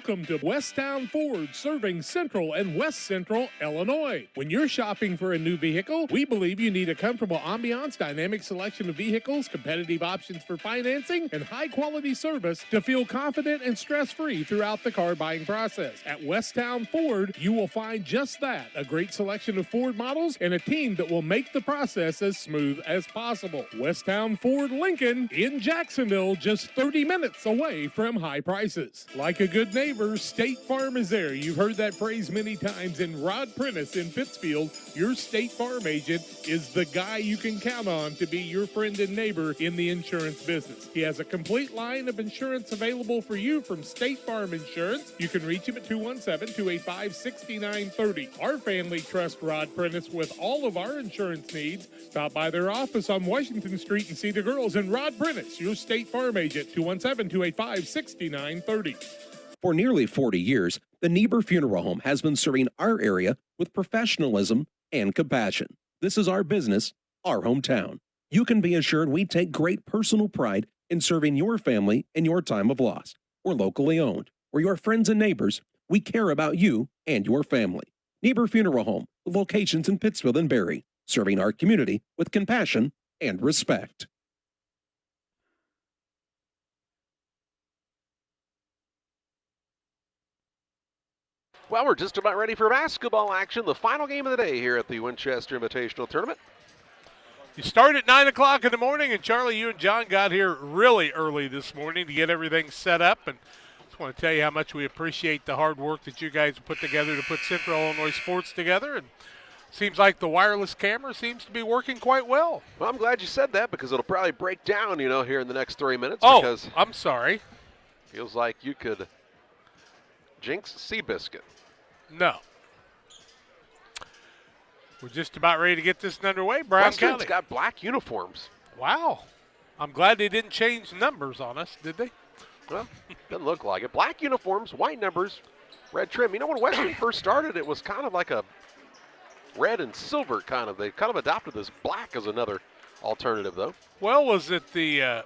Welcome to Westtown Ford, serving Central and West Central Illinois. When you're shopping for a new vehicle, we believe you need a comfortable ambiance, dynamic selection of vehicles, competitive options for financing, and high-quality service to feel confident and stress-free throughout the car buying process. At Westtown Ford, you will find just that, a great selection of Ford models and a team that will make the process as smooth as possible. Westtown Ford Lincoln in Jacksonville, just 30 minutes away from high prices. Like a good neighbor, State Farm is there. You've heard that phrase many times. And Rod Prentice in Pittsfield, your State Farm agent, is the guy you can count on to be your friend and neighbor in the insurance business. He has a complete line of insurance available for you from State Farm Insurance. You can reach him at 217-285-6930. Our family trusts Rod Prentice with all of our insurance needs. Stop by their office on Washington Street and see the girls. And Rod Prentice, your State Farm agent, 217-285-6930. For nearly 40 years, the Niebuhr Funeral Home has been serving our area with professionalism and compassion. This is our business, our hometown. You can be assured we take great personal pride in serving your family in your time of loss. We're locally owned. We're your friends and neighbors. We care about you and your family. Niebuhr Funeral Home, with locations in Pittsfield and Barry, serving our community with compassion and respect. Well, we're just about ready for basketball action, the final game of the day here at the Winchester Invitational Tournament. You start at 9 o'clock in the morning, and Charlie, you and John got here really early this morning to get everything set up. And I just want to tell you how much we appreciate the hard work that you guys put together to put Central Illinois sports together. And seems like the wireless camera seems to be working quite well. Well, I'm glad you said that because it'll probably break down, here in the next 3 minutes. Oh, because I'm sorry. Feels like you could jinx Seabiscuit. No. We're just about ready to get this underway. Brown County. Western's got black uniforms. Wow. I'm glad they didn't change numbers on us, did they? Well, doesn't look like it. Black uniforms, white numbers, red trim. When Western first started, it was kind of like a red and silver kind of. They kind of adopted this black as another alternative, though. Well, was it the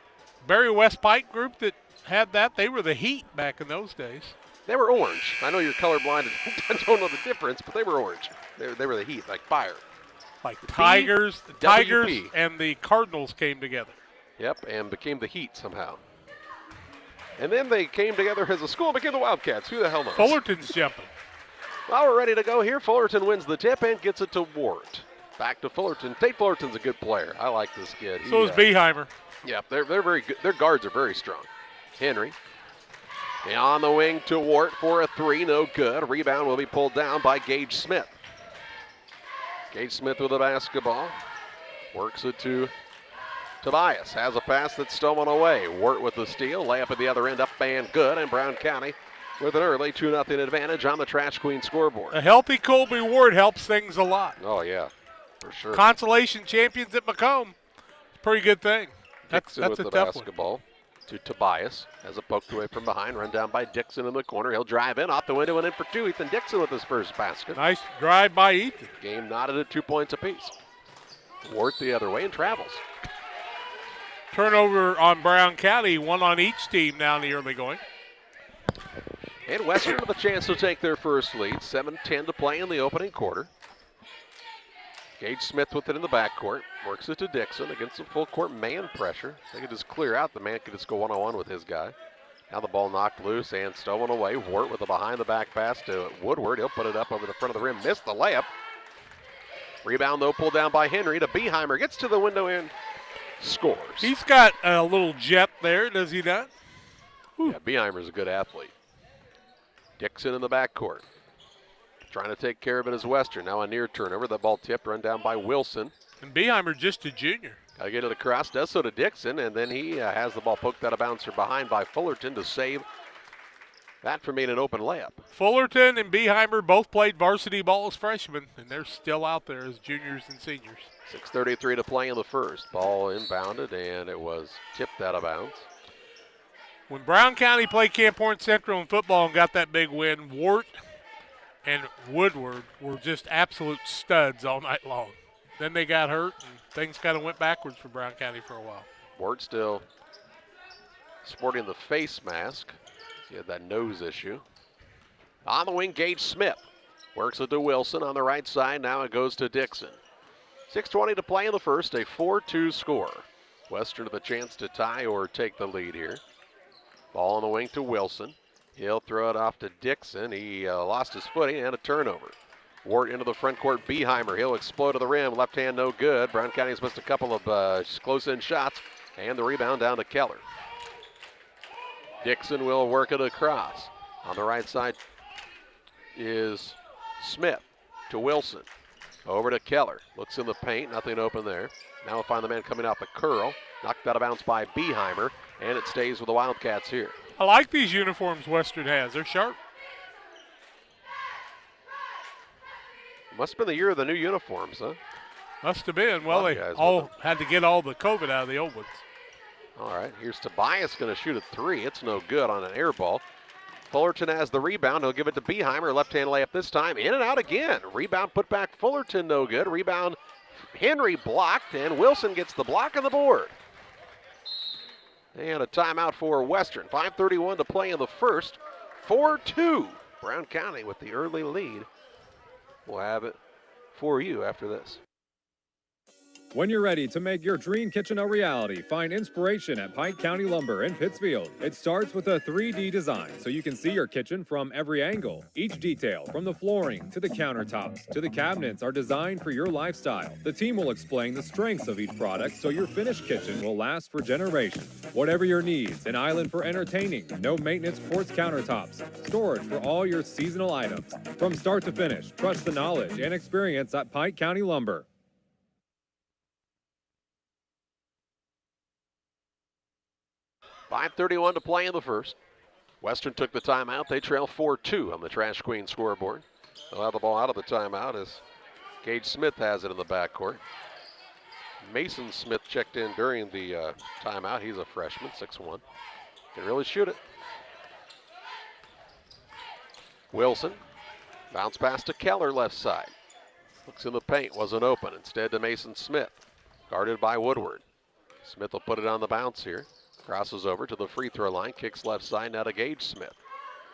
Barry West Pike group that had that? They were the Heat back in those days. They were orange. I know you're colorblind and don't know the difference, but they were orange. They were the Heat, like fire. Like the Tigers and the Cardinals came together. Yep, and became the Heat somehow. And then they came together as a school and became the Wildcats. Who the hell knows? Fullerton's jumping. Well, we're ready to go here. Fullerton wins the tip and gets it to Ward. Back to Fullerton. Tate Fullerton's a good player. I like this kid. So is Beheimer. Yeah, they're very good. Their guards are very strong. Henry. And on the wing to Wart for a three, no good. Rebound will be pulled down by Gage Smith. Gage Smith with the basketball. Works it to Tobias has a pass that's stolen away. Wirt with the steal. Layup at the other end, up and good. And Brown County with an early 2-0 advantage on the Trash Queen scoreboard. A healthy Colby Ward helps things a lot. Oh, yeah, for sure. Consolation champions at Macomb. Pretty good thing. That's with a the tough basketball to Tobias. Has it poked away from behind. Run down by Dixon in the corner. He'll drive in off the window and in for two. Ethan Dixon with his first basket. Nice drive by Ethan. Game knotted at 2 points apiece. Ward the other way and travels. Turnover on Brown County, one on each team now in the early going. And Western with a chance to take their first lead. 7:10 to play in the opening quarter. Gage Smith with it in the backcourt. Works it to Dixon against some full court man pressure. They could just clear out. The man could just go one-on-one with his guy. Now the ball knocked loose and stolen away. Wirt with a behind-the-back pass to Woodward. He'll put it up over the front of the rim. Missed the layup. Rebound, though, pulled down by Henry to Beheimer. Gets to the window and scores. He's got a little jet there, does he not? Yeah, Beheimer's a good athlete. Dixon in the backcourt. Trying to take care of it as Western. Now a near turnover. The ball tipped, run down by Wilson. And Beheimer just a junior. Got to get it across. Does so to Dixon, and then he has the ball poked out of bounds from behind by Fullerton to save that from being an open layup. Fullerton and Beheimer both played varsity ball as freshmen, and they're still out there as juniors and seniors. 6:33 to play in the first. Ball inbounded, and it was tipped out of bounds. When Brown County played Camp Horn Central in football and got that big win, Wirt and Woodward were just absolute studs all night long. Then they got hurt, and things kind of went backwards for Brown County for a while. Wirt still sporting the face mask. He had that nose issue. On the wing, Gage Smith works it to Wilson on the right side. Now it goes to Dixon. 6:20 to play in the first, a 4-2 score. Western with a chance to tie or take the lead here. Ball on the wing to Wilson. He'll throw it off to Dixon. He lost his footing and a turnover. Wirt into the front court. Beheimer. He'll explode to the rim. Left hand no good. Brown County's missed a couple of close-in shots. And the rebound down to Keller. Dixon will work it across. On the right side is Smith to Wilson. Over to Keller. Looks in the paint. Nothing open there. Now we'll find the man coming out the curl. Knocked out of bounds by Beheimer. And it stays with the Wildcats here. I like these uniforms Western has. They're sharp. Must have been the year of the new uniforms, huh? Must have been. Well, they all had to get all the COVID out of the old ones. All right, here's Tobias going to shoot a three. It's no good on an air ball. Fullerton has the rebound. He'll give it to Beheimer. Left-hand layup this time. In and out again. Rebound put back Fullerton, no good. Rebound Henry blocked, and Wilson gets the block on the board. And a timeout for Western. 5:31 to play in the first. 4-2. Brown County with the early lead. We'll have it for you after this. When you're ready to make your dream kitchen a reality, find inspiration at Pike County Lumber in Pittsfield. It starts with a 3D design so you can see your kitchen from every angle. Each detail, from the flooring to the countertops to the cabinets, are designed for your lifestyle. The team will explain the strengths of each product so your finished kitchen will last for generations. Whatever your needs, an island for entertaining, no maintenance quartz countertops, storage for all your seasonal items. From start to finish, trust the knowledge and experience at Pike County Lumber. 5:31 to play in the first. Western took the timeout. They trail 4-2 on the Trash Queen scoreboard. They'll have the ball out of the timeout as Gage Smith has it in the backcourt. Mason Smith checked in during the timeout. He's a freshman, 6'1". Can really shoot it. Wilson. Bounce pass to Keller left side. Looks in the paint, wasn't open. Instead to Mason Smith. Guarded by Woodward. Smith will put it on the bounce here. Crosses over to the free throw line, kicks left side, now to Gage Smith.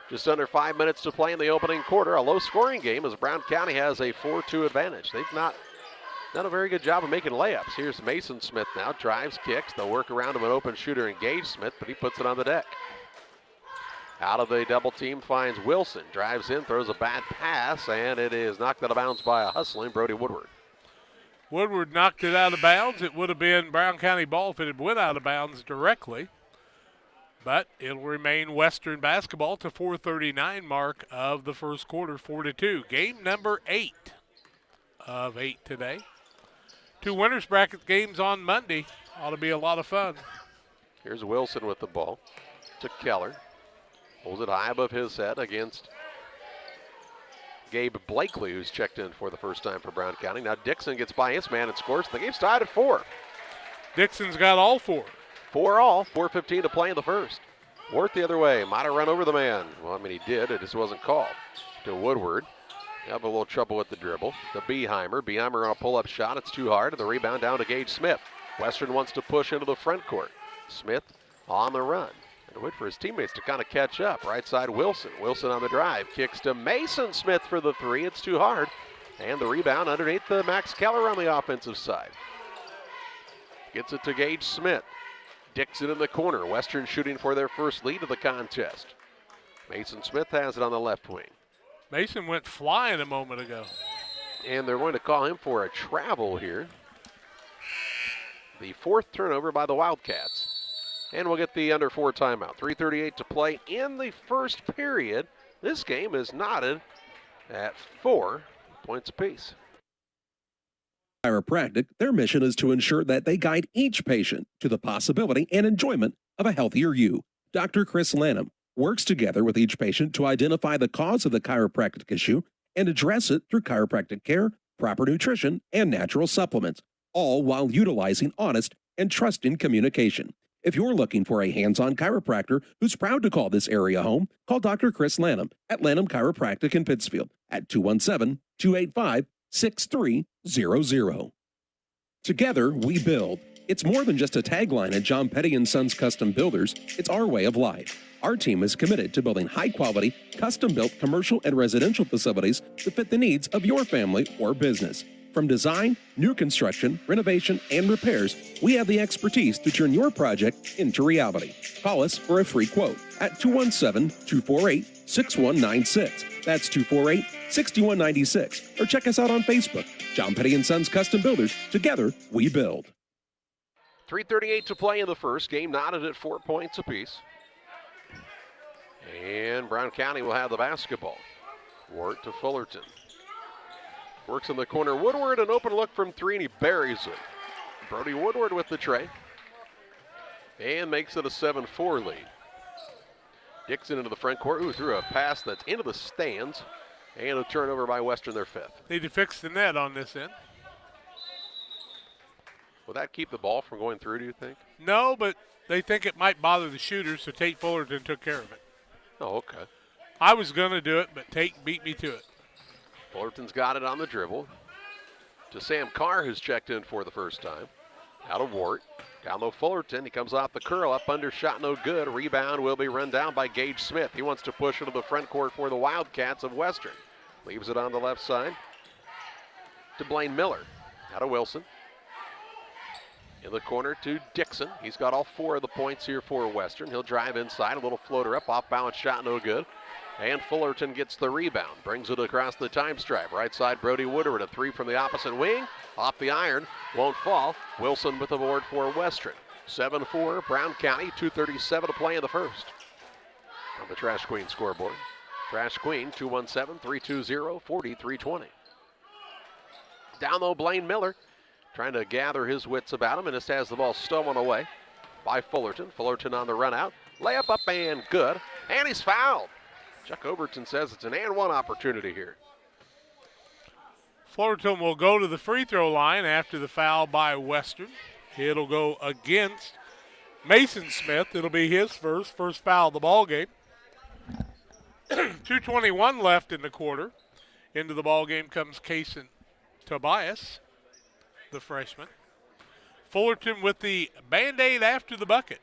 Just under 5 minutes to play in the opening quarter. A low-scoring game as Brown County has a 4-2 advantage. They've not done a very good job of making layups. Here's Mason Smith now, drives, kicks. They'll work around him an open shooter in Gage Smith, but he puts it on the deck. Out of the double team finds Wilson. Drives in, throws a bad pass, and it is knocked out of bounds by a hustling Brody Woodward. Woodward knocked it out of bounds. It would have been Brown County ball if it had went out of bounds directly. But it'll remain Western basketball to 4:39 mark of the first quarter, 4-2. Game number 8 of 8 today. 2 winners bracket games on Monday. Ought to be a lot of fun. Here's Wilson with the ball to Keller. Holds it high above his head against Gabe Blakely, who's checked in for the first time for Brown County. Now Dixon gets by his man and scores. The game's tied at 4. Dixon's got all 4. 4 all, 4:15 to play in the first. Worth the other way, might have run over the man. Well, I mean, he did, it just wasn't called. To Woodward, have a little trouble with the dribble. To Beheimer, Beheimer on a pull-up shot, it's too hard, and the rebound down to Gage Smith. Western wants to push into the front court. Smith on the run. And wait for his teammates to kind of catch up. Right side, Wilson. Wilson on the drive, kicks to Mason Smith for the 3, it's too hard. And the rebound underneath the Max Keller on the offensive side. Gets it to Gage Smith. Dixon in the corner. Western shooting for their first lead of the contest. Mason Smith has it on the left wing. Mason went flying a moment ago. And they're going to call him for a travel here. The 4th turnover by the Wildcats. And we'll get the under 4 timeout. 3:38 to play in the first period. This game is knotted at 4 points apiece. Chiropractic, their mission is to ensure that they guide each patient to the possibility and enjoyment of a healthier you. Dr. Chris Lanham works together with each patient to identify the cause of the chiropractic issue and address it through chiropractic care, proper nutrition, and natural supplements, all while utilizing honest and trusting communication. If you're looking for a hands-on chiropractor who's proud to call this area home, call Dr. Chris Lanham at Lanham Chiropractic in Pittsfield at 217-285-6300. Together, we build. It's more than just a tagline at John Petty & Sons Custom Builders. It's our way of life. Our team is committed to building high-quality, custom-built commercial and residential facilities to fit the needs of your family or business. From design, new construction, renovation, and repairs, we have the expertise to turn your project into reality. Call us for a free quote at 217-248-6196. That's 248-6196. Or check us out on Facebook. John Petty & Sons Custom Builders. Together, we build. 3:38 to play in the first. Game knotted at 4 points apiece. And Brown County will have the basketball. Wart to Fullerton. Works in the corner. Woodward, an open look from 3, and he buries it. Brody Woodward with the tray. And makes it a 7-4 lead. Dixon into the front court. Ooh, threw a pass that's into the stands. And a turnover by Western, their 5th. Need to fix the net on this end. Will that keep the ball from going through, do you think? No, but they think it might bother the shooters, so Tate Fullerton took care of it. Oh, okay. I was going to do it, but Tate beat me to it. Fullerton's got it on the dribble. To Sam Carr, who's checked in for the first time. Out of Wart. Down low Fullerton. He comes off the curl. Up under, shot no good. Rebound will be run down by Gage Smith. He wants to push into the front court for the Wildcats of Western. Leaves it on the left side to Blaine Miller. Out of Wilson. In the corner to Dixon. He's got all 4 of the points here for Western. He'll drive inside. A little floater up. Off balance shot no good. And Fullerton gets the rebound. Brings it across the time stripe. Right side, Brody Woodward. A 3 from the opposite wing. Off the iron. Won't fall. Wilson with the board for Western. 7-4, Brown County. 2:37 to play in the first. On the Trash Queen scoreboard. Trash Queen, 217-320-4320. Down low, Blaine Miller. Trying to gather his wits about him, and just has the ball stolen away by Fullerton. Fullerton on the run out. Layup up and good. And he's fouled. Chuck Overton says it's an and one opportunity here. Fullerton will go to the free throw line after the foul by Western. It'll go against Mason Smith. It'll be his first foul of the ball game. 2:21 left in the quarter. Into the ball game comes Payson Tobias, the freshman. Fullerton with the Band-Aid after the bucket.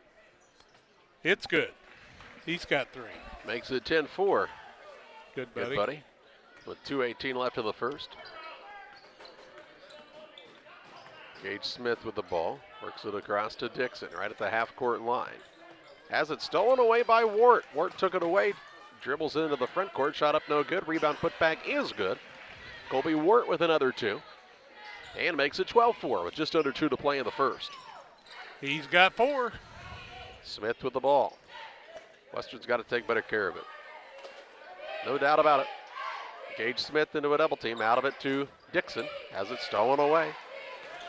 It's good. He's got 3. Makes it 10-4. Good, buddy. Good, buddy. With 2:18 left in the first. Gage Smith with the ball. Works it across to Dixon right at the half-court line. Has it stolen away by Wart. Wart took it away. Dribbles into the front court. Shot up no good. Rebound put back is good. Colby Wart with another 2. And makes it 12-4 with just under 2 to play in the first. He's got 4. Smith with the ball. Western's got to take better care of it. No doubt about it. Gage Smith into a double team. Out of it to Dixon. Has it stolen away.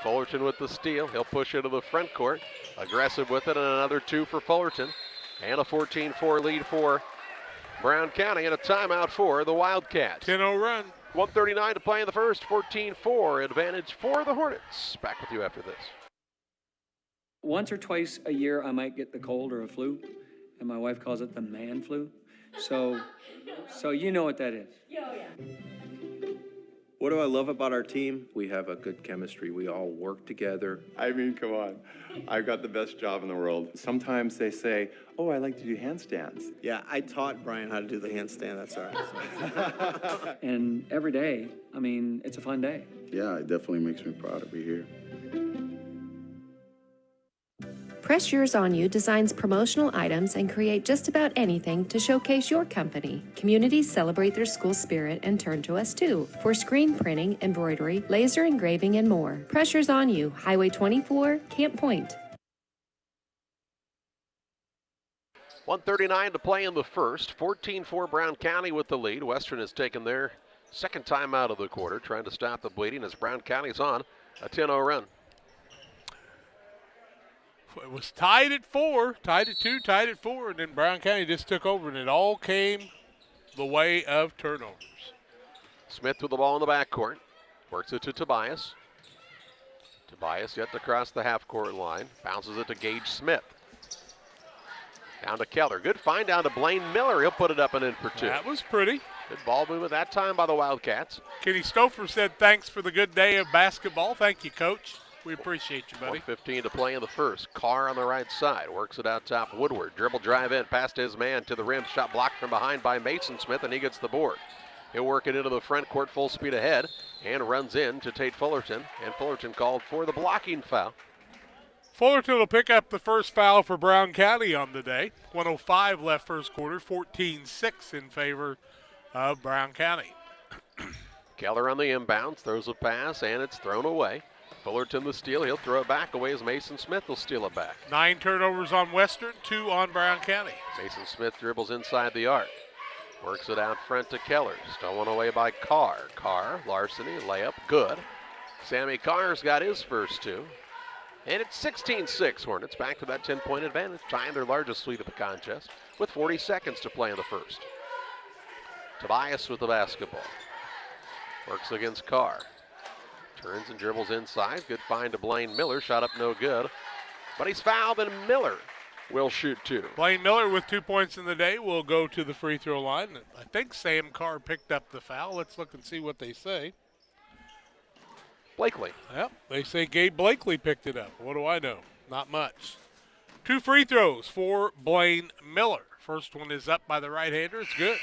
Fullerton with the steal. He'll push into the front court. Aggressive with it, and another 2 for Fullerton. And a 14-4 lead for Brown County, and a timeout for the Wildcats. 10-0 run. 1:39 to play in the first. 14-4 advantage for the Hornets. Back with you after this. Once or twice a year, I might get the cold or a flu, and my wife calls it the man flu. So you know what that is. What do I love about our team? We have a good chemistry. We all work together. I mean, come on. I've got the best job in the world. Sometimes they say, oh, I like to do handstands. Yeah, I taught Brian how to do the handstand. That's all right. And every day, I mean, it's a fun day. Yeah, it definitely makes me proud to be here. Press Yours On You designs promotional items and create just about anything to showcase your company. Communities celebrate their school spirit and turn to us too for screen printing, embroidery, laser engraving, and more. Press Yours On You, Highway 24, Camp Point. 1:39 to play in the first. 14-4 Brown County with the lead. Western has taken their second time out of the quarter, trying to stop the bleeding as Brown County's on a 10-0 run. It was tied at 4, tied at 2, tied at 4, and then Brown County just took over, and it all came the way of turnovers. Smith with the ball in the backcourt. Works it to Tobias. Tobias yet to cross the half-court line. Bounces it to Gage Smith. Down to Keller. Good find down to Blaine Miller. He'll put it up and in for 2. That was pretty. Good ball movement that time by the Wildcats. Kenny Stouffer said thanks for the good day of basketball. Thank you, Coach. We appreciate you, buddy. 1:15 to play in the first. Carr on the right side. Works it out top. Woodward. Dribble drive in. Past his man to the rim. Shot blocked from behind by Mason Smith, and he gets the board. He'll work it into the front court full speed ahead and runs in to Tate Fullerton. And Fullerton called for the blocking foul. Fullerton will pick up the first foul for Brown County on the day. 1:05 left first quarter. 14-6 in favor of Brown County. Keller on the inbounds. Throws a pass, and it's thrown away. Fullerton the steal. He'll throw it back away as Mason Smith will steal it back. 9 turnovers on Western, 2 on Brown County. Mason Smith dribbles inside the arc. Works it out front to Keller. Stolen away by Carr. Carr, larceny, layup, good. Sammy Carr's got his first 2. And it's 16-6 Hornets. Back to that 10-point advantage. Tying their largest lead of the contest with 40 seconds to play in the first. Tobias with the basketball. Works against Carr. Turns and dribbles inside. Good find to Blaine Miller. Shot up no good. But he's fouled, and Miller will shoot 2. Blaine Miller with 2 points in the day will go to the free throw line. I think Sam Carr picked up the foul. Let's look and see what they say. Blakely. Yep, they say Gabe Blakely picked it up. What do I know? Not much. 2 free throws for Blaine Miller. First one is up by the right-hander. It's good.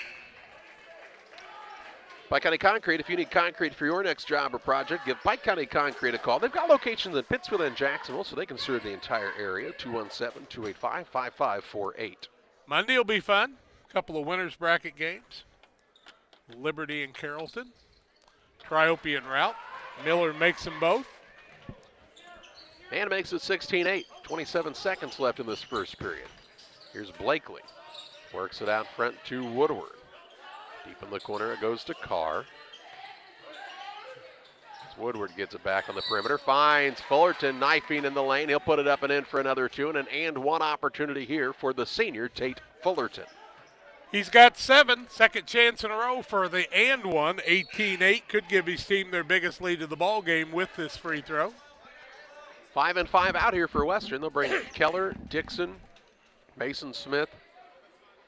Pike County Concrete, if you need concrete for your next job or project, give Pike County Concrete a call. They've got locations in Pittsfield and Jacksonville, so they can serve the entire area. 217-285-5548. Monday will be fun. A couple of winners bracket games. Liberty and Carrollton. Triopian route. Miller makes them both. And makes it 16-8. 27 seconds left in this first period. Here's Blakely. Works it out front to Woodward. Deep in the corner, it goes to Carr. As Woodward gets it back on the perimeter. Finds Fullerton knifing in the lane. He'll put it up and in for another 2. And an one opportunity here for the senior, Tate Fullerton. He's got 7. Second chance in a row for the and one. 18-8 could give his team their biggest lead of the ball game with this free throw. 5 and 5 out here for Western. They'll bring Keller, Dixon, Mason Smith,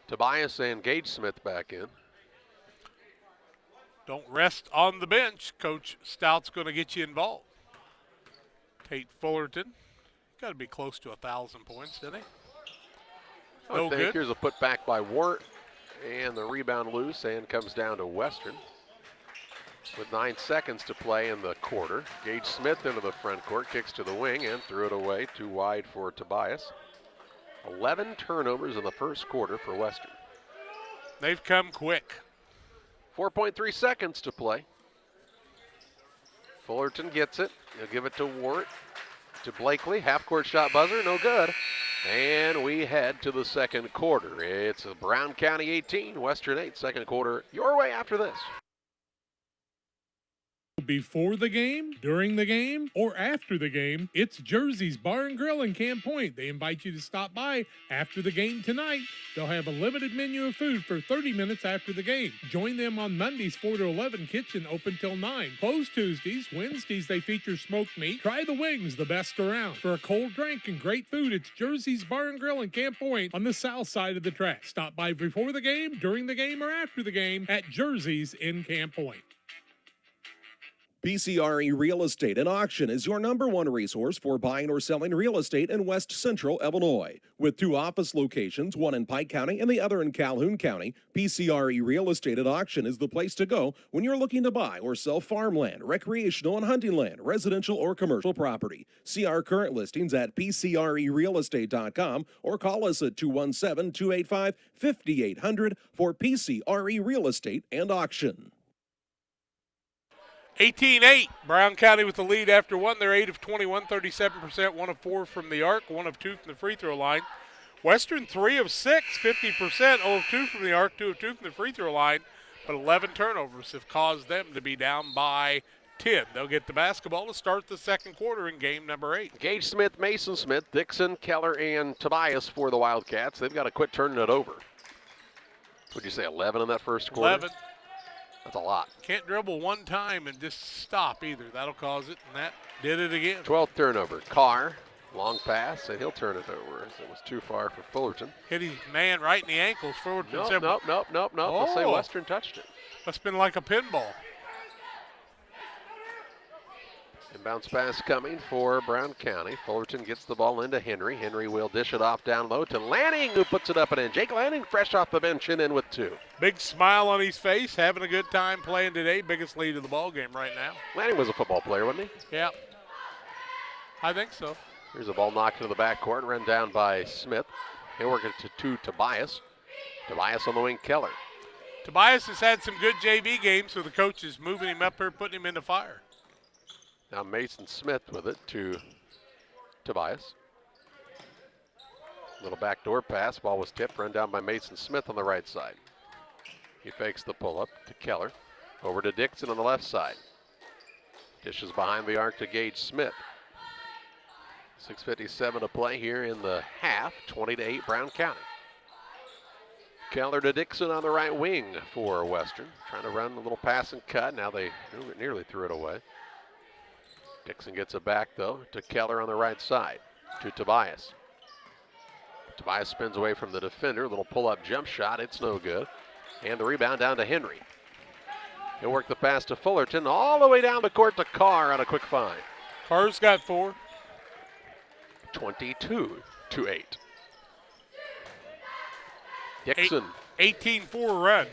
Tobias, and Gage Smith back in. Don't rest on the bench. Coach Stout's going to get you involved. Tate Fullerton. Got to be close to 1,000 points, didn't he? No good. Here's a putback by Wart. And the rebound loose and comes down to Western. With 9 seconds to play in the quarter. Gage Smith into the front court. Kicks to the wing and threw it away. Too wide for Tobias. 11 turnovers in the first quarter for Western. They've come quick. 4.3 seconds to play. Fullerton gets it. He'll give it to Wart. To Blakely. Half-court shot buzzer. No good. And we head to the second quarter. It's a Brown County 18, Western 8. Second quarter your way after this. before the game, during the game, or after the game, it's Jersey's Bar and Grill in Camp Point. They invite you to stop by after the game tonight. They'll have a limited menu of food for 30 minutes after the game. Join them on Mondays 4 to 11, kitchen open till 9. Closed Tuesdays. Wednesdays they feature smoked meat. Try the wings, the best around. For a cold drink and great food, it's Jersey's Bar and Grill in Camp Point on the south side of the track. Stop by before the game, during the game, or after the game at Jersey's in Camp Point. PCRE Real Estate and Auction is your #1 resource for buying or selling real estate in West Central Illinois. With 2 office locations, one in Pike County and the other in Calhoun County, PCRE Real Estate and Auction is the place to go when you're looking to buy or sell farmland, recreational and hunting land, residential or commercial property. See our current listings at PCRERealestate.com or call us at 217-285-5800 for PCRE Real Estate and Auction. 18-8, Brown County with the lead after one. They're 8 of 21, 37%, 1 of 4 from the arc, 1 of 2 from the free throw line. Western 3 of 6, 50%, 0 of 2 from the arc, 2 of 2 from the free throw line, but 11 turnovers have caused them to be down by 10. They'll get the basketball to start the second quarter in game number 8. Gage Smith, Mason Smith, Dixon, Keller, and Tobias for the Wildcats. They've got to quit turning it over. Would you say 11 in that first quarter? 11. That's a lot. Can't dribble one time and just stop either. That'll cause it, and that did it again. 12th turnover. Carr, long pass, and he'll turn it over. It was too far for Fullerton. Hit his man right in the ankles. Fullerton said, Nope. Oh. They'll say Western touched it. Must have been like a pinball. Inbounds pass coming for Brown County. Fullerton gets the ball into Henry. Henry will dish it off down low to Lanning, who puts it up and in. Jake Lanning fresh off the bench and in with 2. Big smile on his face, having a good time playing today. Biggest lead of the ball game right now. Lanning was a football player, wasn't he? Yeah, I think so. Here's a ball knocked into the backcourt, run down by Smith. He'll work it to Tobias. Tobias on the wing, Keller. Tobias has had some good JV games, so the coach is moving him up here, putting him in the fire. Now Mason Smith with it to Tobias. Little backdoor pass. Ball was tipped, run down by Mason Smith on the right side. He fakes the pull-up to Keller. Over to Dixon on the left side. Dishes behind the arc to Gage Smith. 6:57 to play here in the half. 20-8 Brown County. Keller to Dixon on the right wing for Western. Trying to run a little pass and cut. Now they nearly threw it away. Dixon gets it back, though, to Keller on the right side, to Tobias. Tobias spins away from the defender. Little pull-up jump shot. It's no good. And the rebound down to Henry. He'll work the pass to Fullerton all the way down the court to Carr on a quick find. Carr's got 4. 22-8. Dixon. 18-4 run.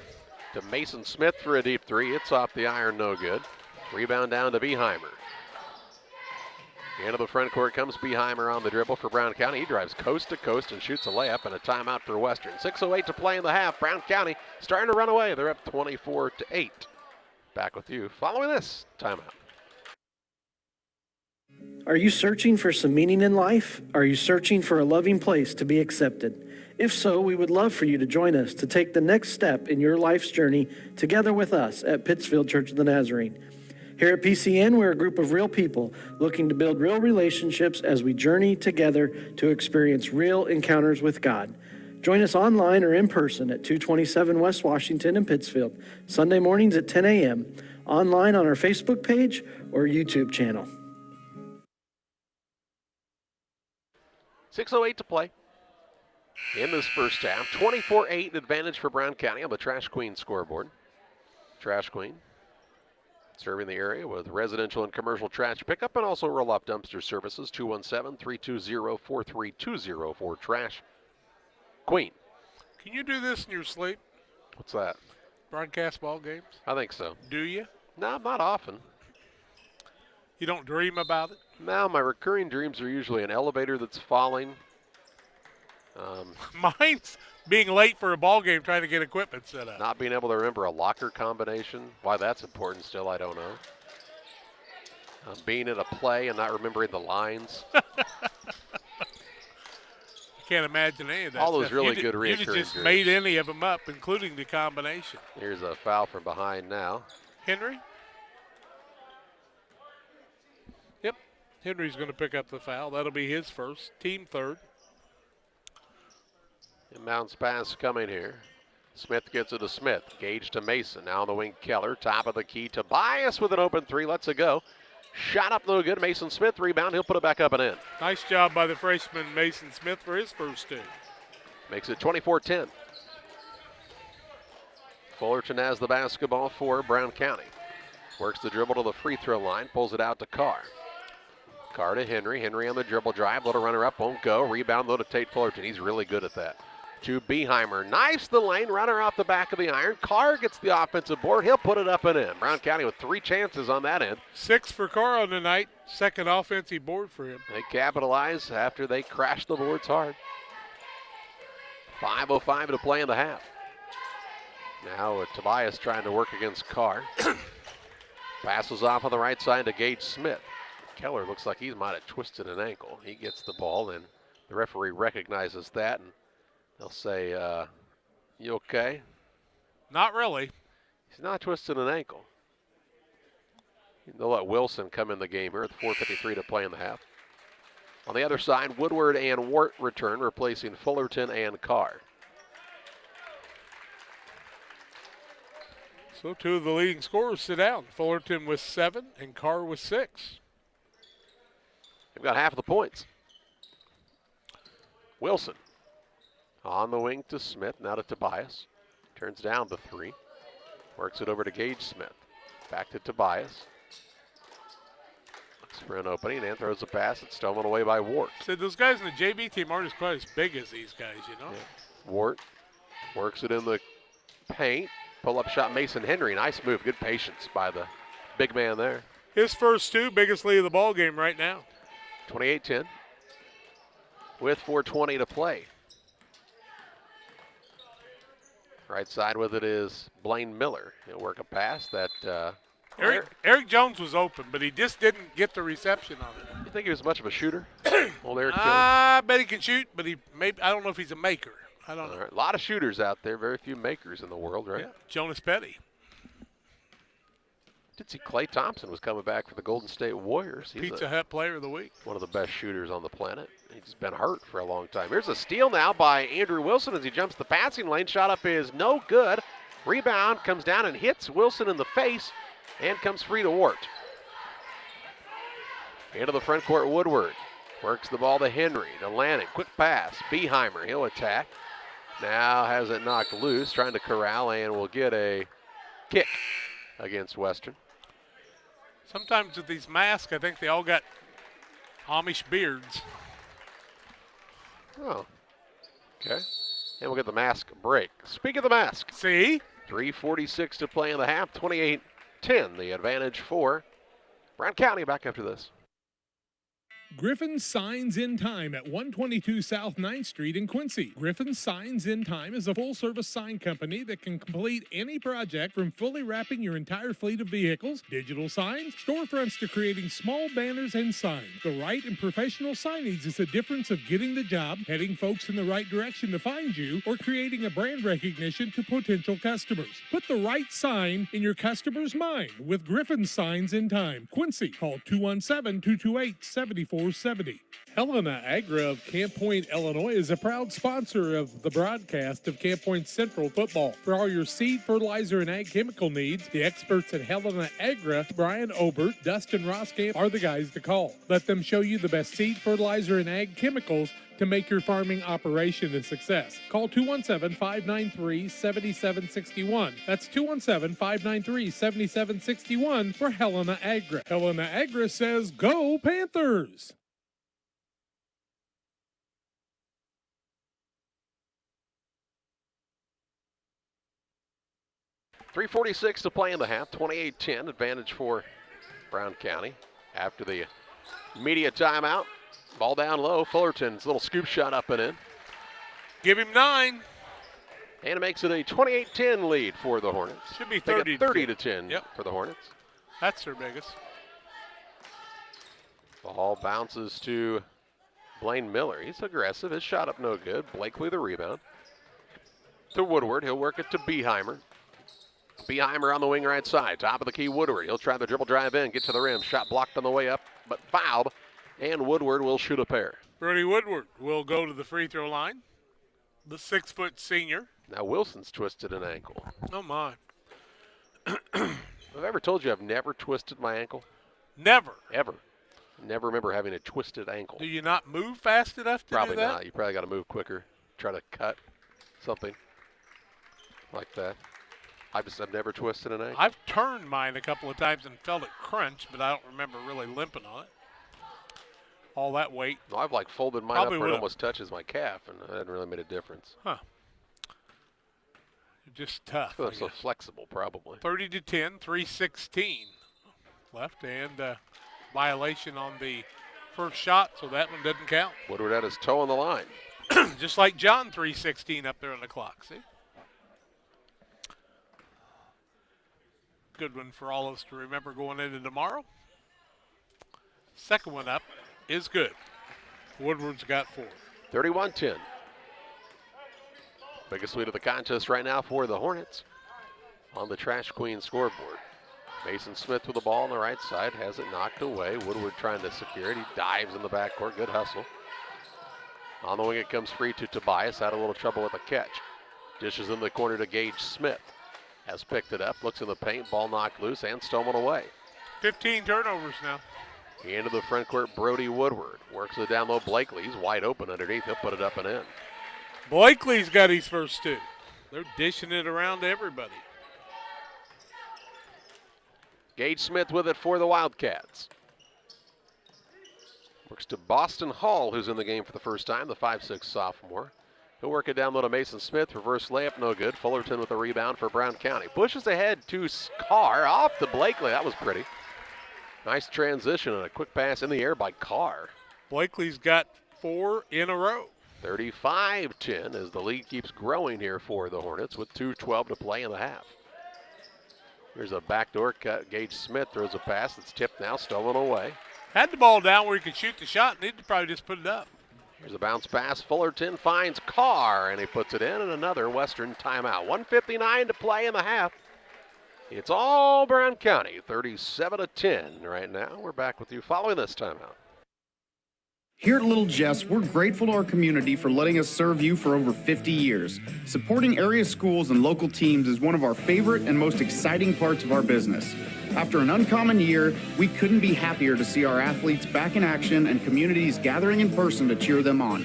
To Mason Smith for a deep 3. It's off the iron, no good. Rebound down to Beheimer. Into the front court comes Beheimer on the dribble for Brown County. He drives coast to coast and shoots a layup, and a timeout for Western. 6:08 to play in the half. Brown County starting to run away. They're up 24-8. Back with you following this timeout. Are you searching for some meaning in life? Are you searching for a loving place to be accepted? If so, we would love for you to join us to take the next step in your life's journey together with us at Pittsfield Church of the Nazarene. Here at PCN, we're a group of real people looking to build real relationships as we journey together to experience real encounters with God. Join us online or in person at 227 West Washington in Pittsfield, Sunday mornings at 10 a.m., online on our Facebook page or YouTube channel. 6:08 to play in this first half. 24-8 advantage for Brown County on the Trash Queen scoreboard. Trash Queen serving the area with residential and commercial trash pickup and also roll-off dumpster services. 217-320-4320 for Trash Queen. Can you do this in your sleep? What's that? Broadcast ball games? I think so. Do you? No, not often. You don't dream about it? No, my recurring dreams are usually an elevator that's falling. Mine's being late for a ball game trying to get equipment set up. Not being able to remember a locker combination. Why that's important still, I don't know. Being in a play and not remembering the lines. I can't imagine any of that. All those stuff. really good You recurring just dreams. made any of them up, including the combination. Here's a foul from behind now. Henry? Henry's going to pick up the foul. That'll be his first, team third. Inbounds pass coming here. Smith gets it to Smith. Gage to Mason. Now on the wing, Keller. Top of the key. Tobias with an open three. Lets it go. Shot up no good. Mason Smith rebound. He'll put it back up and in. Nice job by the freshman Mason Smith for his first two. Makes it 24-10. Fullerton has the basketball for Brown County. Works the dribble to the free throw line. Pulls it out to Carr. Carr to Henry. Henry on the dribble drive. Little runner up. Won't go. Rebound though to Tate Fullerton. He's really good at that. To Beheimer. Knifes the lane. Runner off the back of the iron. Carr gets the offensive board. He'll put it up and in. Brown County with 3 chances on that end. 6 for Carr on the night. Second offensive board for him. They capitalize after they crash the boards hard. 5:05 to play in the half. Now Tobias trying to work against Carr. Passes off on the right side to Gage Smith. Keller looks like he might have twisted an ankle. He gets the ball, and the referee recognizes that, and they'll say, you okay? Not really. He's not twisting an ankle. They'll let Wilson come in the game here with 4:53 to play in the half. On the other side, Woodward and Wart return, replacing Fullerton and Carr. So 2 of the leading scorers sit down. Fullerton with 7 and Carr with 6. They've got half of the points. Wilson on the wing to Smith, now to Tobias. Turns down the 3. Works it over to Gage Smith. Back to Tobias. Looks for an opening and throws a pass. It's stolen away by Wart. So those guys in the JV team aren't as quite as big as these guys, you know? Yeah. Wart works it in the paint. Pull-up shot, Mason Henry. Nice move. Good patience by the big man there. His first 2, biggest lead of the ball game right now. 28-10 with 4:20 to play. Right side with it is Blaine Miller. He'll work a pass that Eric Jones was open, but he just didn't get the reception on it. You think he was much of a shooter? Old Eric Jones. I bet he can shoot, but I don't know if he's a maker. I don't know. Right. A lot of shooters out there, very few makers in the world, right? Yeah. Jonas Petty. Did see Klay Thompson was coming back for the Golden State Warriors. He's Pizza Hut Player of the Week. One of the best shooters on the planet. He's been hurt for a long time. Here's a steal now by Andrew Wilson as he jumps the passing lane. Shot up is no good. Rebound comes down and hits Wilson in the face and comes free to Wart. Into the front court, Woodward. Works the ball to Henry, to Lanning. Quick pass. Beheimer, he'll attack. Now has it knocked loose, trying to corral, and will get a kick against Western. Sometimes with these masks, I think they all got Amish beards. Oh, okay. And we'll get the mask break. Speak of the mask. See? 3:46 to play in the half, 28-10. The advantage for Brown County. Back after this. Griffin Signs in Time at 122 South 9th Street in Quincy. Griffin Signs in Time is a full-service sign company that can complete any project from fully wrapping your entire fleet of vehicles, digital signs, storefronts to creating small banners and signs. The right and professional signage is the difference of getting the job, heading folks in the right direction to find you, or creating a brand recognition to potential customers. Put the right sign in your customer's mind with Griffin Signs in Time. Quincy, call 217-228-7470. Helena Agra of Camp Point, Illinois is a proud sponsor of the broadcast of Camp Point Central football. For all your seed, fertilizer, and ag chemical needs, the experts at Helena Agra, Brian Obert, Dustin Roskamp, are the guys to call. Let them show you the best seed, fertilizer, and ag chemicals to make your farming operation a success. Call 217-593-7761. That's 217-593-7761 for Helena Agra. Helena Agra says, go Panthers! .346 to play in the half, 28-10, advantage for Brown County. After the media timeout, ball down low, Fullerton's little scoop shot up and in. Give him 9. And it makes it a 28-10 lead for the Hornets. Should be 30 to 10 for the Hornets. That's their biggest. Ball bounces to Blaine Miller. He's aggressive. His shot up no good. Blakely the rebound. To Woodward. He'll work it to Beheimer. Beheimer on the wing right side. Top of the key, Woodward. He'll try the dribble drive in, get to the rim. Shot blocked on the way up, but fouled And Woodward will shoot a pair. Brody Woodward will go to the free throw line. The 6-foot senior. Now Wilson's twisted an ankle. Oh, my. Have I ever told you I've never twisted my ankle? Never. Ever. Never remember having a twisted ankle. Do you not move fast enough to Probably do that? not. You probably got to move quicker. Try to cut something like that. I've never twisted an ankle. I've turned mine a couple of times and felt it crunch, but I don't remember really limping on it. All that weight. No, I've like folded mine Probably up where it would've. almost touches my calf, and it hasn't really made a difference. Huh. Just tough. I'm so flexible, probably. 30-10, 3:16 left, and violation on the first shot, so that one doesn't count. Woodward had his toe on the line. Just like John, 3:16 up there on the clock. See? Good one for all of us to remember going into tomorrow. Second one up is good. Woodward's got 4. 31-10. Biggest lead of the contest right now for the Hornets on the Trash Queen scoreboard. Mason Smith with the ball on the right side, has it knocked away. Woodward trying to secure it. He dives in the backcourt. Good hustle. On the wing it comes free to Tobias. Had a little trouble with the catch. Dishes in the corner to Gage Smith. Has picked it up, looks in the paint, ball knocked loose and stolen away. 15 turnovers now. Into the front court, Brody Woodward. Works it down low, Blakely. He's wide open underneath. He'll put it up and in. Blakely's got his first 2. They're dishing it around to everybody. Gage Smith with it for the Wildcats. Works to Boston Hall, who's in the game for the first time, the 5'6" sophomore. He'll work it down low to Mason Smith. Reverse layup, no good. Fullerton with a rebound for Brown County. Pushes ahead to Carr, off to Blakely. That was pretty. Nice transition and a quick pass in the air by Carr. Blakely's got 4 in a row. 35-10 as the lead keeps growing here for the Hornets with 2:12 to play in the half. Here's a backdoor cut. Gage Smith throws a pass that's tipped now, stolen away. Had the ball down where he could shoot the shot. Needed to probably just put it up. Here's a bounce pass. Fullerton finds Carr, and he puts it in, and another Western timeout. 1:59 to play in the half. It's all Brown County, 37-10 right now. We're back with you following this timeout. Here at Little Jess, we're grateful to our community for letting us serve you for over 50 years. Supporting area schools and local teams is one of our favorite and most exciting parts of our business. After an uncommon year, we couldn't be happier to see our athletes back in action and communities gathering in person to cheer them on.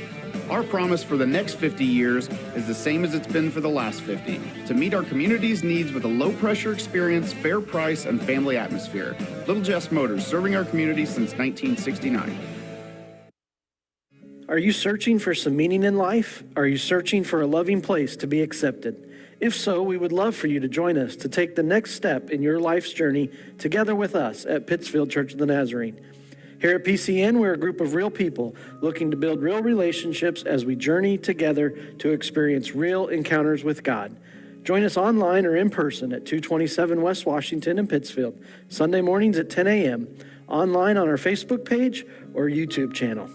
Our promise for the next 50 years is the same as it's been for the last 50, to meet our community's needs with a low-pressure experience, fair price, and family atmosphere. Little Jess Motors, serving our community since 1969. Are you searching for some meaning in life? Are you searching for a loving place to be accepted? If so, we would love for you to join us to take the next step in your life's journey together with us at Pittsfield Church of the Nazarene. Here at PCN, we're a group of real people looking to build real relationships as we journey together to experience real encounters with God. Join us online or in person at 227 West Washington in Pittsfield, Sunday mornings at 10 a.m., online on our Facebook page or YouTube channel.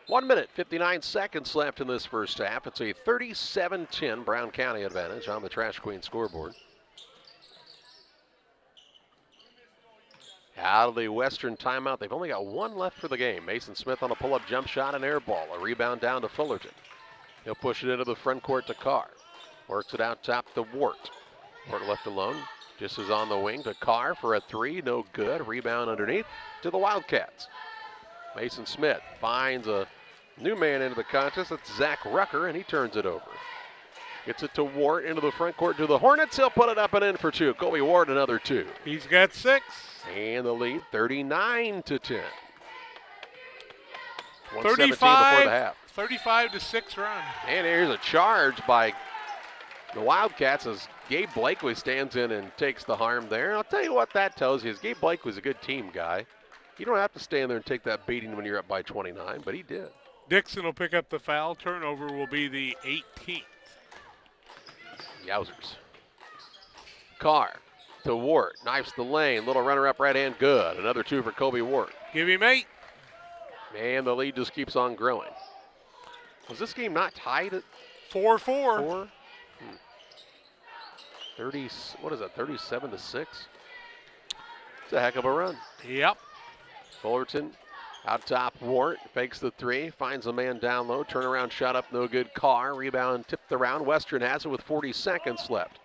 1 minute, 59 seconds left in this first half. It's a 37-10 Brown County advantage on the Trash Queen scoreboard. Out of the Western timeout, they've only got 1 left for the game. Mason Smith on a pull-up jump shot and air ball. A rebound down to Fullerton. He'll push it into the front court to Carr. Works it out top to Wart. Wart left alone. Just is on the wing to Carr for a 3. No good. Rebound underneath to the Wildcats. Mason Smith finds a new man into the contest. That's Zach Rucker, and he turns it over. Gets it to Wart into the front court to the Hornets. He'll put it up and in for 2. Kobe Ward, another 2. He's got 6. And the lead, 39-10. 35-6 run. And here's a charge by the Wildcats as Gabe Blakely stands in and takes the harm there. And I'll tell you what that tells you is Gabe Blakely's a good team guy. You don't have to stand there and take that beating when you're up by 29, but he did. Dixon will pick up the foul. Turnover will be the 18th. Yowzers. Carr to Wart. Knifes the lane. Little runner up right hand. Good. Another 2 for Kobe Wart. Give him 8. And the lead just keeps on growing. Was this game not tied at 4-4? 30, what is that, 37-6? It's a heck of a run. Yep. Fullerton out top, Wart fakes the three, finds a man down low, turnaround shot up, no good. Carr, rebound tipped around. Western has it with 40 seconds left.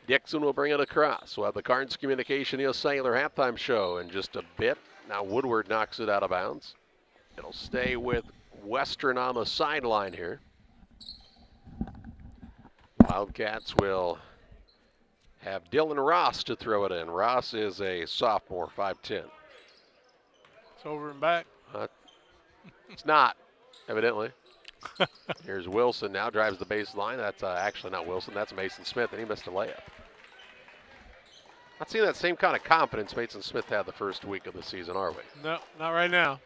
Dixon will bring it across. We'll have the Cards Communication US Cellular halftime show in just a bit. Now Woodward knocks it out of bounds. It'll stay with Western on the sideline here. Wildcats will have Dylan Ross to throw it in. Ross is a sophomore, 5'10". It's over and back. It's not, evidently. Here's Wilson now, drives the baseline. That's actually not Wilson, that's Mason Smith, and he missed a layup. Not seeing that same kind of confidence Mason Smith had the first week of the season, are we? No, not right now.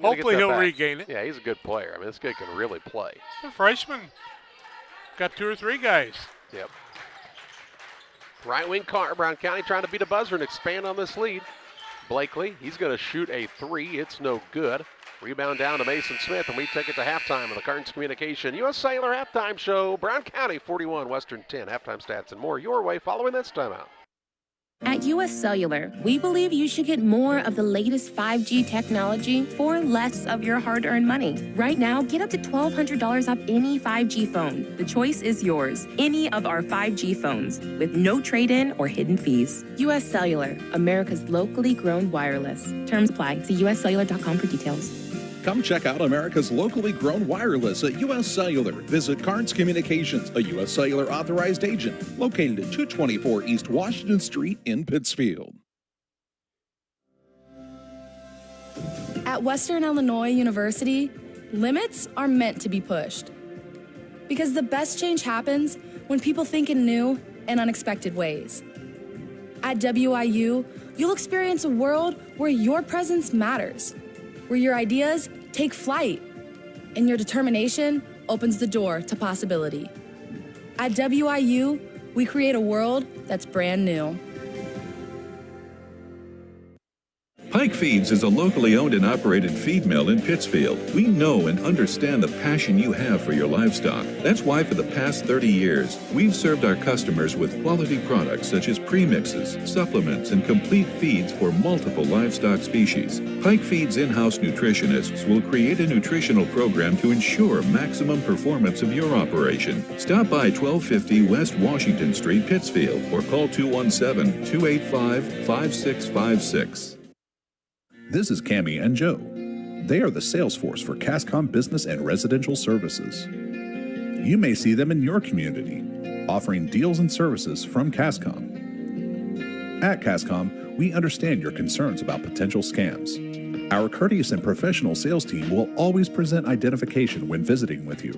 Hopefully he'll regain it. Yeah, he's a good player. I mean, this kid can really play. The freshman got 2 or 3 guys. Yep. Right wing Carr, Brown County trying to beat a buzzer and expand on this lead. Blakely, he's going to shoot a 3. It's no good. Rebound down to Mason Smith, and we take it to halftime of the Cards Communication US Cellular halftime show. Brown County 41, Western 10. Halftime stats and more your way following this timeout. At US Cellular, we believe you should get more of the latest 5G technology for less of your hard-earned money. Right now, get up to $1,200 off any 5G phone. The choice is yours. Any of our 5G phones with no trade-in or hidden fees. US Cellular, America's locally grown wireless. Terms apply. See uscellular.com for details. Come check out America's locally grown wireless at US Cellular. Visit Cards Communications, a US Cellular authorized agent, located at 224 East Washington Street in Pittsfield. At Western Illinois University, limits are meant to be pushed. Because the best change happens when people think in new and unexpected ways. At WIU, you'll experience a world where your presence matters, where your ideas take flight, and your determination opens the door to possibility. At WIU, we create a world that's brand new. Pike Feeds is a locally owned and operated feed mill in Pittsfield. We know and understand the passion you have for your livestock. That's why for the past 30 years, we've served our customers with quality products such as premixes, supplements, and complete feeds for multiple livestock species. Pike Feeds in-house nutritionists will create a nutritional program to ensure maximum performance of your operation. Stop by 1250 West Washington Street, Pittsfield, or call 217-285-5656. This is Cammie and Joe. They are the sales force for CASCOM Business and Residential Services. You may see them in your community, offering deals and services from CASCOM. At CASCOM, we understand your concerns about potential scams. Our courteous and professional sales team will always present identification when visiting with you.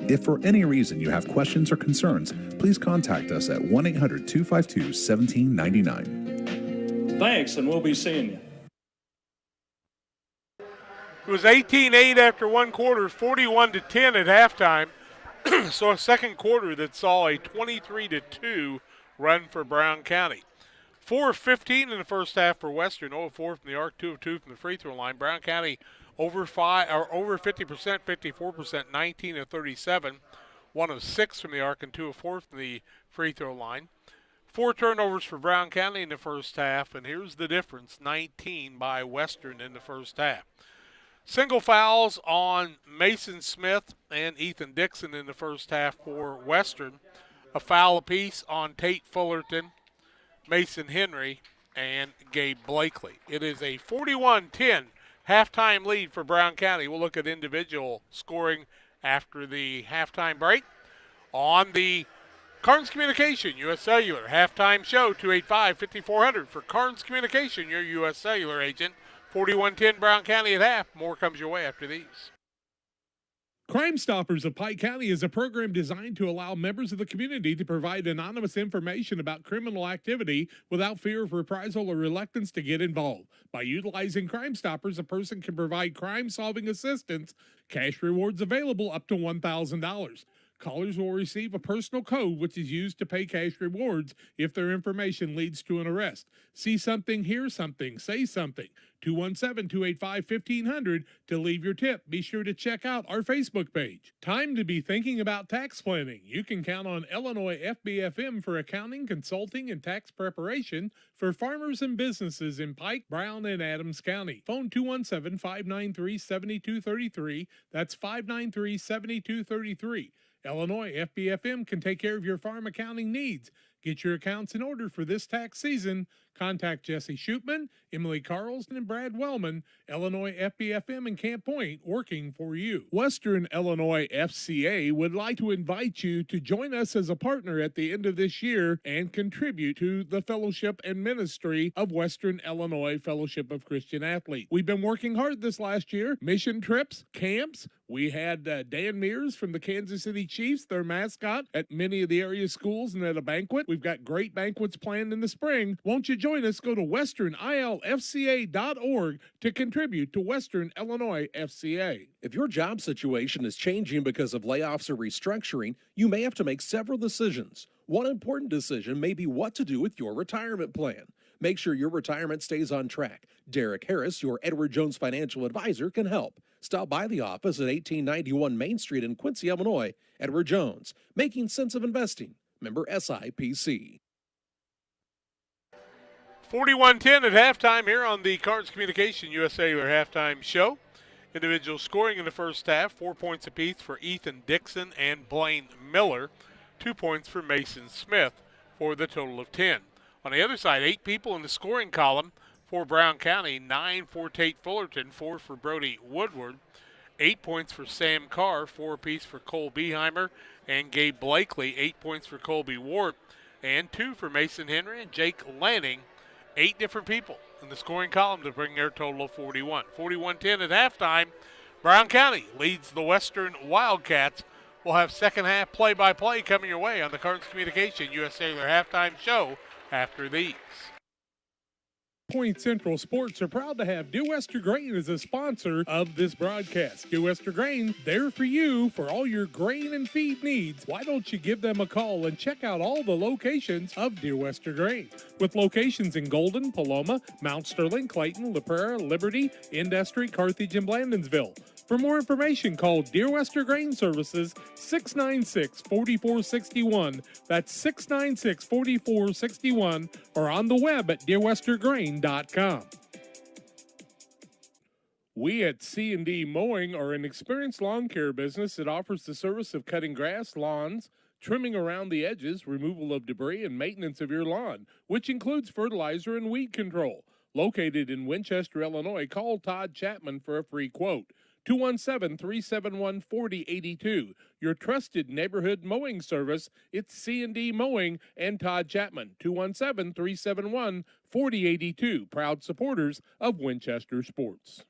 If for any reason you have questions or concerns, please contact us at 1-800-252-1799. Thanks, and we'll be seeing you. It was 18-8 after one quarter, 41-10 at halftime. So a second quarter that saw a 23-2 run for Brown County. 4 of 15 in the first half for Western, 0 of 4 from the arc, 2 of 2 from the free throw line. Brown County over 50%, 54%, 19 of 37, 1 of 6 from the arc and 2 of 4 from the free throw line. 4 turnovers for Brown County in the first half, and here's the difference, 19 by Western in the first half. Single fouls on Mason Smith and Ethan Dixon in the first half for Western. A foul apiece on Tate Fullerton, Mason Henry, and Gabe Blakely. It is a 41-10 halftime lead for Brown County. We'll look at individual scoring after the halftime break. On the Carnes Communication, US Cellular halftime show, 285-5400 for Carnes Communication, your US Cellular agent. 41-10 Brown County at half. More comes your way after these. Crime Stoppers of Pike County is a program designed to allow members of the community to provide anonymous information about criminal activity without fear of reprisal or reluctance to get involved. By utilizing Crime Stoppers, a person can provide crime-solving assistance, cash rewards available up to $1,000. Callers will receive a personal code which is used to pay cash rewards if their information leads to an arrest. See something, hear something, say something. 217-285-1500 to leave your tip. Be sure to check out our Facebook page. Time to be thinking about tax planning. You can count on Illinois FBFM for accounting, consulting, and tax preparation for farmers and businesses in Pike, Brown, and Adams County. Phone 217-593-7233. That's 593-7233. Illinois FBFM can take care of your farm accounting needs. Get your accounts in order for this tax season. Contact Jesse Shootman, Emily Carlson, and Brad Wellman, Illinois FBFM in Camp Point, working for you. Western Illinois FCA would like to invite you to join us as a partner at the end of this year and contribute to the fellowship and ministry of Western Illinois Fellowship of Christian Athletes. We've been working hard this last year. Mission trips, camps. We had Dan Mears from the Kansas City Chiefs, their mascot, at many of the area schools and at a banquet. We've got great banquets planned in the spring. Won't you join us? Go to westernilfca.org to contribute to Western Illinois FCA. If your job situation is changing because of layoffs or restructuring, you may have to make several decisions. One important decision may be what to do with your retirement plan. Make sure your retirement stays on track. Derek Harris, your Edward Jones financial advisor, can help. Stop by the office at 1891 Main Street in Quincy, Illinois. Edward Jones, making sense of investing. Member SIPC. 41-10 at halftime here on the Cards Communication USA halftime show. Individual scoring in the first half, 4 points apiece for Ethan Dixon and Blaine Miller, 2 points for Mason Smith for the total of 10. On the other side, 8 people in the scoring column for Brown County, 9 for Tate Fullerton, 4 for Brody Woodward, 8 points for Sam Carr, 4 apiece for Cole Beheimer and Gabe Blakely, 8 points for Colby Ward, and 2 for Mason Henry and Jake Lanning. 8 different people in the scoring column to bring their total of 41. 41-10 at halftime. Brown County leads the Western Wildcats. We'll have second half play-by-play coming your way on the Cards Communication USA halftime show after these. Point Central Sports are proud to have Dear Wester Grain as a sponsor of this broadcast. Dear Wester Grain, there for you for all your grain and feed needs. Why don't you give them a call and check out all the locations of Dear Wester Grain? With locations in Golden, Paloma, Mount Sterling, Clayton, La Prairie, Liberty, Industry, Carthage, and Blandonsville. For more information, call Dear Wester Grain Services 696-4461. That's 696-4461, or on the web at dearwestergrain.com. We at C&D Mowing are an experienced lawn care business that offers the service of cutting grass, lawns, trimming around the edges, removal of debris, and maintenance of your lawn, which includes fertilizer and weed control. Located in Winchester, Illinois, call Todd Chapman for a free quote. 217-371-4082. Your trusted neighborhood mowing service. It's C&D Mowing and Todd Chapman. 217-371-4082. Proud supporters of Winchester Sports.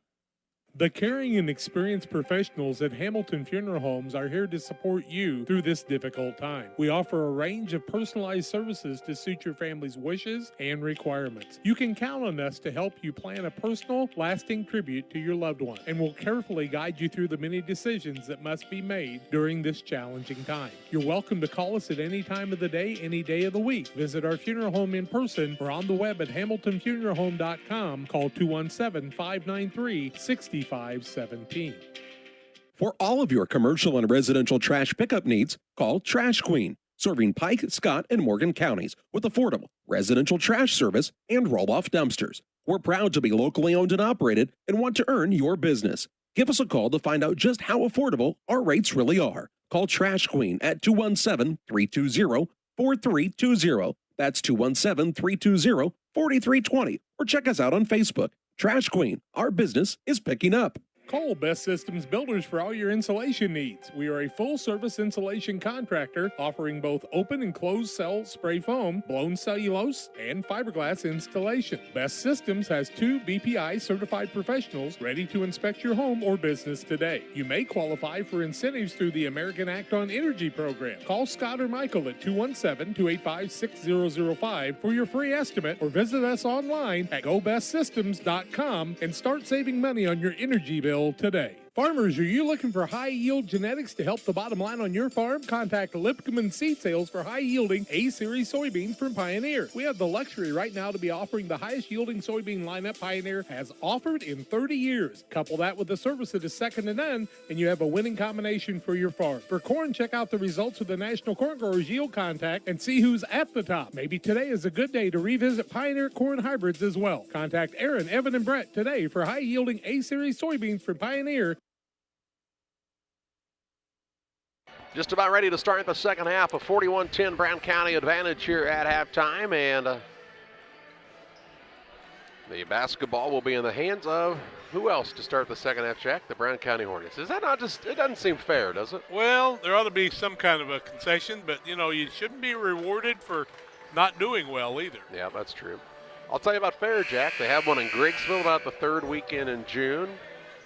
The caring and experienced professionals at Hamilton Funeral Homes are here to support you through this difficult time. We offer a range of personalized services to suit your family's wishes and requirements. You can count on us to help you plan a personal, lasting tribute to your loved one, and we'll carefully guide you through the many decisions that must be made during this challenging time. You're welcome to call us at any time of the day, any day of the week. Visit our funeral home in person or on the web at hamiltonfuneralhome.com. Call 217-593-6517. For all of your commercial and residential trash pickup needs, call Trash Queen, serving Pike, Scott, and Morgan counties with affordable residential trash service and roll-off dumpsters. We're proud to be locally owned and operated and want to earn your business. Give us a call to find out just how affordable our rates really are. Call Trash Queen at 217-320-4320. That's 217-320-4320. Or check us out on Facebook. Trash Queen, our business is picking up. Call Best Systems Builders for all your insulation needs. We are a full-service insulation contractor offering both open and closed cell spray foam, blown cellulose, and fiberglass installation. Best Systems has 2 BPI certified professionals ready to inspect your home or business today. You may qualify for incentives through the American Act on Energy program. Call Scott or Michael at 217-285-6005 for your free estimate, or visit us online at gobestsystems.com and start saving money on your energy bill today. Farmers, are you looking for high-yield genetics to help the bottom line on your farm? Contact Lipcomb Seed Sales for high-yielding A-Series soybeans from Pioneer. We have the luxury right now to be offering the highest-yielding soybean lineup Pioneer has offered in 30 years. Couple that with a service that is second to none, and you have a winning combination for your farm. For corn, check out the results of the National Corn Growers Yield Contact and see who's at the top. Maybe today is a good day to revisit Pioneer corn hybrids as well. Contact Aaron, Evan, and Brett today for high-yielding A-Series soybeans from Pioneer. Just about ready to start the second half. A 41-10 Brown County advantage here at halftime, and the basketball will be in the hands of who else to start the second half, Jack? The Brown County Hornets. Is that not just, it doesn't seem fair, does it? Well, there ought to be some kind of a concession, but, you know, you shouldn't be rewarded for not doing well either. Yeah, that's true. I'll tell you about fair, Jack. They have one in Griggsville about the third weekend in June.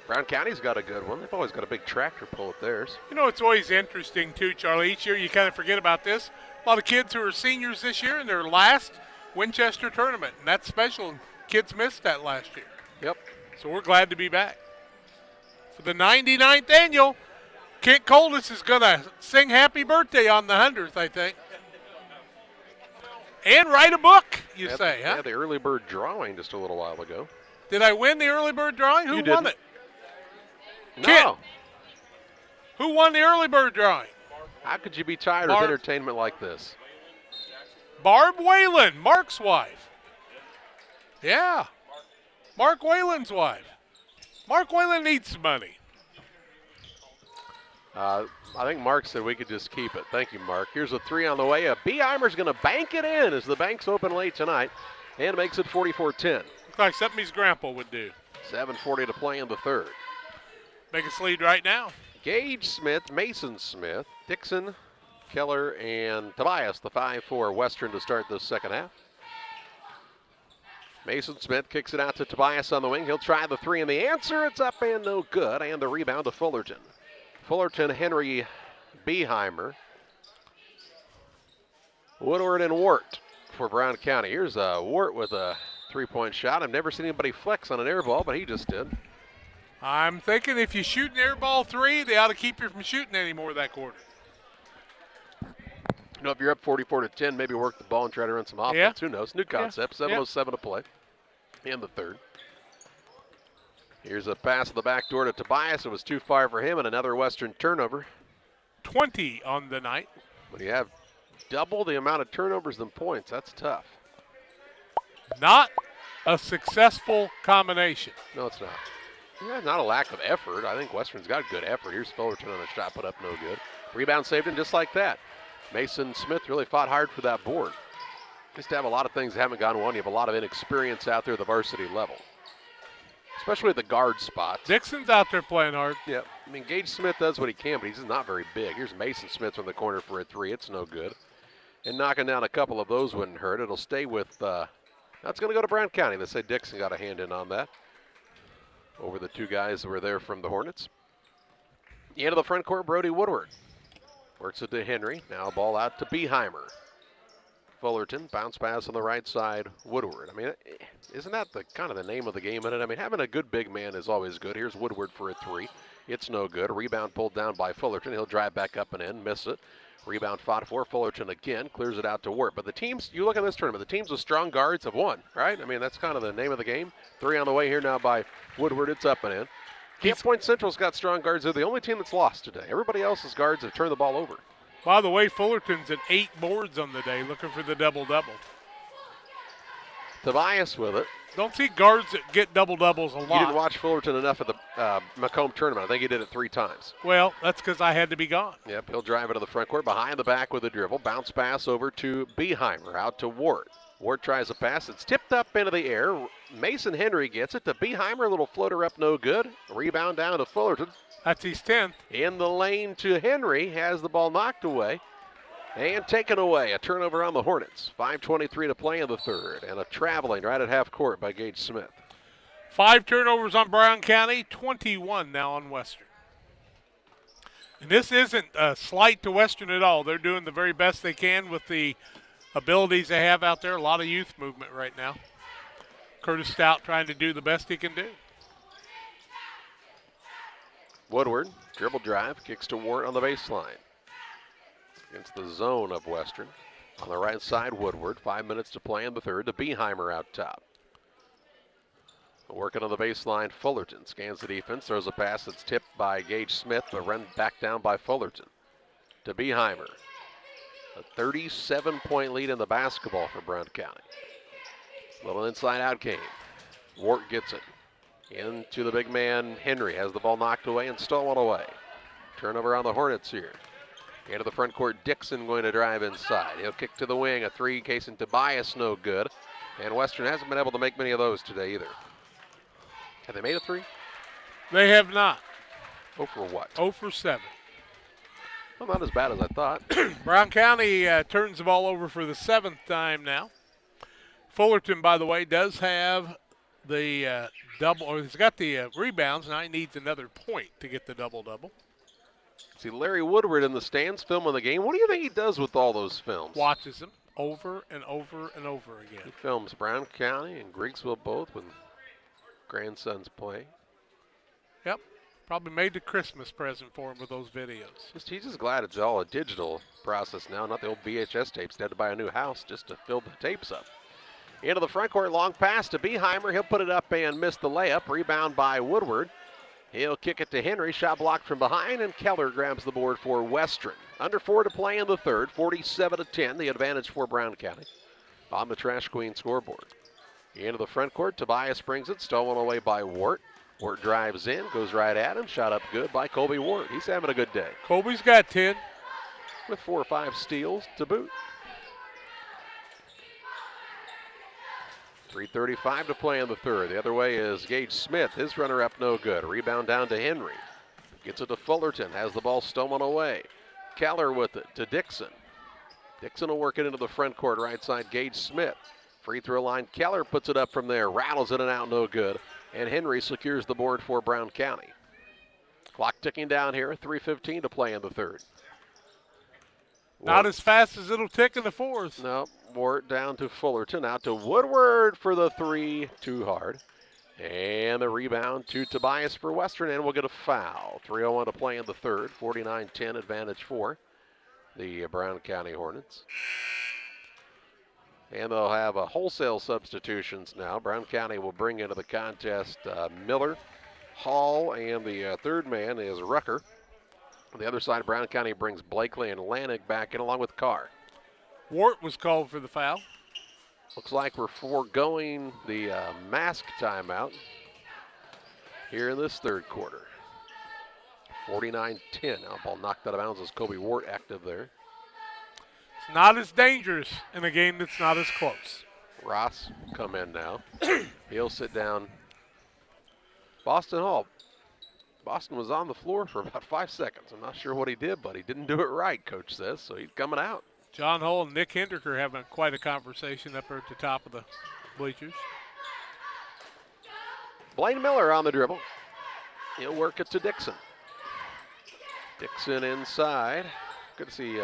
Brown County's got a good one. They've always got a big tractor pull at theirs. You know, it's always interesting, too, Charlie. Each year you kind of forget about this. A lot of kids who are seniors this year in their last Winchester tournament, and that's special. Kids missed that last year. Yep. So we're glad to be back. For the 99th annual, Kent Coldis is going to sing happy birthday on the 100th, I think. And write a book, you say, huh? Yeah, the early bird drawing just a little while ago. Did I win the early bird drawing? Who won it? No. Kent. Who won the early bird drawing? How could you be tired of entertainment like this? Barb Whalen, Mark's wife. Yeah. Mark Whalen's wife. Mark Whalen needs some money. I think Mark said we could just keep it. Thank you, Mark. Here's a three on the way. Beheimer's going to bank it in as the banks open late tonight and makes it 44-10. Looks like something his grandpa would do. 7:40 to play in the third. Biggest lead right now. Gage Smith, Mason Smith, Dixon, Keller, and Tobias, the 5-4 Western to start the second half. Mason Smith kicks it out to Tobias on the wing. He'll try the three, and the answer, it's up and no good, and the rebound to Fullerton. Fullerton, Henry, Beheimer, Woodward, and Wart for Brown County. Here's Wart with a three-point shot. I've never seen anybody flex on an air ball, but he just did. I'm thinking if you shoot an air ball three, they ought to keep you from shooting any more that quarter. You know, if you're up 44-10, maybe work the ball and try to run some offense. Yeah. Who knows? New concept. 7:07 to play in the third. Here's a pass to the back door to Tobias. It was too far for him, and another Western turnover. 20 on the night. When you have double the amount of turnovers than points, that's tough. Not a successful combination. No, it's not. Yeah, not a lack of effort. I think Western's got good effort. Here's Fullerton on a shot put up, no good. Rebound saved him just like that. Mason Smith really fought hard for that board. Just to have a lot of things that haven't gone well. You have a lot of inexperience out there at the varsity level, especially at the guard spots. Dixon's out there playing hard. Yeah, I mean, Gage Smith does what he can, but he's just not very big. Here's Mason Smith from the corner for a three. It's no good. And knocking down a couple of those wouldn't hurt. It'll stay with, that's going to go to Brown County. They say Dixon got a hand in on that over the two guys that were there from the Hornets. The end of the front court, Brody Woodward. Works it to Henry. Now ball out to Beheimer. Fullerton, bounce pass on the right side, Woodward. I mean, isn't that the kind of the name of the game in it? I mean, having a good big man is always good. Here's Woodward for a three. It's no good. A rebound pulled down by Fullerton. He'll drive back up and in, miss it. Rebound fought for Fullerton again, clears it out to Wart. But the teams, you look at this tournament, the teams with strong guards have won, right? I mean, that's kind of the name of the game. Three on the way here now by Woodward. It's up and in. Camp Point Central's got strong guards. They're the only team that's lost today. Everybody else's guards have turned the ball over. By the way, Fullerton's at 8 boards on the day, looking for the double-double. Tobias with it. Don't see guards that get double-doubles a lot. You didn't watch Fullerton enough at the Macomb tournament. I think he did it 3 times. Well, that's because I had to be gone. Yep, he'll drive it to the front court, behind the back with a dribble. Bounce pass over to Beheimer, out to Wart. Wart tries a pass. It's tipped up into the air. Mason Henry gets it to Beheimer. A little floater up, no good. Rebound down to Fullerton. That's his 10th. In the lane to Henry. Has the ball knocked away and taken away. A turnover on the Hornets. 5:23 to play in the third. And a traveling right at half court by Gage Smith. 5 turnovers on Brown County, 21 now on Western. And this isn't a slight to Western at all. They're doing the very best they can with the abilities they have out there. A lot of youth movement right now. Curtis Stout trying to do the best he can do. Woodward, dribble drive, kicks to Wart on the baseline. Against the zone of Western. On the right side, Woodward. 5 minutes to play in the third to Beheimer out top. Working on the baseline, Fullerton scans the defense, throws a pass that's tipped by Gage Smith, but run back down by Fullerton. To Beheimer. A 37-point lead in the basketball for Brown County. Little inside out game. Wart gets it. Into the big man, Henry has the ball knocked away and stolen away. Turnover on the Hornets here. Into the front court, Dixon going to drive inside. He'll kick to the wing, a three, Payson Tobias, no good. And Western hasn't been able to make many of those today either. Have they made a three? They have not. 0 for what? 0 for 7. Well, not as bad as I thought. Brown County turns the ball over for the 7th time now. Fullerton, by the way, does have the double, or he's got the rebounds. Now he needs another point to get the double-double. See Larry Woodward in the stands filming the game. What do you think he does with all those films? Watches them over and over and over again. He films Brown County and Griggsville both when grandsons play. Yep. Probably made the Christmas present for him with those videos. He's just glad it's all a digital process now, not the old VHS tapes. They had to buy a new house just to fill the tapes up. Into the front court, long pass to Beheimer. He'll put it up and miss the layup. Rebound by Woodward. He'll kick it to Henry. Shot blocked from behind, and Keller grabs the board for Western. Under 4 to play in the third. 47-10, the advantage for Brown County on the Trash Queen scoreboard. Into the front court, Tobias brings it, stolen away by Wart. Wart drives in, goes right at him. Shot up good by Colby Wart. He's having a good day. Colby's got 10. With 4 or 5 steals to boot. 3:35 to play in the third. The other way is Gage Smith. His runner-up no good. Rebound down to Henry. Gets it to Fullerton. Has the ball stolen away. Keller with it to Dixon. Dixon will work it into the front court. Right side, Gage Smith. Free throw line. Keller puts it up from there. Rattles it and out, no good. And Henry secures the board for Brown County. Clock ticking down here. 3:15 to play in the third. Not as fast as it'll tick in the fourth. No, Wart down to Fullerton, out to Woodward for the three, too hard. And the rebound to Tobias for Western, and we'll get a foul. 3:01 to play in the third, 49-10 advantage for the Brown County Hornets. And they'll have wholesale substitutions now. Brown County will bring into the contest Miller, Hall, and the third man is Rucker. On the other side, Brown County brings Blakely and Lanig back in along with Carr. Wart was called for the foul. Looks like we're foregoing the mask timeout here in this third quarter. 49-10. Now ball knocked out of bounds as Kobe Wart active there. It's not as dangerous in a game that's not as close. Ross will come in now. He'll sit down. Boston Hall. Boston was on the floor for about 5 seconds. I'm not sure what he did, but he didn't do it right, Coach says, so he's coming out. John Hull and Nick Hendrick are having quite a conversation up there at the top of the bleachers. Blaine Miller on the dribble. He'll work it to Dixon. Dixon inside. Good to see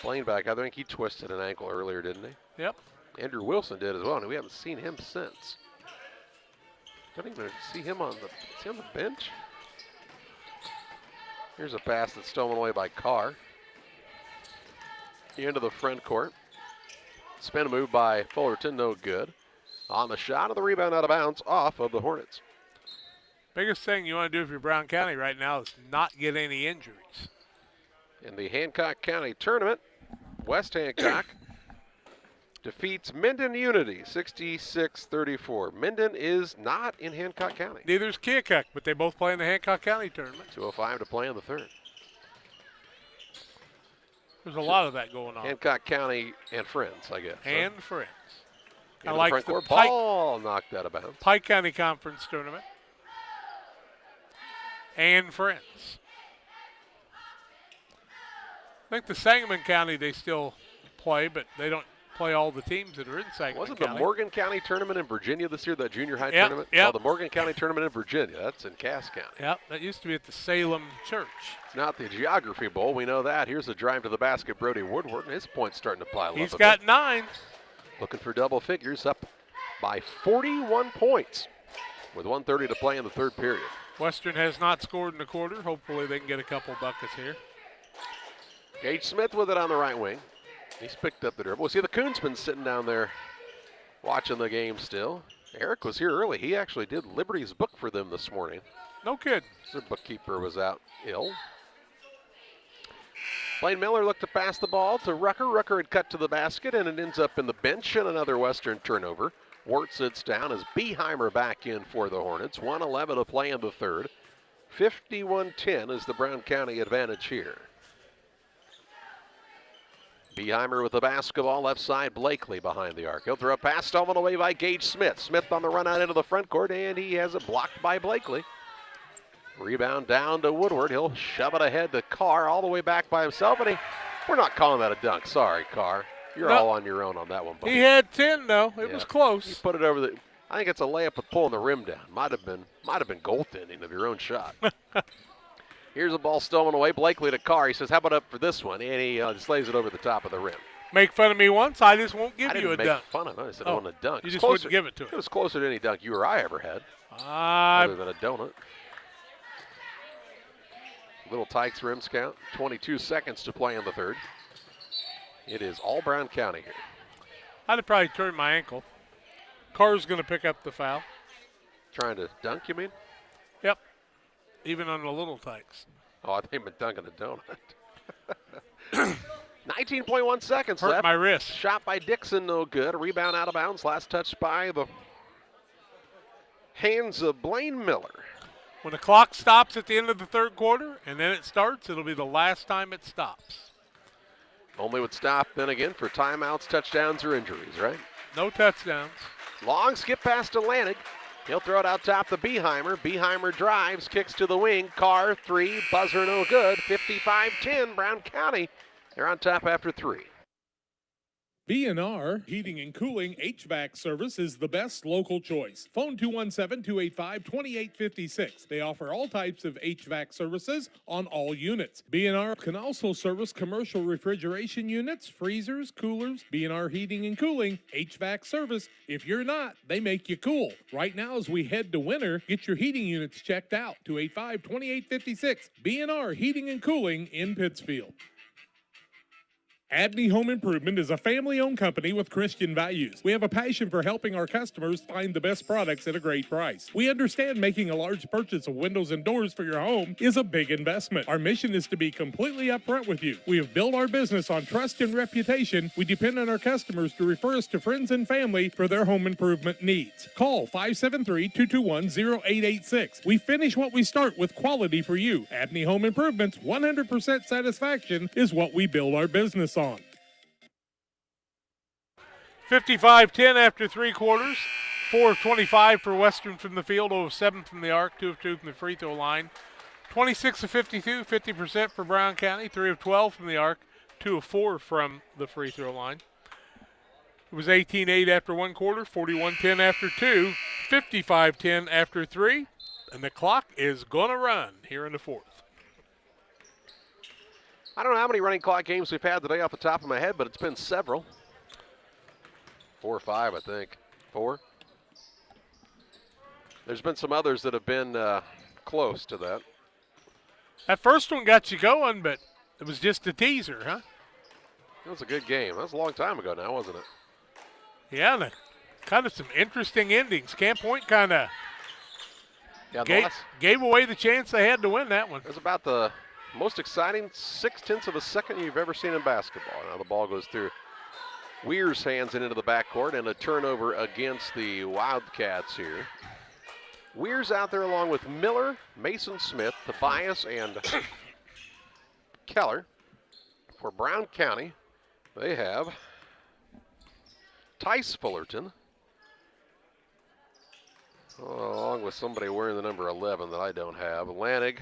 Blaine back. I think he twisted an ankle earlier, didn't he? Yep. Andrew Wilson did as well, and we haven't seen him since. Don't even see him on the bench. Here's a pass that's stolen away by Carr. Into the front court. Spin move by Fullerton, no good. On the shot of the rebound out of bounds off of the Hornets. Biggest thing you want to do if you're Brown County right now is not get any injuries. In the Hancock County tournament, West Hancock defeats Minden Unity 66-34. Minden is not in Hancock County. Neither is Keokuk, but they both play in the Hancock County tournament. 2:05 to play in the third. There's a lot of that going on. Hancock County and friends, I guess. And friends. I Into like the front the court, Pike, ball knocked out of bounds. Pike County Conference tournament. And friends. I think the Sangamon County they still play, but they don't play all the teams that are in Sangamon Wasn't County. the Morgan County tournament in Virginia this year, that junior high Yep, tournament? yep. Oh, the Morgan County tournament in Virginia. That's in Cass County. Yep, that used to be at the Salem Church. It's not the Geography Bowl. We know that. Here's a drive to the basket. Brody Woodward, and his points starting to pile up. He's got 9. Looking for double figures, up by 41 points with 1:30 to play in the third period. Western has not scored in the quarter. Hopefully they can get a couple buckets here. Gage Smith with it on the right wing. He's picked up the dribble. Well, see, the Coon's been sitting down there watching the game still. Eric was here early. He actually did Liberty's book for them this morning. No kidding. Their bookkeeper was out ill. Blaine Miller looked to pass the ball to Rucker. Rucker had cut to the basket, and it ends up in the bench, and another Western turnover. Wart sits down as Beheimer back in for the Hornets. 1:11 to play in the third. 51-10 is the Brown County advantage here. Beheimer with the basketball, left side, Blakely behind the arc. He'll throw a pass stolen away by Gage Smith. Smith on the run out into the front court, and he has it blocked by Blakely. Rebound down to Woodward. He'll shove it ahead to Carr all the way back by himself, and we're not calling that a dunk. Sorry, Carr. You're all on your own on that one, buddy. He had 10, though. It was close. You put it over the. I think it's a layup with pulling the rim down. Might have been goaltending of your own shot. Here's a ball stolen away. Blakely to Carr. He says, "How about up for this one?" And he just lays it over the top of the rim. Make fun of me once, I just won't give you a dunk. I didn't make fun of it. I said I want a dunk. You just wouldn't give it to him. It was closer to any dunk you or I ever had. Other than a donut. Little Tykes rims count. 22 seconds to play in the third. It is all Brown County here. I'd have probably turned my ankle. Carr's going to pick up the foul. Trying to dunk, you mean? Yep. Even on the little Tykes. Oh, I think I've been dunking a donut. 19.1 seconds Hurt left. my wrist. Shot by Dixon, no good. A rebound out of bounds. Last touch by the hands of Blaine Miller. When the clock stops at the end of the third quarter and then it starts, it'll be the last time it stops. Only would stop then again for timeouts, touchdowns, or injuries, right? No touchdowns. Long skip pass to Lanig. He'll throw it out top to Beheimer. Beheimer drives, kicks to the wing. Carr, three, buzzer no good. 55-10, Brown County. They're on top after three. B&R Heating and Cooling HVAC service is the best local choice. Phone 217-285-2856. They offer all types of HVAC services on all units. B&R can also service commercial refrigeration units, freezers, coolers. B&R Heating and Cooling HVAC service. If you're not, they make you cool. Right now as we head to winter, get your heating units checked out. 285-2856. B&R Heating and Cooling in Pittsfield. Abney Home Improvement is a family-owned company with Christian values. We have a passion for helping our customers find the best products at a great price. We understand making a large purchase of windows and doors for your home is a big investment. Our mission is to be completely upfront with you. We have built our business on trust and reputation. We depend on our customers to refer us to friends and family for their home improvement needs. Call 573-221-0886. We finish what we start with quality for you. Abney Home Improvement, 100% satisfaction is what we build our business on. 55-10 after three quarters. 4 of 25 for Western from the field, 0 of 7 from the arc, 2 of 2 from the free throw line. 26 of 52, 50% for Brown County, 3 of 12 from the arc, 2 of 4 from the free throw line. It was 18-8 after one quarter, 41-10 after two, 55-10 after three, and the clock is going to run here in the fourth. I don't know how many running clock games we've had today off the top of my head, but it's been several. 4 or 5, I think. 4. There's been some others that have been close to that. That first one got you going, but it was just a teaser, huh? It was a good game. That was a long time ago now, wasn't it? Yeah, and kind of some interesting endings. Camp Point kind of gave away the chance they had to win that one. It was about the most exciting 0.6 of a second you've ever seen in basketball. Now the ball goes through Weir's hands and into the backcourt, and a turnover against the Wildcats here. Weir's out there along with Miller, Mason Smith, Tobias, and Keller. For Brown County, they have Tice Fullerton, along with somebody wearing the number 11 that I don't have, Lanig,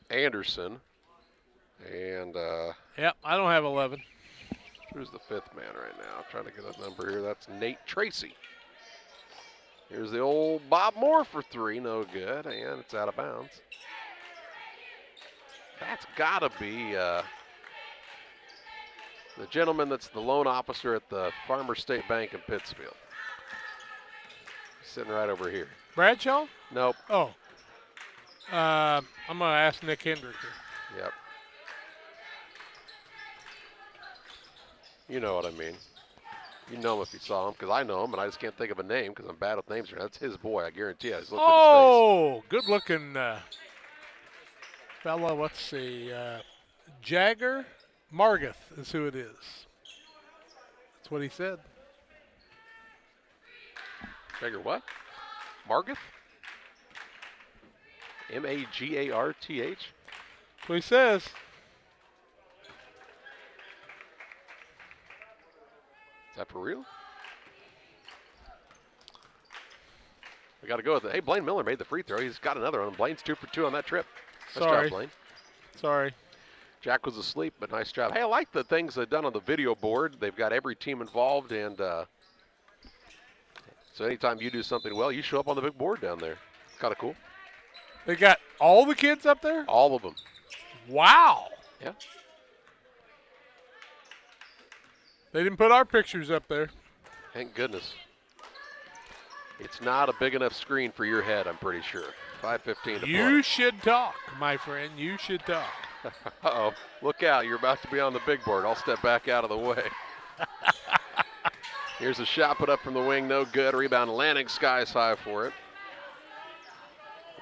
Anderson, and yep, I don't have 11. Who's the fifth man right now? I'm trying to get a number here. That's Nate Tracy. Here's the old Bob Moore for 3, no good, and it's out of bounds. That's got to be the gentleman that's the loan officer at the Farmer State Bank in Pittsfield. He's sitting right over here. Bradshaw? Nope. Oh. I'm going to ask Nick Hendricker. Yep. You know what I mean. You know him if you saw him, because I know him, and I just can't think of a name because I'm bad with names. That's his boy, I guarantee you. I just looked at his face. Oh, good-looking fellow. Let's see. Jagger Margath is who it is. That's what he said. Jagger what? Margath? M-A-G-A-R-T-H? That's what he says. Is that for real? We got to go with it. Hey, Blaine Miller made the free throw. He's got another one. Blaine's 2 for 2 on that trip. Nice Sorry. job, Blaine. Sorry. Jack was asleep, but nice job. Hey, I like the things they've done on the video board. They've got every team involved, and so anytime you do something well, you show up on the big board down there. It's kind of cool. They got all the kids up there? All of them. Wow. Yeah. They didn't put our pictures up there. Thank goodness. It's not a big enough screen for your head, I'm pretty sure. 5:15 to play. You should talk, my friend. You should talk. Uh-oh. Look out. You're about to be on the big board. I'll step back out of the way. Here's a shot put up from the wing. No good. Rebound landing skies high for it.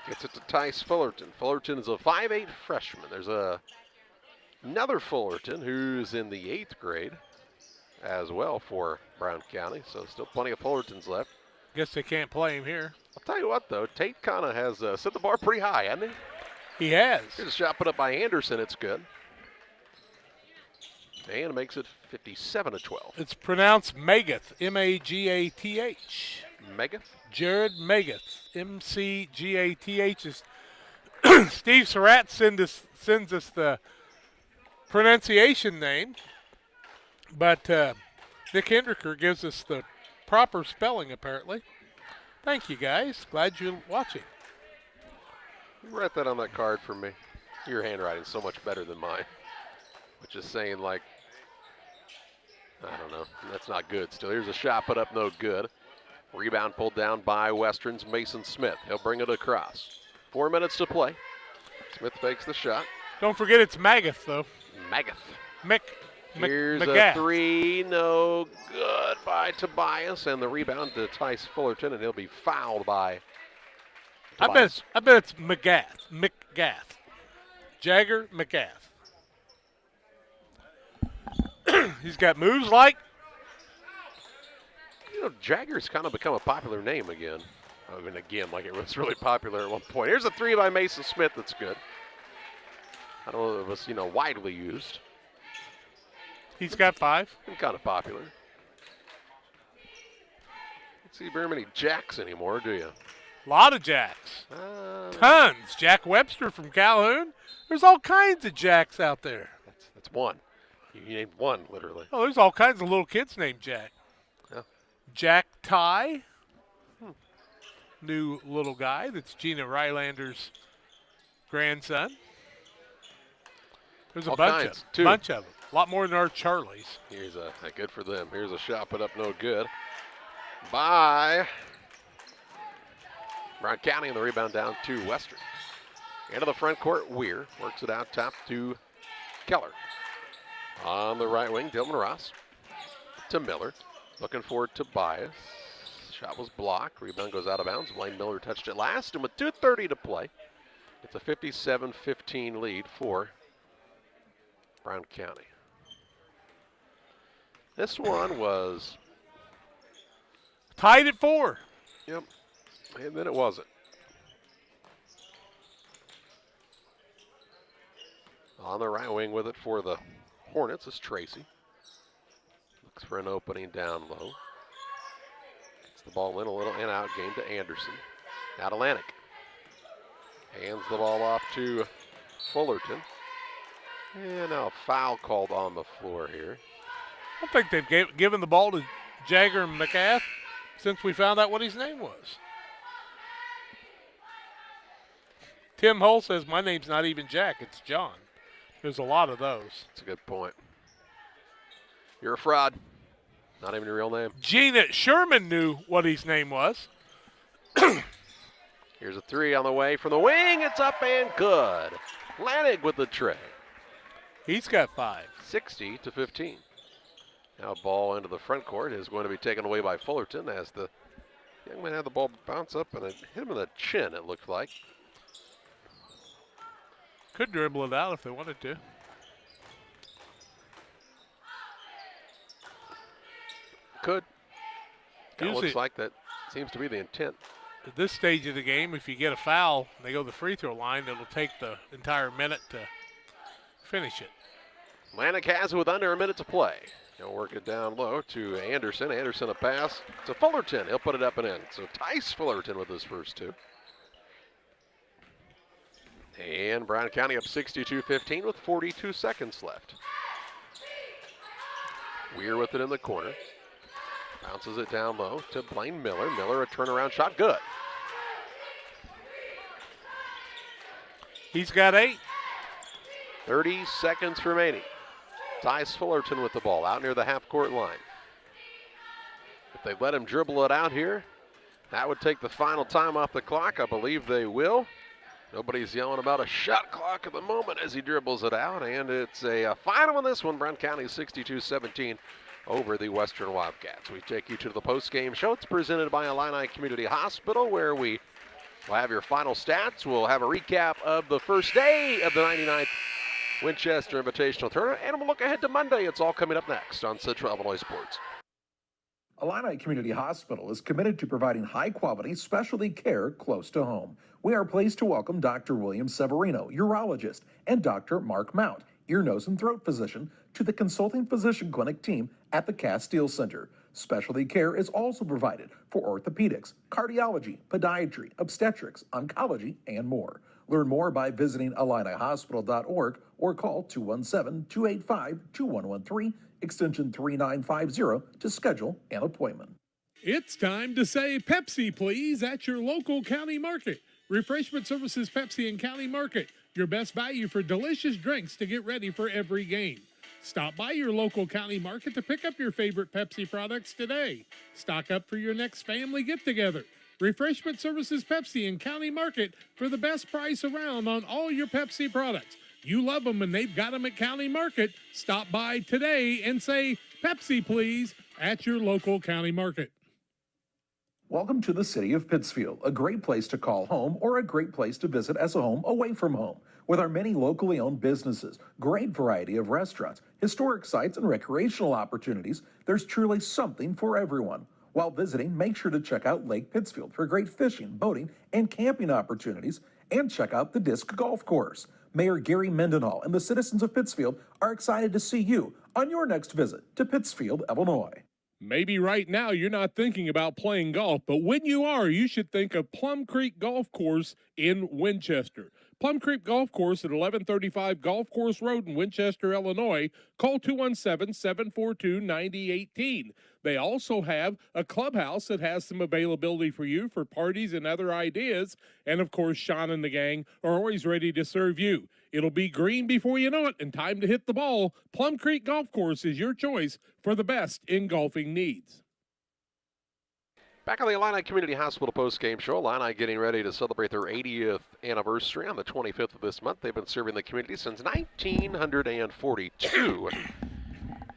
Gets it to Tice Fullerton. Fullerton is a 5'8 freshman. There's another Fullerton who's in the 8th grade as well for Brown County. So still plenty of Fullertons left. Guess they can't play him here. I'll tell you what, though. Tate kind of has set the bar pretty high, hasn't he? He has. Here's a shot put up by Anderson. It's good. And it makes it 57-12. It's pronounced Magath, M-A-G-A-T-H. Magath? Jared Magath, M-C-G-A-T-H. Steve Surratt sends us the pronunciation name, but Nick Hendricker gives us the proper spelling, apparently. Thank you, guys. Glad you're watching. Write that on that card for me. Your handwriting's so much better than mine. Which is saying, like, I don't know. That's not good still. Here's a shot put up, no good. Rebound pulled down by Western's Mason Smith. He'll bring it across. 4 minutes to play. Smith fakes the shot. Don't forget it's Magath, though. Magath. Here's McGath. a three, no good by Tobias, and the rebound to Tice Fullerton, and he'll be fouled by Tobias. I bet it's McGath. Jagger McGath. He's got moves like. You know, Jagger's kind of become a popular name again. I mean, again, like it was really popular at one point. Here's a three by Mason Smith that's good. I don't know if it was, widely used. He's got 5. Been kind of popular. Don't see very many Jacks anymore, do you? A lot of Jacks. Tons. Jack Webster from Calhoun. There's all kinds of Jacks out there. That's one. You named one, literally. Oh, there's all kinds of little kids named Jack. Yeah. Jack Ty. New little guy. That's Gina Rylander's grandson. There's a bunch of them. A lot more than our Charlies. Here's good for them. Here's a shot put up, no good. By Brown County, and the rebound down to Western. Into the front court, Weir works it out top to Keller. On the right wing, Dillman Ross to Miller. Looking for Tobias. Shot was blocked. Rebound goes out of bounds. Blaine Miller touched it last, and with 2:30 to play, it's a 57-15 lead for Brown County. This one was tied at 4. Yep. And then it wasn't. On the right wing with it for the Hornets is Tracy. Looks for an opening down low. Gets the ball in a little in out game to Anderson. Now to Lanik. Hands the ball off to Fullerton. And now a foul called on the floor here. I think they've given the ball to Jagger McGath since we found out what his name was. Tim Hull says, my name's not even Jack, it's John. There's a lot of those. That's a good point. You're a fraud. Not even your real name. Gina Sherman knew what his name was. Here's a three on the way from the wing. It's up and good. Lanig with the tray. He's got 5. 60-15. Now ball into the front court is going to be taken away by Fullerton as the young man had the ball bounce up and it hit him in the chin, it looked like. Could dribble it out if they wanted to. Could. It Usually, looks like that seems to be the intent. At this stage of the game, if you get a foul, they go to the free throw line, it'll take the entire minute to finish it. Lanig has it with under a minute to play. He'll work it down low to Anderson. Anderson a pass to Fullerton. He'll put it up and in. So Tice Fullerton with his first 2. And Brown County up 62-15 with 42 seconds left. Weir with it in the corner. Bounces it down low to Blaine Miller. Miller a turnaround shot, good. He's got 8. 30 seconds remaining. Tice Fullerton with the ball out near the half-court line. If they let him dribble it out here, that would take the final time off the clock. I believe they will. Nobody's yelling about a shot clock at the moment as he dribbles it out, and it's a final in this one. Brown County 62-17 over the Western Wildcats. We take you to the post-game show. It's presented by Illini Community Hospital, where we will have your final stats. We'll have a recap of the first day of the 99th Winchester Invitational Tournament, and we'll look ahead to Monday. It's all coming up next on Central Illinois Sports. Illini Community Hospital is committed to providing high-quality specialty care close to home. We are pleased to welcome Dr. William Severino, urologist, and Dr. Mark Mount, ear, nose, and throat physician, to the consulting physician clinic team at the Castile Center. Specialty care is also provided for orthopedics, cardiology, podiatry, obstetrics, oncology, and more. Learn more by visiting IlliniHospital.org or call 217-285-2113, extension 3950 to schedule an appointment. It's time to say Pepsi, please, at your local county market. Refreshment Services Pepsi and County Market, your best value for delicious drinks to get ready for every game. Stop by your local county market to pick up your favorite Pepsi products today. Stock up for your next family get-together. Refreshment Services Pepsi and County Market for the best price around on all your Pepsi products. You love them and they've got them at County Market. Stop by today and say, Pepsi, please, at your local county market. Welcome to the city of Pittsfield, a great place to call home or a great place to visit as a home away from home. With our many locally owned businesses, great variety of restaurants, historic sites, and recreational opportunities, there's truly something for everyone. While visiting, make sure to check out Lake Pittsfield for great fishing, boating, and camping opportunities, and check out the Disc Golf Course. Mayor Gary Mendenhall and the citizens of Pittsfield are excited to see you on your next visit to Pittsfield, Illinois. Maybe right now you're not thinking about playing golf, but when you are, you should think of Plum Creek Golf Course in Winchester. Plum Creek Golf Course at 1135 Golf Course Road in Winchester, Illinois. Call 217-742-9018. They also have a clubhouse that has some availability for you for parties and other ideas. And, of course, Sean and the gang are always ready to serve you. It'll be green before you know it and time to hit the ball. Plum Creek Golf Course is your choice for the best in golfing needs. Back on the Illini Community Hospital post-game show, Illini getting ready to celebrate their 80th anniversary on the 25th of this month. They've been serving the community since 1942,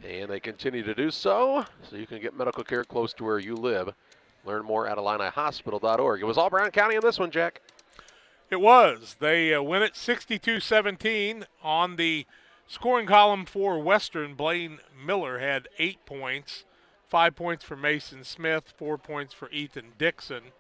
and they continue to do so you can get medical care close to where you live. Learn more at IlliniHospital.org. It was all Brown County in this one, Jack. It was. They win it 62-17 on the scoring column for Western. Blaine Miller had 8 points. 5 points for Mason Smith, 4 points for Ethan Dixon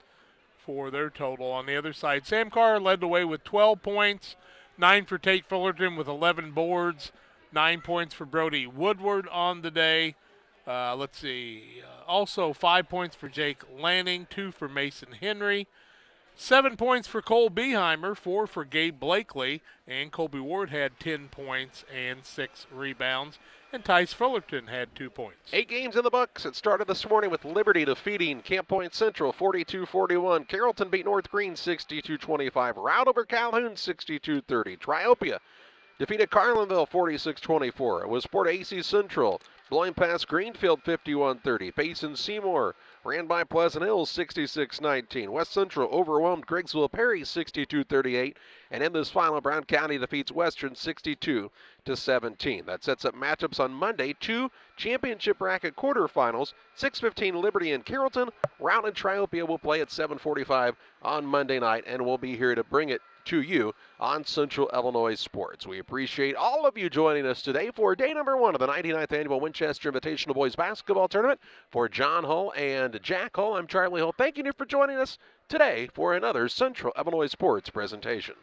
for their total. On the other side, Sam Carr led the way with 12 points, 9 for Tate Fullerton with 11 boards, 9 points for Brody Woodward on the day. Also 5 points for Jake Lanning, 2 for Mason Henry, 7 points for Cole Beheimer, 4 for Gabe Blakely, and Colby Ward had 10 points and 6 rebounds. And Tice Fullerton had 2 points. 8 games in the books. It started this morning with Liberty defeating Camp Point Central 42-41. Carrollton beat North Green 62-25. Rout over Calhoun 62-30. Triopia defeated Carlinville 46-24. It was Port AC Central blowing past Greenfield 51-30. Payson Seymour ran by Pleasant Hill 66-19. West Central overwhelmed Griggsville Perry 62-38. And in this final, Brown County defeats Western 62-17. That sets up matchups on Monday. 2 championship bracket quarterfinals. 6:15 Liberty and Carrollton. Routt and Triopia will play at 7:45 on Monday night, and we'll be here to bring it to you on Central Illinois Sports. We appreciate all of you joining us today for day number 1 of the 99th Annual Winchester Invitational Boys Basketball Tournament. For John Hull and Jack Hull, I'm Charlie Hull. Thanking you for joining us today for another Central Illinois Sports presentation.